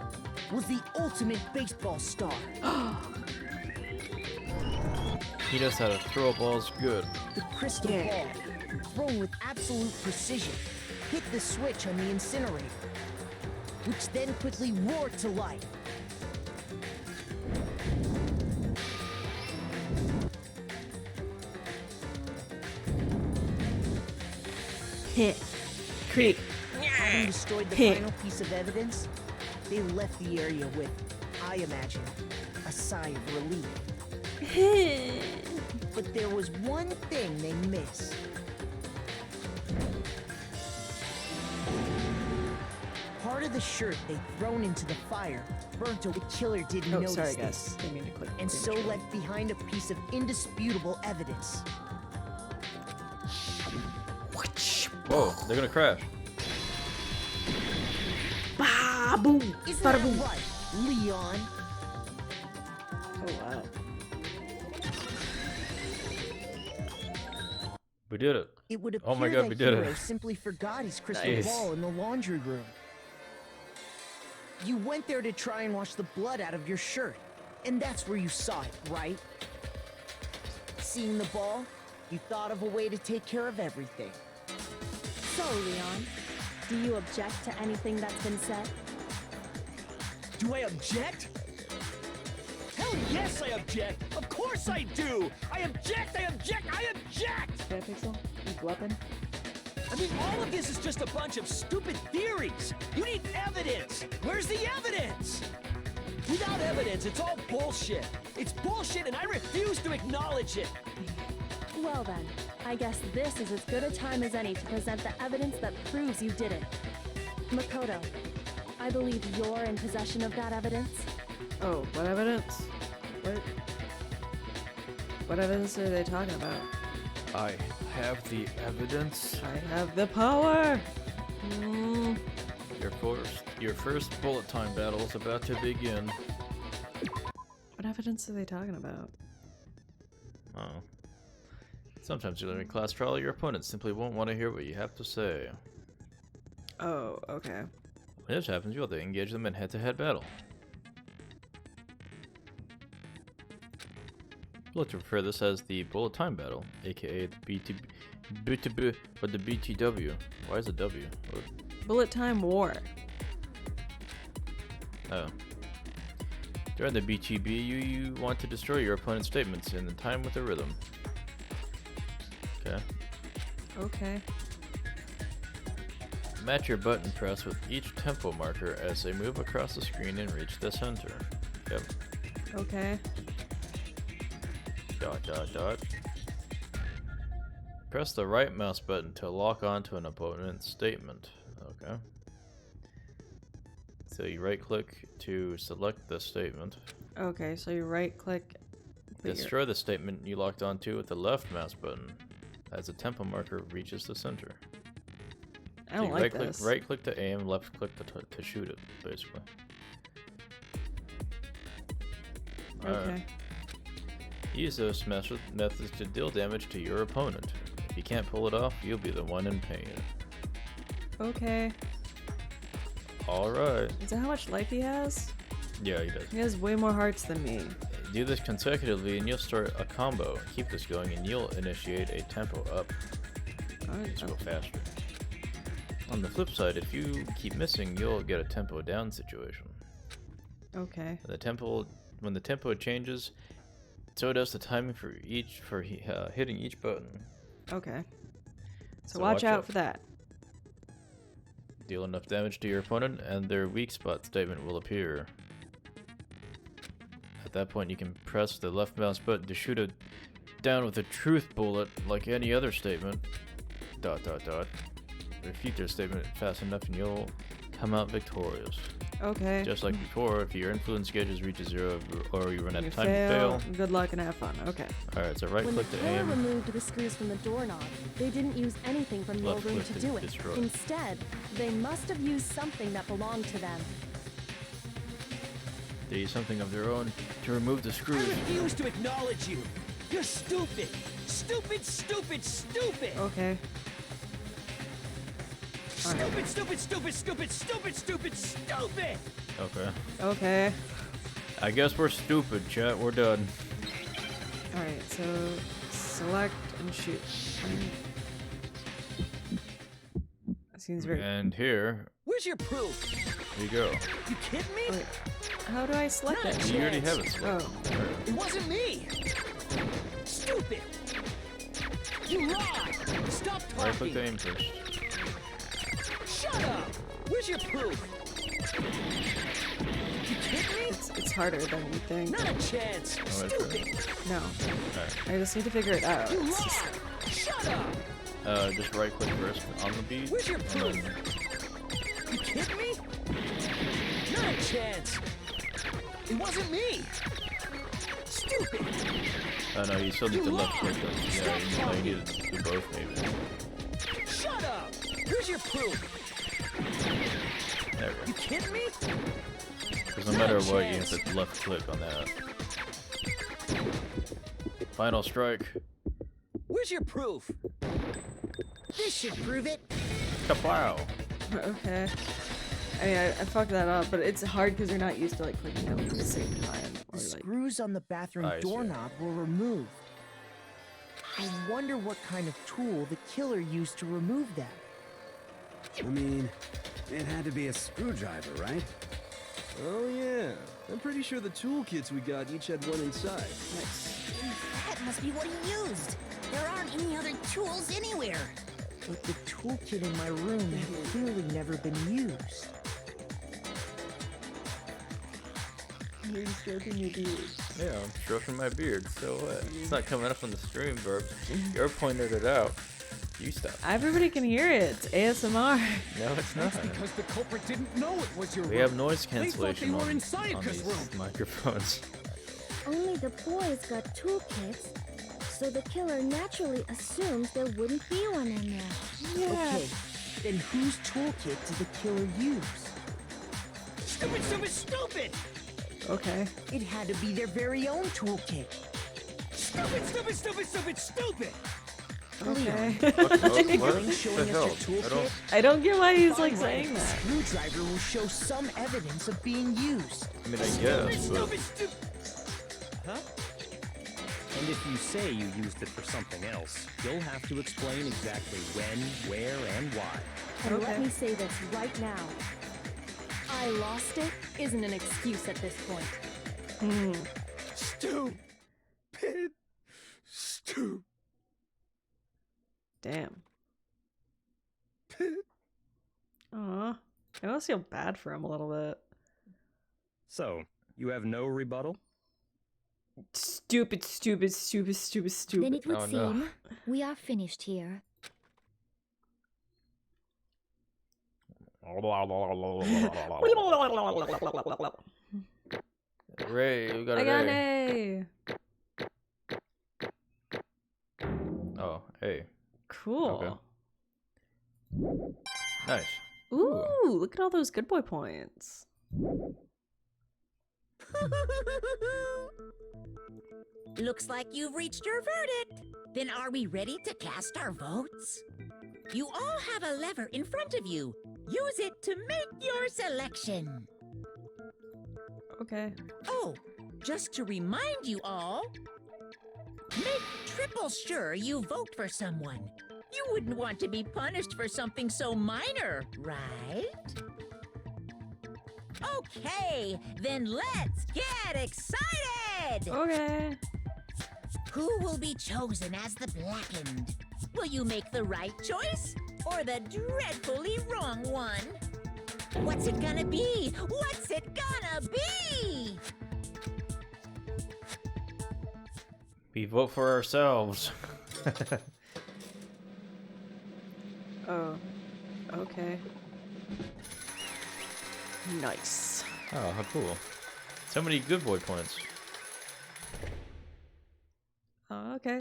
S13: was the ultimate baseball star.
S2: He knows how to throw balls good.
S13: The crystal ball, thrown with absolute precision, hit the switch on the incinerator, which then quickly roared to life.
S12: Hit. Creek.
S13: Having destroyed the
S12: Hit.
S13: final piece of evidence, they left the area with, I imagine, a sigh of relief. But there was one thing they missed. Part of the shirt they'd thrown into the fire burnt away. The killer didn't
S12: Oh,
S13: notice
S12: sorry,
S13: this,
S12: guys. Didn't mean to click
S13: and so
S12: prematurely.
S13: left behind a piece of indisputable evidence.
S2: Whoa, they're gonna crash.
S12: Bah, boom.
S13: Isn't
S12: Bada
S13: that
S12: boom.
S13: right, Leon?
S12: Oh wow.
S2: We did it.
S13: It would appear
S2: Oh my god,
S13: that
S2: we did
S13: Hero
S2: it.
S13: simply forgot his crystal
S2: Nice.
S13: ball in the laundry room. You went there to try and wash the blood out of your shirt, and that's where you saw it, right? Seeing the ball, you thought of a way to take care of everything.
S15: So, Leon, do you object to anything that's been said?
S18: Do I object? Hell yes, I object! Of course I do! I object! I object! I object!
S12: Pixel, you weapon.
S18: I mean, all of this is just a bunch of stupid theories. You need evidence. Where's the evidence? We Without evidence, it's all bullshit. It's bullshit and I refuse to acknowledge it.
S15: Well then, I guess this is as good a time as any to present the evidence that proves you did it. Makoto, I believe you're in possession of that evidence.
S12: Oh, what evidence? What evidence are they talking about?
S2: I have the evidence.
S12: I have the power!
S2: Your first bullet time battle is about to begin.
S12: What evidence are they talking about?
S8: Oh. Sometimes during a class trial, your opponent simply won't want to hear what you have to say.
S12: Oh, okay.
S8: When this happens, you'll have to engage them in head-to-head battle. You'll like to refer this as the bullet time battle, aka the BTB, or the BTW. Why is it W? Or,
S12: Bullet time war.
S8: oh. During the BTB, you want to destroy your opponent's statements in the time with the rhythm. Okay.
S12: Okay.
S8: Match your button press with each tempo marker as they move across the screen and reach the center. Yep.
S12: Okay. ...
S8: Press the right mouse button to lock onto an opponent's statement. Okay. So you right click to select the statement.
S12: Okay, so you right click.
S8: Destroy the statement you locked onto with the left mouse button as the tempo marker reaches the center.
S12: I don't like this.
S8: Right click to aim, left click to shoot it, basically.
S12: Okay.
S8: Use those methods to deal damage to your opponent. If you can't pull it off, you'll be the one in pain.
S12: Okay.
S8: Alright.
S12: Is that how much life he has?
S8: Yeah, he does.
S12: He has way more hearts than me.
S8: Do this consecutively and you'll start a combo. Keep this going and you'll initiate a tempo up. Just go faster. On the flip side, if you keep missing, you'll get a tempo down situation.
S12: Okay.
S8: When the tempo changes, so does the timing for hitting each button.
S12: Okay. So watch out for that.
S8: Deal enough damage to your opponent, and their weak spot statement will appear. At that point, you can press the left mouse button to shoot it down with a truth bullet, like any other statement. ... Refute their statement fast enough, and you'll come out victorious.
S12: Okay.
S8: Just like before, if your influence gauges reaches 0 or you run out
S12: You
S8: of time to fail.
S12: Good luck and have fun. Okay.
S8: Alright, so right
S15: When
S8: click
S15: the
S8: to
S15: killer
S8: aim.
S15: removed the screws from the doorknob, they didn't use anything from your
S8: Left
S15: room
S8: click
S15: to
S8: to
S15: do it.
S8: destroy.
S15: Instead, they must have used something that belonged to them.
S8: They use something of their own to remove the
S18: I
S8: screws.
S18: refuse to acknowledge you. You're stupid. Stupid, stupid, stupid.
S12: Okay.
S18: Stupid, stupid, stupid, stupid, stupid, stupid, stupid.
S8: Okay.
S12: Okay.
S8: I guess we're stupid, chat. We're done.
S12: Alright, so select and shoot. That seems very...
S8: And here,
S18: Where's your proof?
S8: we go.
S18: You kidding me?
S12: Wait, how do I select
S18: Not a
S12: it?
S8: You already have it
S18: chance.
S8: selected.
S12: Oh.
S18: It wasn't me. Stupid. You lied. Stop
S8: Right click
S18: talking.
S8: to aim first.
S18: Shut up. Where's your proof? You kidding me?
S12: It's harder than you think.
S18: Not a chance.
S8: Oh, that's
S18: Stupid.
S12: No.
S8: Alright.
S12: I just need to figure it out.
S18: You
S12: It's just-
S18: lied. Shut up.
S8: Just right click first on the beat.
S18: Where's your
S8: and
S18: proof?
S8: then
S18: You kidding me? Not a chance. It wasn't me. Stupid.
S8: Oh no, you still need
S18: You
S8: to left click
S18: lied.
S8: though.
S18: Stop
S8: Yeah, you
S18: talking.
S8: need to do both maybe.
S18: Shut up. Here's your proof.
S8: There we
S18: You
S8: go.
S18: kidding me?
S8: Because no matter what, you have to left click on that. Final strike.
S18: Where's your proof?
S16: This should prove it.
S8: Kapow!
S12: Okay. I mean, I fucked that up, but it's hard because you're not used to like clicking them at the same time.
S13: The
S12: Or like,
S13: screws on the bathroom
S8: I see.
S13: doorknob were removed. I wonder what kind of tool the killer used to remove them.
S17: I mean, it had to be a screwdriver, right?
S10: Oh yeah. I'm pretty sure the toolkits we got each had one inside.
S16: That must be what he used. There aren't any other tools anywhere.
S13: But the toolkit in my room had clearly never been used.
S12: You're stroking your beard.
S8: Yeah, I'm stroking my beard. So what? It's not coming up on the stream, Burbs. You're pointed it out. You stop.
S12: Everybody can hear it. It's ASMR.
S8: No, it's not.
S9: That's because the culprit didn't know it was your room.
S8: We have noise
S9: They thought
S8: cancellation
S9: they were
S8: on
S9: in Sayaka's room.
S8: these microphones.
S7: Only the boys got toolkits, so the killer naturally assumes there wouldn't be one in there.
S13: Okay, then whose toolkit did the killer use?
S21: Stupid, stupid, stupid!
S12: Okay.
S13: It had to be their very own toolkit.
S21: Stupid, stupid, stupid, stupid, stupid!
S12: Okay.
S13: Showing us your toolkit?
S12: I don't get why he's like
S13: Fine,
S12: saying
S13: the
S12: that.
S13: screwdriver will show some evidence of being used.
S8: I mean, I guess, but...
S14: Huh? And if you say you used it for something else, you'll have to explain exactly when, where, and why.
S15: And let me say this right now. I lost it isn't an excuse at this point.
S10: Stupid. Stupid.
S12: Damn. Aw. I almost feel bad for him a little bit.
S14: So, you have no rebuttal?
S12: Stupid, stupid, stupid, stupid, stupid.
S19: Then it would
S14: Oh,
S19: seem
S14: no.
S19: we are finished here.
S2: Ray, we got
S12: I
S2: an
S12: got an
S2: A.
S12: A.
S2: Oh, A.
S12: Cool.
S2: Nice.
S12: Ooh, look at all those good boy points.
S6: Looks like you've reached your verdict. Then are we ready to cast our votes? You all have a lever in front of you. Use it to make your selection.
S12: Okay.
S6: Oh, just to remind you all, make triple sure you vote for someone. You wouldn't want to be punished for something so minor, right? Okay, then let's get excited!
S12: Okay.
S6: Who will be chosen as the Blackened? Will you make the right choice or the dreadfully wrong one? What's it gonna be? What's it gonna be?
S2: We vote for ourselves.
S12: Oh. Okay. Nice.
S8: Oh, how cool. So many good boy points.
S12: Oh, okay.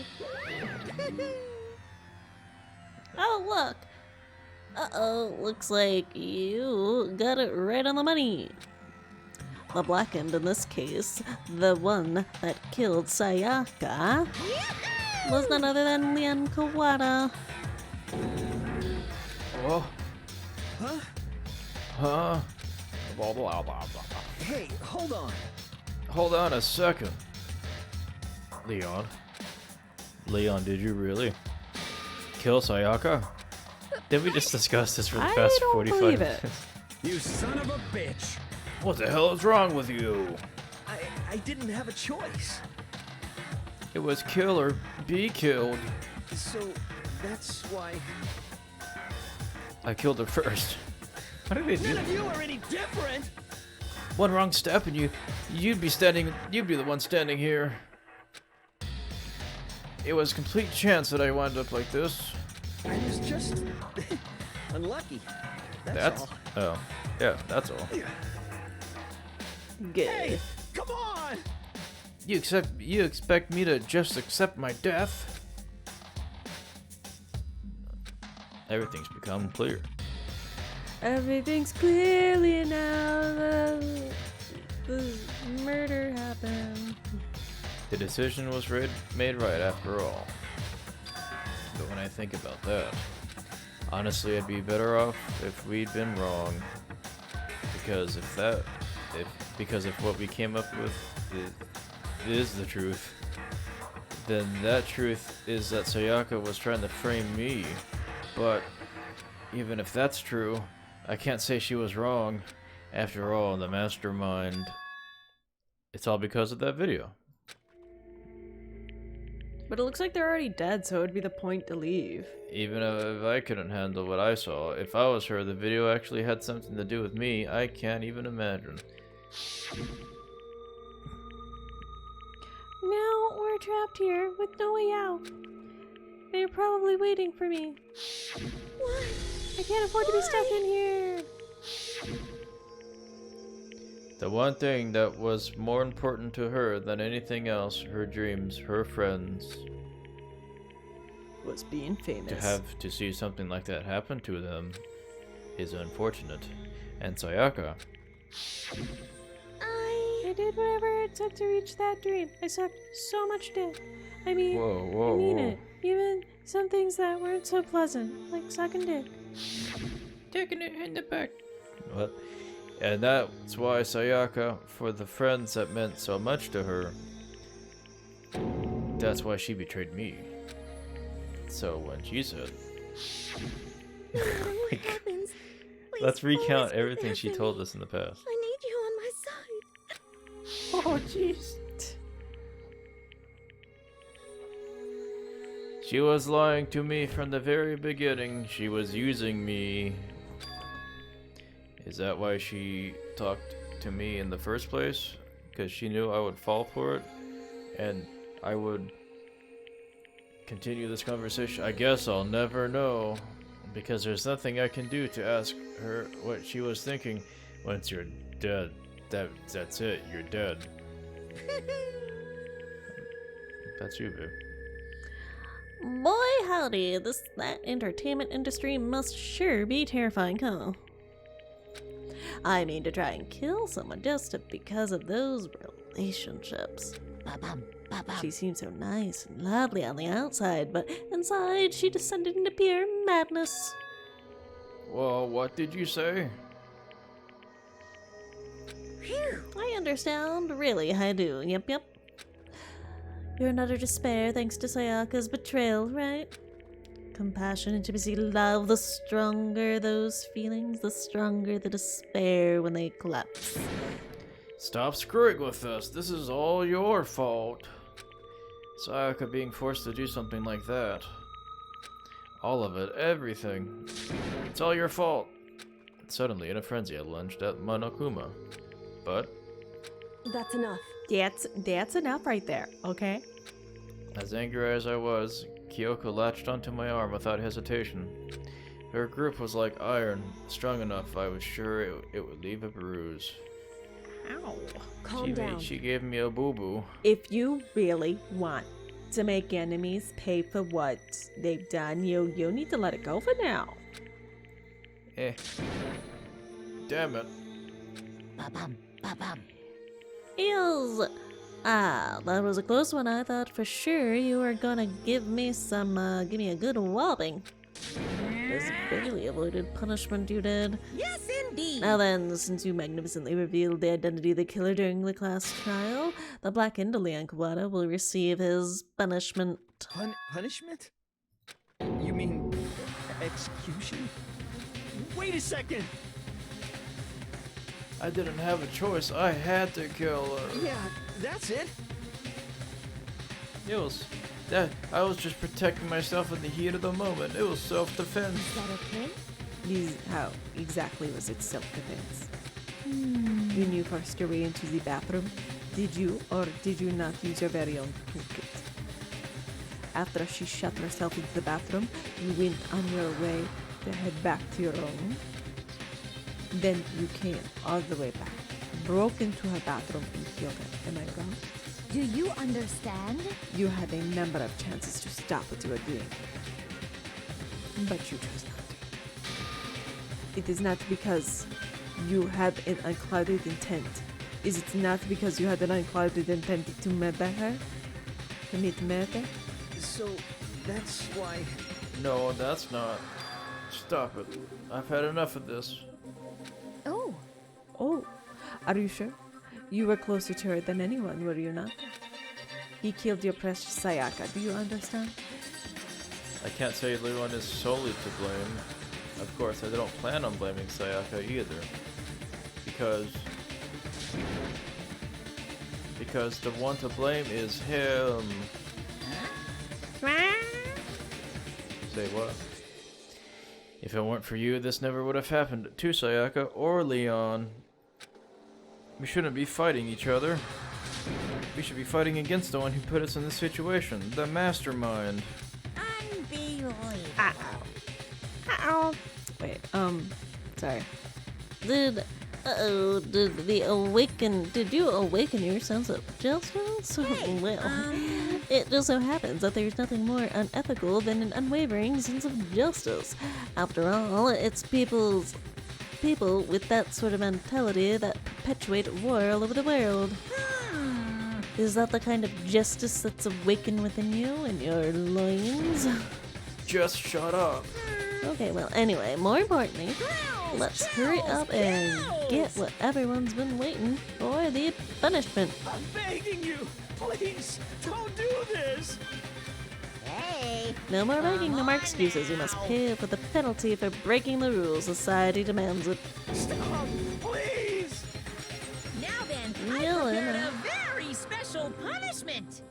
S5: Oh, look. Uh-oh, looks like you got it right on the money. The Blackened, in this case, the one that killed Sayaka, was none other than Leon Kawada.
S2: Oh.
S13: Huh?
S2: Huh? Blah, blah, blah, blah.
S18: Hey, hold on.
S2: Hold on a second. Leon. Leon, did you really kill Sayaka? Did we just discuss this for the past 45 minutes?
S18: You son of a bitch.
S2: What the hell is wrong with you?
S18: I didn't have a choice.
S2: It was kill or be killed.
S18: So that's why.
S2: I killed her first. How did they do
S21: None
S2: that?
S21: of you are any different!
S2: One wrong step and you'd be the one standing here. It was complete chance that I wound up like this.
S18: I was just unlucky. That's all.
S2: Oh. Yeah, that's all.
S12: Good.
S21: Hey, come on!
S2: You expect me to just accept my death? Everything's become clear.
S12: Everything's clearly now. The murder happened.
S2: The decision was made right after all. But when I think about that, honestly, I'd be better off if we'd been wrong. Because if what we came up with is the truth, then that truth is that Sayaka was trying to frame me. But even if that's true, I can't say she was wrong. After all, the mastermind, it's all because of that video.
S12: But it looks like they're already dead, so it would be the point to leave.
S2: Even if I couldn't handle what I saw, if I was her, the video actually had something to do with me, I can't even imagine.
S1: Now we're trapped here with no way out. They're probably waiting for me.
S7: What?
S1: I can't afford to be stuck in here.
S2: The one thing that was more important to her than anything else, her dreams, her friends,
S12: was being famous.
S2: to have to see something like that happen to them is unfortunate. And Sayaka,
S1: I did whatever it took to reach that dream. I sucked so much dick. I mean,
S2: whoa,
S1: I mean
S2: whoa.
S1: it. Even some things that weren't so pleasant, like sucking dick.
S11: Taking it in the back.
S2: What? And that's why Sayaka, for the friends that meant so much to her, that's why she betrayed me. So when she said, let's recount everything she told us in the past.
S7: I need you on my side.
S11: Oh, jeez.
S2: She was lying to me from the very beginning. She was using me. Is that why she talked to me in the first place? Because she knew I would fall for it and I would continue this conversation? I guess I'll never know, because there's nothing I can do to ask her what she was thinking. Once you're dead, that's it, you're dead. That's you, babe.
S5: Boy howdy, that entertainment industry must sure be terrifying, huh? I mean, to try and kill someone just because of those relationships. She seemed so nice and lovely on the outside, but inside she descended into pure madness.
S2: Well, what did you say?
S5: I understand, really, I do. Yep. You're in utter despair thanks to Sayaka's betrayal, right? Compassion, intimacy, love, the stronger those feelings, the stronger the despair when they collapse.
S2: Stop screwing with us. This is all your fault. Sayaka being forced to do something like that. All of it, everything. It's all your fault. Suddenly, in a frenzy, I lunged at Monokuma. But
S15: That's enough.
S12: That's enough right there, okay?
S2: as angry as I was, Kyoko latched onto my arm without hesitation. Her grip was like iron, strong enough I was sure it would leave a bruise.
S12: Ow.
S15: Calm down.
S2: She gave me a boo-boo.
S12: If you really want to make enemies pay for what they've done, you need to let it go for now.
S2: Damn it.
S5: Eels! Ah, that was a close one. I thought for sure you were gonna give me a good whopping. Just barely avoided punishment you did.
S6: Yes, indeed.
S5: Now then, since you magnificently revealed the identity of the killer during the class trial, the Black Indolian Kawada will receive his punishment.
S18: Punishment? You mean execution? Wait a second!
S2: I didn't have a choice. I had to kill her.
S18: Yeah, that's it.
S2: I was just protecting myself in the heat of the moment. It was self-defense.
S7: Is that okay?
S12: How exactly was it self-defense? When you forced your way into the bathroom, did you or did you not use your very own toolkit? After she shut herself into the bathroom, you went on your way to head back to your room. Then you came all the way back, broke into her bathroom and killed her. Am I wrong?
S7: Do you understand?
S12: You had a number of chances to stop what you were doing, but you chose not to. It is not because you have an unclouded intent. Is it not because you had an unclouded intent to murder her? Commit murder?
S18: So, that's why...
S2: No, that's not. Stop it. I've had enough of this.
S12: Oh, are you sure? You were closer to her than anyone, were you not? He killed your precious Sayaka, do you understand?
S2: I can't say Leon is solely to blame. Of course, I don't plan on blaming Sayaka either. Because the one to blame is him. Say what? If it weren't for you, this never would have happened to Sayaka or Leon. We shouldn't be fighting each other. We should be fighting against the one who put us in this situation, the mastermind.
S16: Unbelievable.
S12: Ow. Wait, sorry.
S5: Did you awaken your sense of justice? Well, it just so happens that there's nothing more unethical than an unwavering sense of justice. After all, it's people with that sort of mentality that perpetuate war all over the world. Is that the kind of justice that's awakened within you and your loins?
S2: Just shut up.
S5: Okay, well, anyway, more importantly, let's hurry up and get what everyone's been waiting for, the punishment.
S18: I'm begging you, please, don't do this.
S16: Hey.
S5: No more begging, no more excuses. You must pay for the penalty for breaking the rules. Society demands it.
S18: Stop, please.
S16: Now then, I
S5: Yelling.
S16: prepared a very special punishment.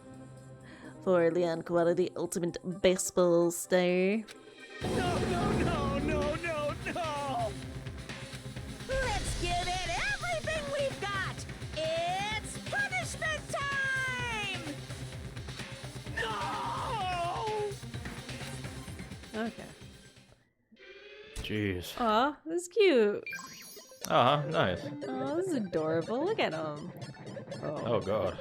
S5: For Leon Koala, the ultimate baseball star.
S18: No.
S16: Let's give it everything we've got. It's punishment time.
S18: No.
S12: Okay.
S2: Jeez.
S12: Aw, this is cute.
S2: Uh-huh, nice.
S12: Oh, this is adorable. Look at him.
S2: Oh god.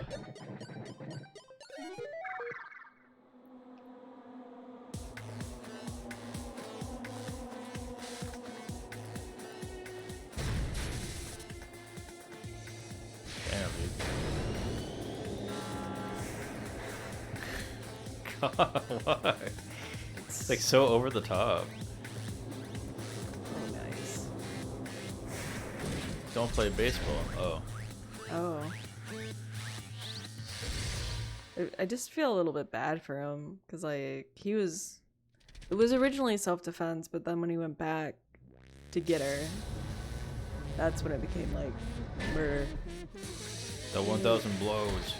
S2: Damn, dude. God, why? It's like so over the top.
S12: Oh, nice.
S2: Don't play baseball. Oh.
S12: Oh. I just feel a little bit bad for him, because, like, it was originally self-defense, but then when he went back to get her, that's when it became, like, murder.
S2: The 1,000 blows.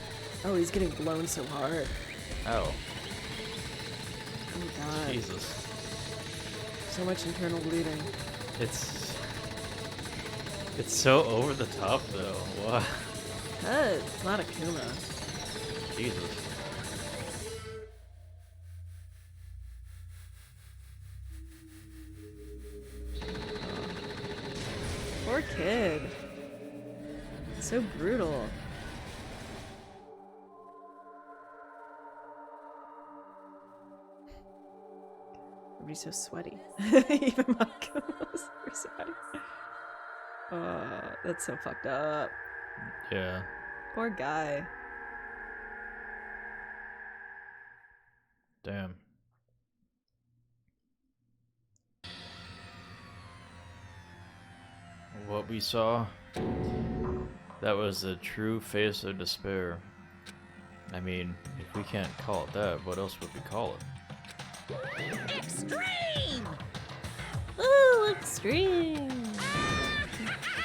S12: Oh, he's getting blown so hard.
S2: Ow.
S12: Oh, God.
S2: Jesus.
S12: So much internal bleeding.
S2: It's so over the top, though. Wow.
S12: It's not Akuma.
S2: Jesus.
S12: Poor kid. So brutal. Everybody's so sweaty. Even Makumo's super sweaty. That's so fucked up.
S2: Yeah.
S12: Poor guy.
S2: Damn. What we saw, that was the true face of despair. I mean, if we can't call it that, what else would we call it?
S16: Extreme!
S5: Ooh, extreme!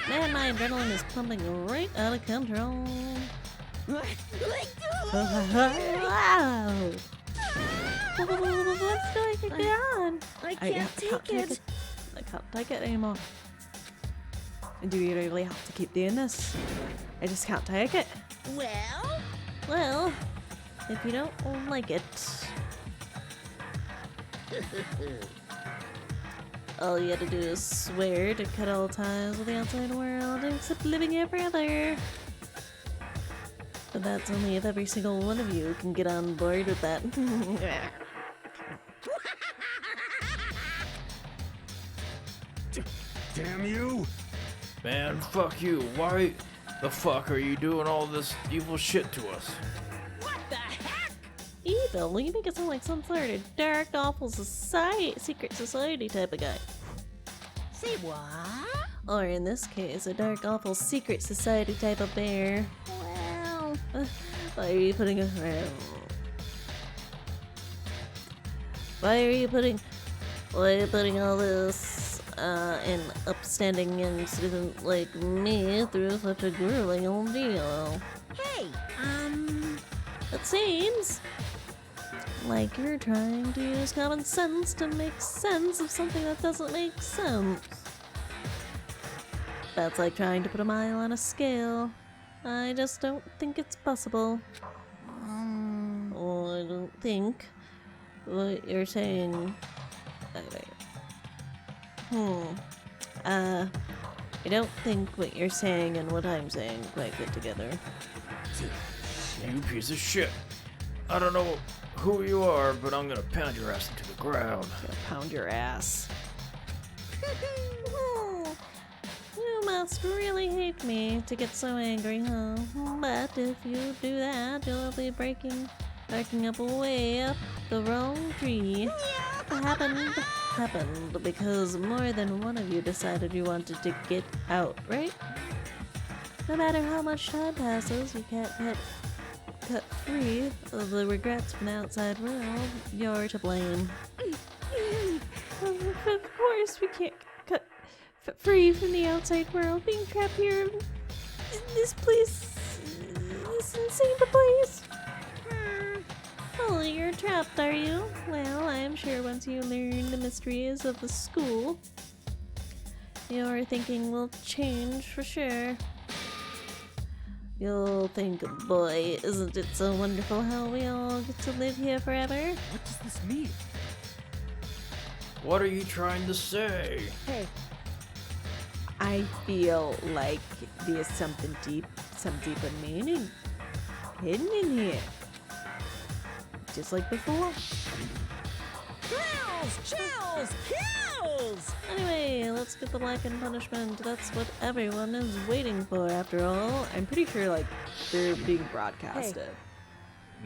S5: Man, my adrenaline is pumping right out of control. Wow! What's going on?
S7: I can't take it.
S12: I can't take it anymore. And do you really have to keep doing this? I just can't take it.
S5: Well, if you don't like it, all you have to do is swear to cut all ties with the outside world except living here forever. But that's only if every single one of you can get on board with that.
S17: Damn you!
S2: Man, fuck you. Why the fuck are you doing all this evil shit to us?
S5: Evil? You make it sound like some sort of dark, awful secret society type of guy.
S16: Say what?
S5: Or in this case, a dark, awful secret society type of bear.
S16: Well,
S5: Why are you putting all this an upstanding young student like me through such a grueling ordeal?
S16: hey,
S5: It seems like you're trying to use common sense to make sense of something that doesn't make sense. That's like trying to put a mile on a scale I just don't think it's possible. I don't think what you're saying. I don't think what you're saying and what I'm saying quite fit together.
S2: You piece of shit. I don't know who you are, but I'm gonna pound your ass into the ground.
S5: Pound your ass. You must really hate me to get so angry, huh? But if you do that, you'll be barking up way up the wrong tree. Happened because more than one of you decided you wanted to get out, right? No matter how much time passes, you can't cut free of the regrets from the outside world. You're to blame. Of course we can't cut free from the outside world. Being trapped here in this place, this insane place. Oh, you're trapped, are you? Well, I'm sure once you learn the mysteries of the school, your thinking will change for sure. You'll think, boy, isn't it so wonderful how we all get to live here forever?
S9: What does this mean?
S2: What are you trying to say?
S12: Hey. I feel like there's something some deeper meaning hidden in here. Just like before.
S6: Chills! Kills!
S5: Anyway, let's get the blackened punishment. That's what everyone is waiting for, after all.
S12: I'm pretty sure, like, they're being broadcasted.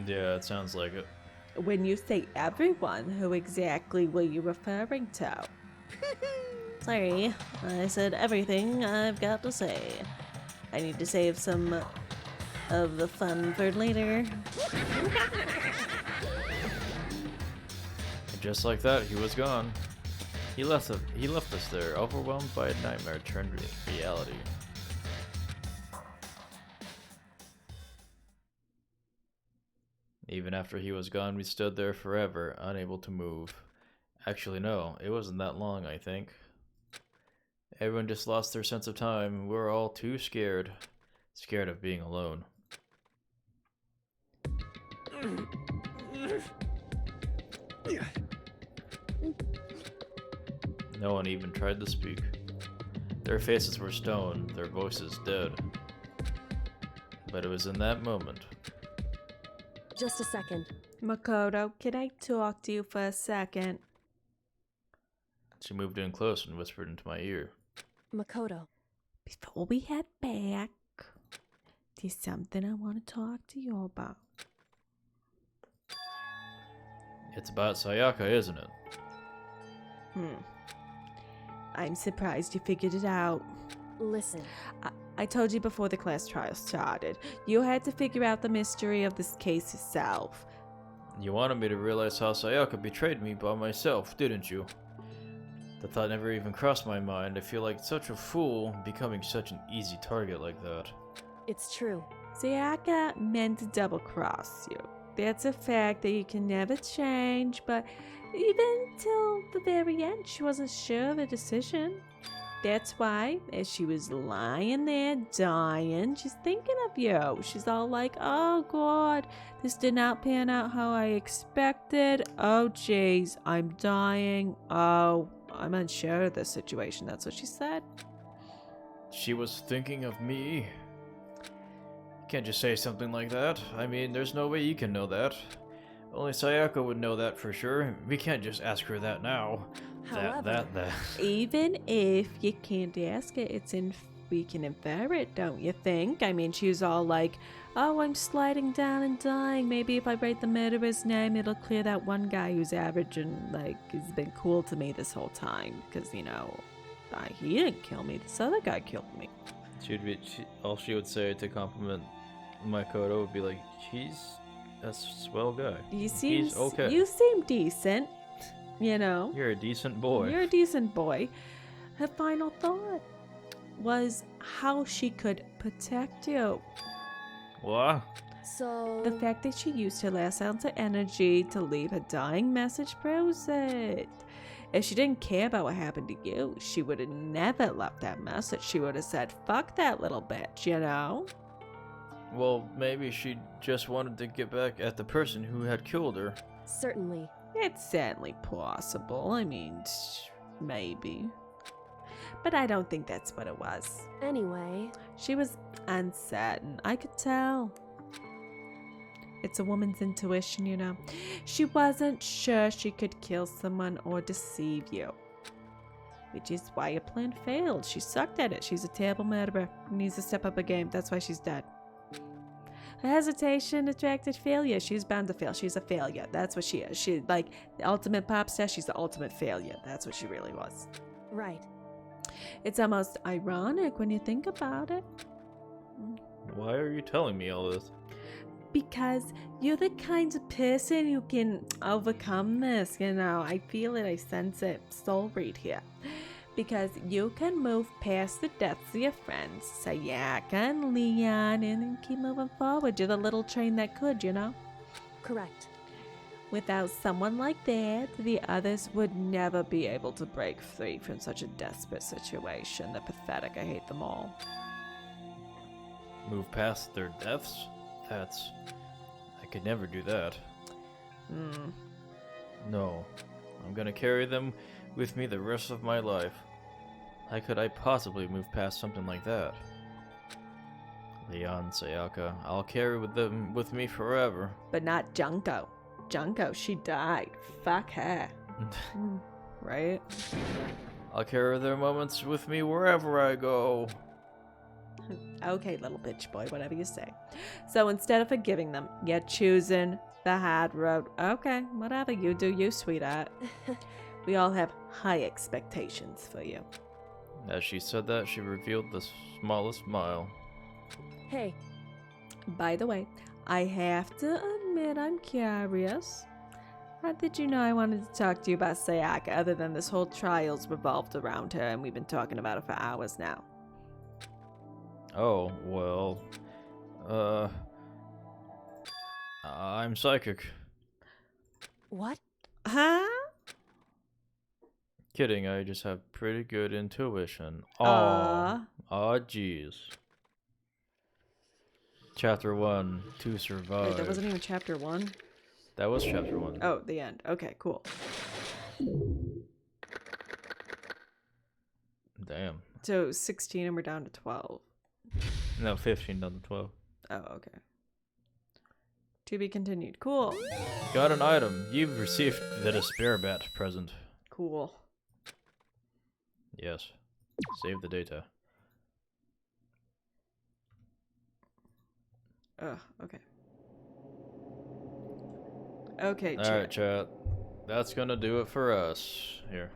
S8: Yeah, it sounds like it.
S12: When you say everyone, who exactly were you referring to?
S5: Sorry, I said everything I've got to say. I need to save some of the fun for later.
S8: Just like that, he was gone. He left us there, overwhelmed by a nightmare turned reality. Even after he was gone, we stood there forever, unable to move. Actually, no, it wasn't that long, I think. Everyone just lost their sense of time. We were all too scared. Scared of being alone. No one even tried to speak. Their faces were stone, their voices dead. But it was in that moment.
S15: Just a second.
S12: Makoto, can I talk to you for a second?
S8: She moved in close and whispered into my ear.
S15: Makoto.
S12: Before we head back, there's something I want to talk to you about.
S8: It's about Sayaka, isn't it?
S12: I'm surprised you figured it out.
S15: Listen.
S12: I told you before the class trial started. You had to figure out the mystery of this case yourself.
S8: You wanted me to realize how Sayaka betrayed me by myself, didn't you? The thought never even crossed my mind. I feel like such a fool becoming such an easy target like that.
S15: It's true.
S12: Sayaka meant to double-cross you. That's a fact that you can never change, but even till the very end, she wasn't sure of a decision. That's why, as she was lying there dying, she's thinking of you. She's all like, oh God, this did not pan out how I expected. Oh jeez, I'm dying. Oh, I'm unsure of the situation. That's what she said.
S8: She was thinking of me? You can't just say something like that. I mean, there's no way you can know that. Only Sayaka would know that for sure. We can't just ask her that now.
S15: However,
S12: Even if you can't ask it, we can infer it, don't you think? I mean, she was all like, oh, I'm sliding down and dying. Maybe if I write the murderer's name, it'll clear that one guy who's average and, like, has been cool to me this whole time. Because, you know, he didn't kill me. This other guy killed me.
S8: All she would say to compliment Makoto would be like, he's a swell guy. He's okay.
S12: You seem decent, you know.
S8: You're a decent boy.
S12: You're a decent boy. Her final thought was how she could protect you.
S8: What?
S15: So...
S12: The fact that she used her last ounce of energy to leave a dying message proves it. If she didn't care about what happened to you, she would have never left that message. She would have said, fuck that little bitch, you know?
S2: Well, maybe she just wanted to get back at the person who had killed her.
S15: Certainly.
S12: It's certainly possible. I mean, maybe. But I don't think that's what it was.
S15: Anyway.
S12: She was uncertain. I could tell. It's a woman's intuition, you know. She wasn't sure she could kill someone or deceive you. Which is why your plan failed. She sucked at it. She's a terrible murderer. Needs to step up her game. That's why she's dead. Her hesitation attracted failure. She's bound to fail. She's a failure. That's what she is. She, like, the ultimate pop star. She's the ultimate failure. That's what she really was.
S15: Right.
S12: It's almost ironic when you think about it.
S2: Why are you telling me all this?
S12: Because you're the kind of person who can overcome this, you know. I feel it, I sense it. Soul read here. Because you can move past the deaths of your friends, Sayaka and Leon, and then keep moving forward. You're the little train that could, you know.
S15: Correct.
S12: Without someone like that, the others would never be able to break free from such a desperate situation. They're pathetic. I hate them all.
S2: Move past their deaths? I could never do that. No. I'm gonna carry them with me the rest of my life. How could I possibly move past something like that? Leon, Sayaka, I'll carry them with me forever.
S12: But not Junko. Junko, she died. Fuck her. Right?
S2: I'll carry their moments with me wherever I go.
S12: Okay, little bitch boy, whatever you say. So instead of forgiving them, you're choosing the hard road. Okay, whatever, you do you, sweetheart. We all have high expectations for you.
S2: As she said that, she revealed the smallest smile.
S15: Hey.
S12: By the way, I have to admit I'm curious. How did you know I wanted to talk to you about Sayaka other than this whole trial's revolved around her and we've been talking about it for hours now?
S2: Oh, well, I'm psychic.
S15: What?
S12: Huh?
S2: Kidding, I just have pretty good intuition.
S12: Aw,
S2: jeez. Chapter 1, to survive.
S12: Wait, that wasn't even chapter 1?
S2: That was chapter 1.
S12: Oh, the end. Okay, cool.
S2: Damn.
S12: So 16 and we're down to 12.
S2: No, 15 down to 12.
S12: Oh, okay. To be continued. Cool.
S2: Got an item. You've received the Despair Bat present.
S12: Cool.
S2: Yes. Save the data.
S12: Okay. Okay, chat.
S2: Alright, chat. That's gonna do it for us. Here.